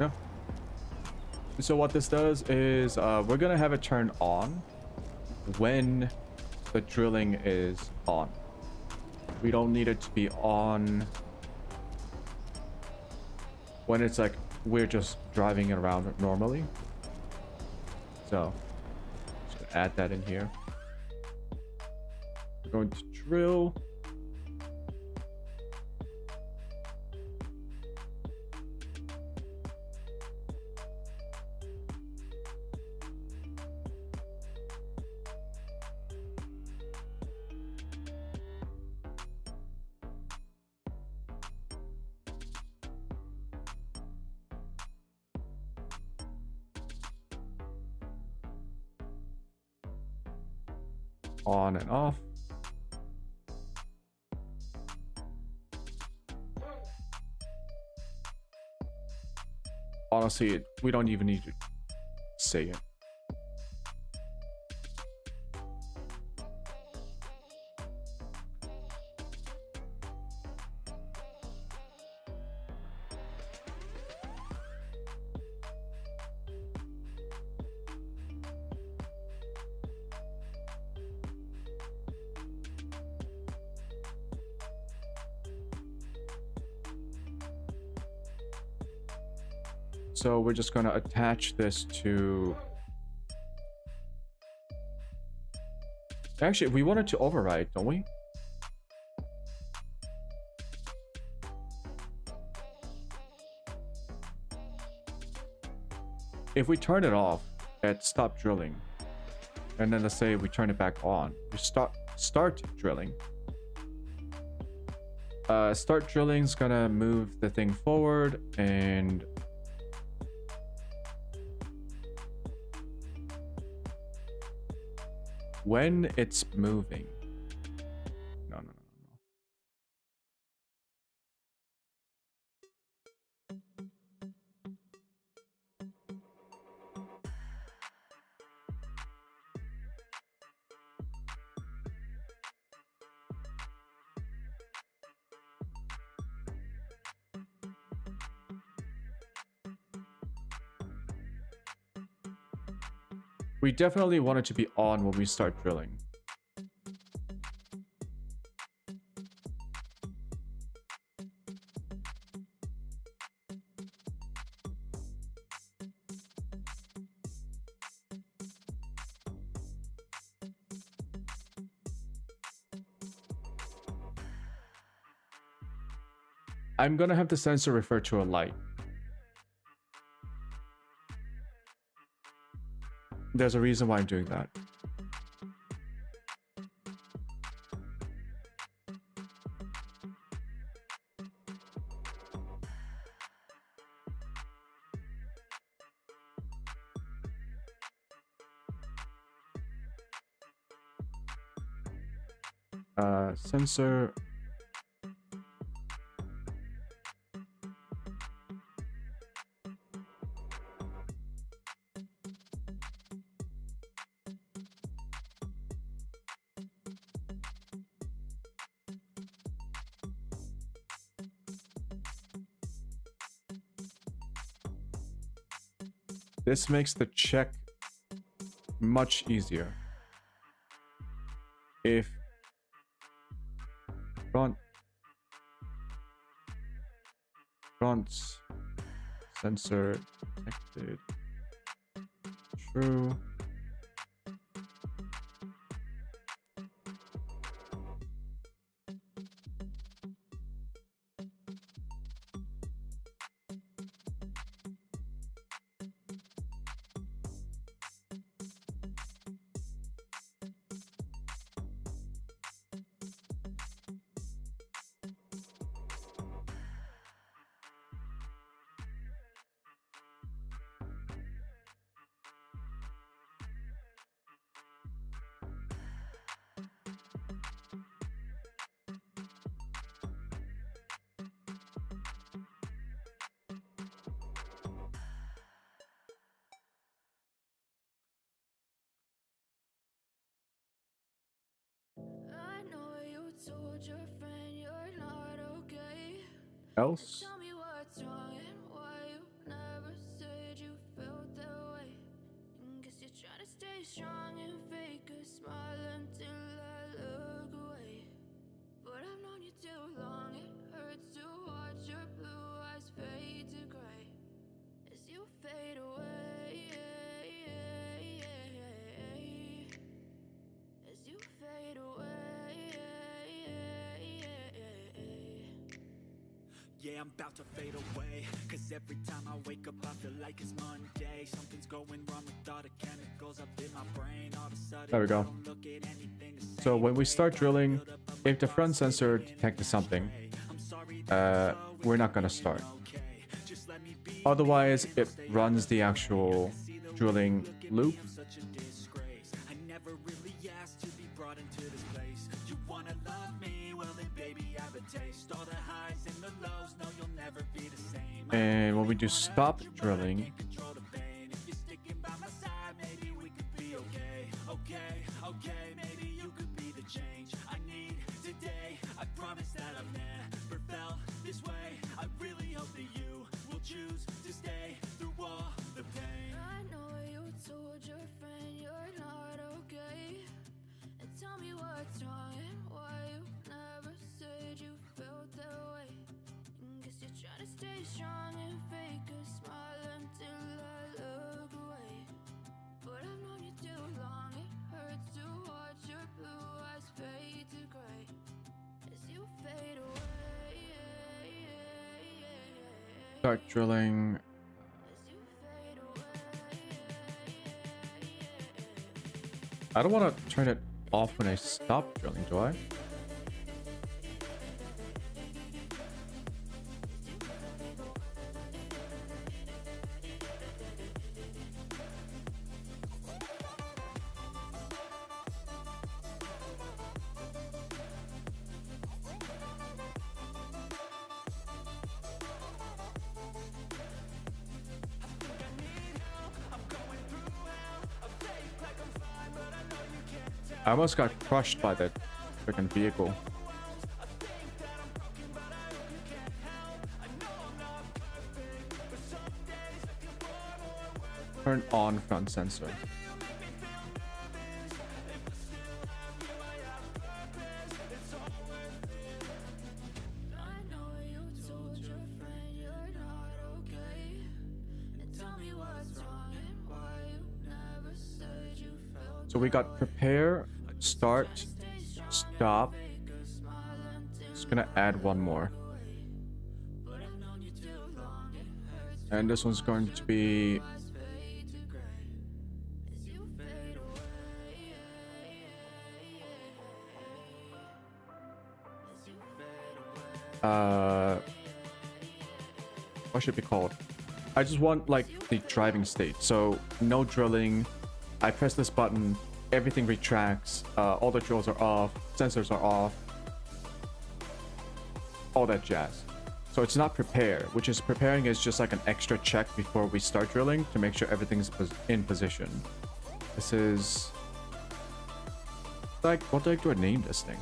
Yeah. So what this does is we're gonna have it turn on when the drilling is on. We don't need it to be on when it's like we're just driving it around normally. So just gonna add that in here. We're going to drill. On and off. Honestly, we don't even need to say it. So we're just going to attach this to... Actually, we want it to override, don't we? If we turn it off at stop drilling, and then let's say we turn it back on, we start drilling. Start drilling is gonna move the thing forward, and when it's moving, no. We definitely want it to be on when we start drilling. I'm gonna have the sensor refer to a light. There's a reason why I'm doing that. Sensor. This makes the check much easier. If front sensor detected true. Else? Tell me what's wrong and why you never said you felt that way. Guess you're trying to stay strong and fake a smile until I look away. But I've known you too long, it hurts to watch your blue eyes fade to gray as you fade away. As you fade away. Yeah, I'm about to fade away, cause every time I wake up I feel like it's Monday. Something's going wrong with all the chemicals up in my brain. All of a sudden, there we go. So when we start drilling, if the front sensor detects something, we're not gonna start. Otherwise, it runs the actual drilling loop. I never really asked to be brought into this place. You wanna love me? Well then baby, have a taste. All the highs and the lows, no, you'll never be the same. And when we do stop drilling, Okay, maybe you could be the change I need today. I promise that I've never felt this way. I really hope that you will choose to stay through all the pain. I know you told your friend you're not okay. And tell me what's wrong and why you never said you felt that way. Guess you're trying to stay strong and fake a smile until I look away. But I've known you too long, it hurts to watch your blue eyes fade to gray as you fade away. start drilling. I don't want to turn it off when I stop drilling, do I? I almost got crushed by that freaking vehicle. Turn on front sensor. So we got prepare, start, stop. Just gonna add one more. And this one's going to be what should it be called? I just want like the driving state. So no drilling. I press this button, everything retracts, all the drills are off, sensors are off, all that jazz. So it's not prepare, which is preparing is just like an extra check before we start drilling to make sure everything's in position. This is like, what do I name this thing?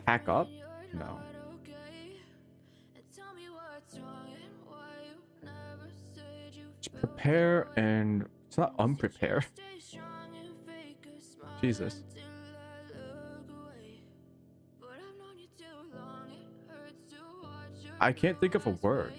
Pack up? No. It's prepare and it's not unprepare. Jesus. I can't think of a word.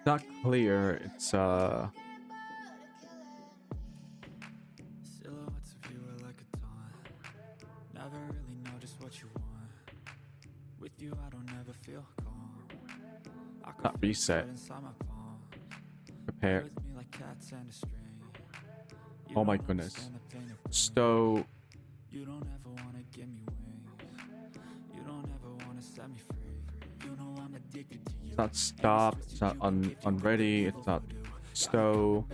Not clear. It's Silhouettes of you are like a taunt. Never really know just what you want. With you I don't ever feel calm. I can not feel reset. it inside my palm. Prepare. With me like cats and a string. You Oh my don't goodness. understand the pain of Stow. You don't ever wanna give me wings. You don't ever wanna set me free. You know I'm addicted to you. It's not stop. It's not unready. It's not stow.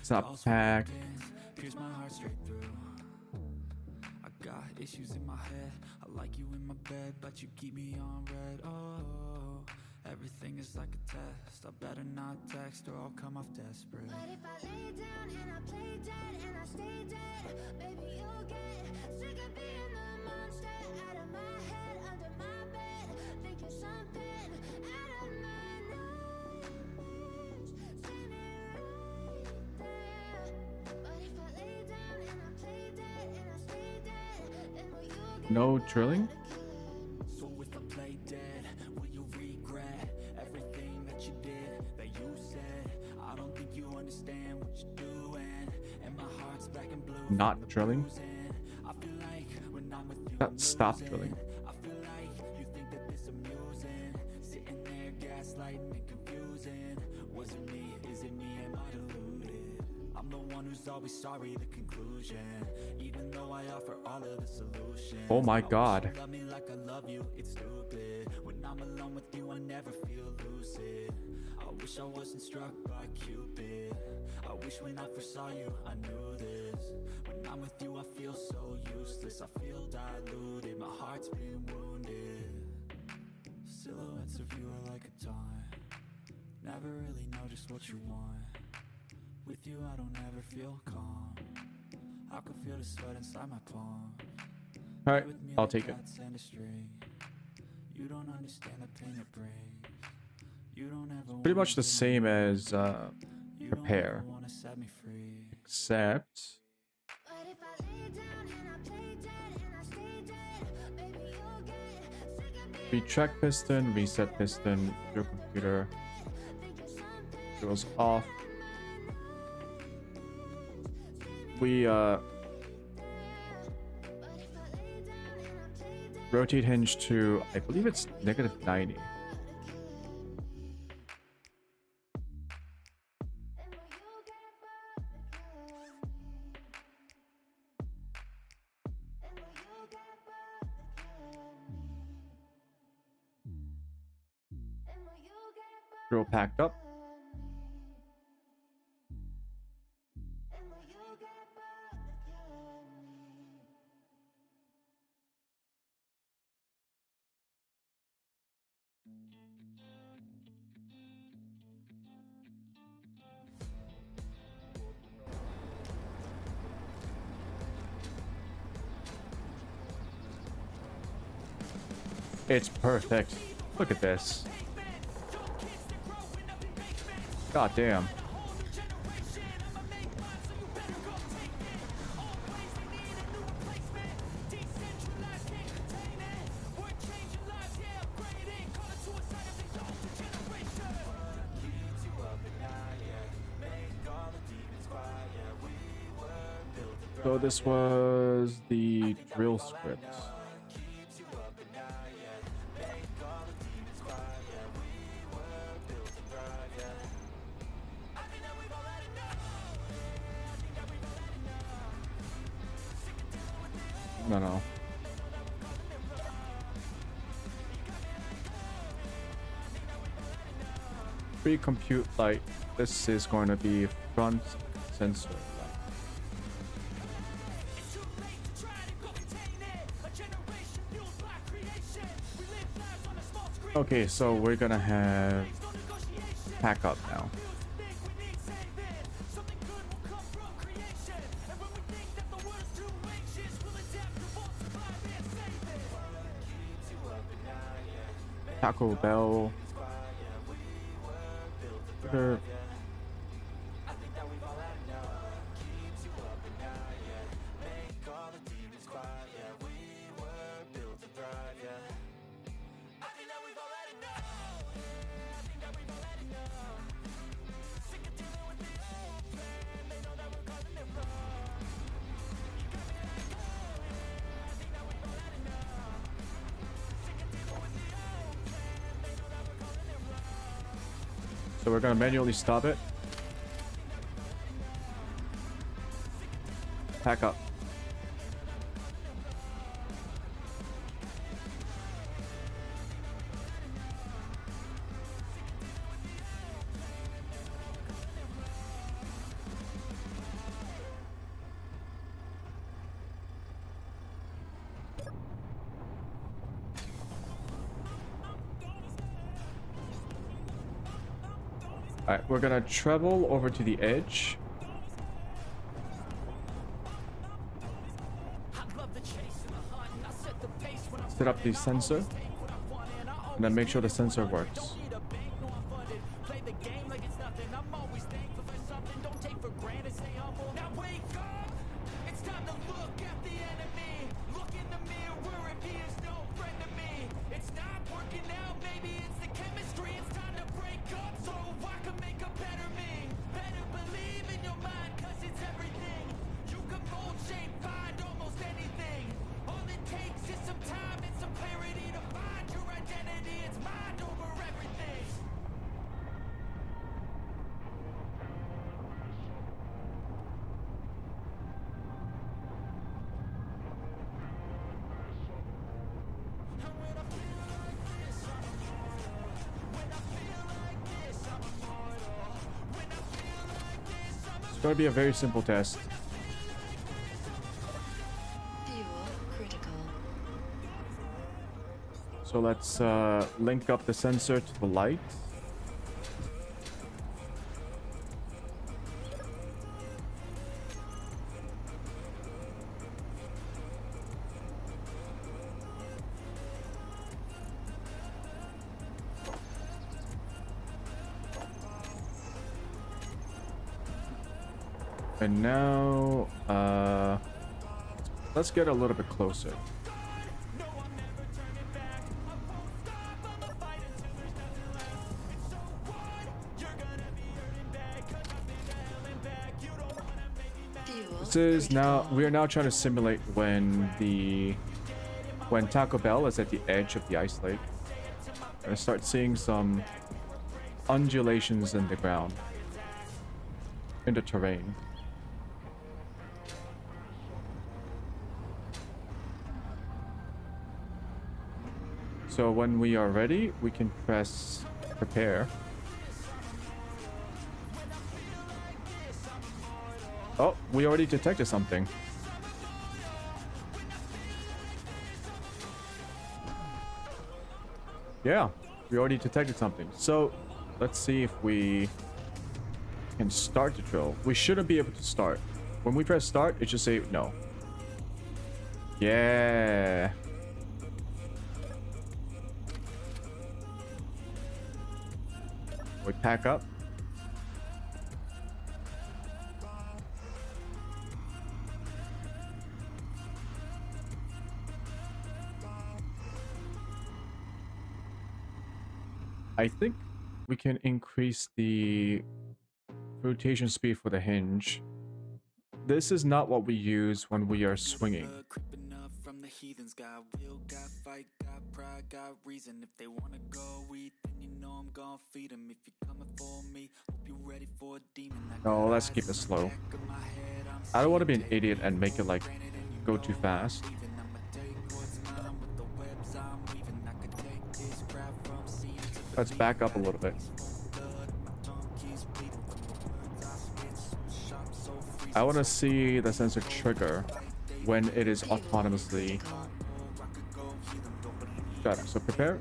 It's not pack. Pierce my heart straight through. I got issues in my head. I like you in my bed, but you keep me on red. Oh, everything is like a test. I better not text or I'll come off desperate. But if I lay down and I play dead and I stay dead, baby, you'll get sick of being the monster out of my head, under my bed, thinking something out of my nightmares, standing right there. But if I lay down and I play dead and I stay dead, then will you get No drilling? So if I play dead, will you regret everything that you did, that you said? I don't think you understand what you're doing, and my heart's black and blue. Not drilling? I feel like when I'm with you, Not stop drilling. I feel like you think that this amusing, sitting there gaslighting and confusing. Was it me? Is it me? Am I deluded? I'm the one who's always sorry, the conclusion, even though I offer all of the solutions. Oh my god. Love me like I love you, it's stupid. When I'm alone with you, I never feel lucid. I wish I wasn't struck by Cupid. I wish when I first saw you, I knew this. When I'm with you, I feel so useless. I feel diluted, my heart's been wounded. Silhouettes of you are like a taunt. Never really know just what you want. With you, I don't ever feel calm. I can feel the sweat inside my palm. Alright, I'll take it. You don't understand the pain it brings. You don't ever Pretty much the same as prepare. wanna set me free. Except But if I lay down and I play dead and I stay dead, baby, you'll get sick of being retract piston, reset piston, your computer goes off. We rotate hinge to, I believe it's -90. Drill packed up. It's perfect. Look at this. God damn. So this was the drill script. No. Pre-compute light. This is going to be front sensor light. Okay, so we're gonna have pack up now. TACOBELL. So we're gonna manually stop it. Pack up. Alright, we're gonna travel over to the edge. Set up the sensor. And then make sure the sensor works. It's going to be a very simple test. Fuel critical. So let's link up the sensor to the light. And now, let's get a little bit closer. This is now, we are now trying to simulate when TACOBELL is at the edge of the ice lake. I start seeing some undulations in the ground, in the terrain. So when we are ready, we can press prepare. Oh, we already detected something. Yeah, we already detected something. So let's see if we can start the drill. We shouldn't be able to start. When we press start, it should say no. Yeah. We pack up. I think we can increase the rotation speed for the hinge. This is not what we use when we are swinging. From the heathens, got will, got fight, got pride, got reason. If they wanna go eat, then you know I'm gonna feed them. If you're coming for me, hope you're ready for a demon. No, let's keep it slow. I don't want to be an idiot and make it like go too fast. Let's back up a little bit. I want to see the sensor trigger when it is autonomously shut up. So prepare.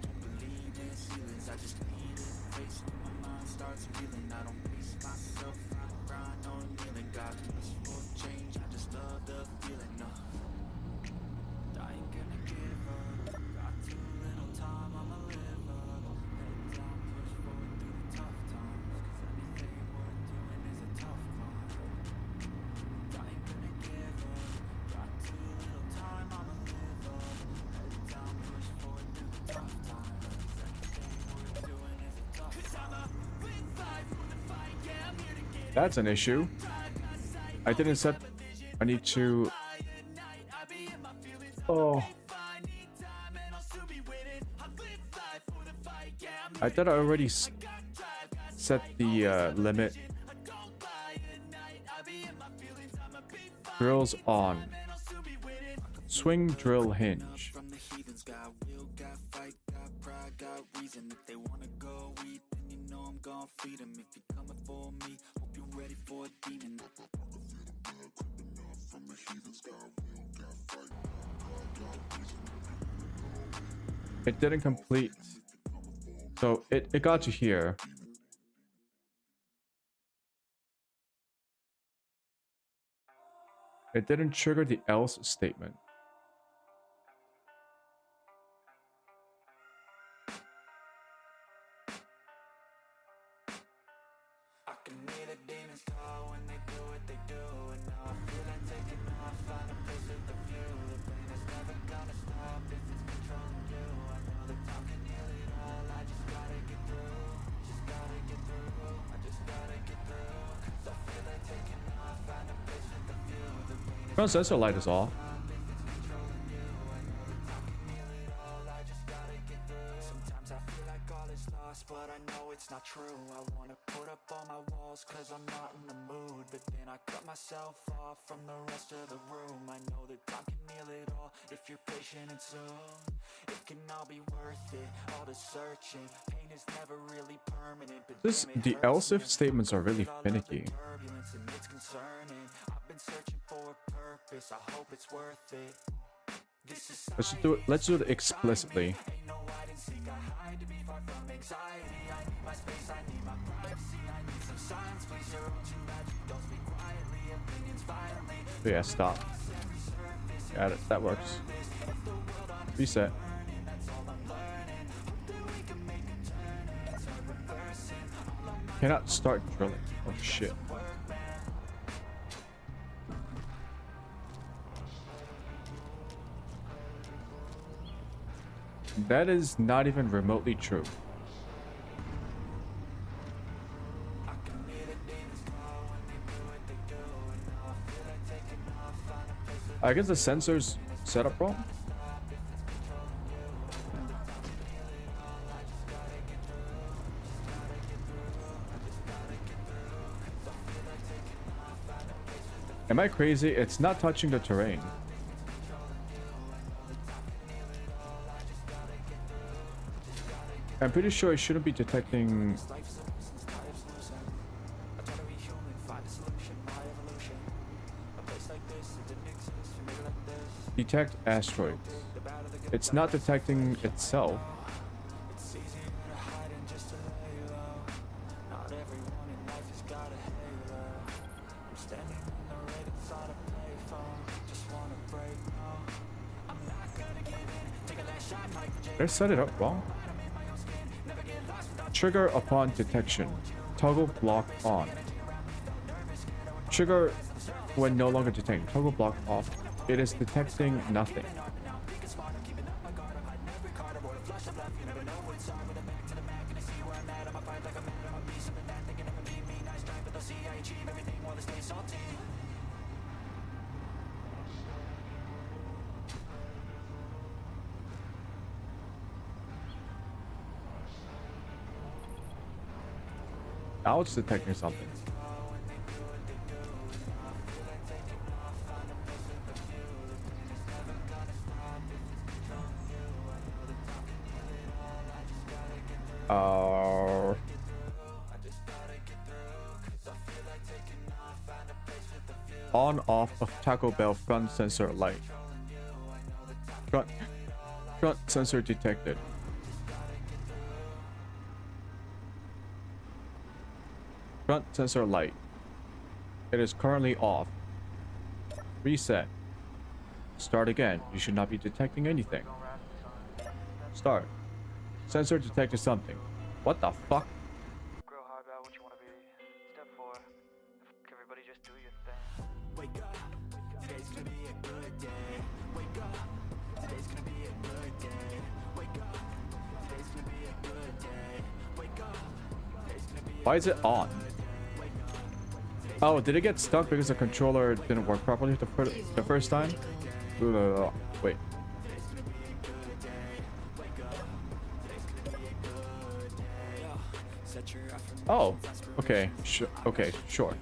That's an issue. I didn't set. I need to. Oh. I thought I already set the limit. Drills on. Swing drill hinge. It didn't complete. So it got to here. It didn't trigger the else statement. Front sensor light is off. Sometimes I feel like all is lost, but I know it's not true. I wanna put up all my walls cause I'm not in the mood, but then I cut myself off from the rest of the room. I know that time can heal it all if you're patient and soon it can all be worth it. All the searching, pain is never really permanent, but The else if statements are really finicky. It's concerning. I've been searching for a purpose. I hope it's worth it. Let's do it explicitly. Yeah, stop. Got it. That works. Reset. Cannot start drilling. Oh shit. That is not even remotely true. I guess the sensor's set up wrong. Am I crazy? It's not touching the terrain. I'm pretty sure it shouldn't be detecting. Detect asteroids. It's not detecting itself. Did I set it up wrong? Trigger upon detection. Toggle block on. Trigger when no longer detecting. Toggle block off. It is detecting nothing. Now it's detecting something. On off of Taco Bell front sensor light. Front sensor detected. Front sensor light. It is currently off. Reset. Start again. You should not be detecting anything. Start. Sensor detected something. What the fuck? Grow hard about what you want to be. Step 4. Everybody just do your thing. Wake up. Today's gonna be a good day. Wake up. Today's gonna be a good day. Wake up. Today's gonna be a good day. Wake up. Today's gonna be a Why is it on? Oh, did it get stuck because the controller didn't work properly the first time? Wait. Oh, okay. Okay, sure.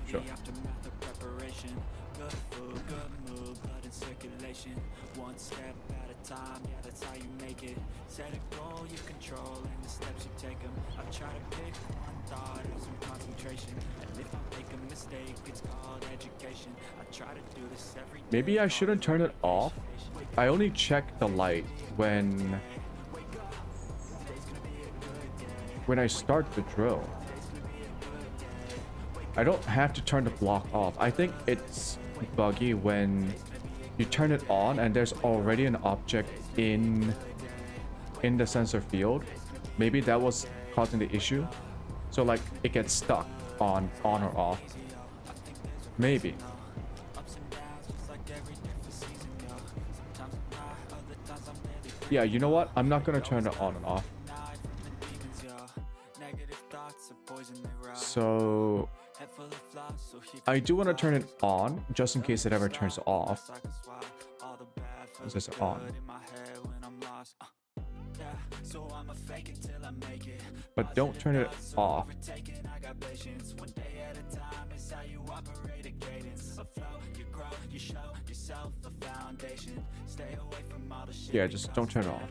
One step at a time, yeah, that's how you make it. Set a goal you control and the steps you take them. I try to pick one thought and some concentration. And if I make a mistake, it's called education. I try to do this every day. Maybe I shouldn't turn it off. I only check the light when I start the drill. I don't have to turn the block off. I think it's buggy when you turn it on and there's already an object in the sensor field. Maybe that was causing the issue. So like it gets stuck on or off. Maybe. Yeah, you know what? I'm not gonna turn it on and off. So I do want to turn it on just in case it ever turns off. Is this on? But don't turn it off. Yeah, just don't turn it off.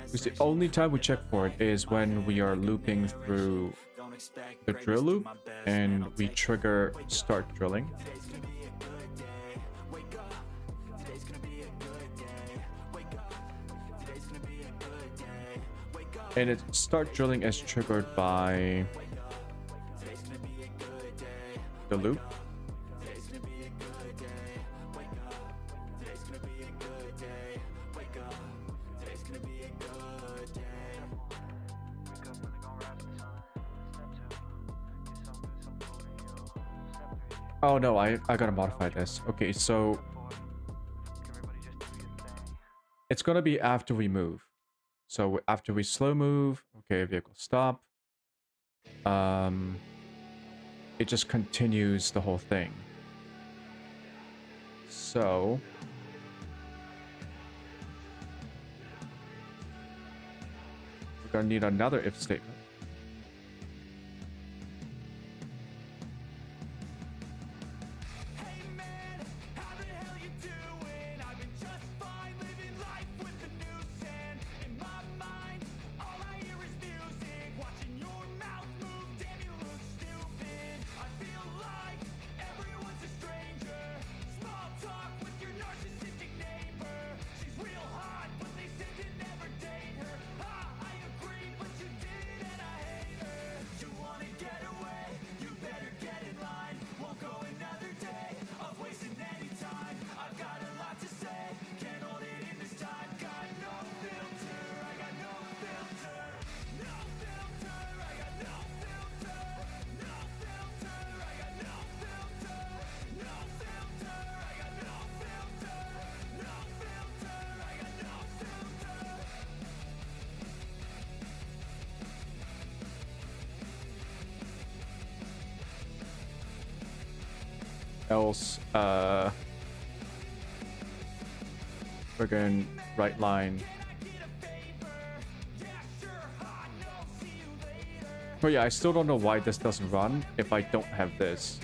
Because the only time we check for it is when we are looping through the drill loop and we trigger start drilling. And it start drilling is triggered by the loop. Oh no, I gotta modify this. Okay, so it's gonna be after we move. So after we slow move, okay, vehicle stop. It just continues the whole thing. So we're gonna need another if statement. else friggin' right line. But yeah, I still don't know why this doesn't run if I don't have this.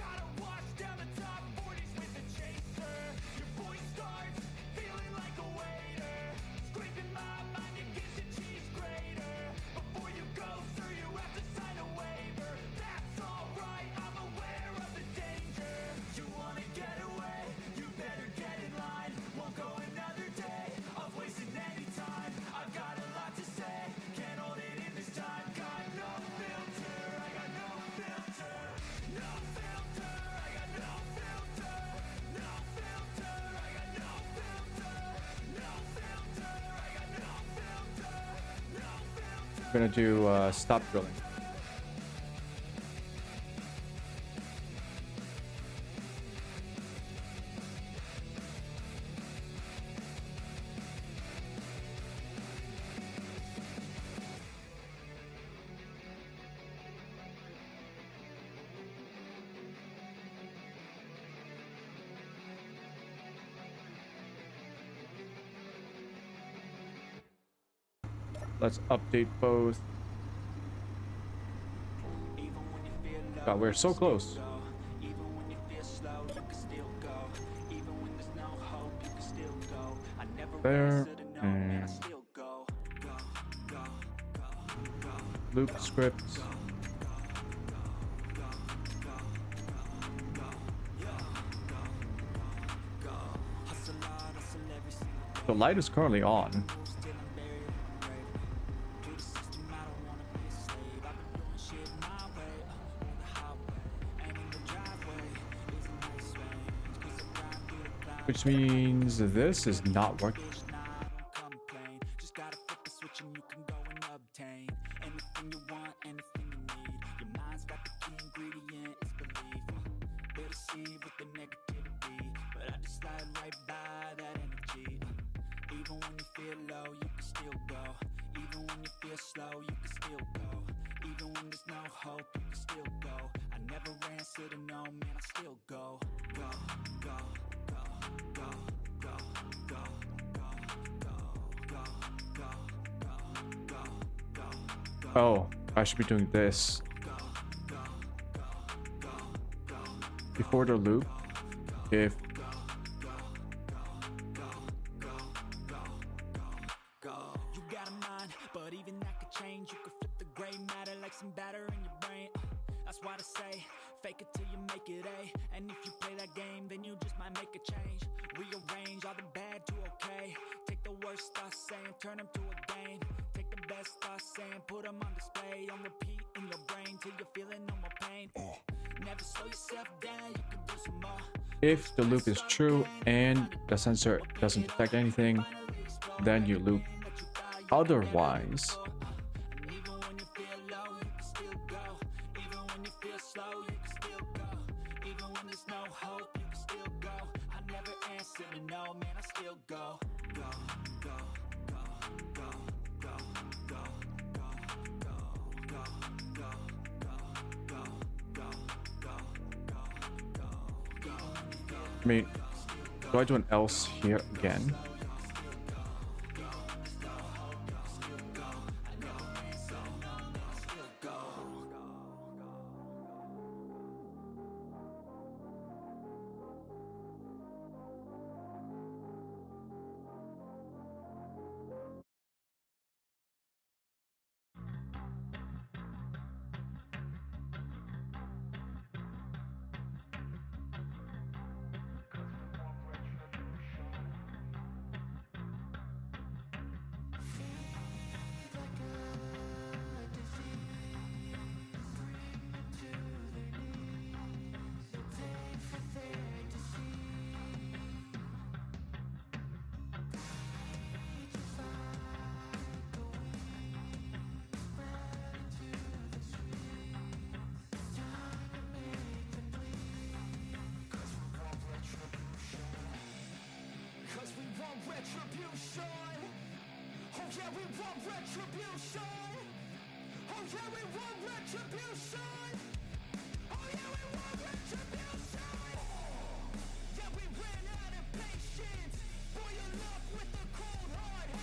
I'm gonna do stop drilling. Let's update both. God, we're so close. There. And loop scripts. The light is currently on. Which means this is not working. Oh, I should be doing this before the loop. If you got a mind, but even that could change. You could flip the gray matter like some batter in your brain. That's why I say, fake it till you make it A. And if you play that game, then you just might make a change. Rearrange all the bad to okay. Take the worst thoughts saying, turn them to a game. Take the best thoughts saying, put them on display. On repeat in your brain till you're feeling no more pain. Never slow yourself down, you can do some more. if the loop is true and the sensor doesn't detect anything, then you loop. Otherwise, I mean, do I do an else here again?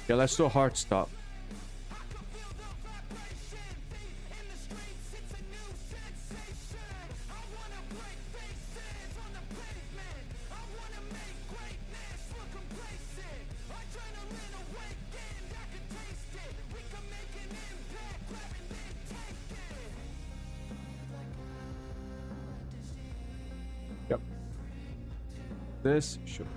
Yeah, let's do a hard stop. Yep. This should work.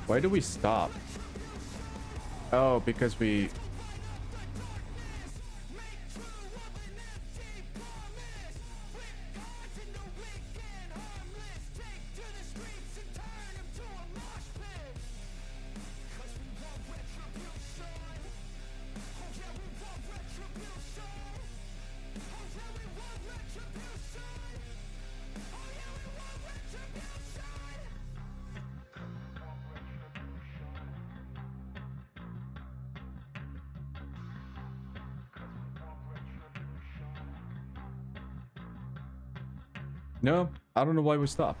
Why do we stop? Oh, because we... No, I don't know why we stopped.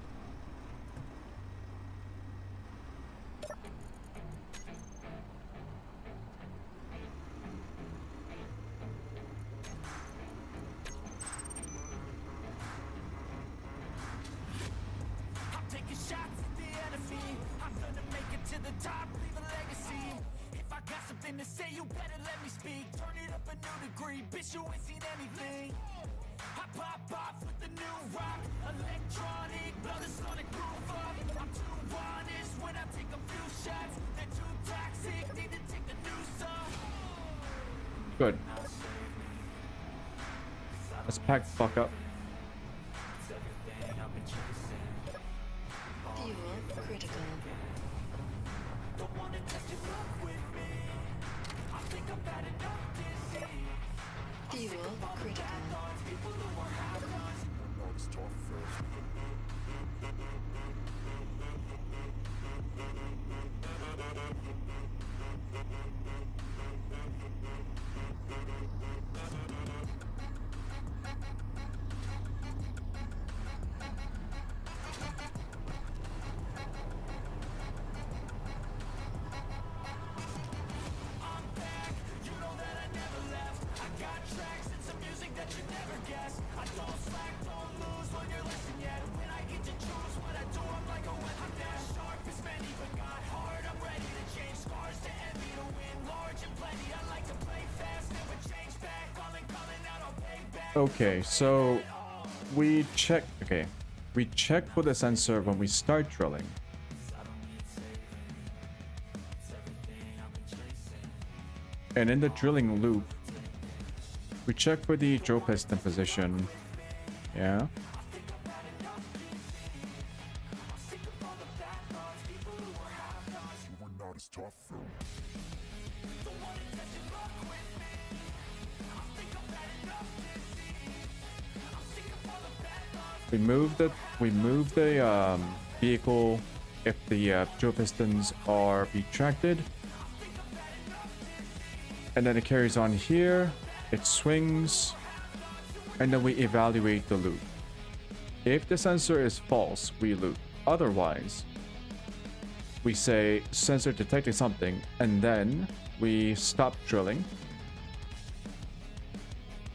Good. Let's pack the fuck up. Fuel critical. Fuel critical. Okay, so we check. Okay, we check for the sensor when we start drilling. And in the drilling loop, we check for the drill piston position. Yeah. We move the vehicle if the drill pistons are retracted, and then it carries on here. It swings, and then we evaluate the loop. If the sensor is false, we loop. Otherwise, we say sensor detected something, and then we stop drilling.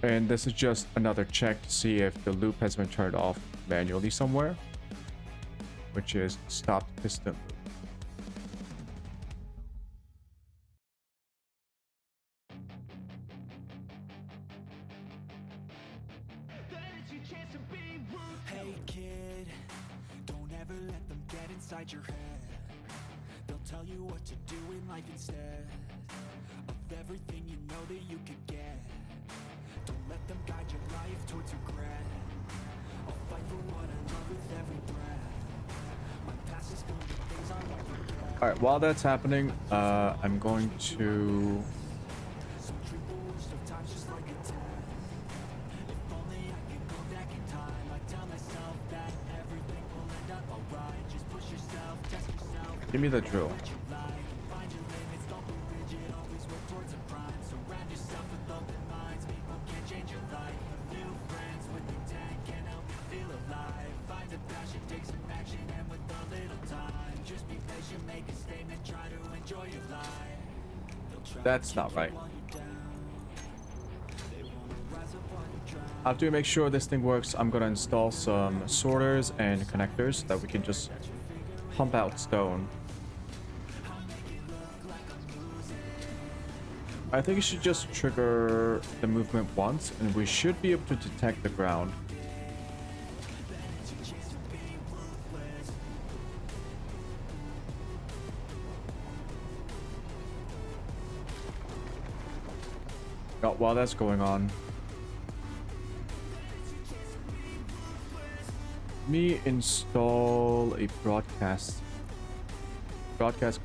And this is just another check to see if the loop has been turned off manually somewhere, which is stopped piston loop. Hey kid, don't ever let them get inside your head. They'll tell you what to do in life instead of everything you know that you could get. Don't let them guide your life towards regret. I'll fight for what I love with every breath. My past is filled with things I won't forget. All right, while that's happening, I'm going to... So treat the worst of times just like a test. If only I could go back in time, I'd tell myself that everything will end up alright. Just push yourself, test yourself. Give me the drill. That's not right. After we make sure this thing works, I'm gonna install some sorters and connectors so that we can just pump out stone. I think it should just trigger the movement once, and we should be able to detect the ground. While that's going on, let me install a broadcast control.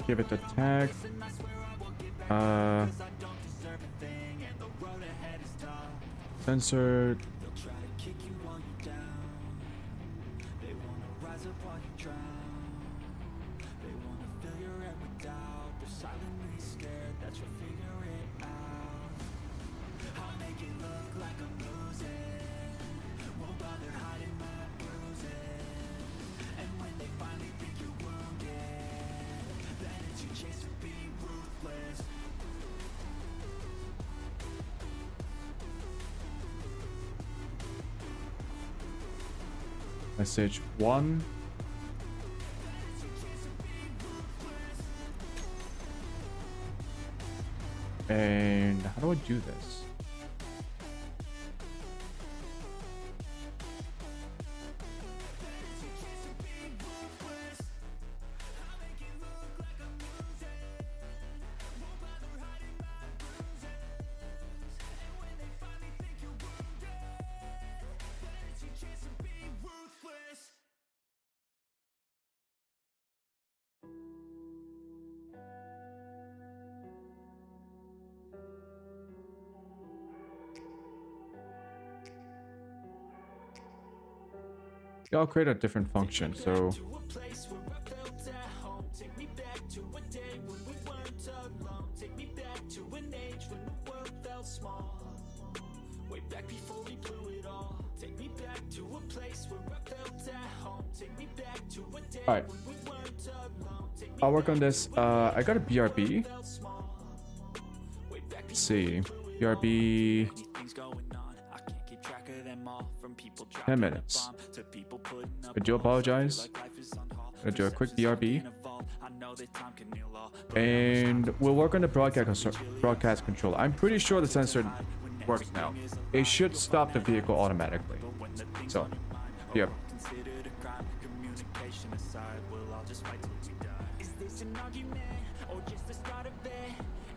Give it a tag. Censored. Message 1. And how do I do this? I'll create a different function. So all right, I'll work on this. I got a BRB. Let's see, BRB 10 minutes. I do apologize. I'll do a quick BRB. And we'll work on the broadcast control. I'm pretty sure the sensor works now. It should stop the vehicle automatically. So, yeah.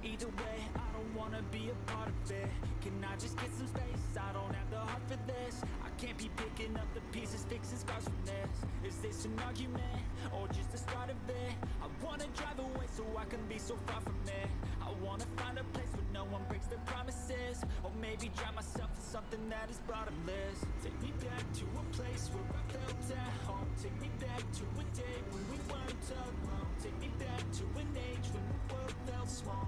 Either way, I don't wanna be a part of it. Can I just get some space? I don't have the heart for this. I can't be picking up the pieces, fixing scars from this. Is this an argument or just the start of it? I wanna drive away so I can be so far from it. I wanna find a place where no one breaks their promises, or maybe drown myself in something that is bottomless. Take me back to a place where I felt at home. Take me back to a day when we weren't alone. Take me back to an age when the world felt small.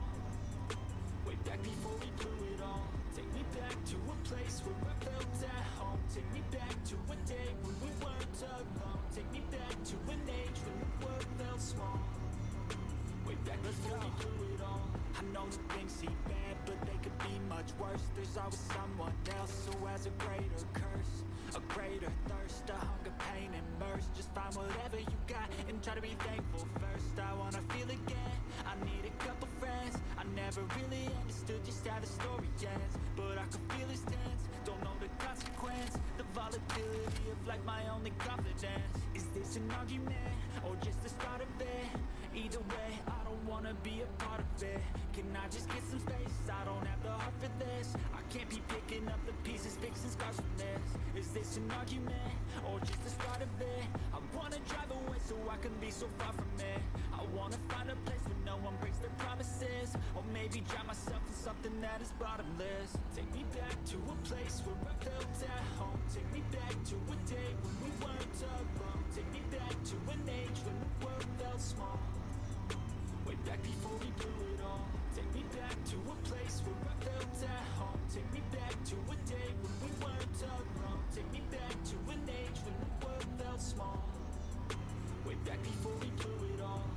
Way back before we blew it all. Take me back to a place where I felt at home. Take me back to a day when we weren't alone. Take me back to an age when the world felt small. Way back before we blew it all. I know that things seem bad, but they could be much worse. There's always someone else who has a greater curse, a greater thirst, a hunger, pain, and mercy. Just find whatever you got and try to be thankful first. I wanna feel again, I need a couple friends. I never really understood just how the story ends, but I can feel his tense, don't know the consequence. The volatility of life, my only confidence. Is this an argument, or just the start of it? Either way, I don't wanna be a part of it. Can I just get some space? I don't have the heart for this. I can't be picking up the pieces, fixing scars from this. Is this an argument, or just the start of it? I wanna drive away so I can be so far from it. I wanna find a place where no one breaks their promises, or maybe drown myself in something that is bottomless. Take me back to a place where I felt at home. Take me back to a day when we weren't alone. Take me back to an age when the world felt small. Way back before we blew it all. Take me back to a place where I felt at home. Take me back to a day when we weren't alone. Take me back to an age when the world felt small. Way back before we blew it all.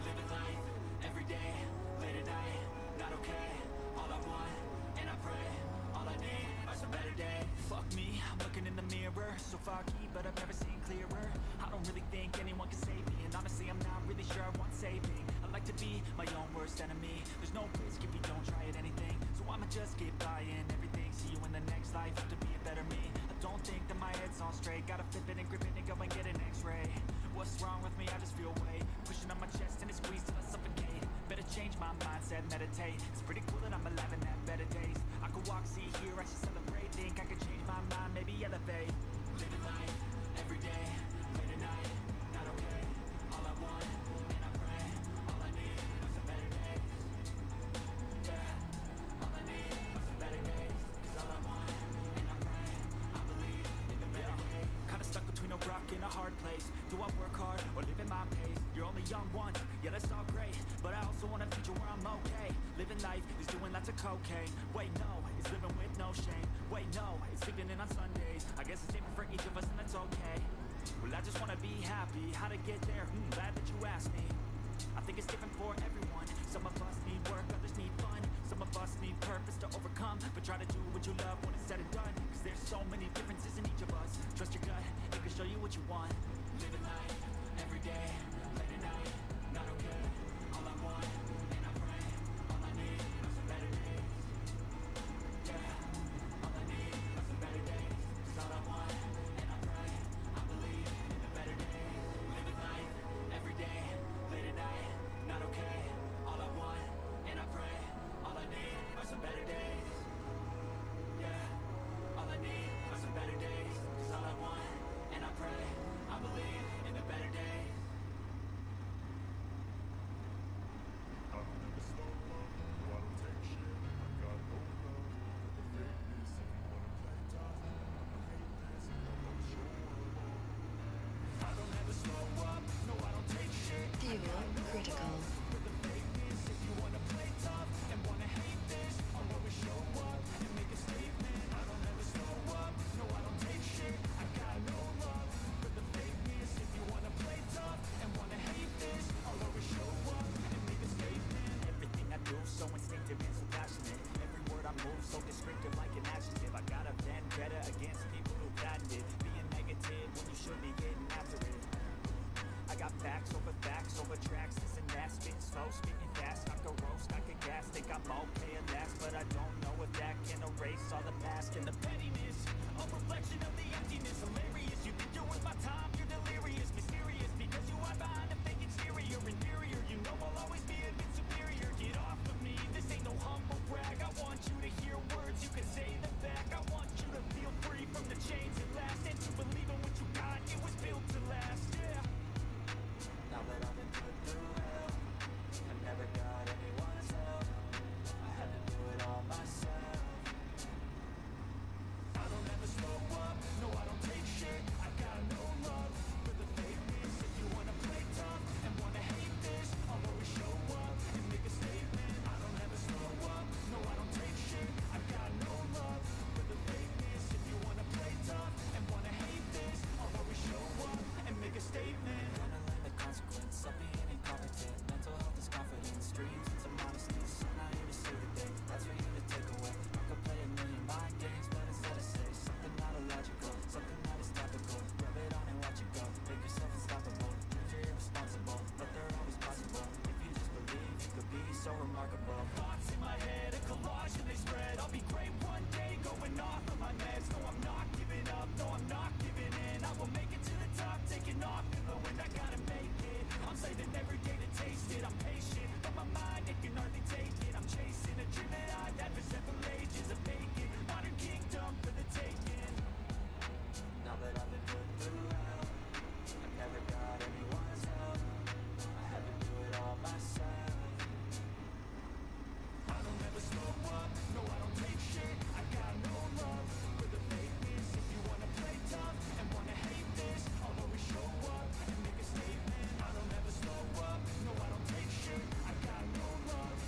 Living life, every day, late at night, not okay. All I want, and I pray, all I need are some better days. Fuck me, I'm looking in the mirror, so foggy, but I've never seen clearer. I don't really think anyone can save me, and honestly I'm not really sure I want saving. I like to be my own worst enemy. There's no risk if you don't try at anything, so I'ma just get buying everything. See you in the next life, have to be a better me. I don't think that my head's on straight, gotta flip it and grip it and go and get an x-ray. What's wrong with me? I just feel weight pushing on my chest and it squeezed till I suffocate. Better change my mindset, meditate. It's pretty cool that I'm alive and have better days. I could walk, see, hear, I should celebrate. Think I could change my mind, maybe elevate. Living life, every day, late at night, not okay. All I want, and I pray, all I need are some better days. Yeah, all I need are some better days. Cause all I want, and I pray, I believe in the better days. Kinda stuck between a rock and a hard place. Do I work hard or live at my pace? You're only young once, yeah that's all great, but I also want a future where I'm okay. Living life is doing lots of cocaine. Wait no, it's living with no shame. Wait no, it's sleeping in on Sundays. I guess it's different for each of us and that's okay. Well I just wanna be happy, how to get there? Glad that you asked me. I think it's different for everyone. Some of us need work, others need fun. Some of us need purpose to overcome, but try to do what you love when it's said and done. Cause there's so many differences in each of us. Trust your gut, it can show you what you want. Living life, every day, late at night, not okay. All I want, and I pray, all I need are some better days. Yeah, all I need are some better days. Cause all I want, and I pray, I believe in the better days. Living life, every day, late at night, not okay. All I want, and I pray, all I need are some better days. Yeah, all I need are some better days. Cause all I want, and I pray, I believe in the better days. I don't ever slow up, no I don't take shit. Viewer critical. For the fakeness, if you wanna play tough and wanna hate this, I'll always show up and make a statement. I don't ever slow up, no I don't take shit. I got no love for the fakeness. If you wanna play tough and wanna hate this, I'll always show up and make a statement. Everything I do so instinctive and so passionate. Every word I move so descriptive like an adjective. I got a vendetta against people who patented being negative when you should be getting after it. I got facts over tracks, this and that. Spitting slow, speaking fast, I can roast, I can gas. Think I'm okay at last, but I don't know if that can erase all the past. And the pettiness, a reflection of the emptiness. Hilarious, you think you're worth my time, you're delirious. Mysterious, because you are behind a fake exterior. Inferior, you know I'll always be a bit superior. Get off of me, this ain't no humble brag. I want you to hear words, you can say them back. I want you to feel free from the chains at last, and to believe in what you got, it was built to last, yeah. Now that I've been put through hell, I never got anyone's help. I had to do it all myself. I don't ever slow up, no I don't take shit. I got no love for the fakeness. If you wanna play tough and wanna hate this, I'll always show so remarkable. Thoughts in my head, a collage and they spread. I'll be great one day, going off of my meds. No, I'm not giving up, no, I'm not giving in. I will make it to the top, taking off in the wind. I gotta make it, I'm saving every day to taste it. I'm patient, but my mind, it can hardly take it. I'm chasing a dream that I've had for several ages. A vacant, modern kingdom for the taking. Now that I've been put through hell, I've never got anyone's help. I had to do it all myself. I don't ever slow up, no I don't take shit. I got no love for the fakeness. If you wanna play tough and wanna hate this, I'll always show up and make a statement. I don't ever slow up, no I don't take shit. I got no love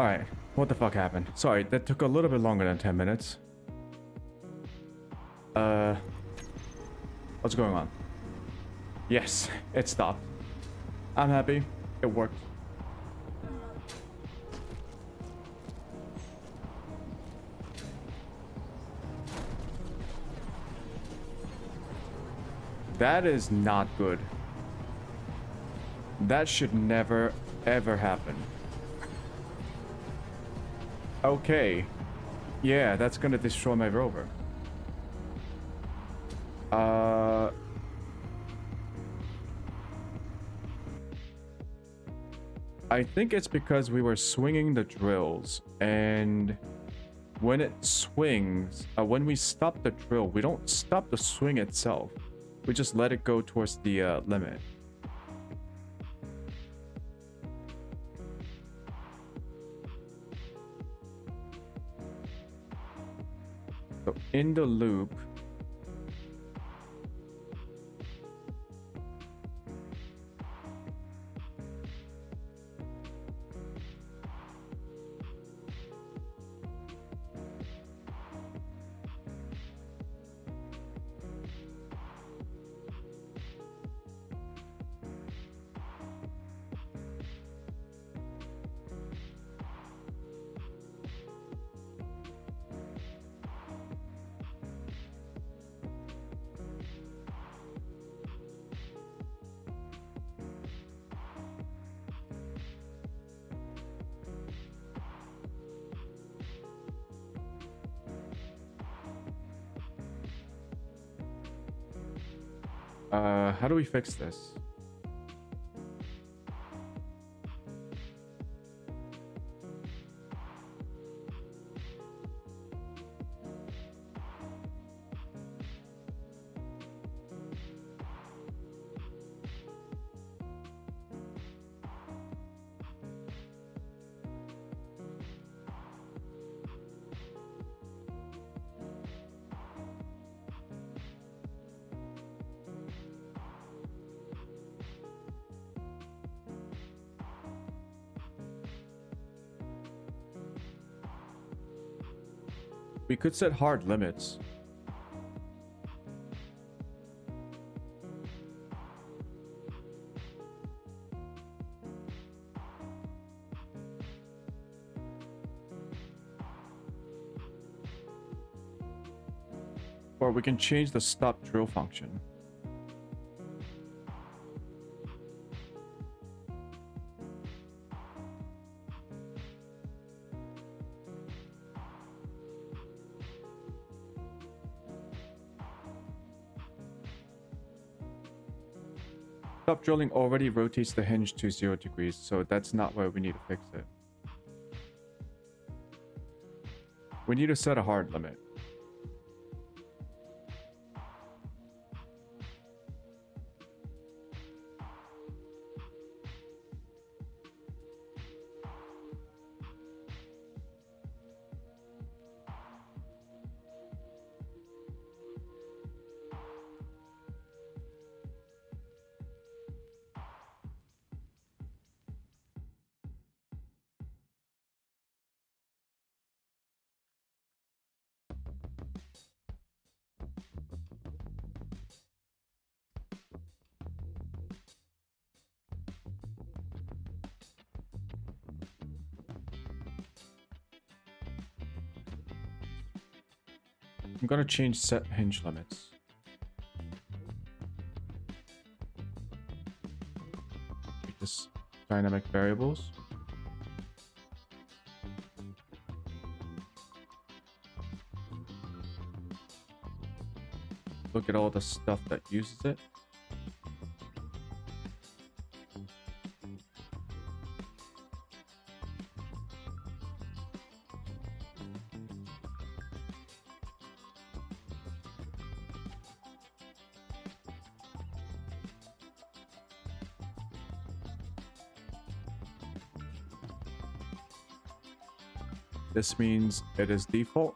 Alright, what the fuck happened? Sorry, that took a little bit longer than 10 minutes. What's going on? Yes, it stopped. I'm happy. It worked. That is not good. That should never, ever happen. Okay. Yeah, that's gonna destroy my rover. I think it's because we were swinging the drills, and when it swings, when we stop the drill, we don't stop the swing itself. We just let it go towards the limit. So in the loop, how do we fix this? We could set hard limits. Or we can change the stop drill function. Stop drilling already rotates the hinge to 0 degrees, so that's not where we need to fix it. We need to set a hard limit. I'm gonna change set hinge limits. Make this dynamic variables. Look at all the stuff that uses it. This means it is default.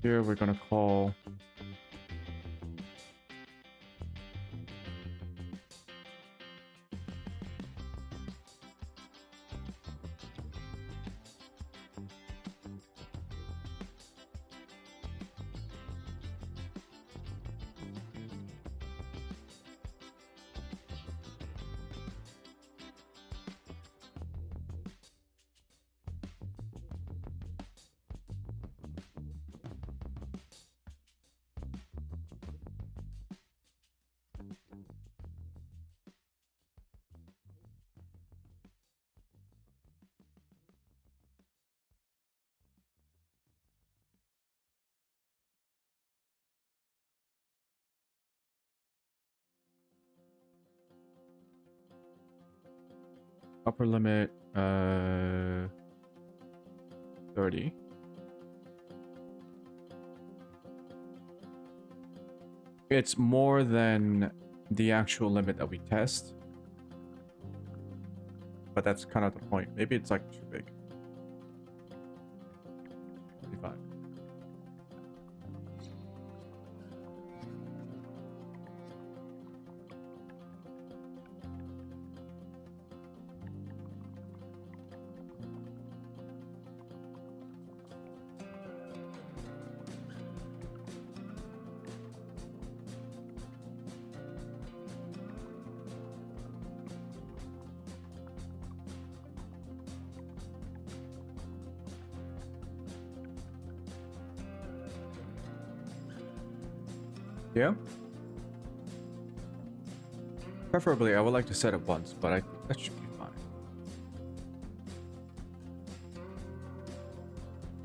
Here we're gonna call upper limit 30. It's more than the actual limit that we test. But that's kind of the point. Maybe it's like too big. 25. Yeah. Preferably, I would like to set it once, but I think that should be fine.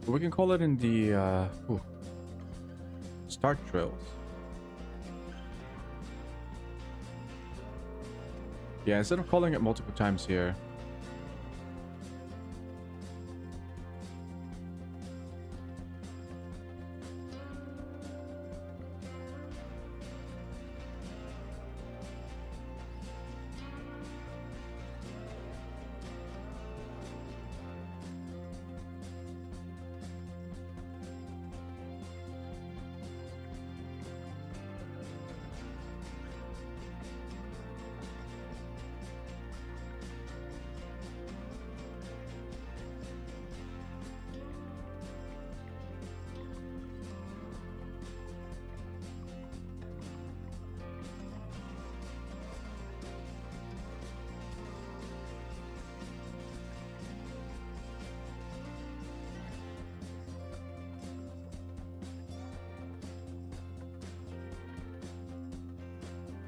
We can call it in the start drills. Yeah, instead of calling it multiple times here.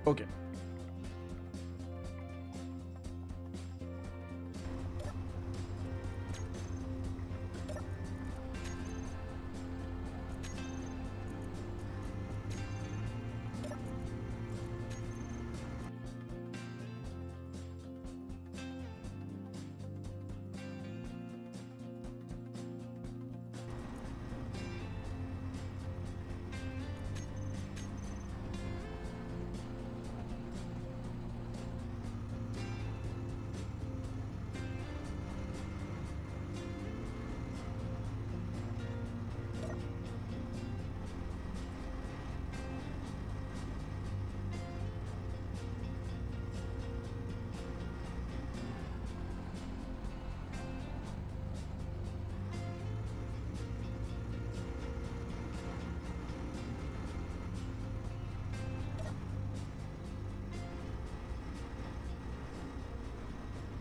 Okay.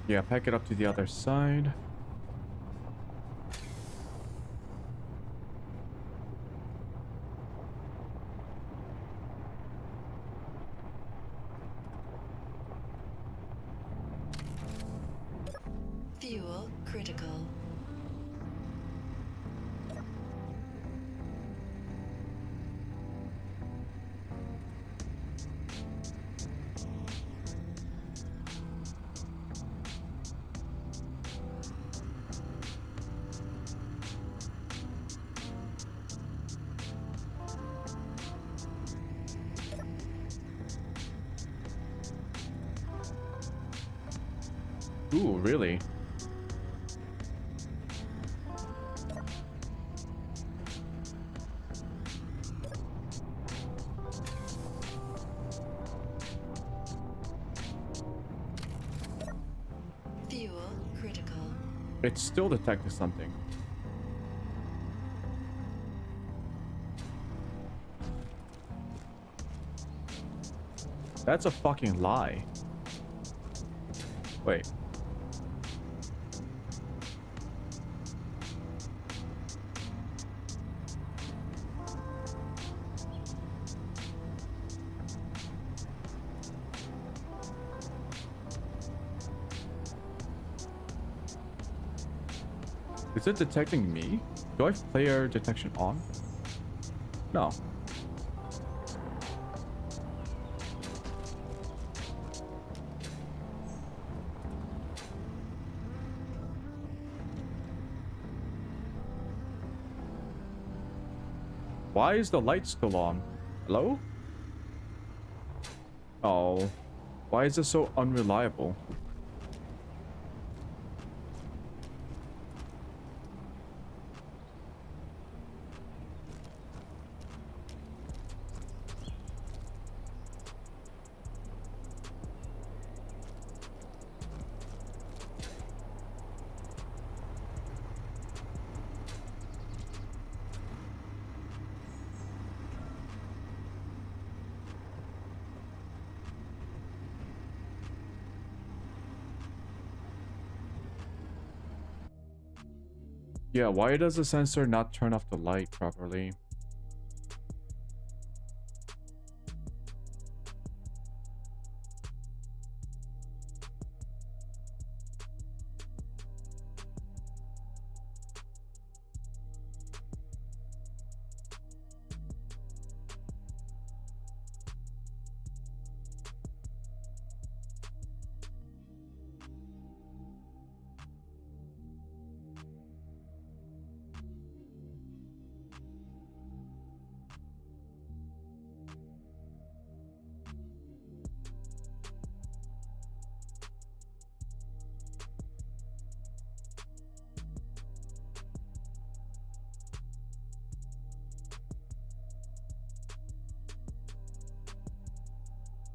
Yeah, pack it up to the other side. Fuel critical. Ooh, really? It's still detecting something. That's a fucking lie. Wait. Is it detecting me? Do I have player detection on? No. Why is the light still on? Hello? Oh. Why is it so unreliable? Yeah, why does the sensor not turn off the light properly?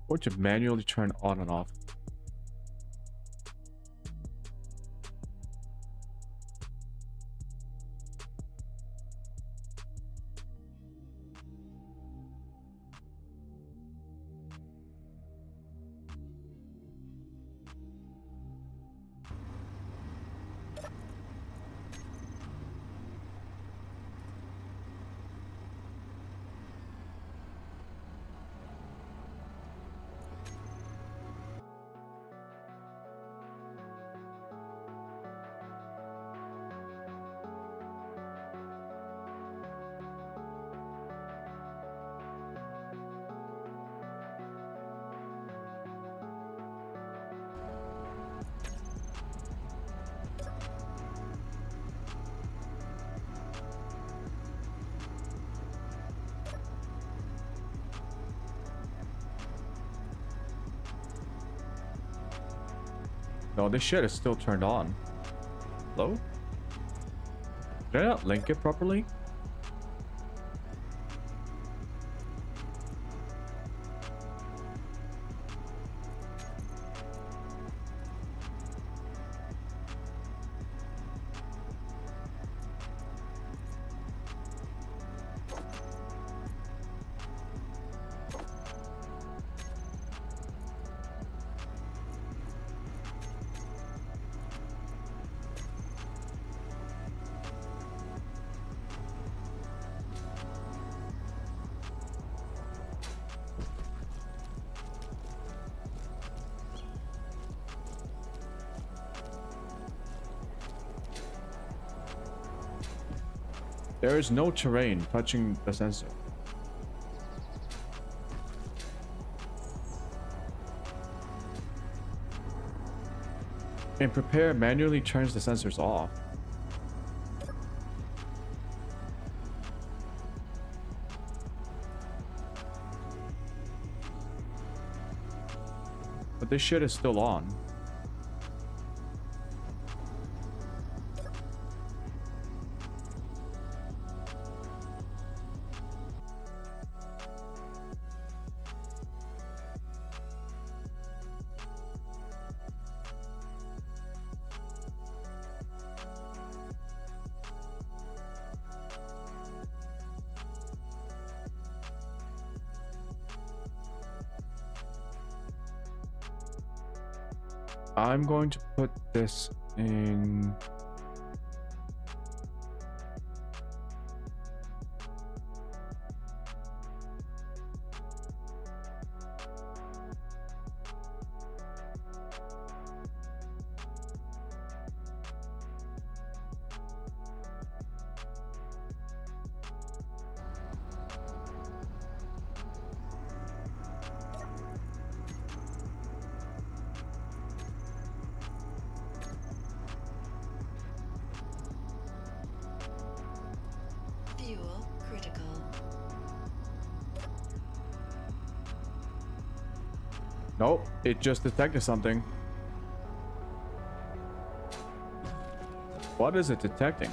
Or to manually turn on and off. No, this shit is still turned on. Hello? Did I not link it properly? There is no terrain touching the sensor. And prepare manually turns the sensors off. But this shit is still on. I'm going to put this in. Fuel critical. Nope, it just detected something. What is it detecting?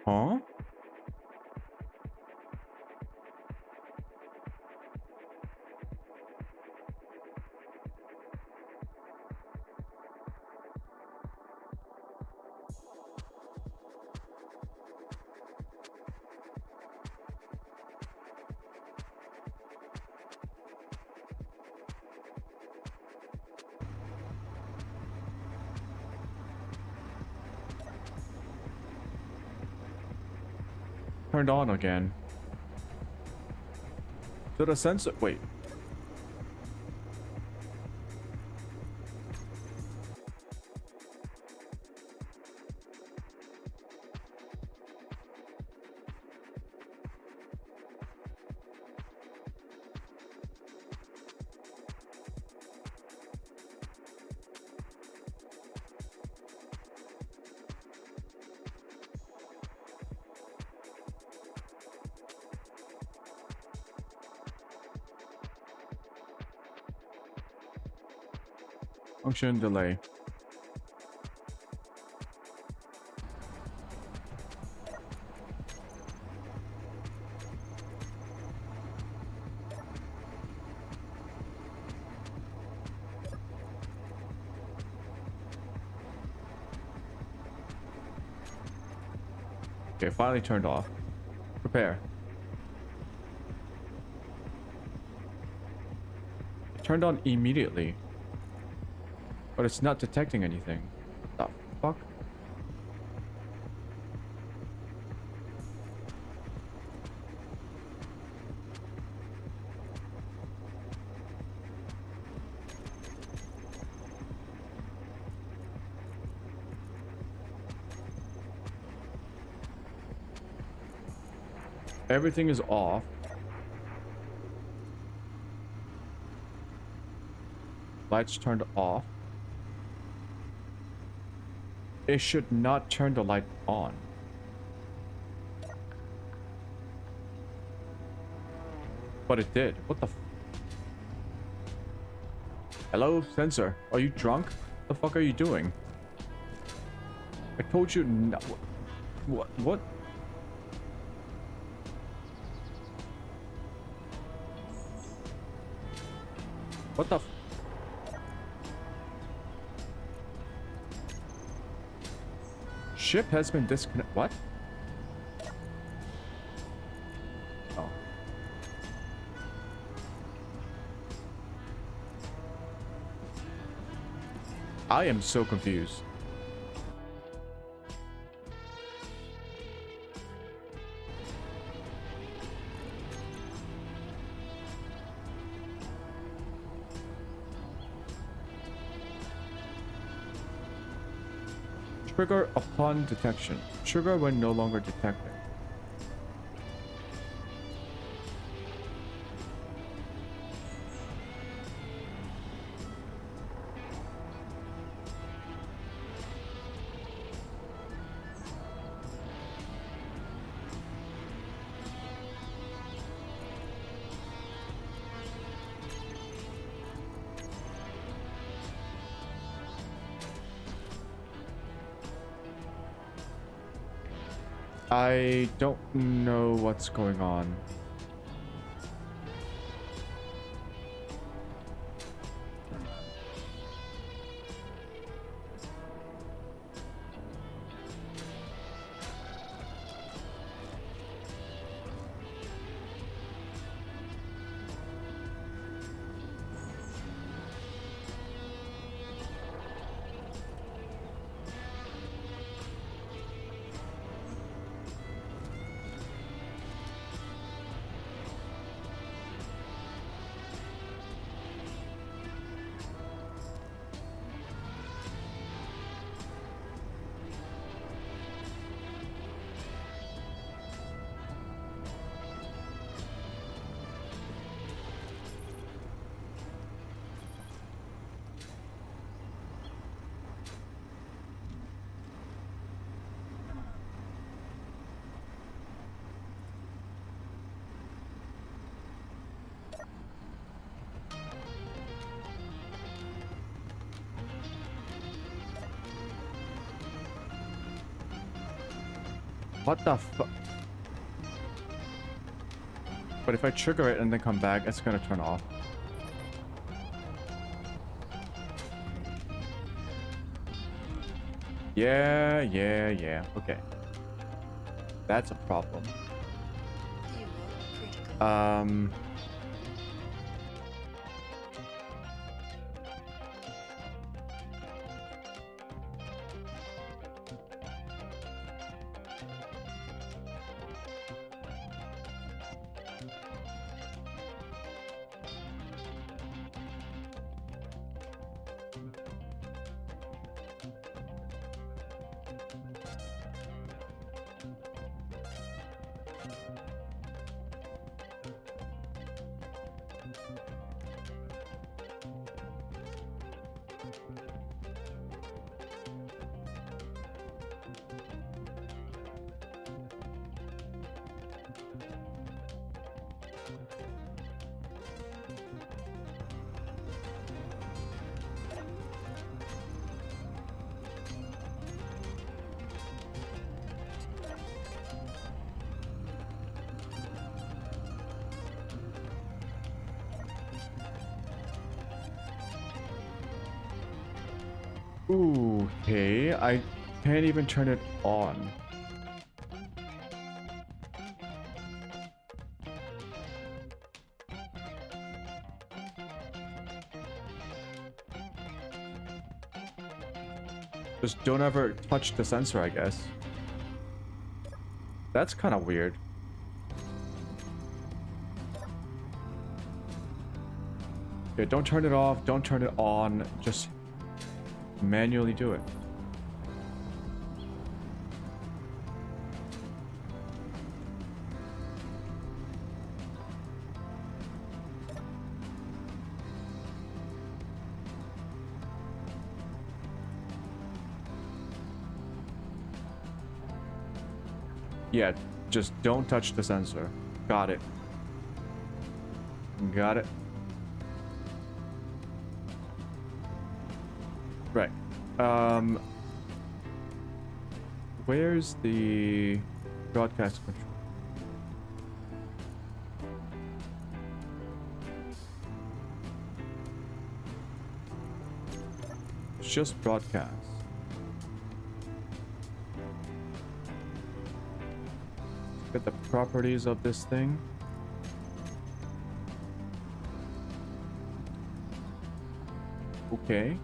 Huh? Turned on again. So the sensor. Wait. Function delay. Okay, finally turned off. Prepare. It turned on immediately. But it's not detecting anything. What the fuck? Everything is off. Lights turned off. It should not turn the light on. But it did. What the f— Hello, sensor. Are you drunk? What the fuck are you doing? I told you no— What? What the f— Ship has been disconnected. What? Oh. I am so confused. Trigger upon detection. Trigger when no longer detected. I don't know what's going on. What the fuck? But if I trigger it and then come back, it's gonna turn off. Yeah. Okay. That's a problem. Ooh, okay, I can't even turn it on. Just don't ever touch the sensor, I guess. That's kind of weird. Okay, don't turn it off, don't turn it on, just manually do it. Yeah, just don't touch the sensor. Got it. Got it. Right. Where's the broadcast control? It's just broadcast. Look at the properties of this thing. Okay.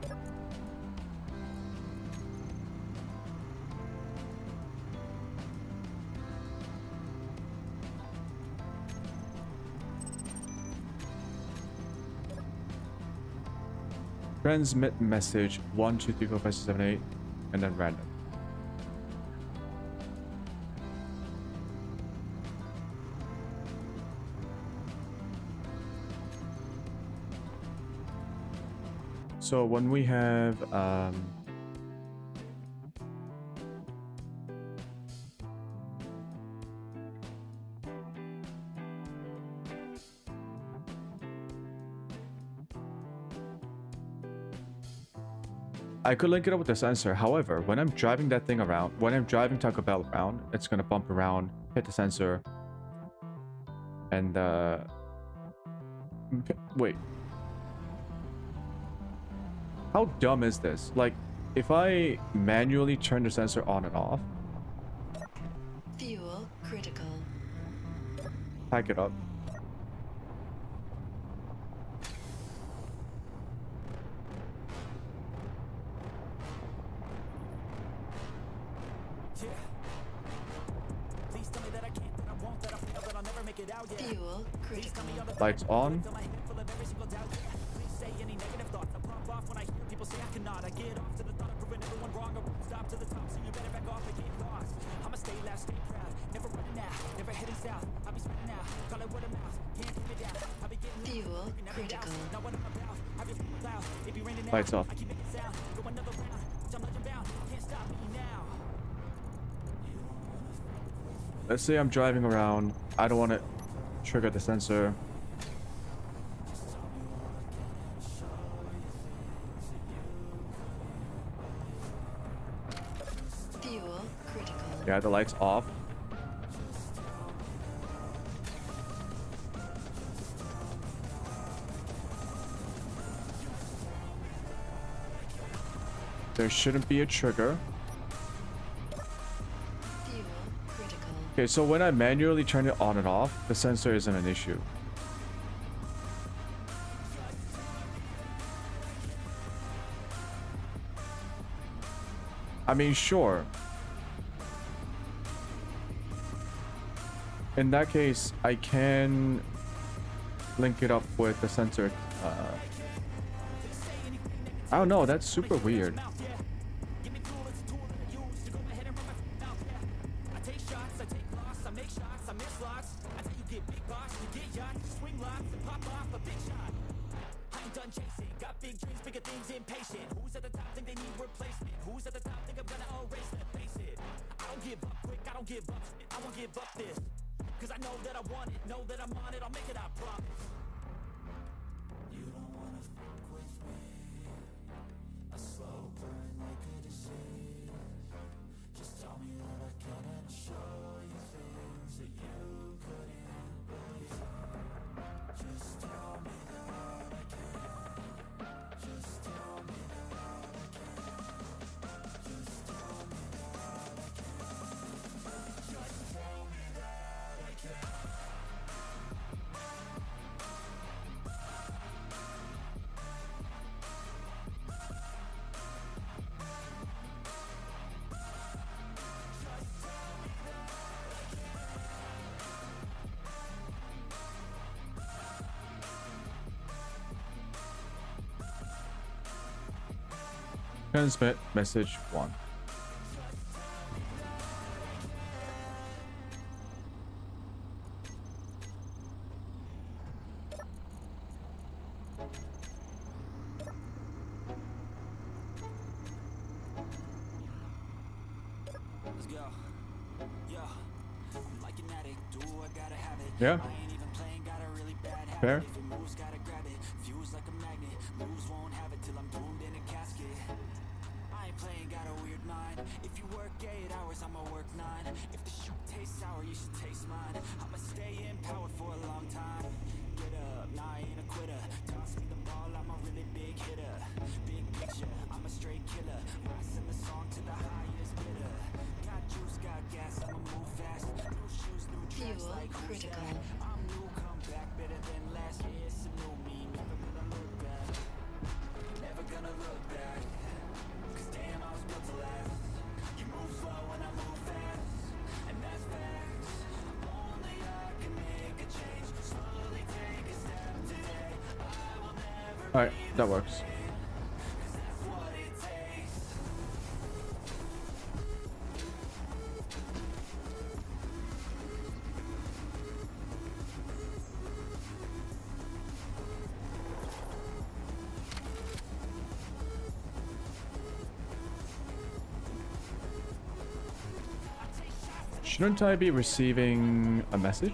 Transmit message 1 2 3 4 5 6 7 8 and then random. So when we have I could link it up with the sensor. However, when I'm driving that thing around, when I'm driving Taco Bell around, it's gonna bump around, hit the sensor, and wait. How dumb is this? Like, if I manually turn the sensor on and off, Fuel critical. pack it up. Fuel critical. Lights on. Fuel critical. Lights off. Let's say I'm driving around. I don't want to trigger the sensor. Fuel critical. Yeah, the light's off. There shouldn't be a trigger. Fuel critical. Okay, so when I manually turn it on and off, the sensor isn't an issue. I mean, sure. In that case, I can link it up with the sensor. I don't know, that's super weird. Transmit message 1. Let's go. Yo, I'm like an addict. Do I gotta have it? Yeah. I ain't even playing, got a really bad habit. Fair. If it moves, gotta grab it. Fuse like a magnet. Moves won't have it till I'm doomed in a casket. I ain't playing, got a weird mind. If you work 8 hours, I'ma work 9. If the shoot tastes sour, you should taste mine. I'ma stay in power for a long time. Get up, nah, I ain't a quitter. Toss me the ball, I'm a really big hitter. Big picture, I'm a straight killer. Rising the song to the highest bidder. Got juice, got gas, I'ma move fast. New shoes, new tracks, Fuel like who's critical. that? I'm new, come back better than last. Yeah, it's a new me, never gonna look back. Never gonna look back. Cause damn, I was built to last. You move slow and I move fast. And that's facts. Only I can make a change. Slowly take a step today. I will never Alright, that works. cause that's what it takes. Shouldn't I be receiving a message?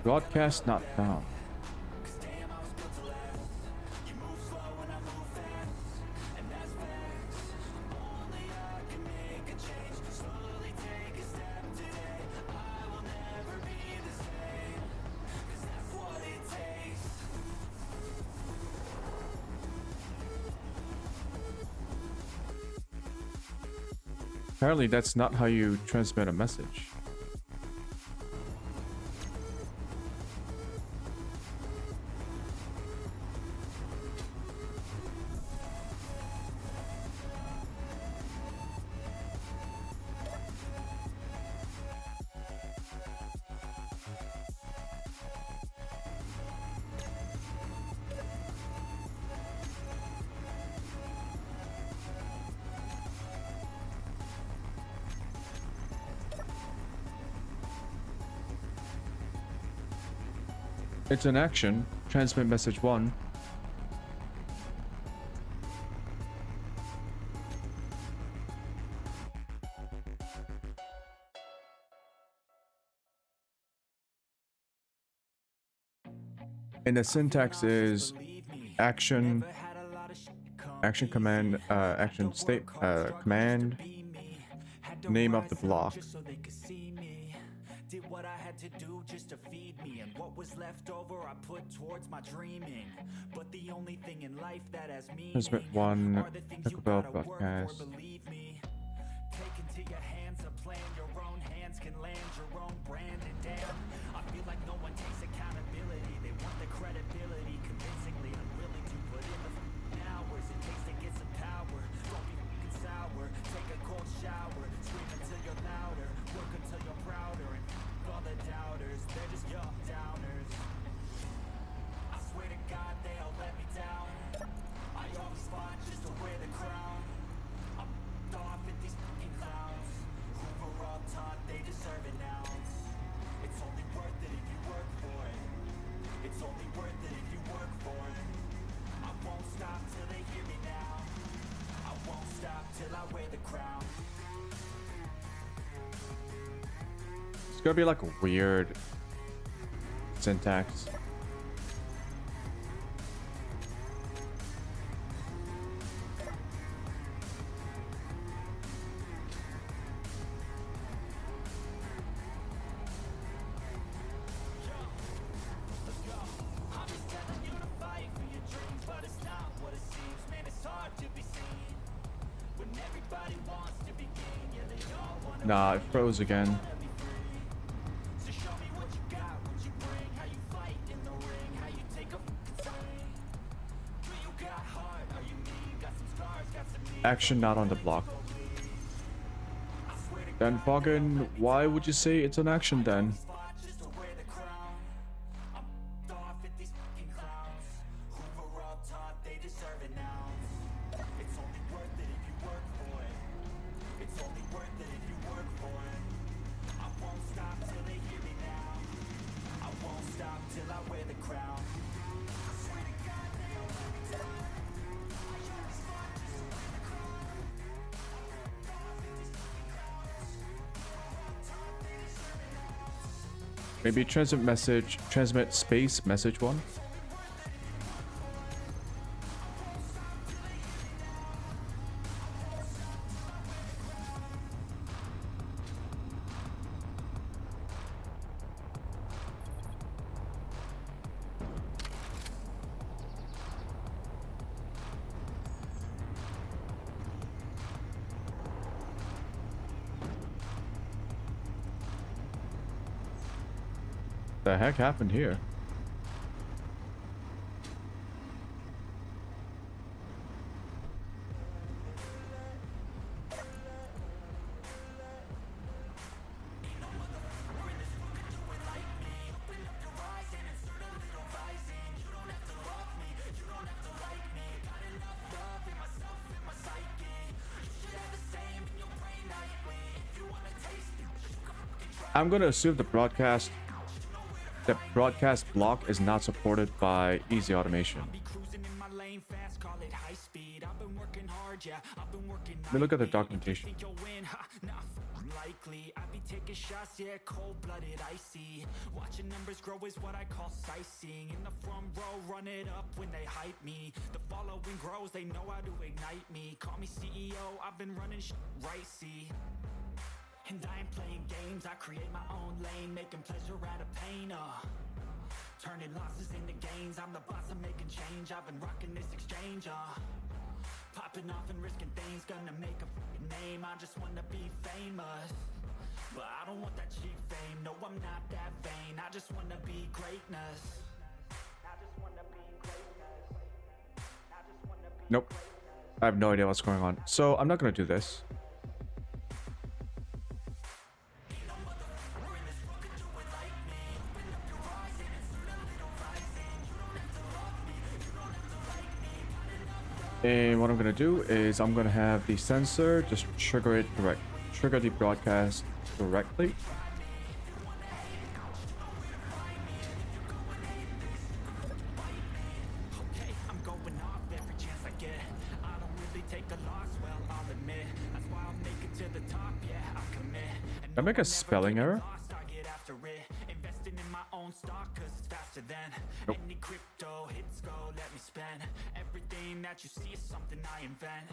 Broadcast not found. Apparently that's not how you transmit a message. It's an action. Transmit message 1. And the syntax is action command, action state, command, name of the block. Did what I had to do just to feed me, and what was left over I put towards my dreaming. But the only thing in life that has meaning Transmit 1, are the things you TACOBELL gotta work for, broadcast. believe me. Take into your hands a plan, your own hands can land your own brand, and damn, I feel like no one takes accountability. They want the credibility, convincingly unwilling to put in the hours it takes to get some power. Don't be f***ing sour, take a cold shower, scream until you're louder, work until you're prouder, and all the doubters, they're just your downers. I swear to God they all let me down. I always fought just to wear the crown. I'm off at these fucking clowns who were all taught they deserve an ounce. It's only worth it if you work for it. It's only worth it if you work for it. I won't stop till they hear me now. I won't stop till I wear the crown. It's gonna be like a weird syntax. Nah, it froze again. Action not on the block. Then fucking, why would you say it's an action then? Maybe transmit space message 1. The heck happened here? I'm gonna assume the broadcast block is not supported by easy automation. Let me look at the documentation. unlikely. I be taking shots, yeah, cold-blooded, icy. Watching numbers grow is what I call sightseeing. In the front row, run it up when they hype me. The following grows, they know how to ignite me. Call me CEO, I've been running right, see. And I ain't playing games, I create my own lane, making pleasure out of pain, turning losses into gains, I'm the boss, I'm making change, I've been rocking this exchange, popping off and risking things, gonna make a name, I just wanna be famous. But I don't want that cheap fame, no I'm not that vain, I just wanna be greatness. I just wanna be greatness. I just wanna be Nope. I have no idea what's going on. So I'm not gonna do this. And what I'm gonna do is I'm gonna have the sensor just trigger the broadcast directly. Okay, I'm going off every chance I get. I don't really take a loss, well, I'll admit. That's why I'll make it to the top, yeah, I commit. Did I make a spelling error? I get after it. Investing in my own stock, cause it's faster than any crypto hits go, let me spend. Everything that you see is something I invent.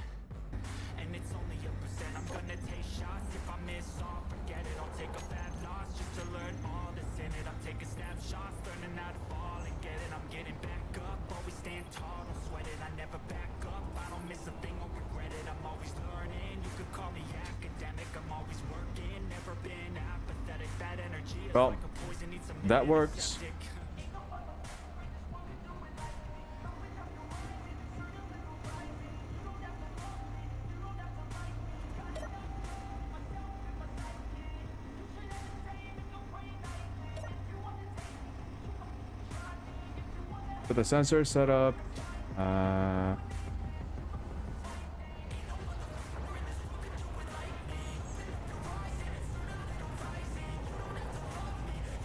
And it's only a percent. I'm gonna take shots. If I miss all, forget it. I'll take a bad loss just to learn all that's in it. I'm taking snapshots, learning how to fall and get it. I'm getting back up, always stand tall, don't sweat it. I never back up, I don't miss a thing or regret it. I'm always learning, you could call me academic. I'm always working, never been apathetic. That energy is like a poison, needs some that works. So the sensor setup,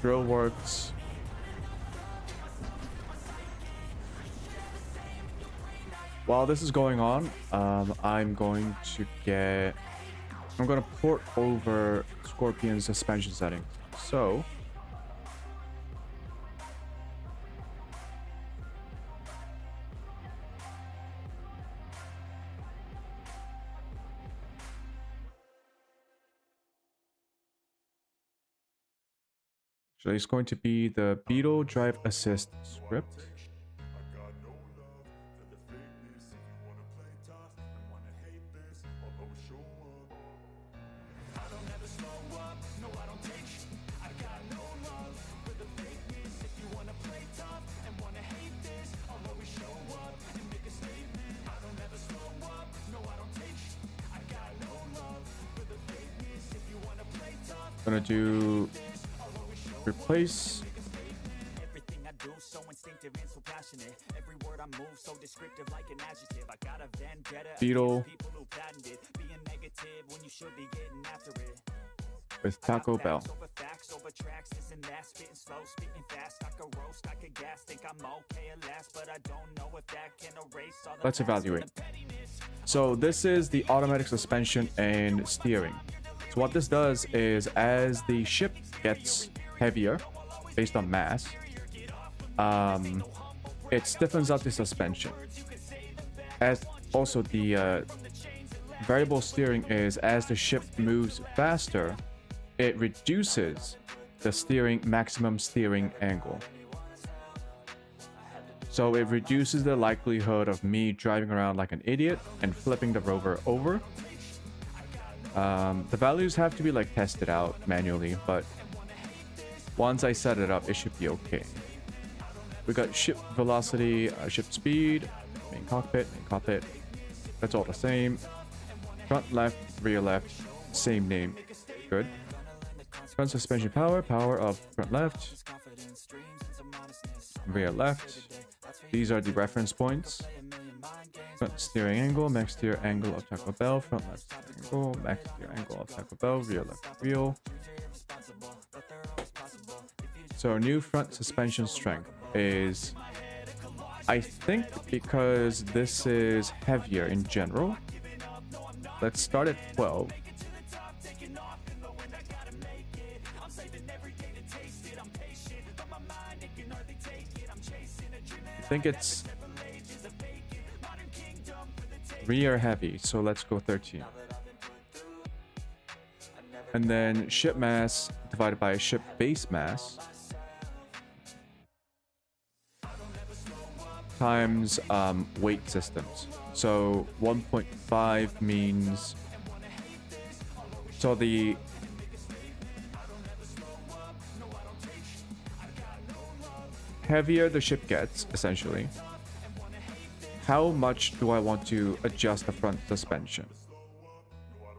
drill works. While this is going on, I'm going to port over Scorpion's suspension settings. So it's going to be the Beetle Drive Assist script. Gonna do replace. Everything I do so instinctive and so passionate. Every word I move so descriptive like an adjective. I got a vendetta Beetle people who patented being negative when you should be getting after it. With Taco Bell. Over facts, over tracks, this and that, spitting slow, spitting fast. I could roast, I could gas, think I'm okay at last, but I don't know if that can erase all the. Let's evaluate. So this is the automatic suspension and steering. So what this does is, as the ship gets heavier based on mass, it stiffens up the suspension. As also the variable steering is, as the ship moves faster, it reduces the maximum steering angle. So it reduces the likelihood of me driving around like an idiot and flipping the rover over. The values have to be like tested out manually, but once I set it up, it should be okay. We got ship velocity, ship speed, main cockpit. That's all the same. Front left, rear left, same name. Good. Front suspension power of front left, rear left. These are the reference points. Front steering angle, max steer angle of Taco Bell, front left angle, max steer angle of Taco Bell, rear left wheel. So new front suspension strength is, I think, because this is heavier in general. Let's start at 12. think it's rear heavy, so let's go 13. And then ship mass divided by ship base mass times weight systems. So 1.5 means, so the heavier the ship gets, essentially, how much do I want to adjust the front suspension?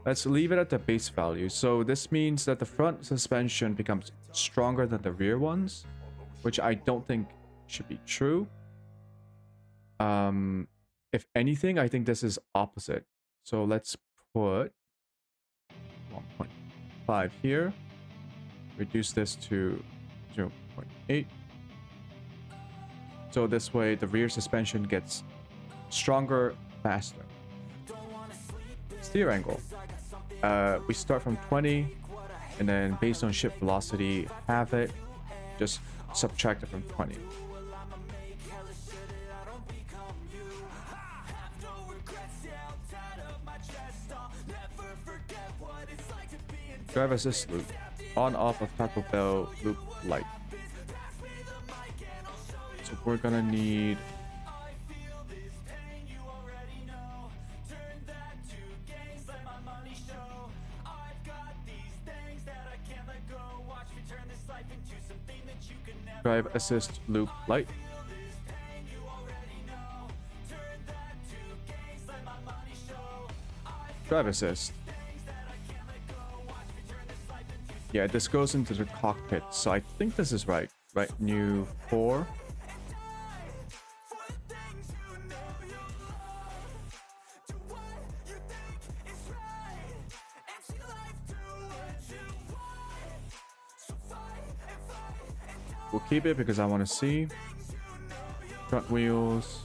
Let's leave it at the base value. So this means that the front suspension becomes stronger than the rear ones, which I don't think should be true. If anything, I think this is opposite. So let's put 1.5 here. Reduce this to 0.8. So this way the rear suspension gets stronger faster. Steer angle. We start from 20, and then based on ship velocity, halve it. Just subtract it from 20. Drive assist loop. On off of TACOBELL loop light. So we're gonna need drive assist loop light. Drive assist. Yeah, this goes into the cockpit, so I think this is right. Right, new 4. We'll keep it because I want to see. Front wheels.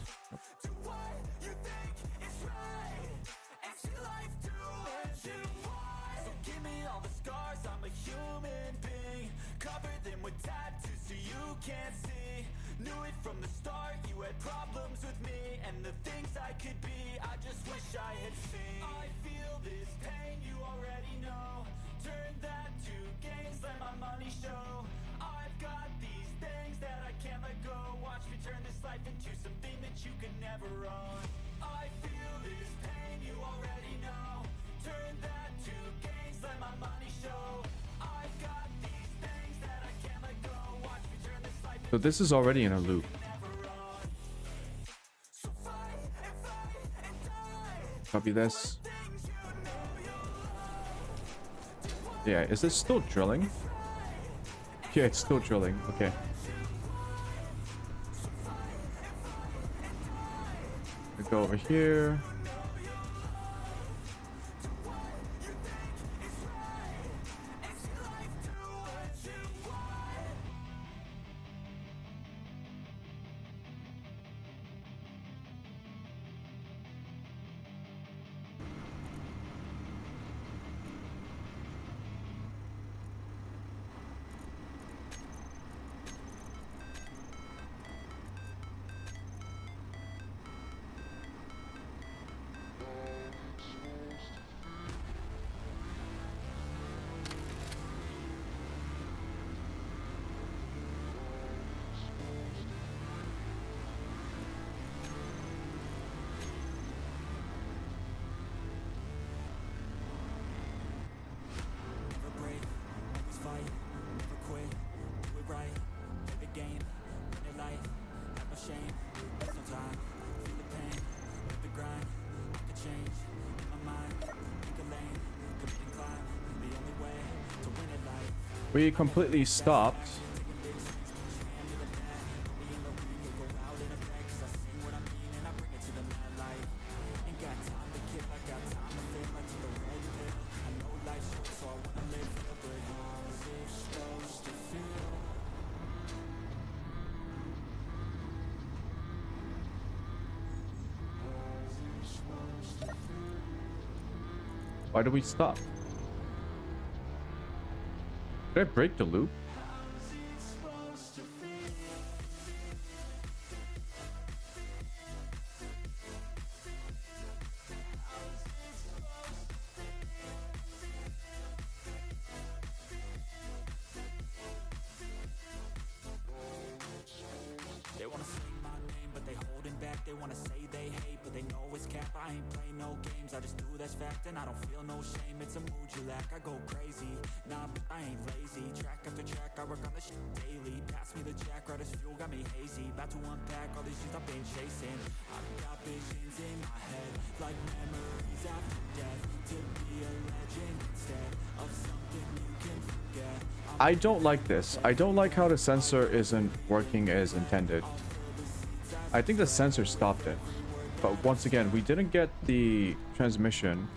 So this is already in a loop. Copy this. Yeah, is this still drilling? Yeah, it's still drilling. Okay. We go over here. We completely stopped. Why do we stop? Did I break the loop? like they wanna say they hate, but they know it's cap. I ain't play no games, I just do that's fact. And I don't feel no shame, it's a mood you lack. I go crazy, nah, but I ain't lazy. Track after track, I work on this shit daily. Pass me the jack, right as fuel, got me hazy. About to unpack all these shit I've been chasing. I've got visions in my head, like memories after death. To be a legend instead of something you can forget. I don't like this. I don't like how the sensor isn't working as intended. I think the sensor stopped it. But once again, we didn't get the transmission.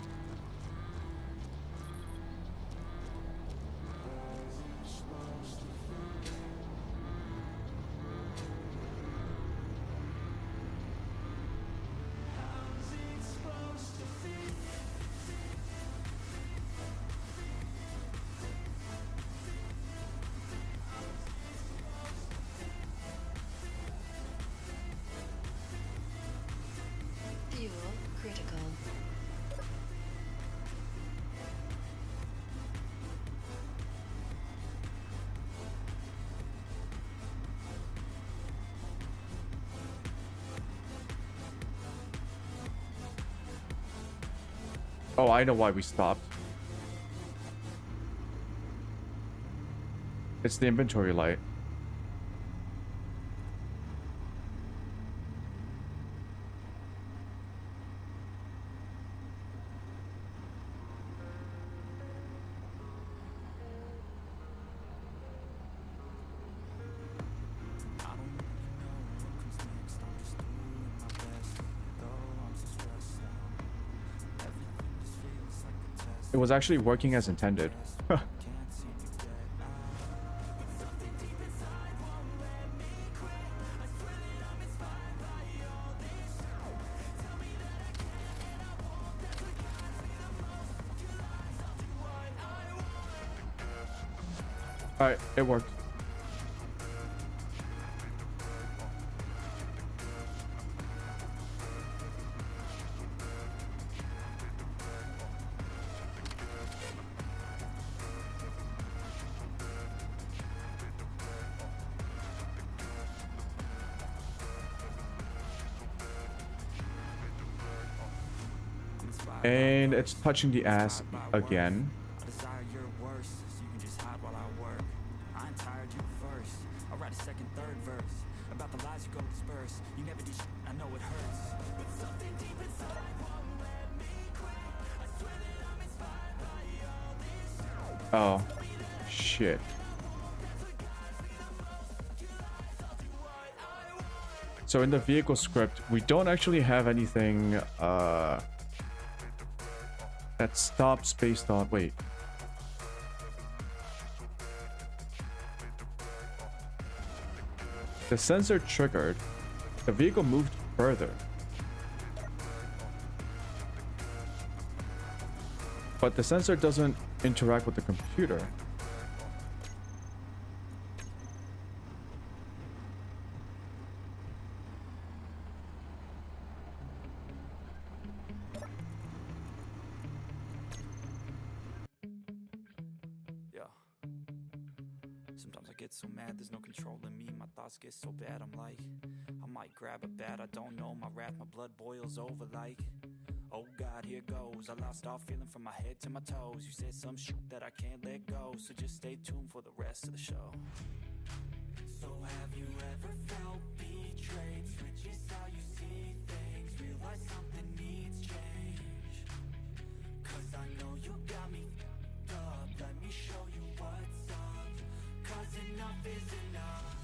Fuel critical. Oh, I know why we stopped. It's the inventory light. It was actually working as intended. Alright, it worked. And it's touching the ass again. I desire your worst, so you can just hide while I work. I ain't tired you first. I'll write a second, third verse about the lies you go disperse. You never did shit, I know it hurts. But something deep inside won't let me quit. I swear that I'm inspired by all this. Oh, shit. So in the vehicle script, we don't actually have anything that stops based on... Wait. The sensor triggered. The vehicle moved further. But the sensor doesn't interact with the computer. Sometimes I get so mad, there's no controlling me. My thoughts get so bad, I'm like, I might grab a bat, I don't know. My wrath, my blood boils over like, oh God, here goes. I lost all feeling from my head to my toes. You said some shit that I can't let go, so just stay tuned for the rest of the show. So have you ever felt betrayed? Switches how you see things, realize something needs change. Cause I know you got me f***ed up. Let me show you what's up. Cause enough is enough.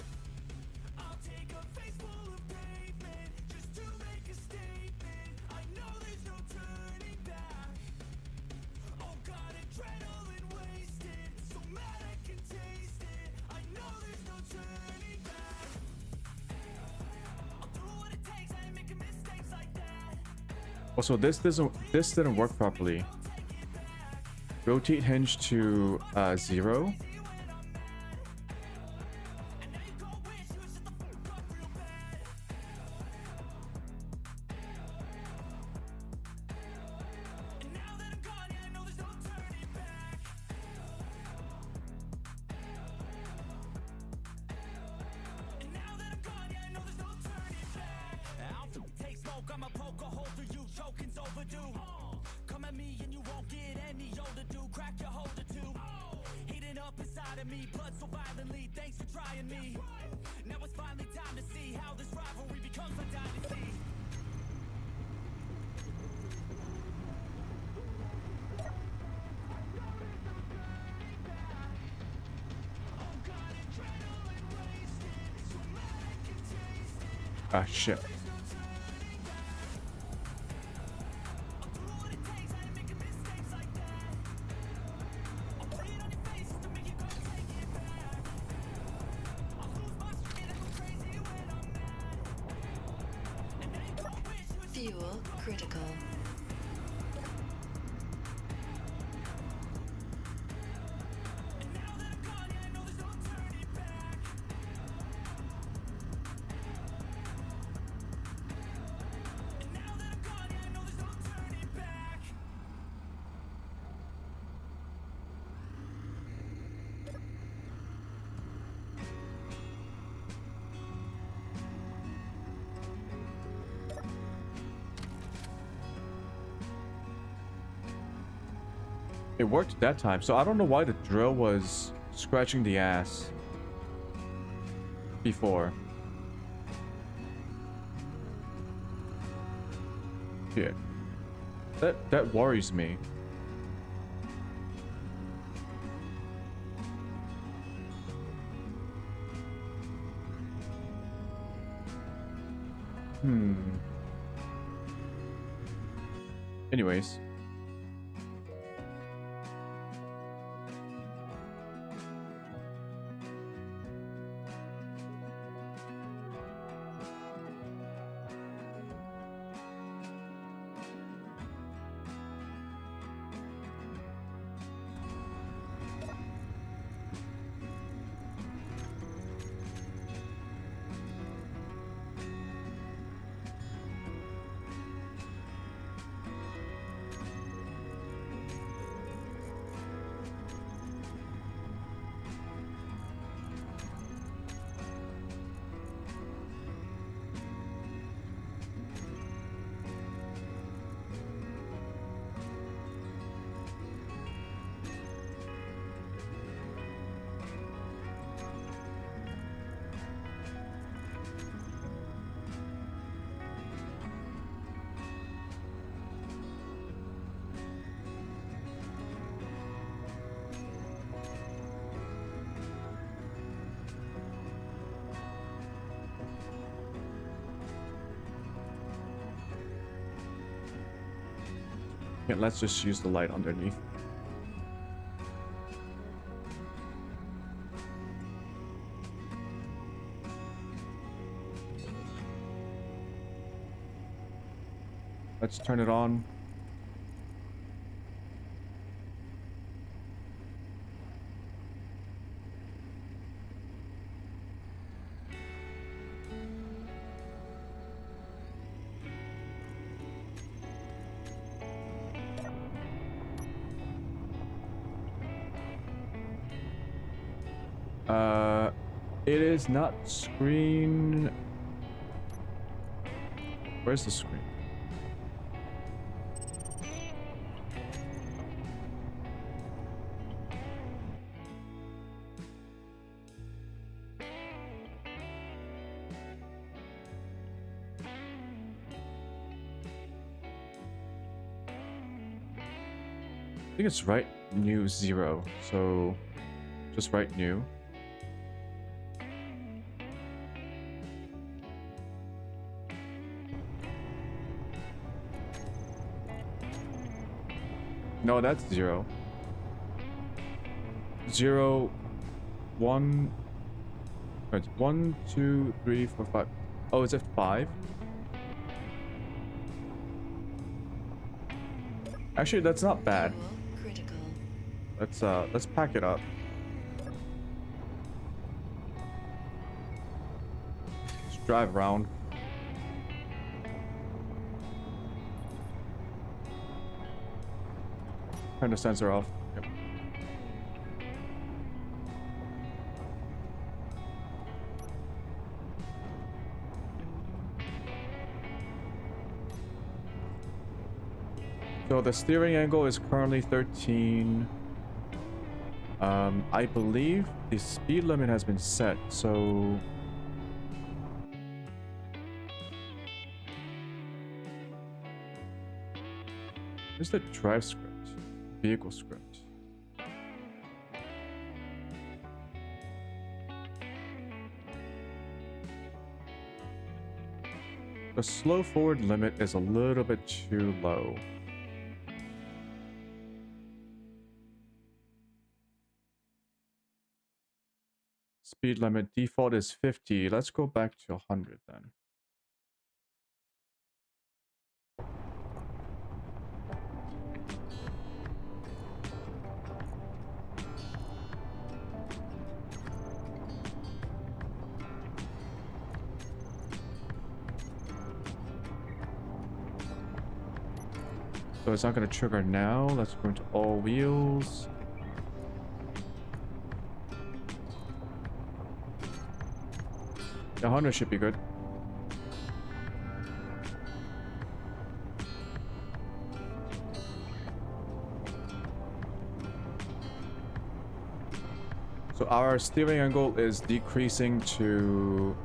I'll take a face full of pavement just to make a statement. I know there's no turning back. Oh God, adrenaline wasted, so mad I can taste it. I know there's no turning back. I'll do what it takes, I ain't making mistakes like that. Also, this didn't work properly. Rotate hinge to 0. overdue. Come at me and you won't get any older, dude. Crack your holder too. Heating up inside of me, blood so violently. Thanks for trying me. Now it's finally time to see how this rivalry becomes a dynasty. Ah, shit. Fuel critical. It worked that time, so I don't know why the drill was scratching the ass before. Shit. That worries me. Anyways. Yeah, let's just use the light underneath. Let's turn it on. It is not screen. Where's the screen? I think it's write new 0, so just write new. No, that's 0. 0, 1. Wait, 1, 2, 3, 4, 5. Oh, is it 5? Actually, that's not bad. Let's pack it up. Let's drive around. Turn the sensor off. Yep. So the steering angle is currently 13. I believe the speed limit has been set, so here's the drive script, vehicle script. The slow forward limit is a little bit too low. Speed limit default is 50. Let's go back to 100 then. So it's not going to trigger now. Let's go into all wheels. The 100 should be good. So our steering angle is decreasing to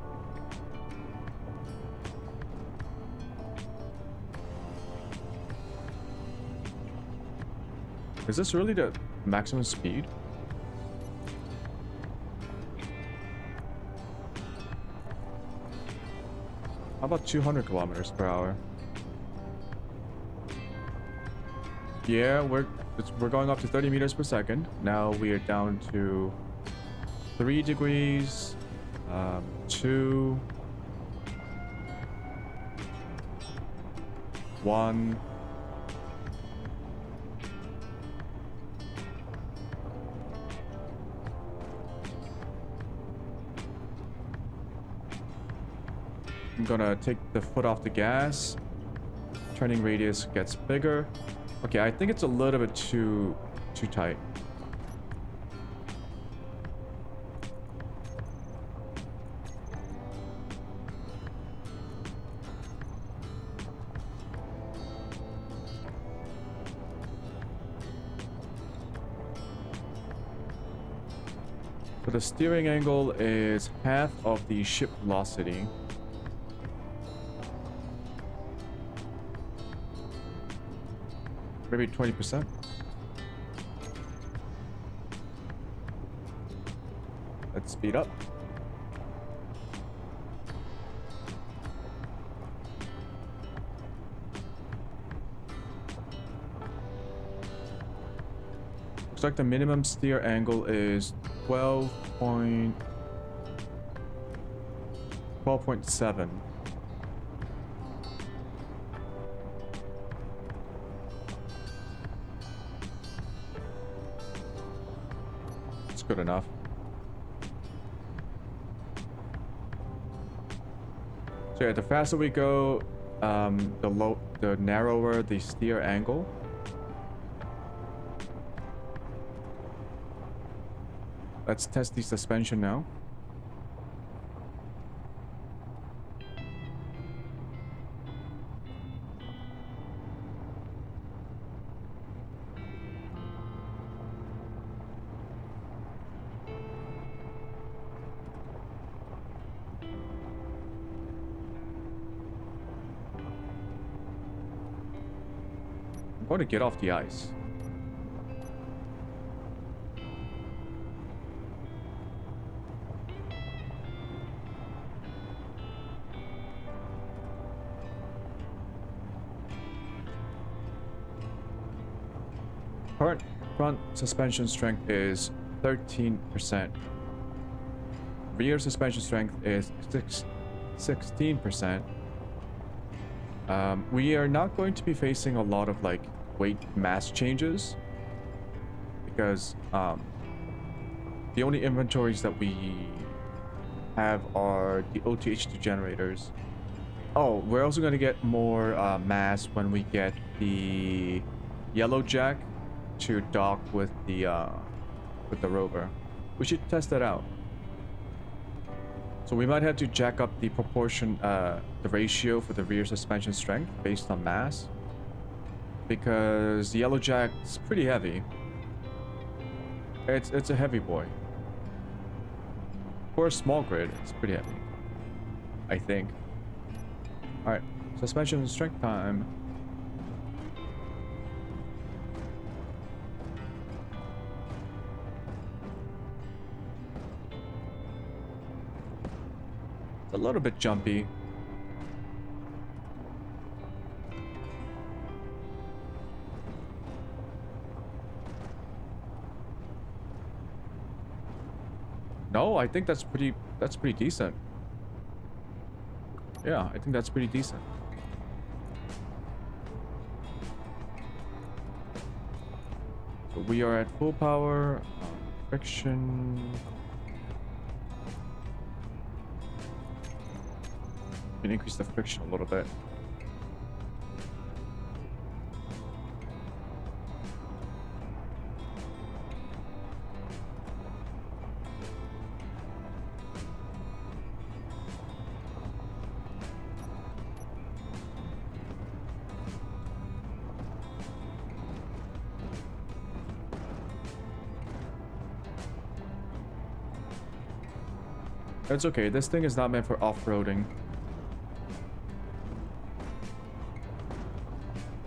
Is this really the maximum speed? How about 200 kilometers per hour? Yeah, we're going up to 30 meters per second. Now we are down to 3 degrees, 2, 1. I'm gonna take the foot off the gas. Turning radius gets bigger. Okay, I think it's a little bit too tight. So the steering angle is half of the ship velocity. Maybe 20%. Let's speed up. Looks like the minimum steer angle is 12.7. Good enough. So yeah, the faster we go, the narrower the steer angle. Let's test the suspension now. I'm going to get off the ice. Current front suspension strength is 13%. Rear suspension strength is 16%. We are not going to be facing a lot of like weight mass changes because the only inventories that we have are the OTH2 generators. Oh, we're also going to get more mass when we get the yellow jack to dock with the rover. We should test that out. So we might have to jack up the proportion, the ratio for the rear suspension strength based on mass. because Yellowjack's pretty heavy. It's a heavy boy. For a small grid, it's pretty heavy, I think. Alright, suspension and strength time. It's a little bit jumpy. No, I think that's pretty decent. Yeah, I think that's pretty decent. So we are at full power. Friction. Can increase the friction a little bit. It's okay, this thing is not meant for off-roading.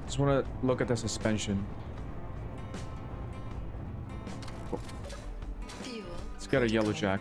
Just want to look at the suspension. Oh. Let's get a Yellowjack.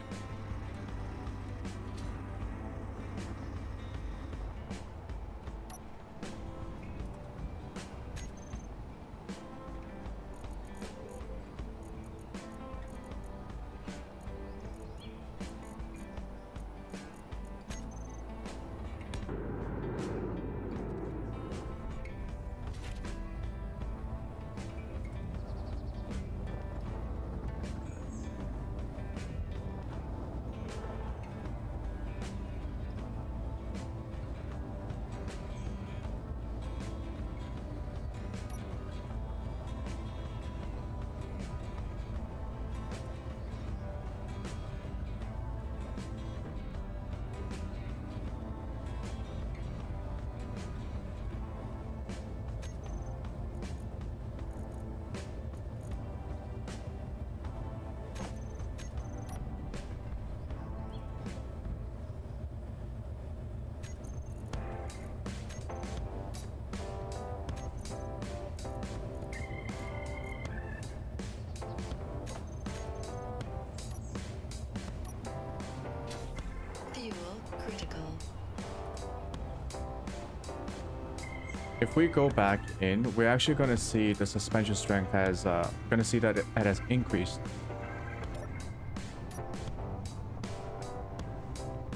If we go back in, we're actually going to see the suspension strength has, going to see that it has increased.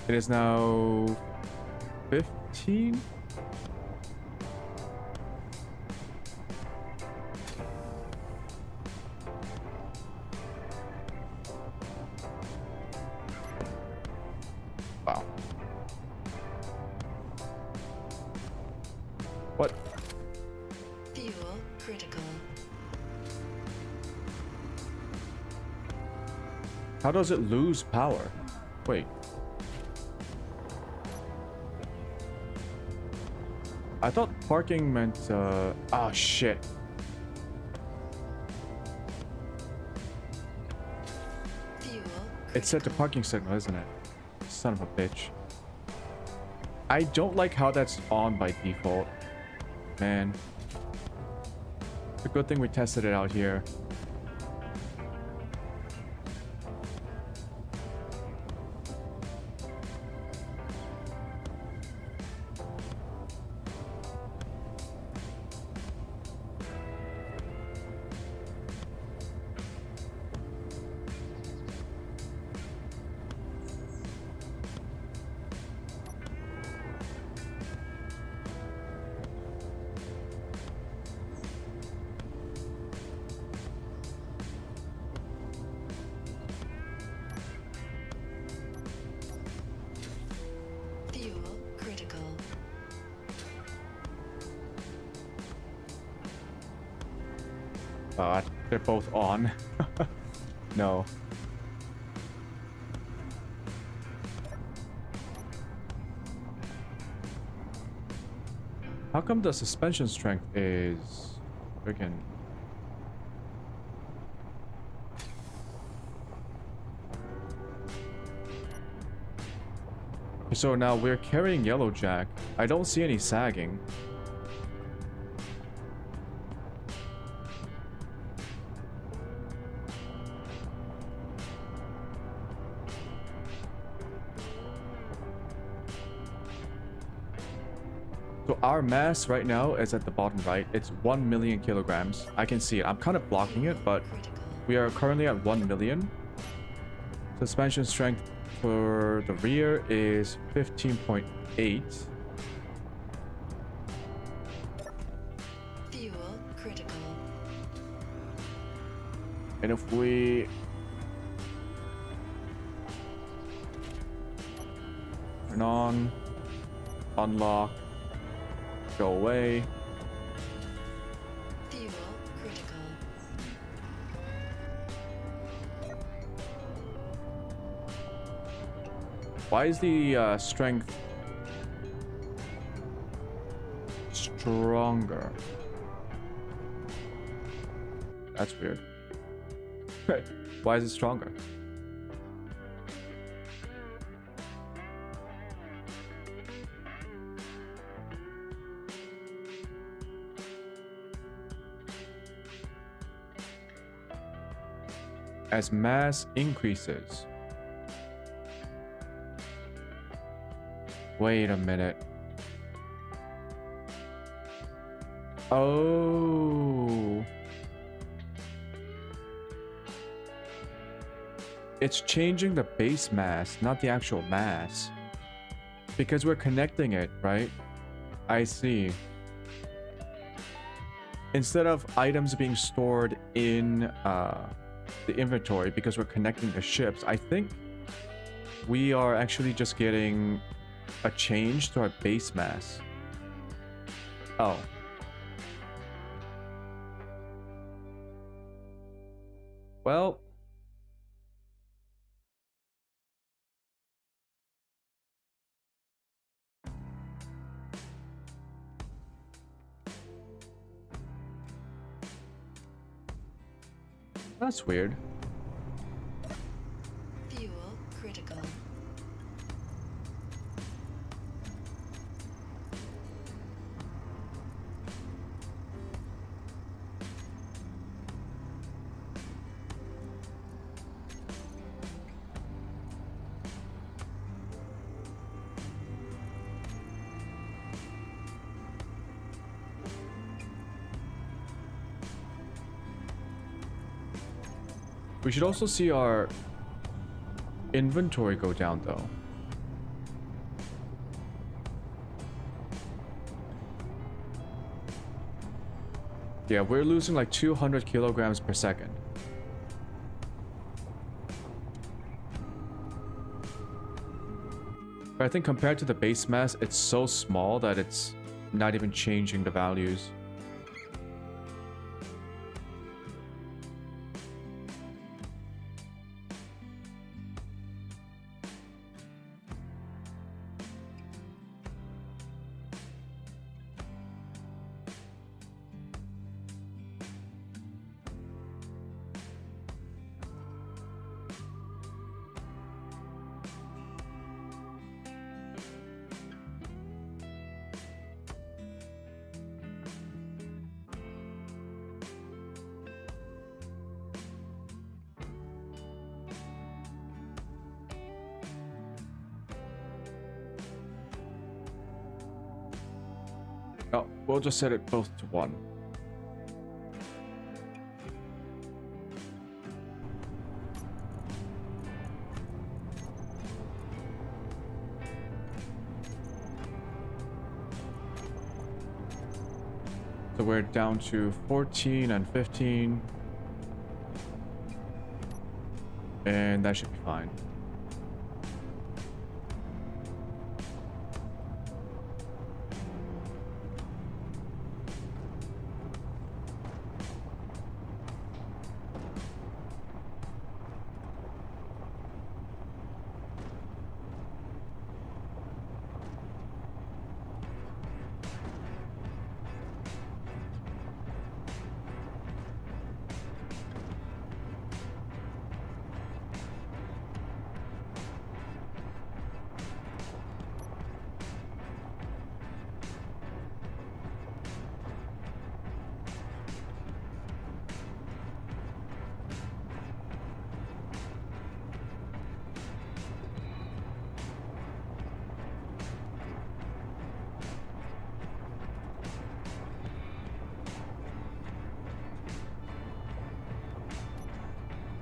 It is now 15? Wow. What? Fuel critical. How does it lose power? Wait. I thought parking meant, oh shit. It's set to parking signal, isn't it? Son of a bitch. I don't like how that's on by default. Man. It's a good thing we tested it out here. They're both on. No. How come the suspension strength is Freaking. So now we're carrying Yellowjack. I don't see any sagging. So our mass right now is at the bottom right. It's 1 million kilograms. I can see it. I'm kind of blocking it, but we are currently at 1 million. Suspension strength for the rear is 15.8. Fuel critical. And if we turn on, unlock, go away. Fuel critical. Why is the strength stronger? That's weird. Why is it stronger? As mass increases. Wait a minute. Oh. It's changing the base mass, not the actual mass. Because we're connecting it, right? I see. Instead of items being stored in the inventory because we're connecting the ships, I think we are actually just getting a change to our base mass. Oh. Well. That's weird. Fuel critical. We should also see our inventory go down, though. Yeah, we're losing like 200 kilograms per second. But I think compared to the base mass, it's so small that it's not even changing the values. Oh, we'll just set it both to 1. So we're down to 14 and 15. And that should be fine.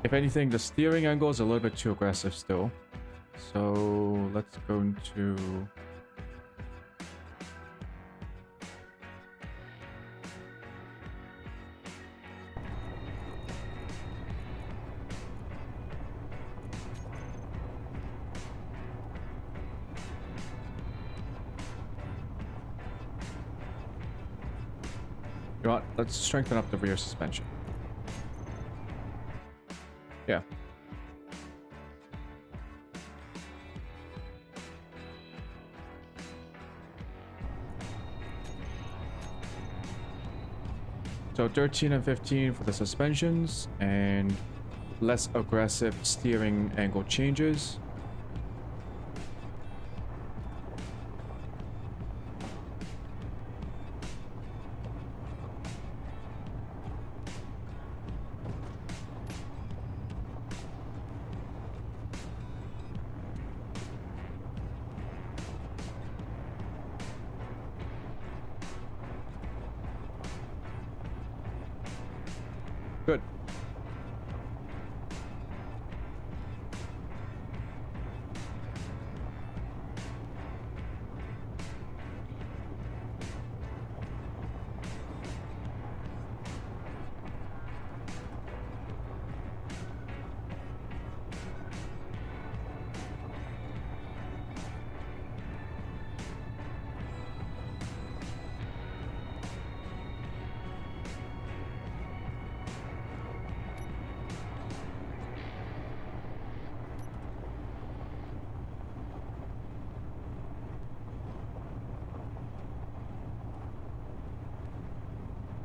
If anything, the steering angle is a little bit too aggressive still. So let's go into... You know what? Let's strengthen up the rear suspension. Yeah. So 13 and 15 for the suspensions and less aggressive steering angle changes. Good.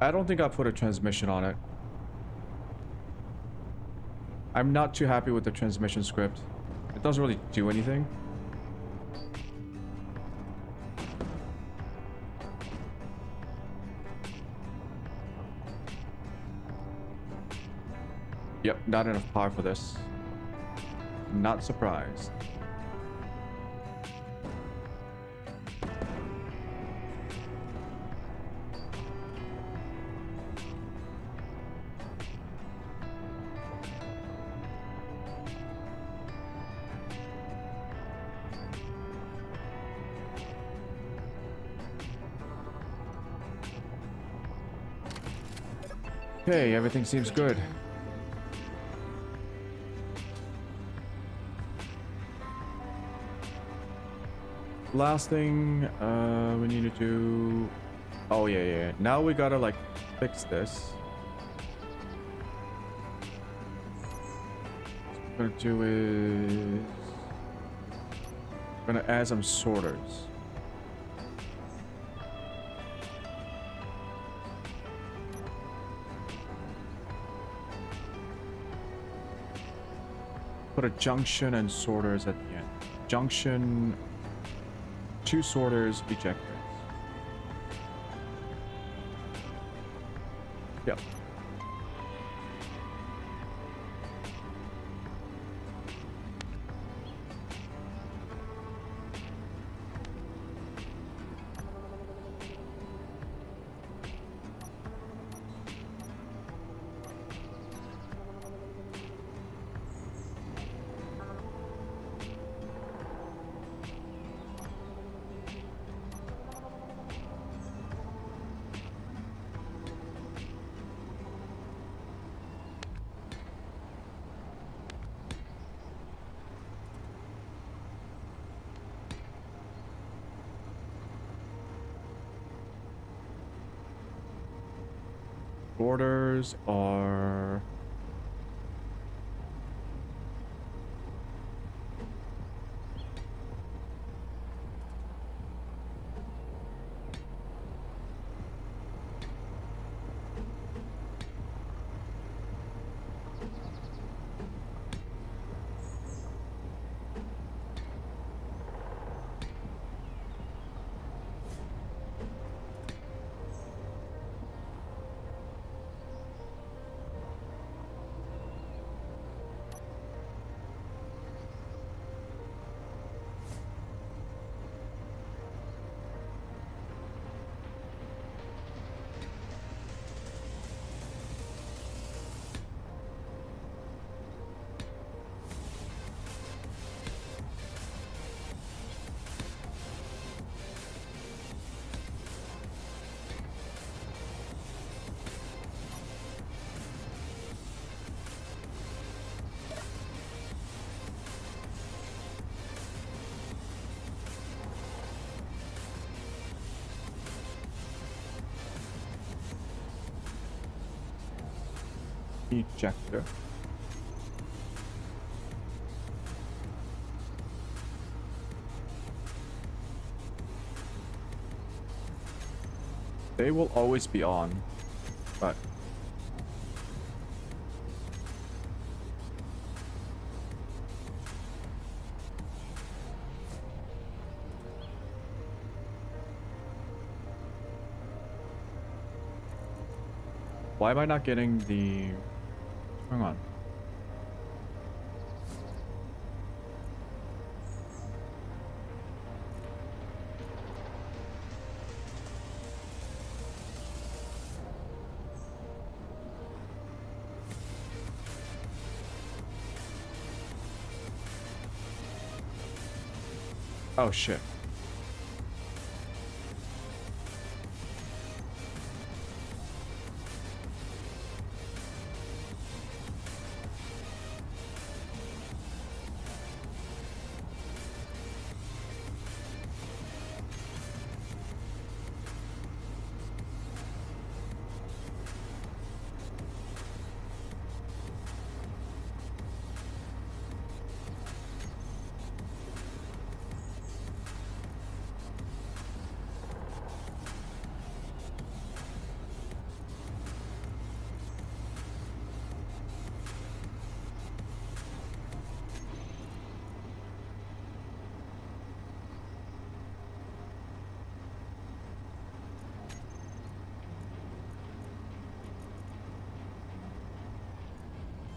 I don't think I put a transmission on it. I'm not too happy with the transmission script. It doesn't really do anything. Yep, not enough power for this. Not surprised. Okay, everything seems good. Last thing we need to do... Oh yeah. Now we gotta like fix this. What we're gonna do is... we're gonna add some sorters. Put a junction and sorters at the end. Junction, 2 sorters, ejectors. Yep. Borders are... ejector. They will always be on, but why am I not getting the... Hang on. Oh shit.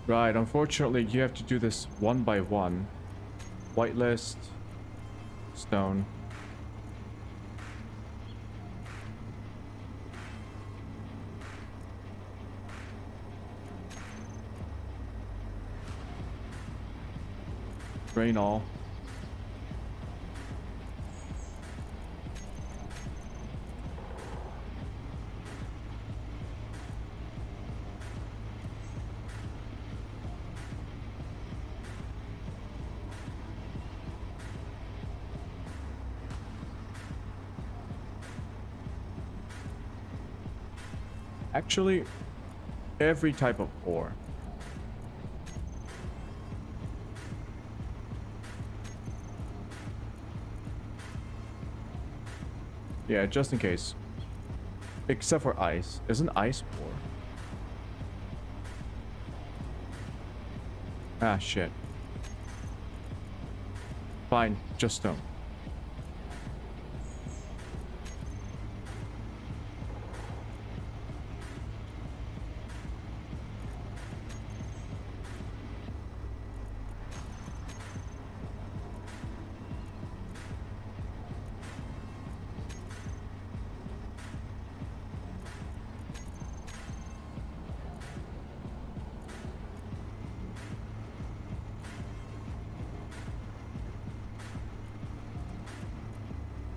Right, unfortunately you have to do this one by one. Whitelist, stone. Drain all. Actually, every type of ore. Yeah, just in case. Except for ice. Isn't ice ore? Ah, shit. Fine, just stone.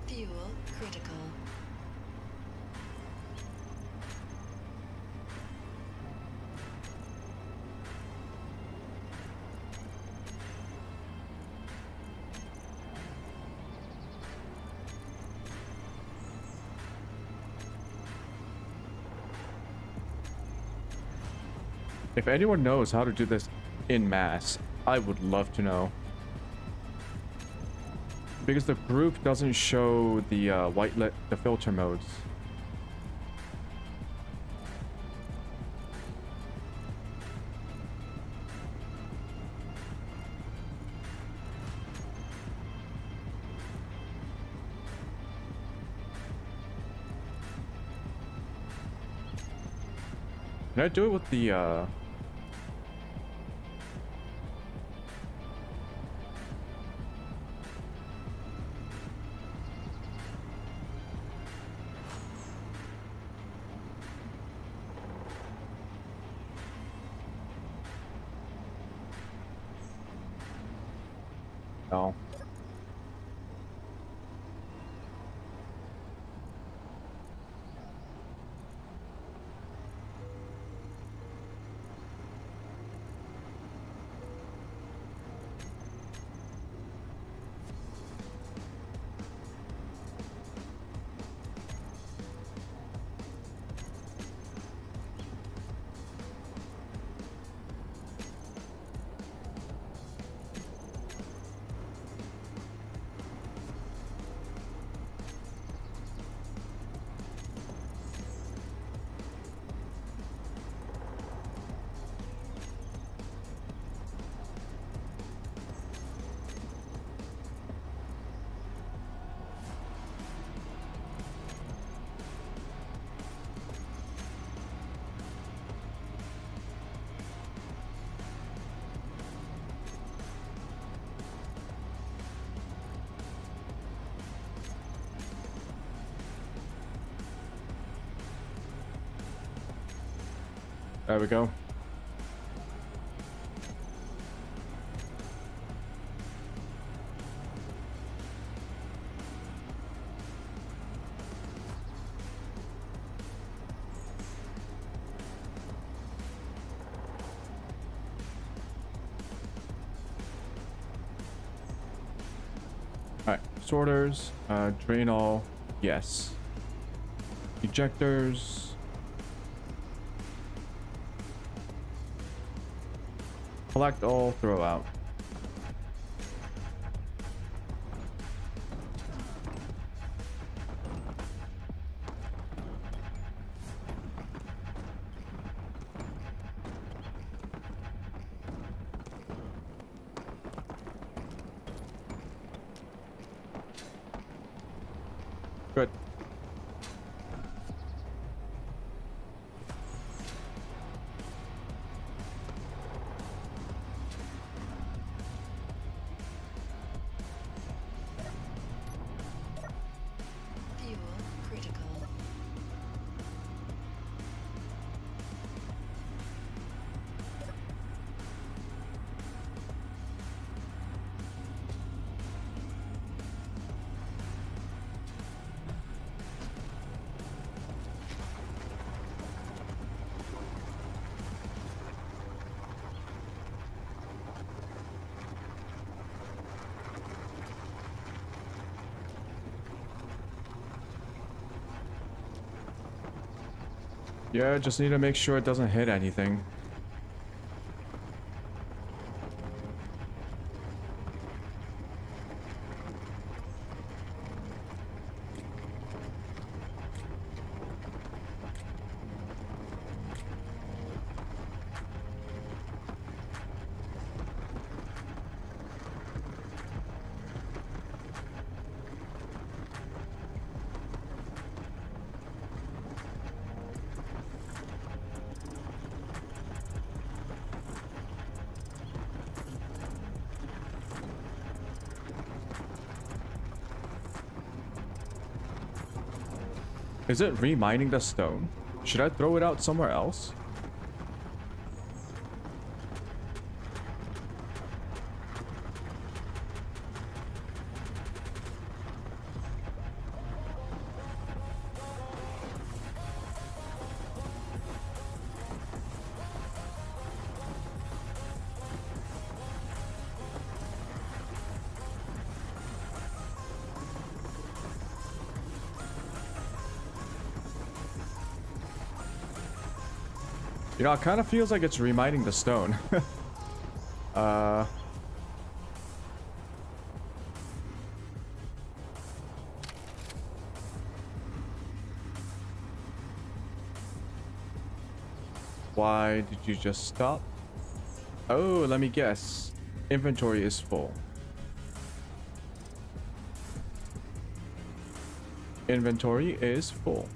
Fuel critical. If anyone knows how to do this in mass, I would love to know. Because the group doesn't show the the filter modes. Can I do it with the no. There we go. Alright, sorters, drain all, yes. Ejectors. Collect all, throw out. Good. Fuel critical. Yeah, just need to make sure it doesn't hit anything. Is it remining the stone? Should I throw it out somewhere else? You know, it kind of feels like it's reminding the stone. Why did you just stop? Oh, let me guess. Inventory is full. Inventory is full.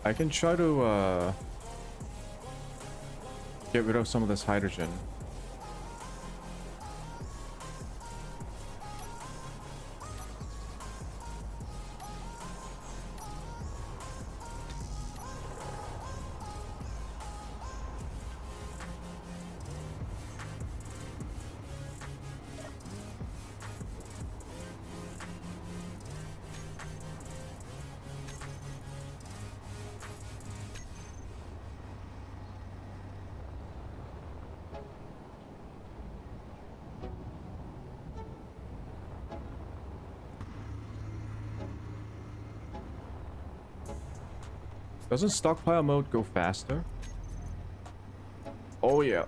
I can try to get rid of some of this hydrogen. Doesn't stockpile mode go faster? Oh yeah.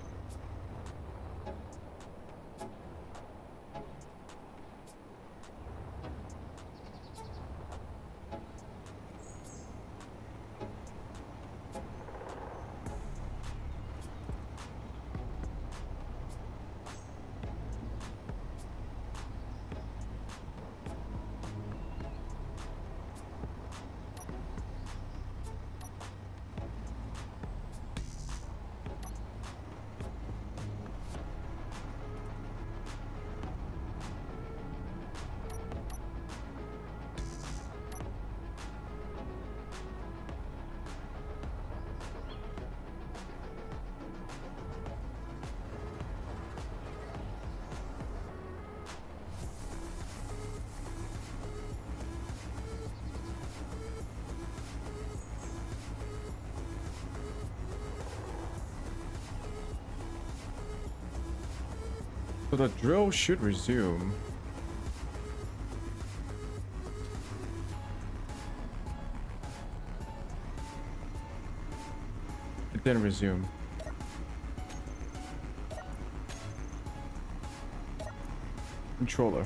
So the drill should resume. It didn't resume. Controller.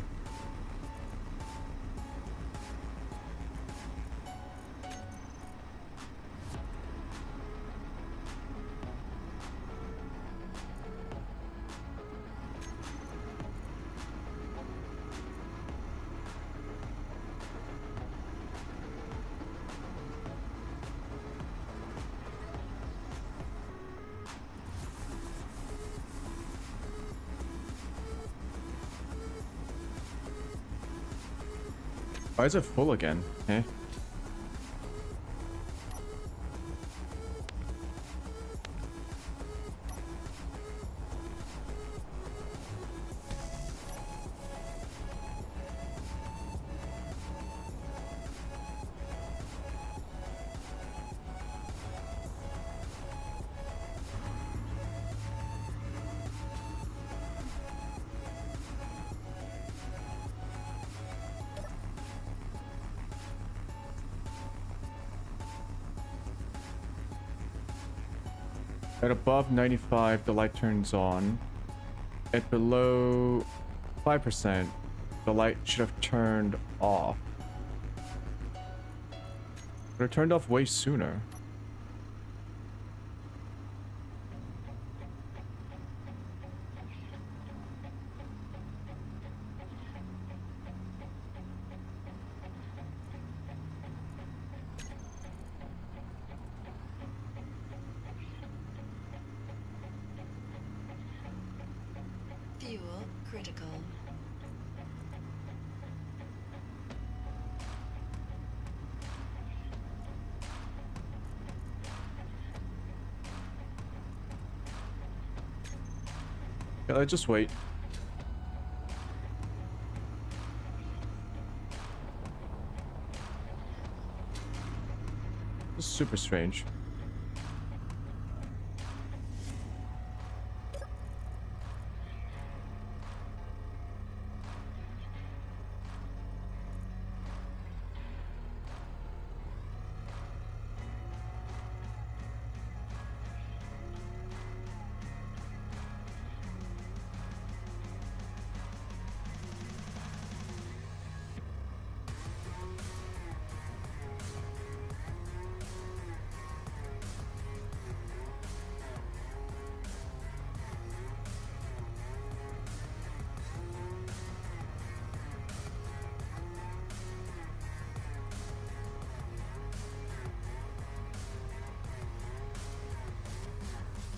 Why is it full again? Eh? At above 95, the light turns on. At below 5%, the light should have turned off. But it turned off way sooner. Fuel critical. Yeah, let's just wait. This is super strange.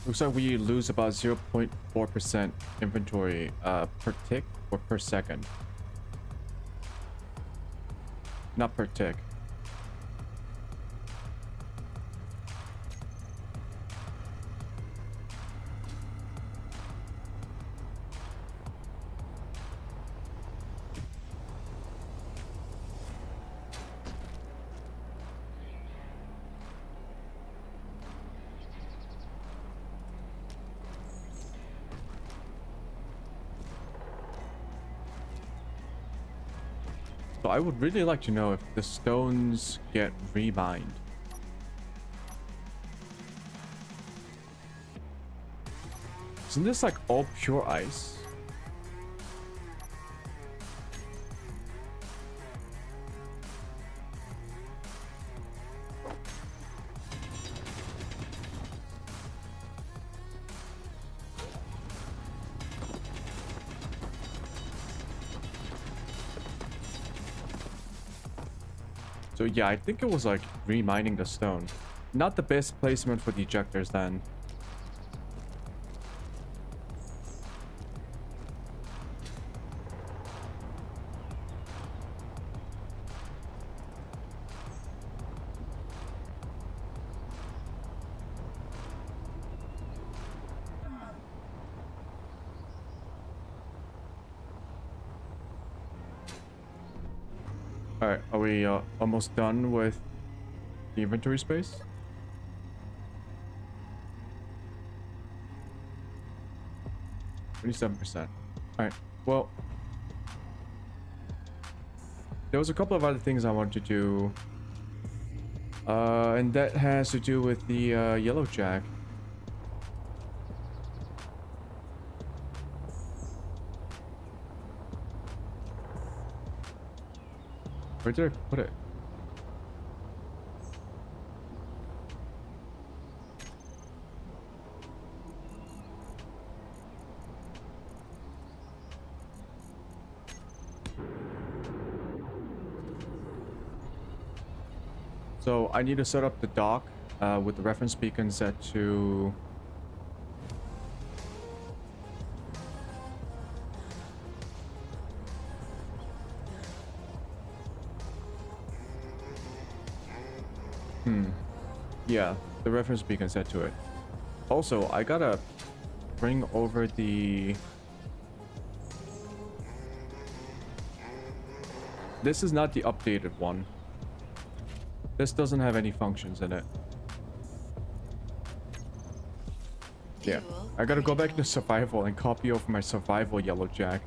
Looks like we lose about 0.4% inventory per tick or per second. Not per tick. So I would really like to know if the stones get remined. Isn't this like all pure ice? So yeah, I think it was like remining the stone. Not the best placement for the ejectors then. Alright, are we almost done with the inventory space? $27%. Alright, well, there was a couple of other things I wanted to do. And that has to do with the yellow jack. Where did I put it? So I need to set up the dock with the reference beacon set to yeah, the reference beacon set to it. Also, I gotta bring over the... This is not the updated one. This doesn't have any functions in it. Yeah, I gotta go back to survival and copy over my survival yellow jack.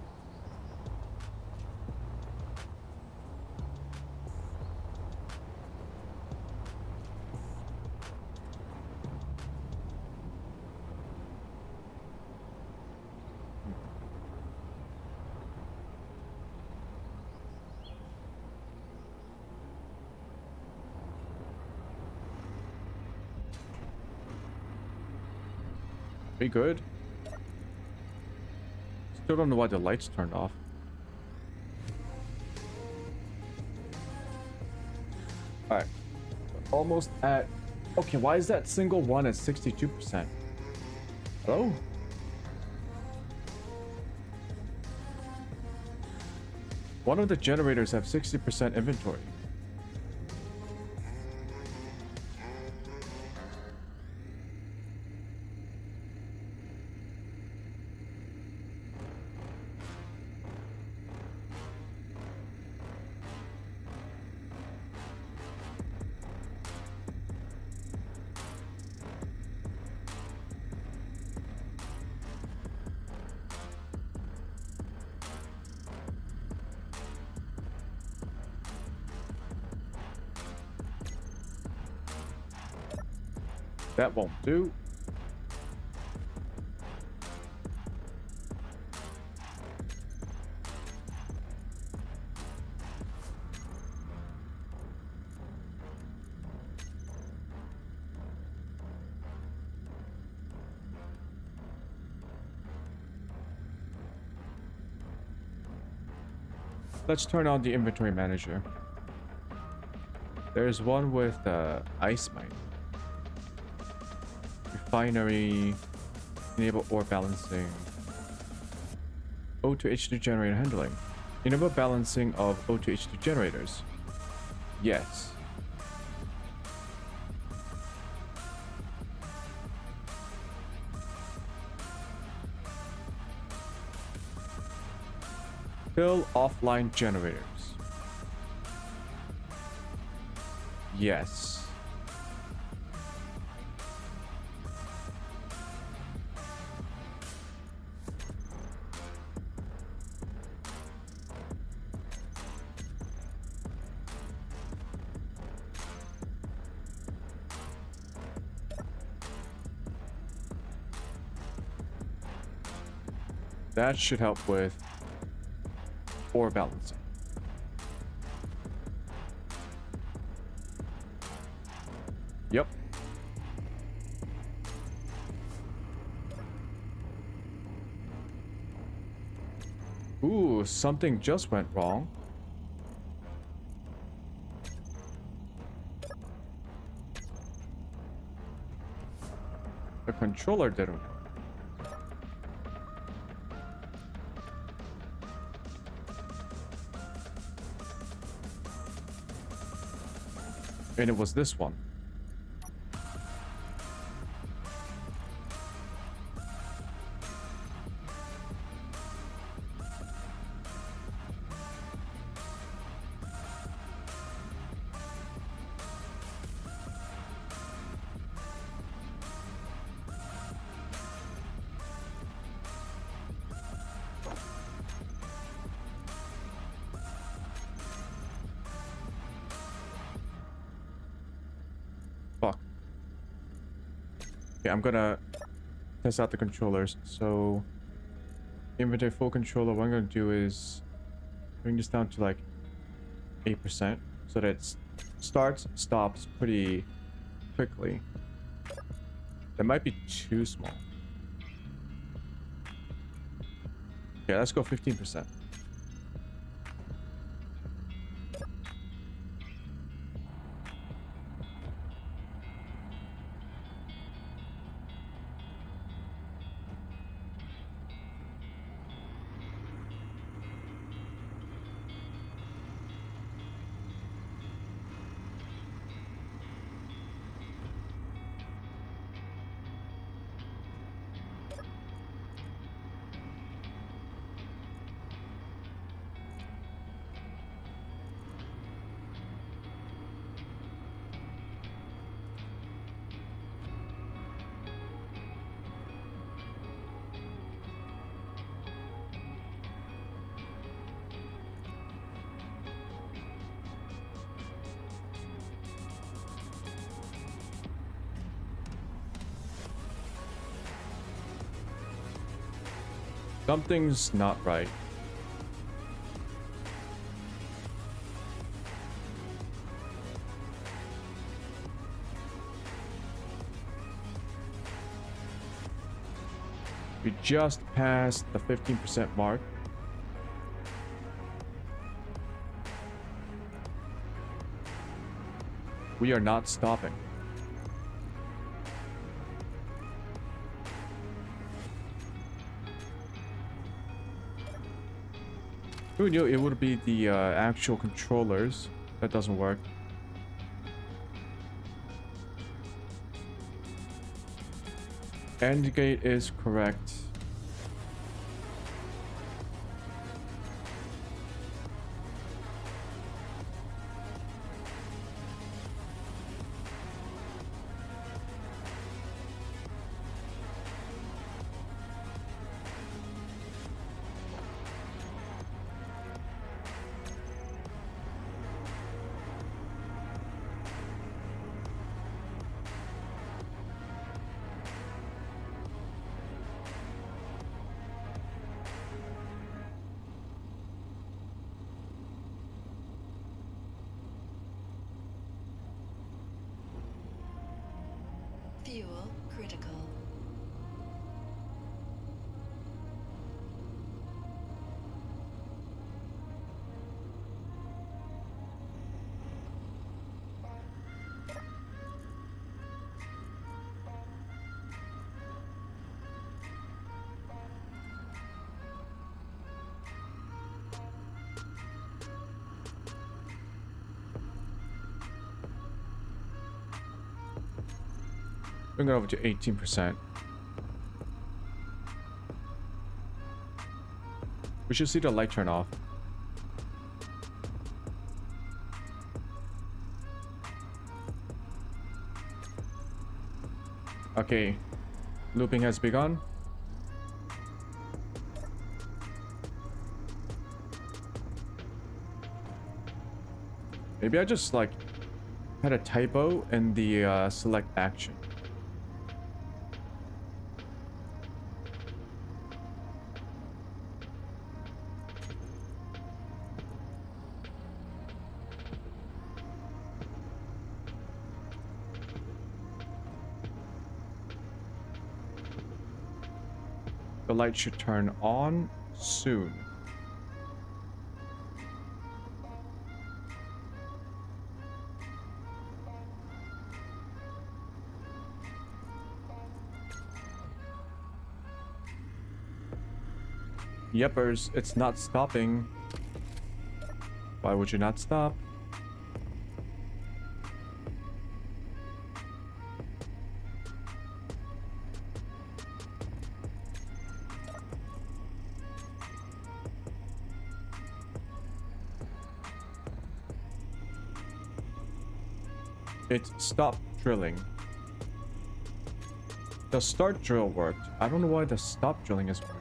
Be good. Still don't know why the lights turned off. Alright. Almost at... Okay, why is that single one at 62%? Hello? One of the generators have 60% inventory. That won't do. Let's turn on the inventory manager. There's one with ice mine. Refinery, enable ore balancing, O to H2 generator handling, enable balancing of O to H2 generators. Yes. Fill offline generators. Yes. That should help with ore balancing. Yep. Ooh, something just went wrong. The controller didn't work. And it was this one. Okay, I'm gonna test out the controllers. So inventory full controller, what I'm gonna do is bring this down to like 8% so that it starts, stops pretty quickly. That might be too small. Okay, let's go 15%. Something's not right. We just passed the 15% mark. We are not stopping. Who knew it would be the actual controllers? That doesn't work. End gate is correct. Fuel critical. Bring it over to 18%. We should see the light turn off. Okay, looping has begun. Maybe I just like had a typo in the select action. The light should turn on soon. Yepers, it's not stopping. Why would you not stop? It stopped drilling. The start drill worked. I don't know why the stop drilling is working.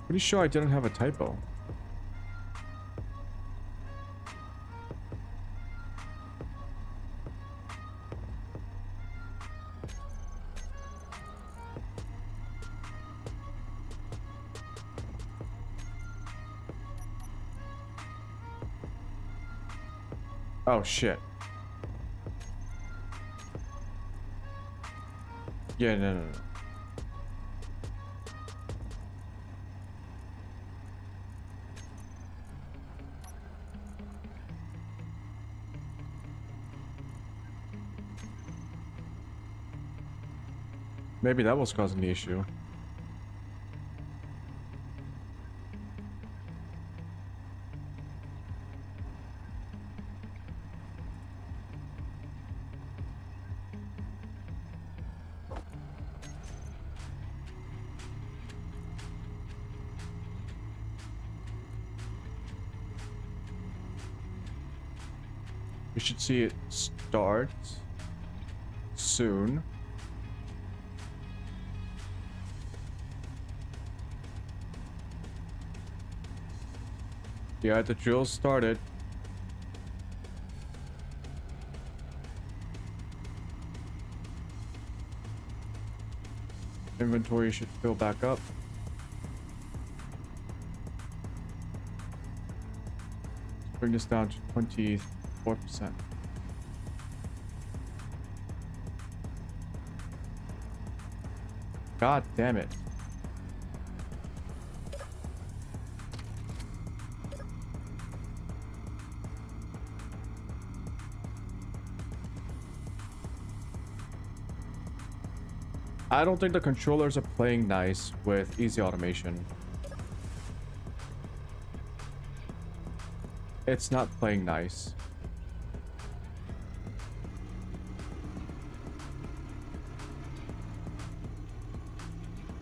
Pretty sure I didn't have a typo. Oh shit. Yeah, no. Maybe that was causing the issue. We should see it start soon. Yeah, the drill started. Inventory should fill back up. Let's bring this down to 24%. God damn it. I don't think the controllers are playing nice with easy automation. It's not playing nice.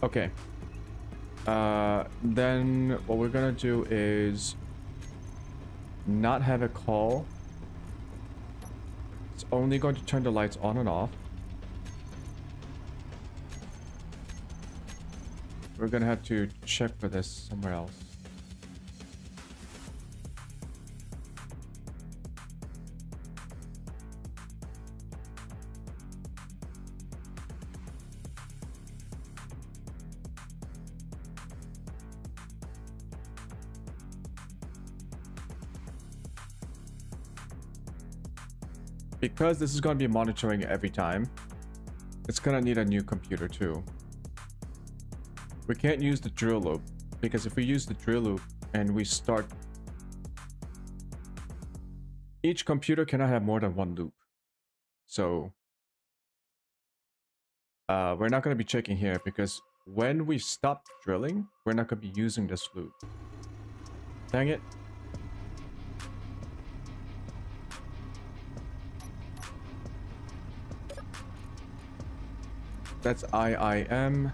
Okay. Then what we're gonna do is not have a call. It's only going to turn the lights on and off. We're gonna have to check for this somewhere else. Because this is going to be monitoring every time, it's going to need a new computer too. We can't use the drill loop, because if we use the drill loop and we start... Each computer cannot have more than one loop. So... we're not going to be checking here, because when we stop drilling, we're not going to be using this loop. Dang it. That's IIM.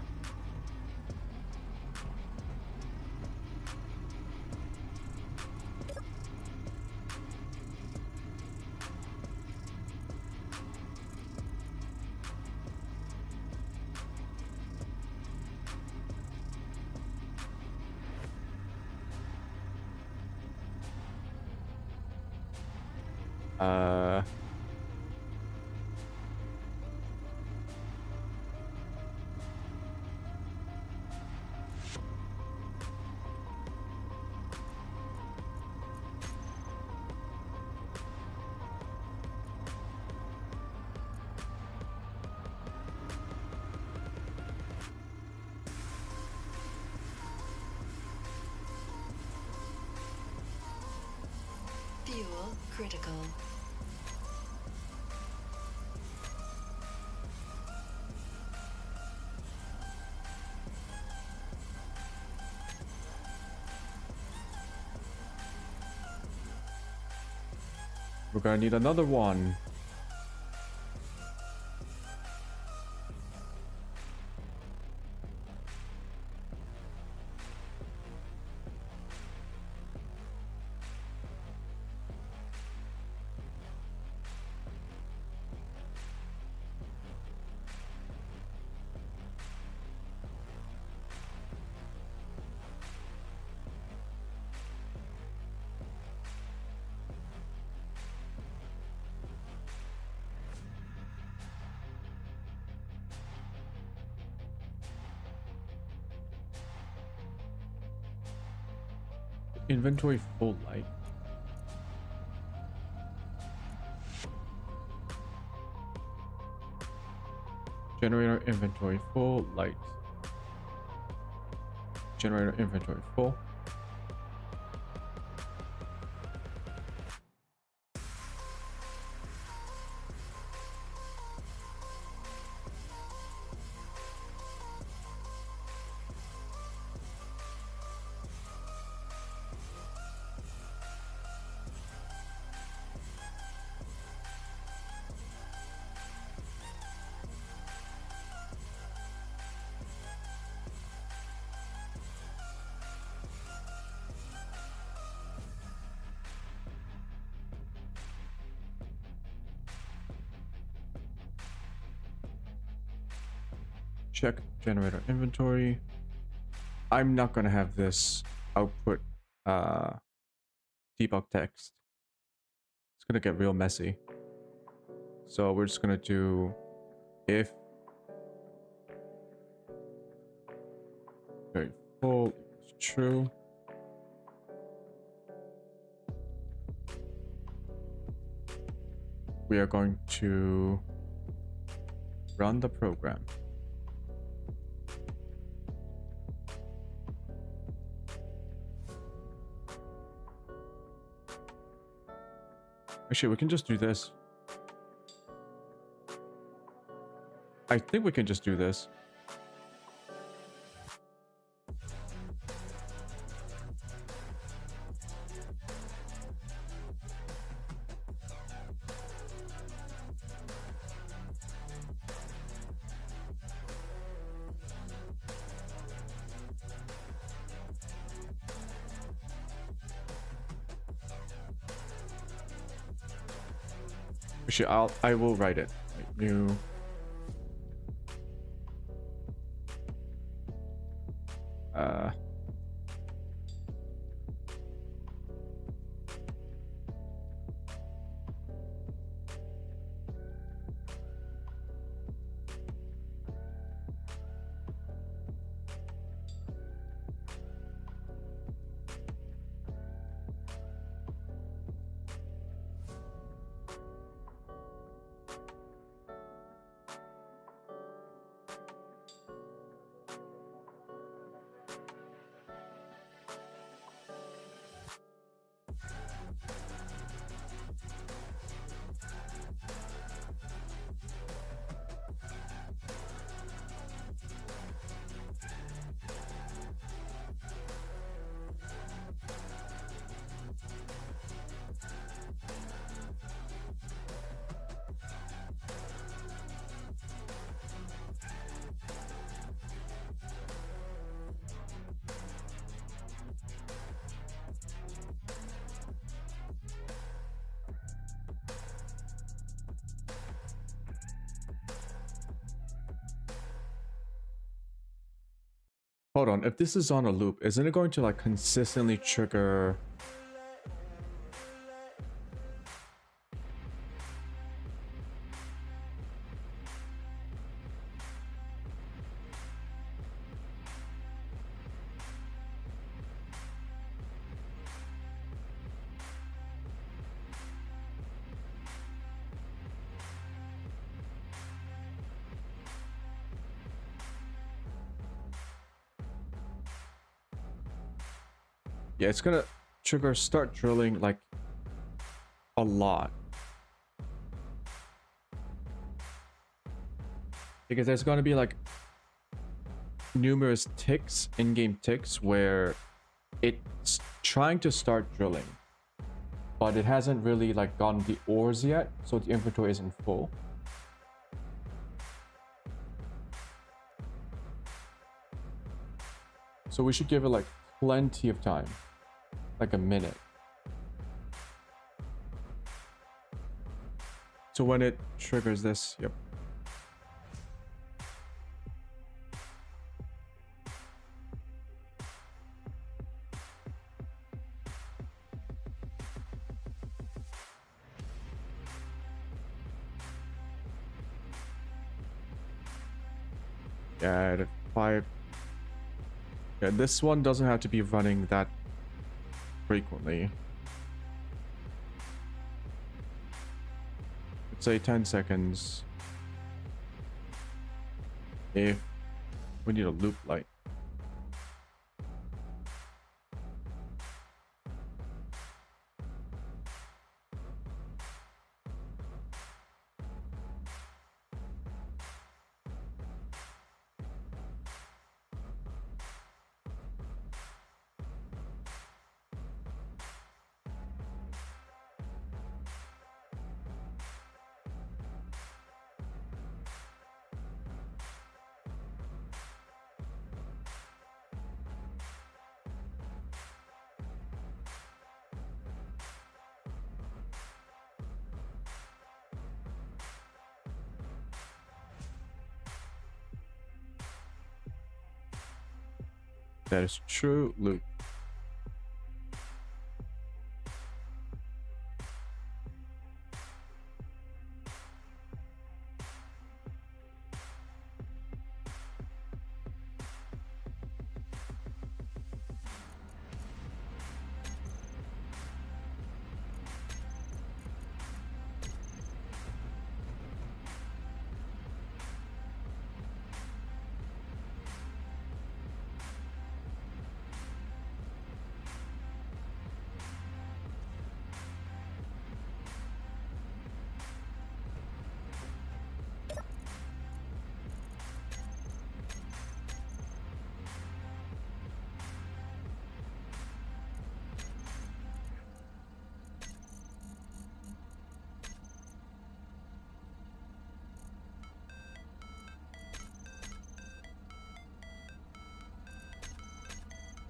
Fuel critical. We're gonna need another one. inventory full light. Generator inventory full light. Generator inventory full. Check generator inventory. I'm not gonna have this output debug text. It's gonna get real messy. So we're just gonna do if very full equals true. We are going to run the program. Actually, we can just do this. I think we can just do this. Actually, I will write it. Like, new. Hold on, if this is on a loop, isn't it going to like consistently trigger? Yeah, it's gonna trigger start drilling like a lot. Because there's gonna be like numerous ticks, in-game ticks, where it's trying to start drilling, but it hasn't really like gotten the ores yet, so the inventory isn't full. So we should give it like plenty of time. Like a minute. So when it triggers this, yep. Yeah, at 5. Yeah, this one doesn't have to be running that frequently. Let's say 10 seconds. If we need a loop light. That is true loop.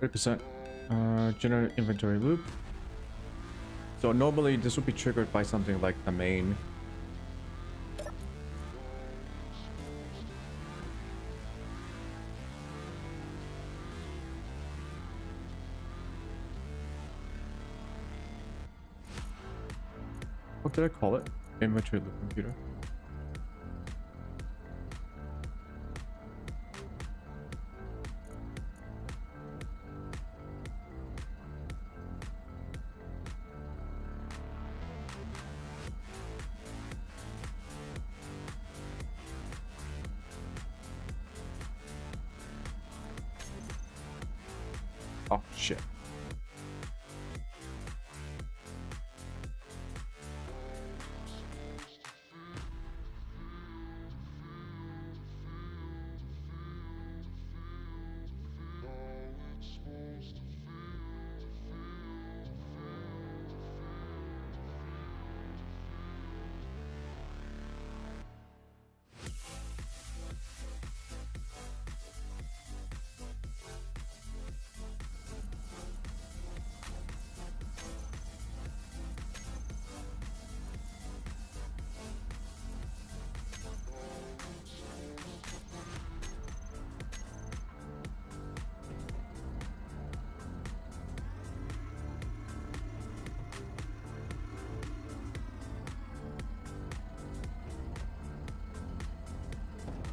%. Generate inventory loop. So normally this would be triggered by something like the main. What did I call it? Inventory loop computer. Oh shit.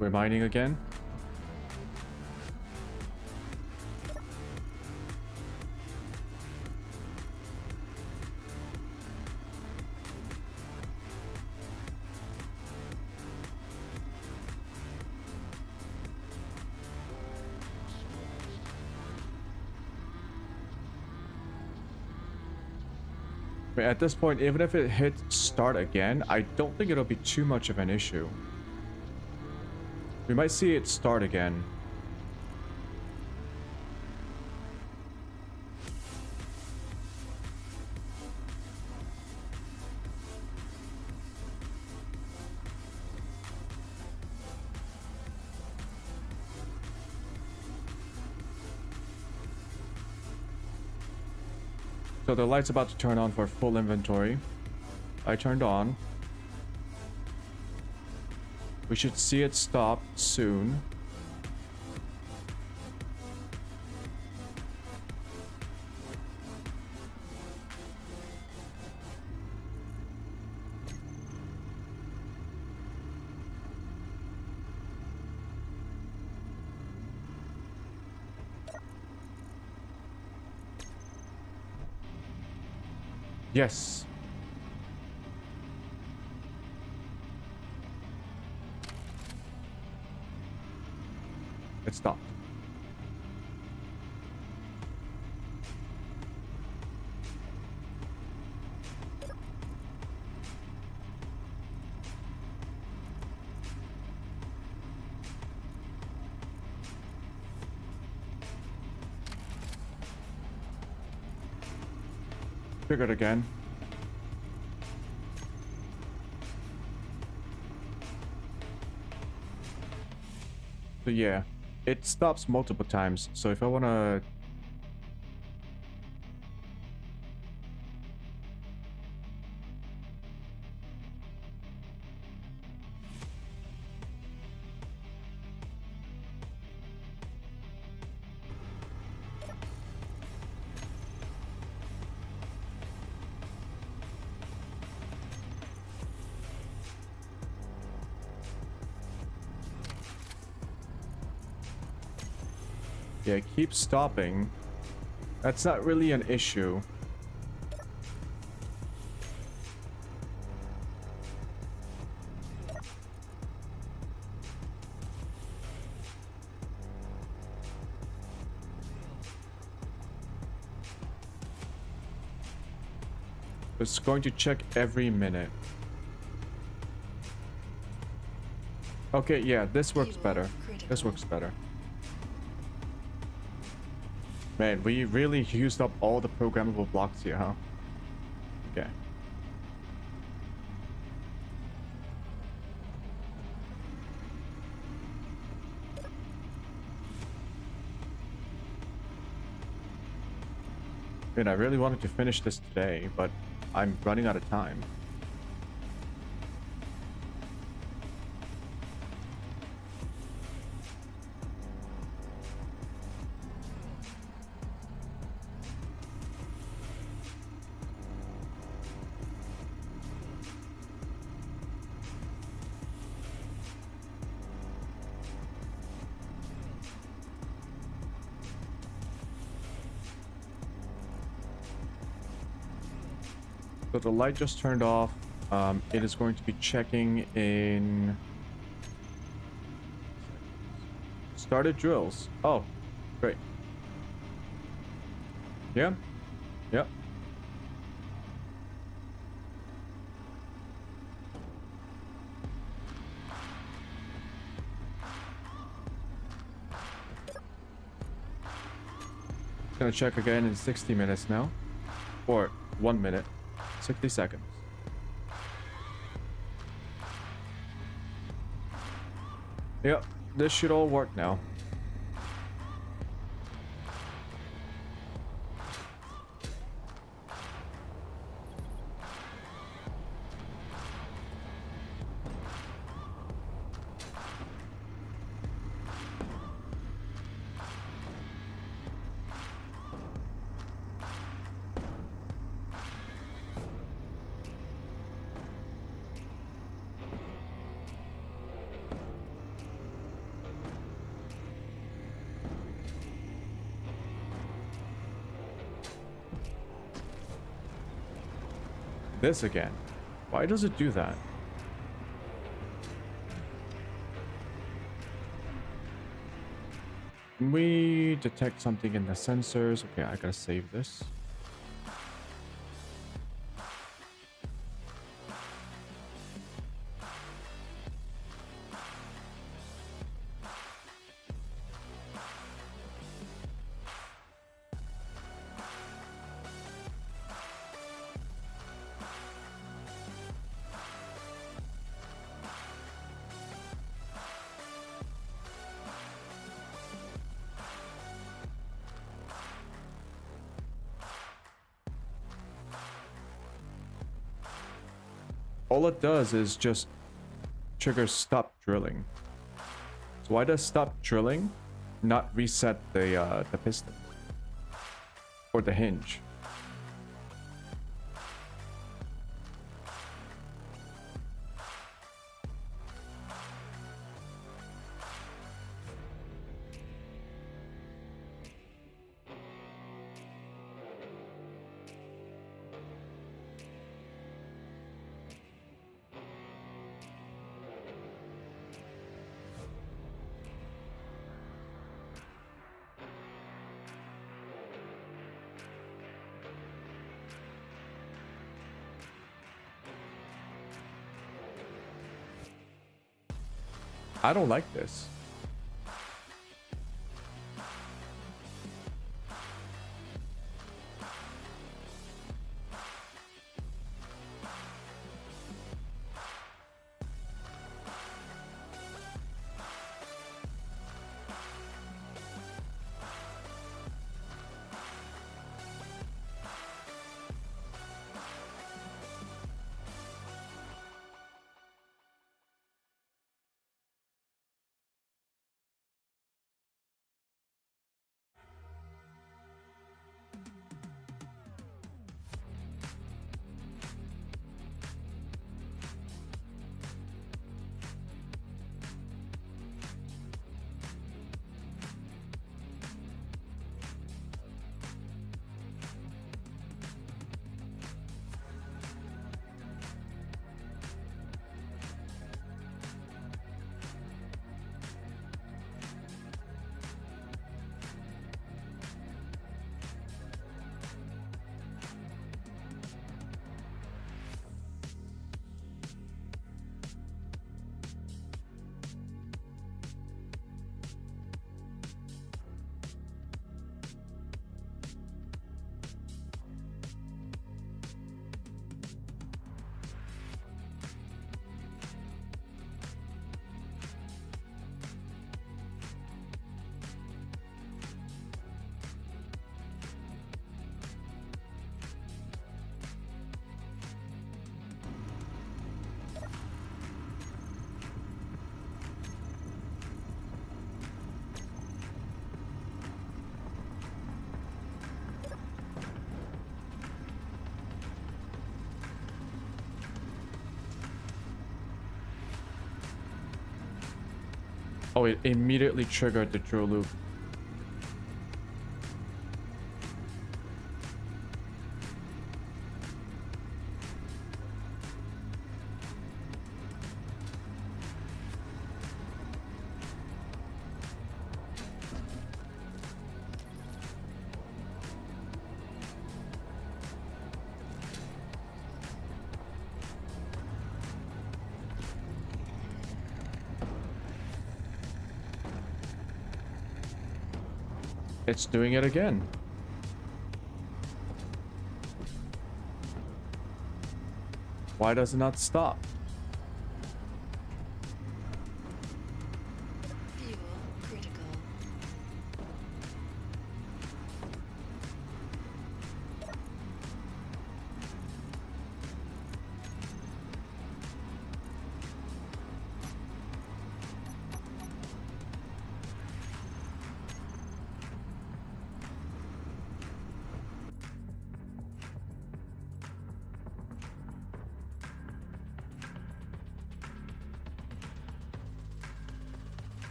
We're mining again. But at this point, even if it hits start again, I don't think it'll be too much of an issue. We might see it start again. So the light's about to turn on for full inventory. I turned on. We should see it stop soon. Yes. It stopped. Triggered again. So yeah, it stops multiple times. So if I want to... Yeah, keep stopping. That's not really an issue. It's going to check every minute. Okay, yeah, this works better. This works better. Man, we really used up all the programmable blocks here, huh? Okay. Man, I really wanted to finish this today, but I'm running out of time. So the light just turned off. It is going to be checking in... Started drills. Oh, great. Yeah. Yep. Gonna check again in 60 minutes now. Or 1 minute. 60 seconds. Yep, this should all work now. This again. Why does it do that? Can we detect something in the sensors? Okay, I gotta save this. All it does is just trigger stop drilling. So why does stop drilling not reset the piston or the hinge? I don't like this. Oh, it immediately triggered the drill loop. It's doing it again. Why does it not stop? Fuel critical.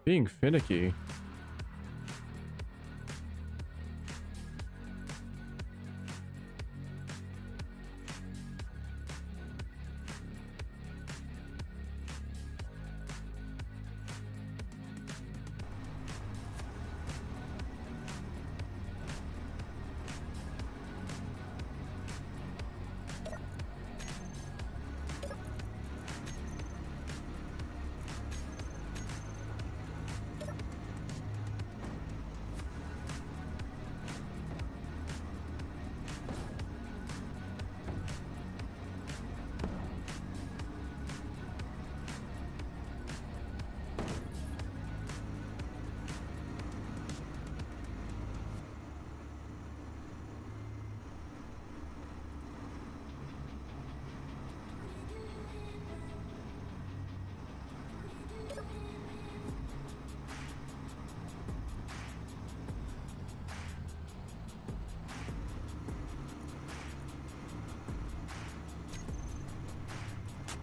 Being finicky.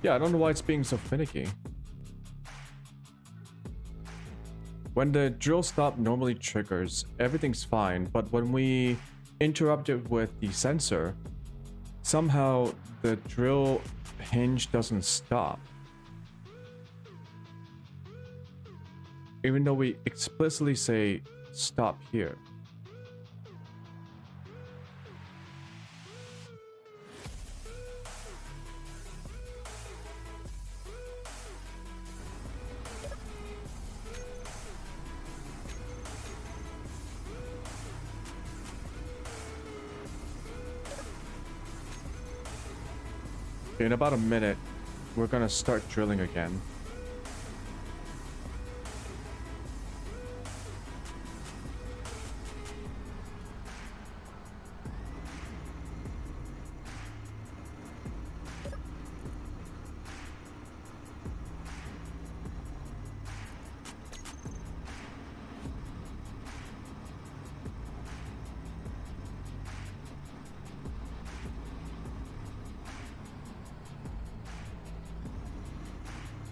Yeah, I don't know why it's being so finicky. When the drill stop normally triggers, everything's fine, but when we interrupt it with the sensor, somehow the drill hinge doesn't stop. Even though we explicitly say stop here. In about a minute, we're gonna start drilling again.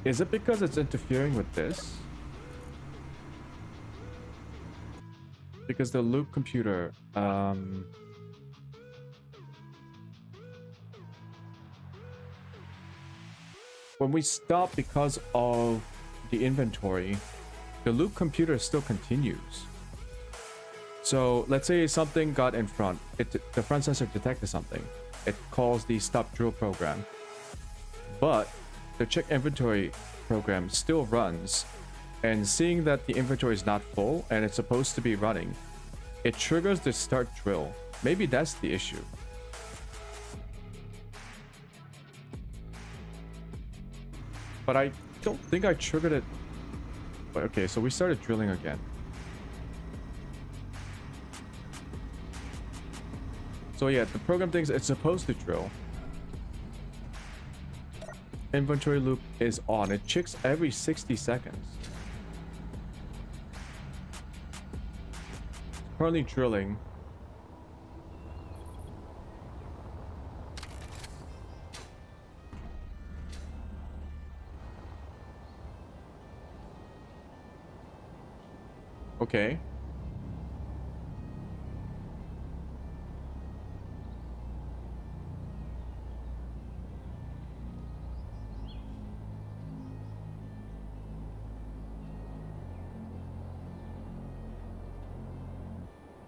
Is it because it's interfering with this? Because the loop computer, when we stop because of the inventory, the loop computer still continues. So let's say something got in front, the front sensor detected something. It calls the stop drill program, but the check inventory program still runs, and seeing that the inventory is not full and it's supposed to be running, it triggers the start drill. Maybe that's the issue. But I don't think I triggered it. Okay, so we started drilling again. So yeah, the program thinks it's supposed to drill. Inventory loop is on. It checks every 60 seconds. Currently drilling. Okay.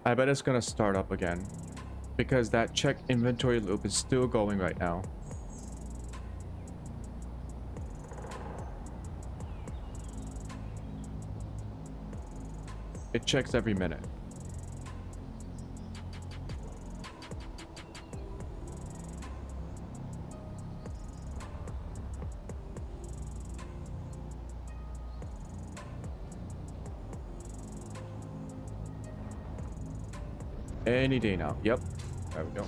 I bet it's gonna start up again, because that check inventory loop is still going right now. It checks every minute. Any day now. Yep. There we go.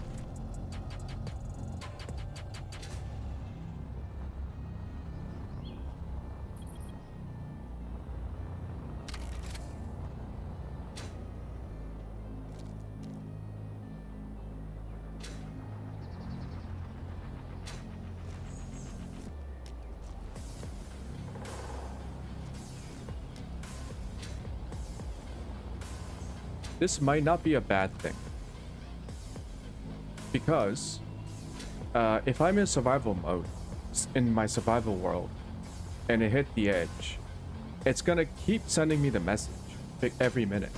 This might not be a bad thing, because if I'm in survival mode, in my survival world, and it hit the edge, it's gonna keep sending me the message every minute.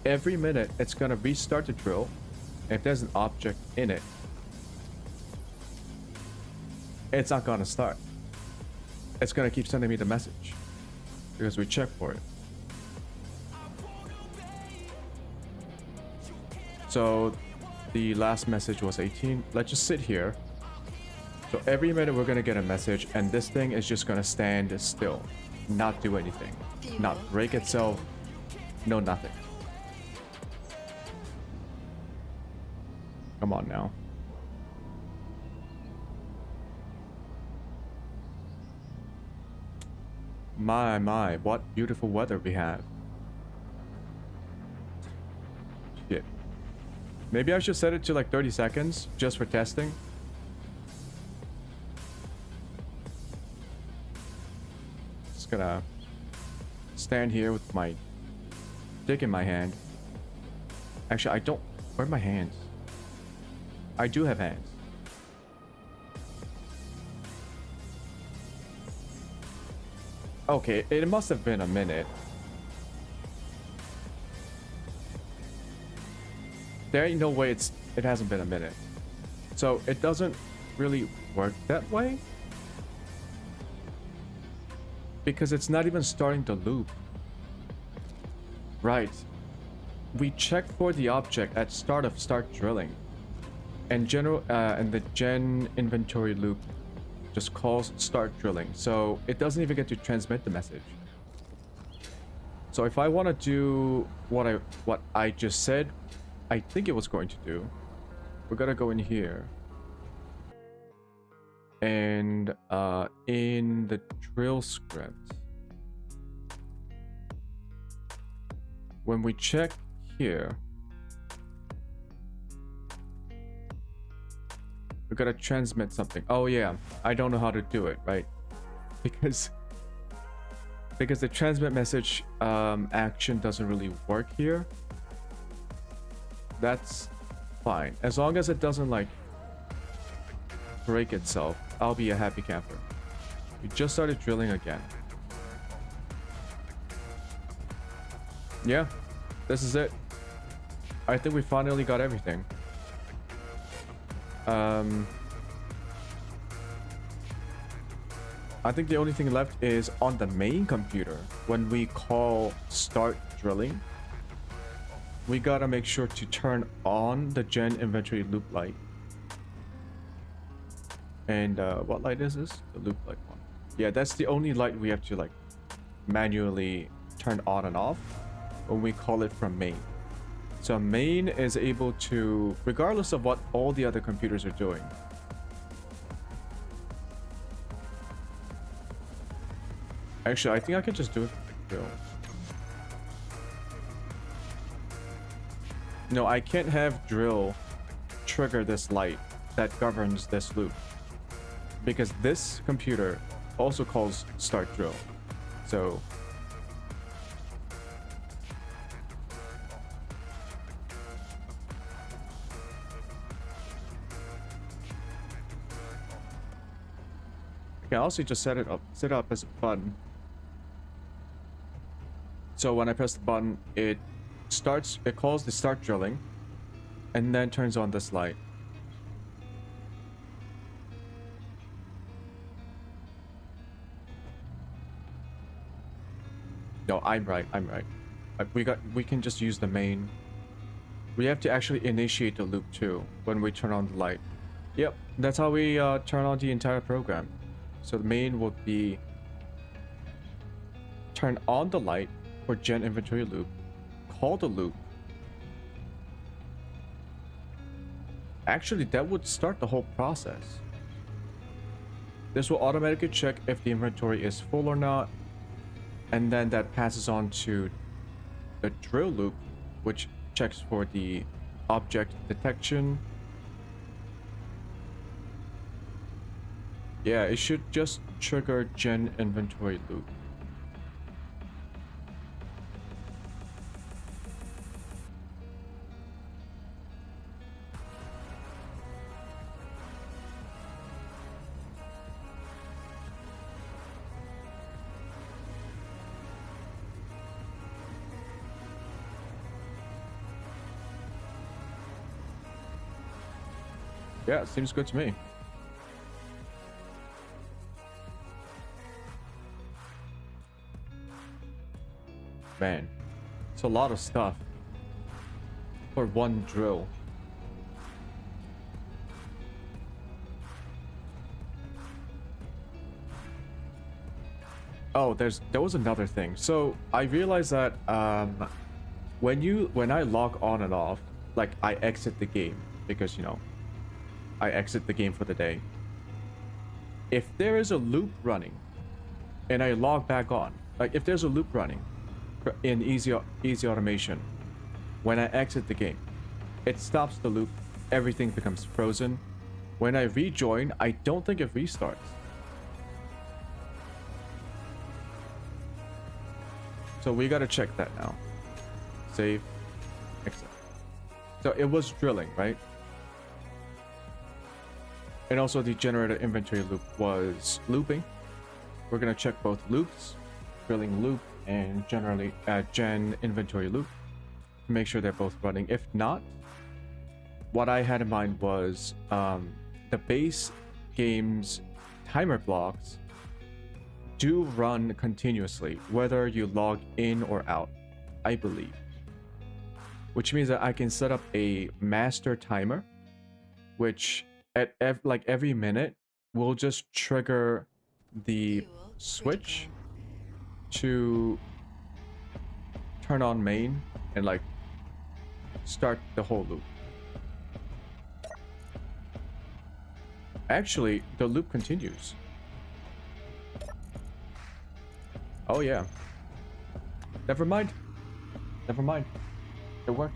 Every minute, it's gonna restart the drill. If there's an object in it, it's not gonna start. It's gonna keep sending me the message because we checked for it. So the last message was 18. Let's just sit here. So every minute we're gonna get a message, and this thing is just gonna stand still, not do anything, not break itself, no nothing. Come on now. My, what beautiful weather we have. Shit. Maybe I should set it to like 30 seconds just for testing. Just gonna stand here with my dick in my hand. Actually, I don't. Where are my hands? I do have hands. Okay, it must have been a minute. There ain't no way it hasn't been a minute. So it doesn't really work that way, because it's not even starting the loop. Right. We checked for the object at start drilling, and the gen inventory loop just calls start drilling, so it doesn't even get to transmit the message. So if I want to do what I just said, I think it was going to do, we're gonna go in here, and in the drill script, when we check here, we gotta transmit something. Oh yeah, I don't know how to do it, right? Because the transmit message action doesn't really work here. That's fine. As long as it doesn't like break itself, I'll be a happy camper. We just started drilling again. Yeah, this is it. I think we finally got everything. I think the only thing left is on the main computer. When we call start drilling, we gotta make sure to turn on the gen inventory loop light. And what light is this? The loop light one. Yeah, that's the only light we have to like manually turn on and off when we call it from main. So main is able to, regardless of what all the other computers are doing. Actually, I think I can just do it with the drill. No, I can't have drill trigger this light that governs this loop, because this computer also calls start drill. So I can also just set it up as a button. So when I press the button, it calls the start drilling and then turns on this light. No, I'm right. We can just use the main. We have to actually initiate the loop too when we turn on the light. Yep, that's how we turn on the entire program. So the main would be turn on the light for gen inventory loop, call the loop. Actually, that would start the whole process. This will automatically check if the inventory is full or not, and then that passes on to the drill loop, which checks for the object detection. Yeah, it should just trigger gen inventory loop. Yeah, seems good to me. Man, it's a lot of stuff for one drill. Oh, there was another thing. So I realized that when I log on and off, like I exit the game because I exit the game for the day. If there is a loop running and I log back on, like if there's a loop running in easy automation, when I exit the game, it stops the loop, everything becomes frozen. When I rejoin, I don't think it restarts. So we gotta check that now. Save, exit. So it was drilling, right? And also the generator inventory loop was looping. We're gonna check both loops, drilling loop and gen inventory loop, to make sure they're both running. If not, what I had in mind was the base game's timer blocks do run continuously, whether you log in or out, I believe. Which means that I can set up a master timer which at like every minute will just trigger the switch to turn on main and like start the whole loop. Actually, the loop continues. Oh yeah. Never mind. Never mind. It works.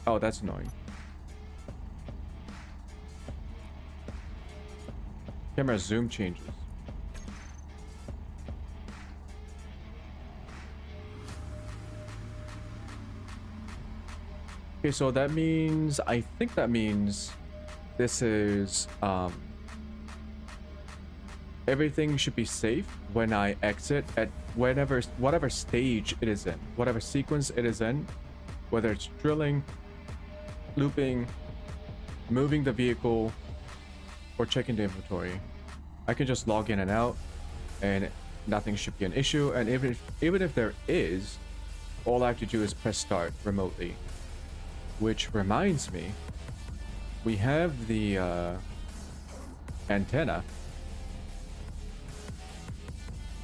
Oh, that's annoying. Camera zoom changes. Okay, so that means, I think that means this is, everything should be safe when I exit at whatever stage it is in, whatever sequence it is in, whether it's drilling, looping, moving the vehicle, or checking the inventory. I can just log in and out, and nothing should be an issue. And even if there is, all I have to do is press start remotely. Which reminds me, we have the antenna,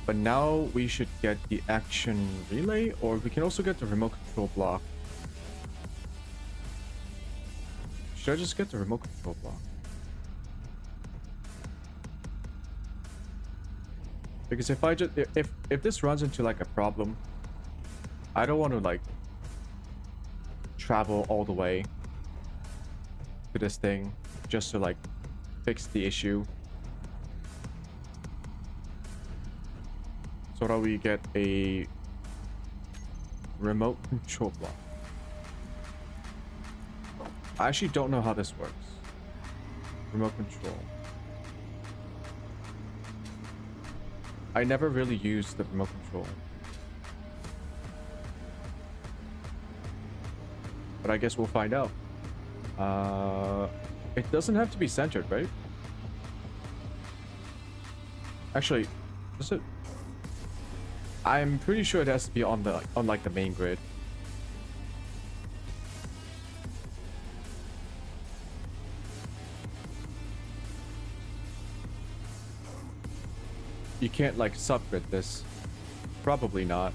but now we should get the action relay, or we can also get the remote control block. Should I just get the remote control block? Because if I just if this runs into like a problem, I don't want to like travel all the way to this thing just to like fix the issue. So that we get a remote control block. I actually don't know how this works. Remote control. I never really used the remote control. But I guess we'll find out. It doesn't have to be centered, right? Actually, does it? I'm pretty sure it has to be on the like the main grid. You can't like subgrid this. Probably not.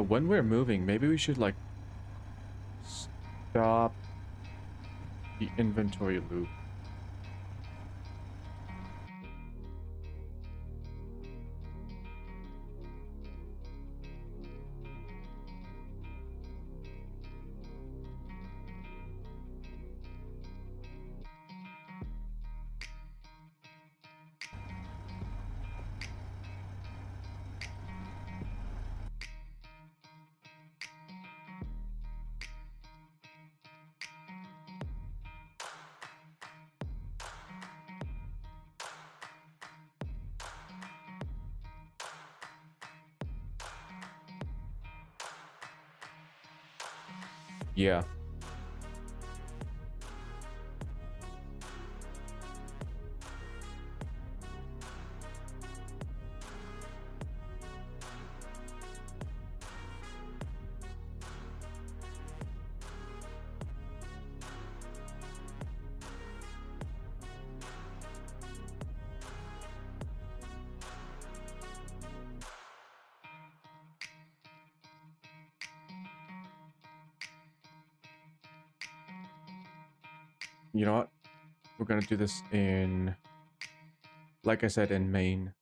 When we're moving, maybe we should like stop the inventory loop. Yeah. You know what? We're gonna do this in, like I said, in main.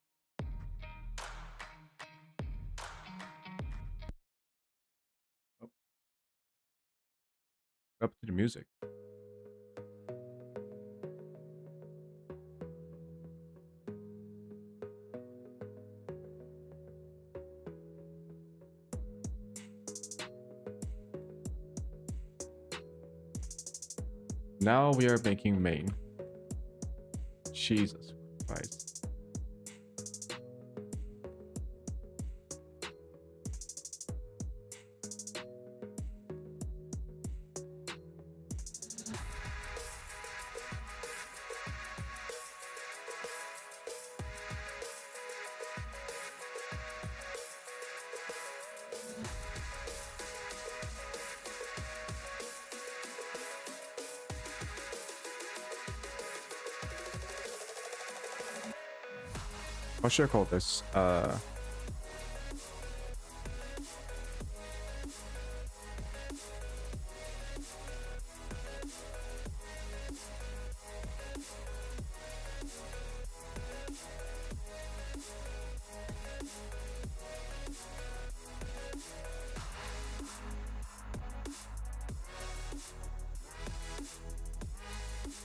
Oh. Up to the music. Now we are making main. Jesus Christ. What should I call this?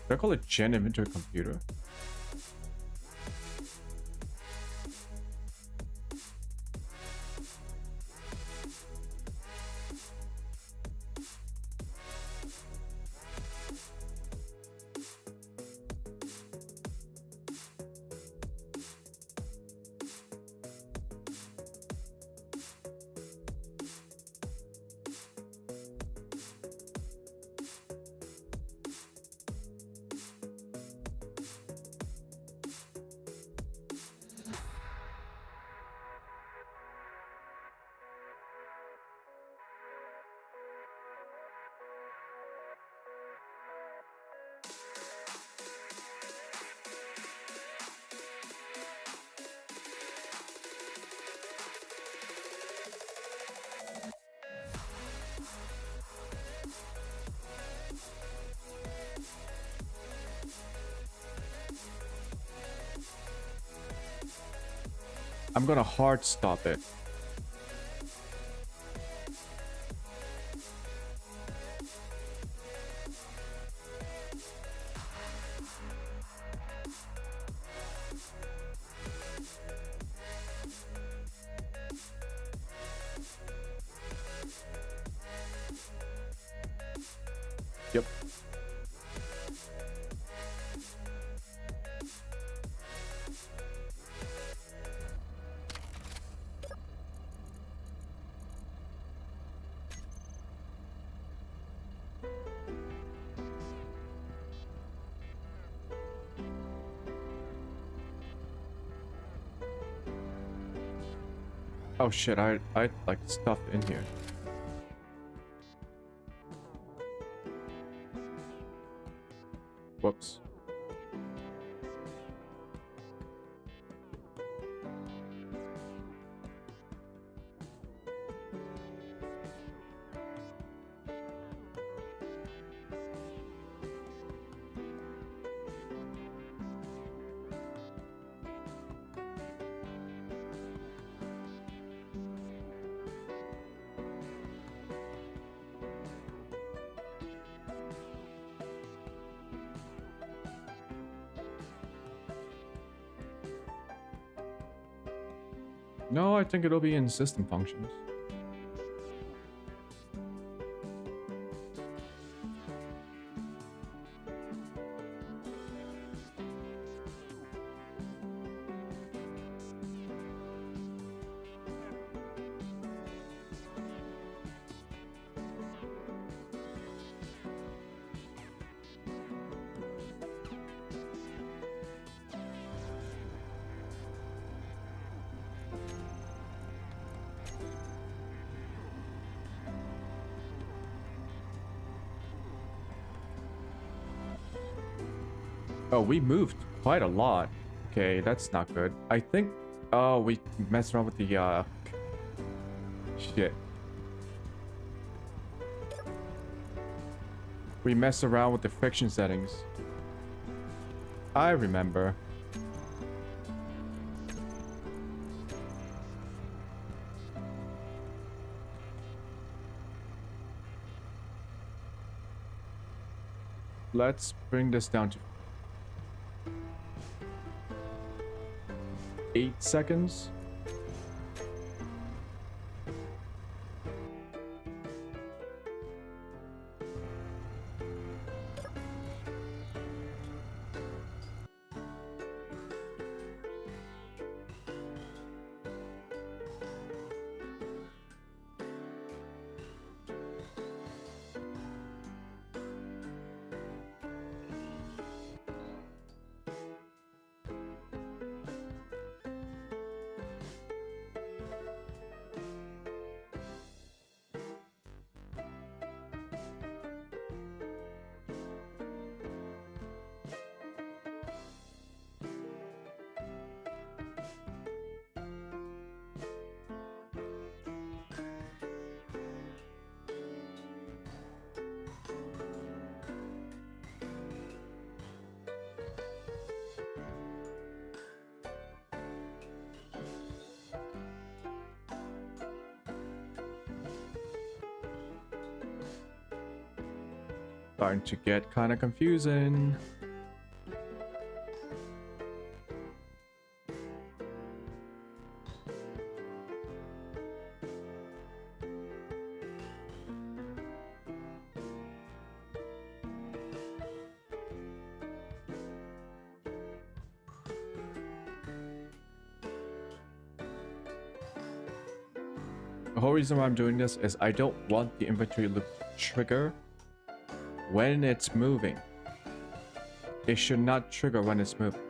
Should I call it Gen Inventory Computer? I'm gonna hard stop it. Yep. Oh shit, I like stuff in here. Whoops. No, I think it'll be in system functions. Oh, we moved quite a lot. Okay, that's not good. I think... Oh, we messed around with the, shit. We messed around with the friction settings. I remember. Let's bring this down to 8 seconds. Starting to get kind of confusing. The whole reason why I'm doing this is I don't want the inventory loop to trigger when it's moving. It should not trigger when it's moving.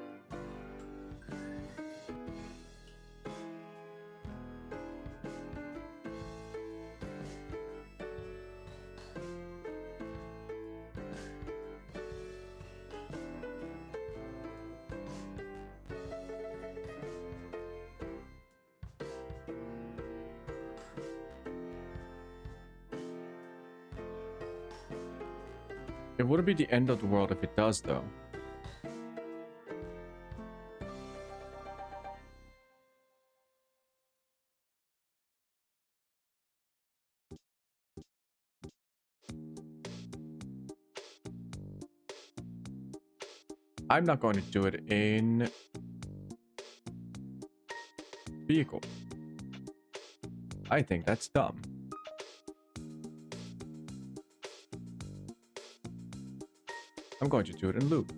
It wouldn't be the end of the world if it does, though. I'm not going to do it in vehicle. I think that's dumb. I'm going to do it in loop.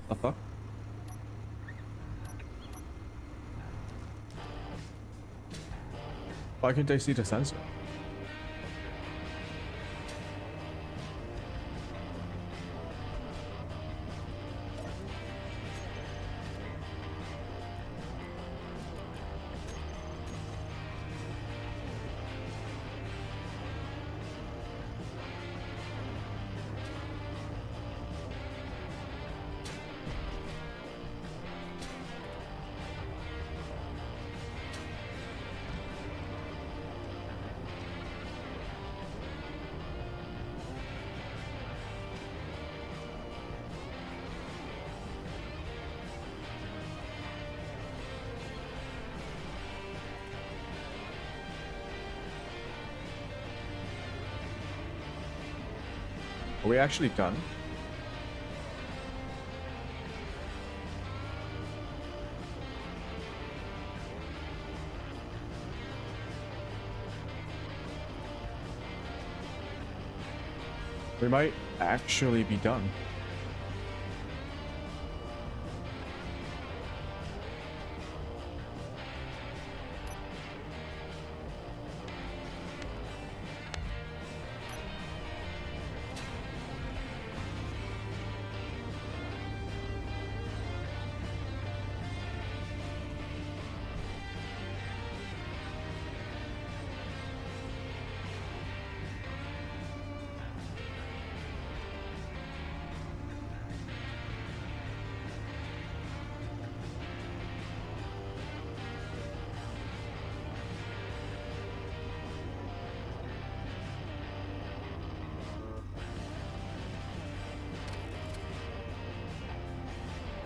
The fuck? Why can't I see the sensor? Are we actually done? We might actually be done.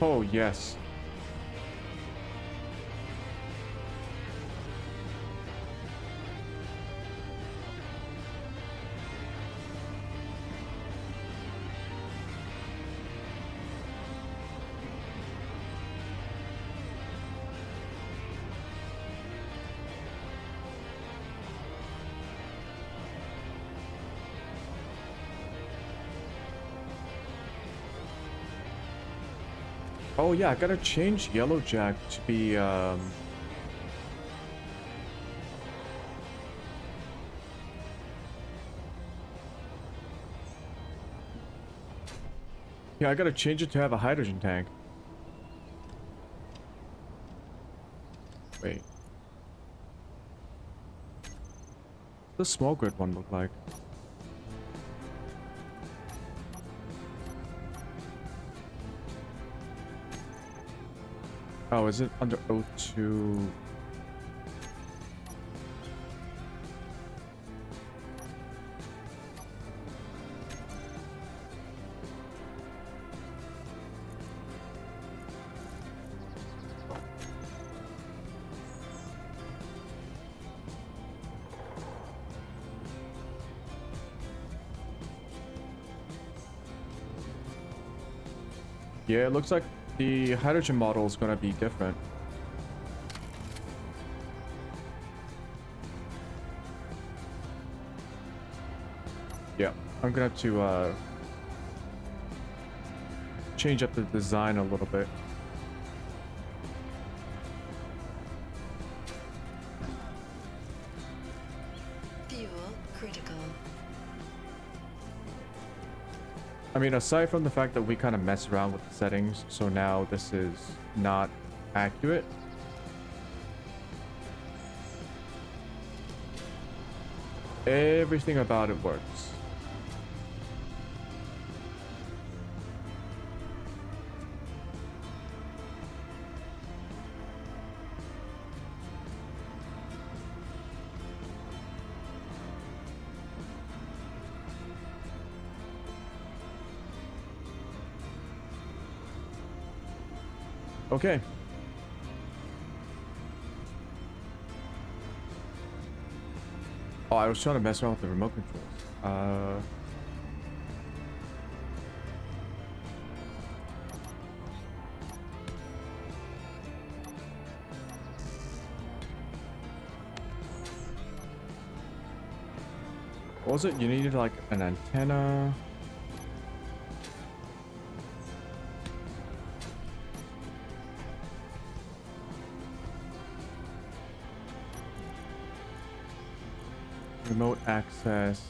Oh, yes. Oh yeah, I gotta change Yellowjack to be yeah, I gotta change it to have a hydrogen tank. Wait. What's the small grid one look like? Oh, is it under O2? Yeah, it looks like the hydrogen model is going to be different. Yeah, I'm going to have to change up the design a little bit. Fuel critical. I mean, aside from the fact that we kind of mess around with the settings, so now this is not accurate. Everything about it works. Okay. Oh, I was trying to mess around with the remote controls. What was it? You needed like an antenna. Remote access.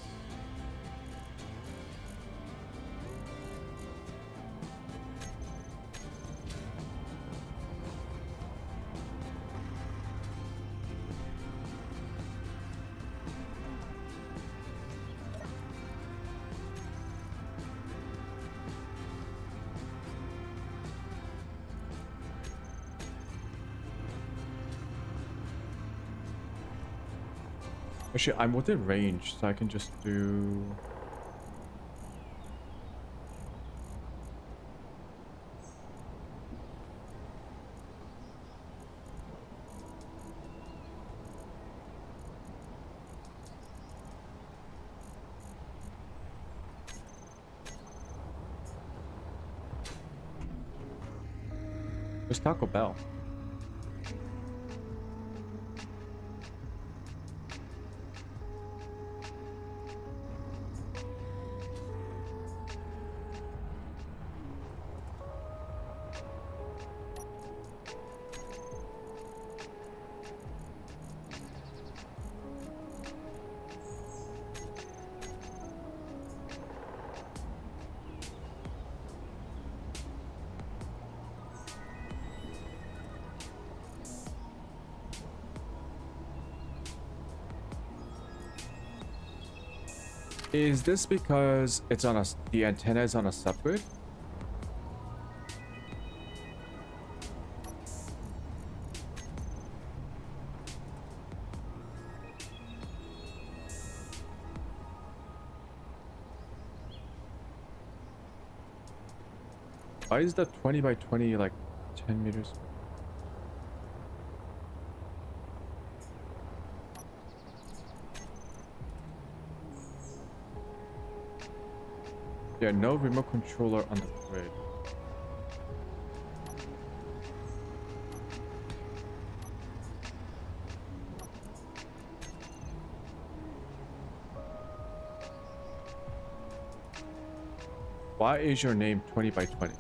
Actually, I'm within range, so I can just do... There's Taco Bell. Is this because it's on the antenna is on a subgrid? Why is that 20 by 20 like 10 meters? Yeah, no remote controller on the grid. Why is your name 20 by 20?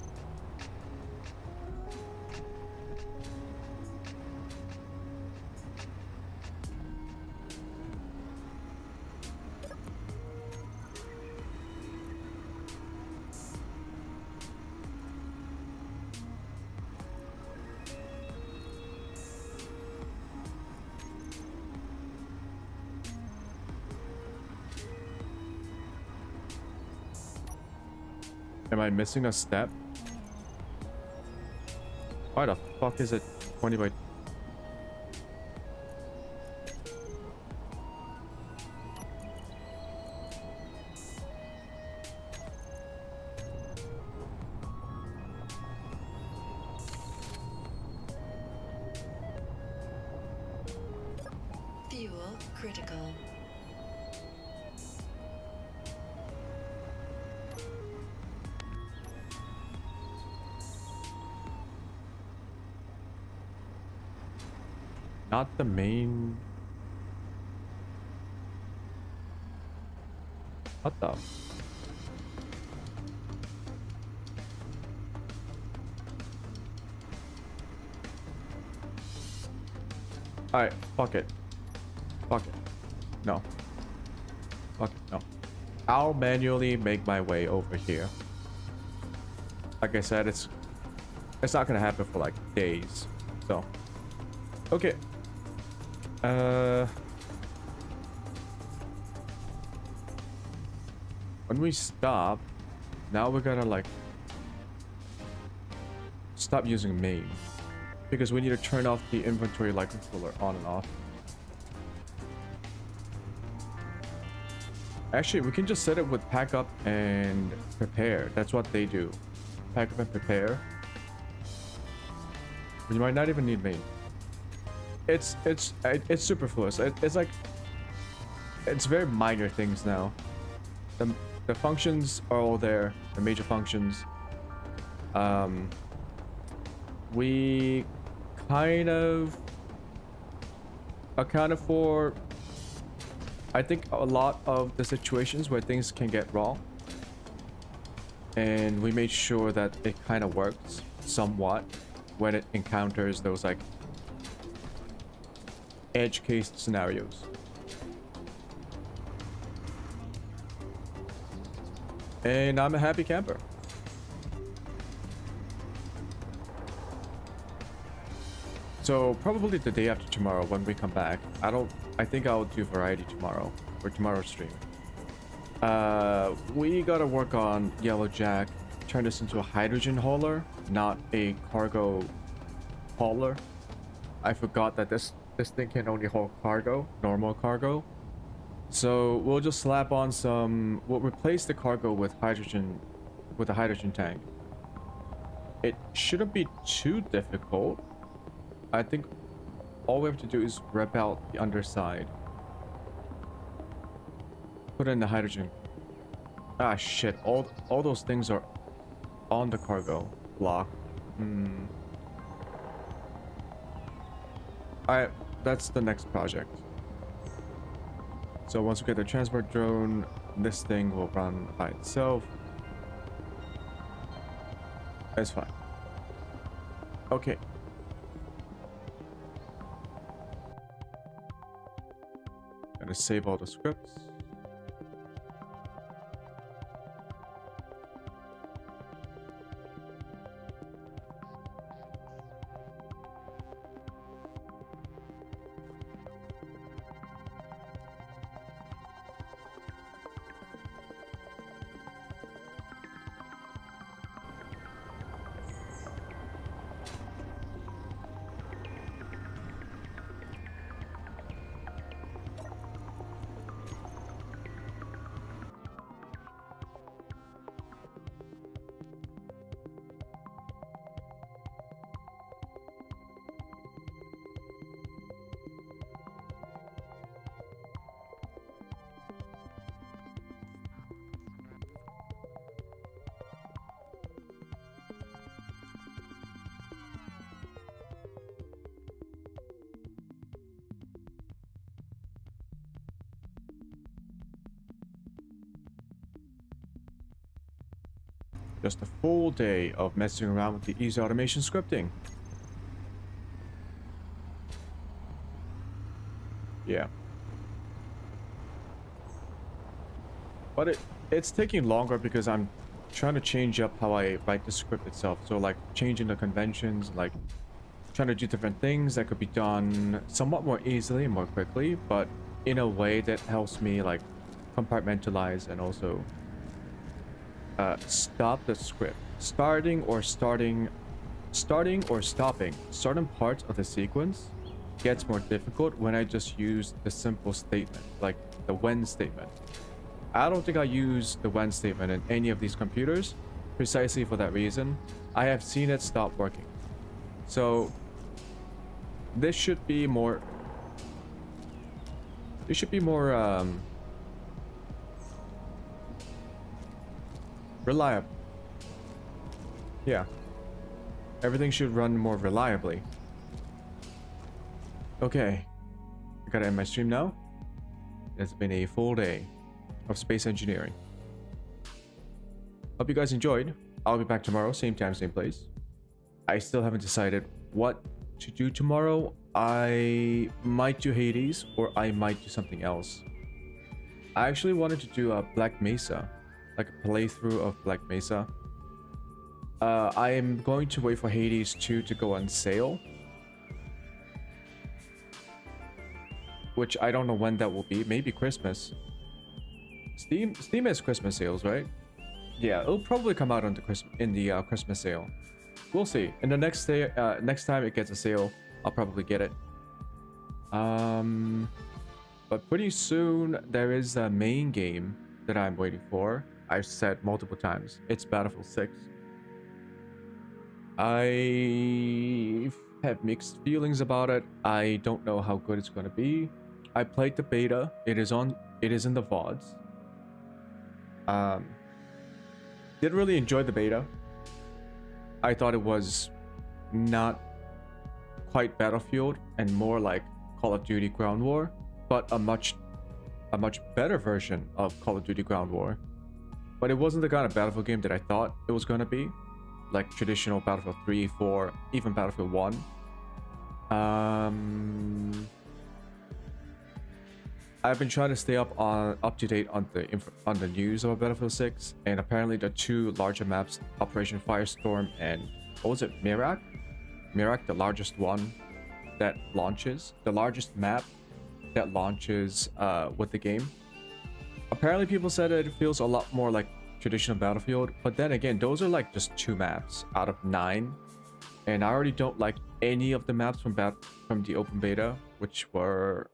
Am I missing a step? Why the fuck is it 20 by... Fuel critical. Not the main... What the... Alright, fuck it. Fuck it. No. Fuck it, no. I'll manually make my way over here. Like I said, it's not gonna happen for like days. So... Okay. When we stop, now we gotta like stop using main because we need to turn off the inventory light controller on and off. Actually, we can just set it with pack up and prepare. That's what they do. Pack up and prepare. You might not even need main. It's superfluous. It's like it's very minor things now. The functions are all there, the major functions. We kind of accounted for, I think, a lot of the situations where things can get wrong, and we made sure that it kind of works somewhat when it encounters those like edge case scenarios. And I'm a happy camper. So probably the day after tomorrow when we come back, I think I'll do variety tomorrow or tomorrow's stream. We gotta work on Yellowjack, turn this into a hydrogen hauler, not a cargo hauler. I forgot that this thing can only haul cargo, normal cargo. So we'll just slap on we'll replace the cargo with hydrogen, with a hydrogen tank. It shouldn't be too difficult. I think all we have to do is rep out the underside. Put in the hydrogen. Ah shit, all those things are on the cargo block. Alright, that's the next project. So once we get the transport drone, this thing will run by itself. It's fine. Okay. Gonna save all the scripts. Just a full day of messing around with the easy automation scripting. Yeah. But it's taking longer because I'm trying to change up how I write the script itself. So like changing the conventions, like trying to do different things that could be done somewhat more easily and more quickly, but in a way that helps me like compartmentalize and also stop the script. Starting or stopping certain parts of the sequence gets more difficult when I just use the simple statement, like the when statement. I don't think I use the when statement in any of these computers, precisely for that reason. I have seen it stop working. So this should be more reliable. Yeah. Everything should run more reliably. Okay. I gotta end my stream now. It's been a full day of space engineering. Hope you guys enjoyed. I'll be back tomorrow, same time, same place. I still haven't decided what to do tomorrow. I might do Hades or I might do something else. I actually wanted to do a Black Mesa, like a playthrough of Black Mesa. I am going to wait for Hades 2 to go on sale, which I don't know when that will be. Maybe Christmas. Steam has Christmas sales, right? Yeah, it'll probably come out on the Christmas sale. We'll see. And the next time it gets a sale, I'll probably get it. But pretty soon there is a main game that I'm waiting for. I've said multiple times. It's Battlefield 6. I have mixed feelings about it. I don't know how good it's going to be. I played the beta. It is in the VODs. Did really enjoy the beta. I thought it was not quite Battlefield and more like Call of Duty Ground War, but a much better version of Call of Duty Ground War. But it wasn't the kind of Battlefield game that I thought it was going to be, like traditional Battlefield 3, 4, even Battlefield 1. I've been trying to stay up to date on the news of Battlefield 6, and apparently the two larger maps, Operation Firestorm and what was it, Mirak, the largest one that launches, the largest map that launches with the game. Apparently people said it feels a lot more like traditional Battlefield, but then again, those are like just 2 maps out of 9, and I already don't like any of the maps from the open beta, which were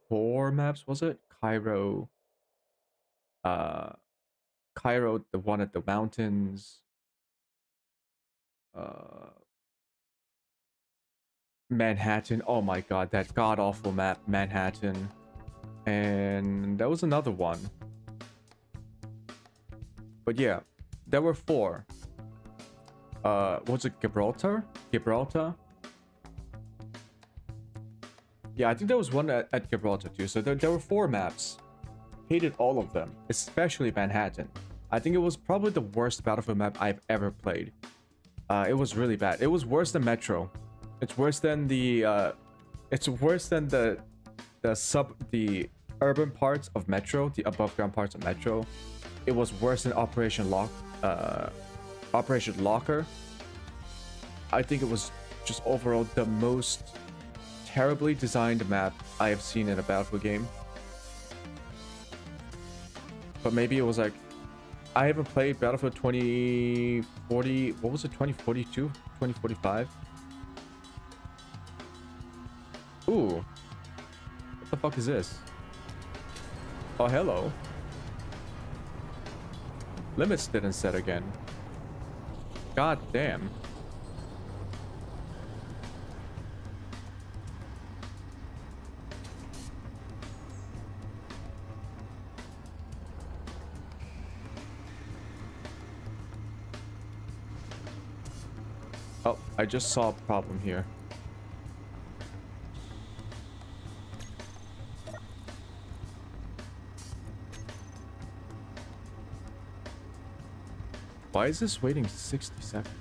4 maps, was it? Cairo, the one at the mountains, Manhattan. Oh my god, that god-awful map, Manhattan. And there was another one. But yeah, there were 4. Was it Gibraltar? Yeah, I think there was one at Gibraltar too. So there were 4 maps. Hated all of them, especially Manhattan. I think it was probably the worst Battlefield map I've ever played. It was really bad. It was worse than Metro. It's worse than the urban parts of Metro, the above ground parts of Metro. It was worse than Operation Locker. I think it was just overall the most terribly designed map I have seen in a Battlefield game. But maybe it was like, I haven't played Battlefield 2040, what was it, 2042, 2045? Ooh, what the fuck is this? Oh, hello. Limits didn't set again. God damn. Oh, I just saw a problem here. Why is this waiting 60 seconds?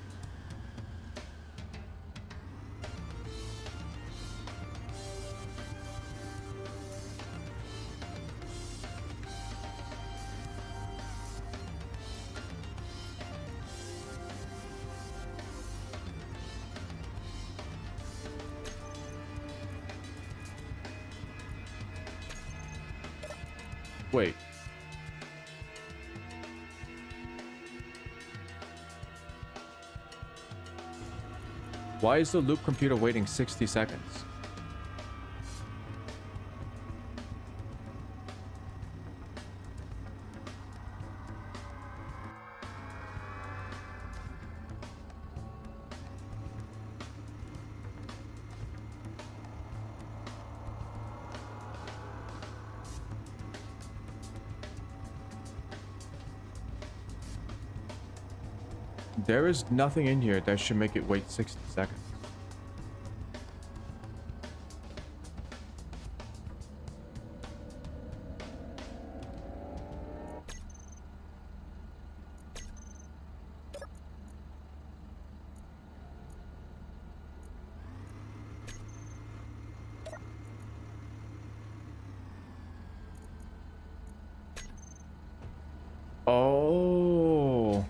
Wait. Why is the loop computer waiting 60 seconds? There is nothing in here that should make it wait 60 seconds. Oh.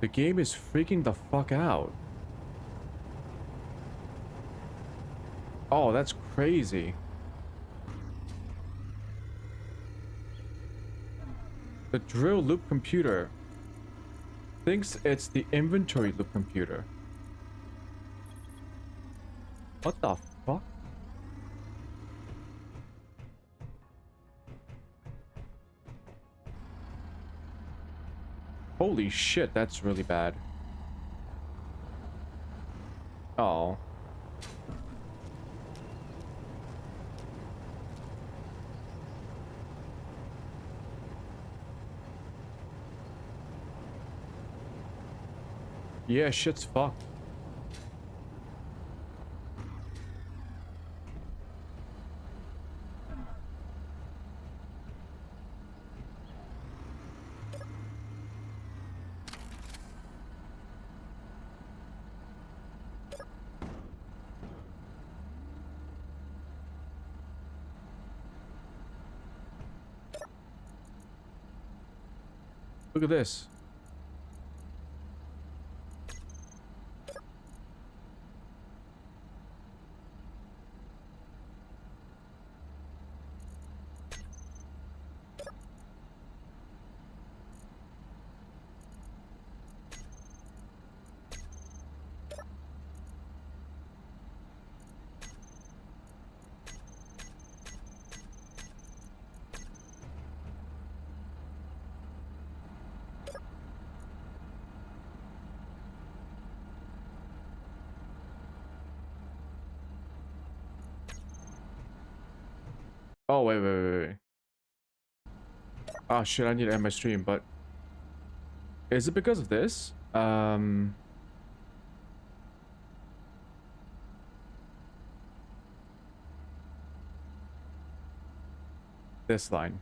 The game is freaking the fuck out. Oh, that's crazy. The drill loop computer thinks it's the inventory loop computer. What the fuck? Holy shit, that's really bad. Oh. Yeah, shit's fucked. Look at this. Oh, wait. Oh shit, I need to end my stream, but is it because of this? This line.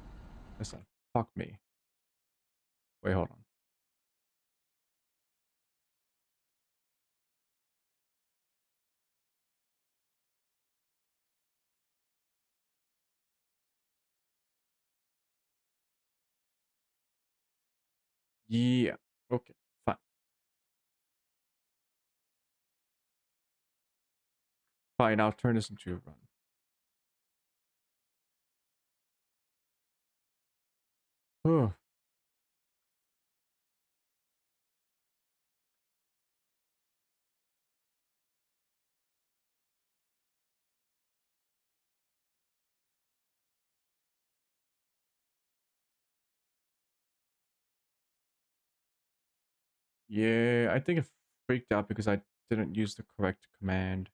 Fuck me. Wait, hold on. Yeah. Okay. Fine. Fine. I'll turn this into a run. Oh. Yeah, I think it freaked out because I didn't use the correct command.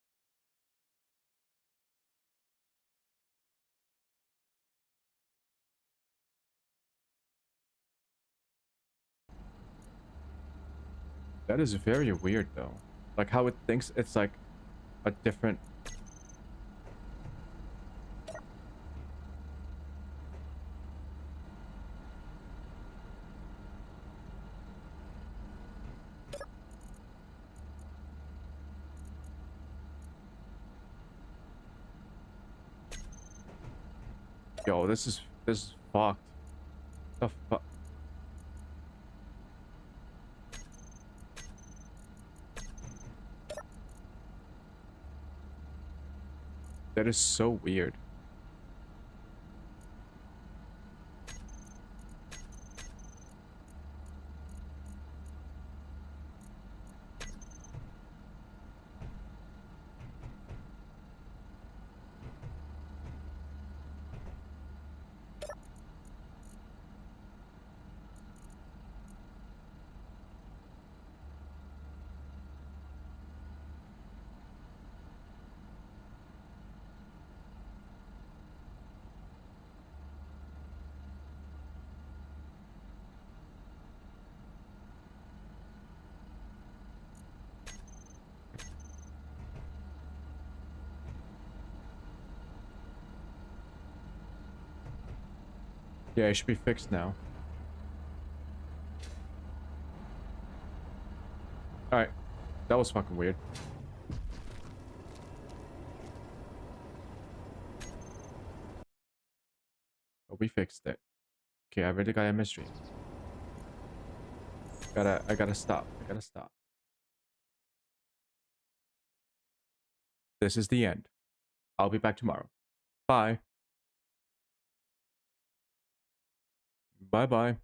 That is very weird though. Like how it thinks it's like a different... Yo, this is fucked. The fuck. That is so weird. Yeah, it should be fixed now. Alright. That was fucking weird. But we fixed it. Okay, I already got a mystery. I gotta stop. I gotta stop. This is the end. I'll be back tomorrow. Bye. Bye-bye.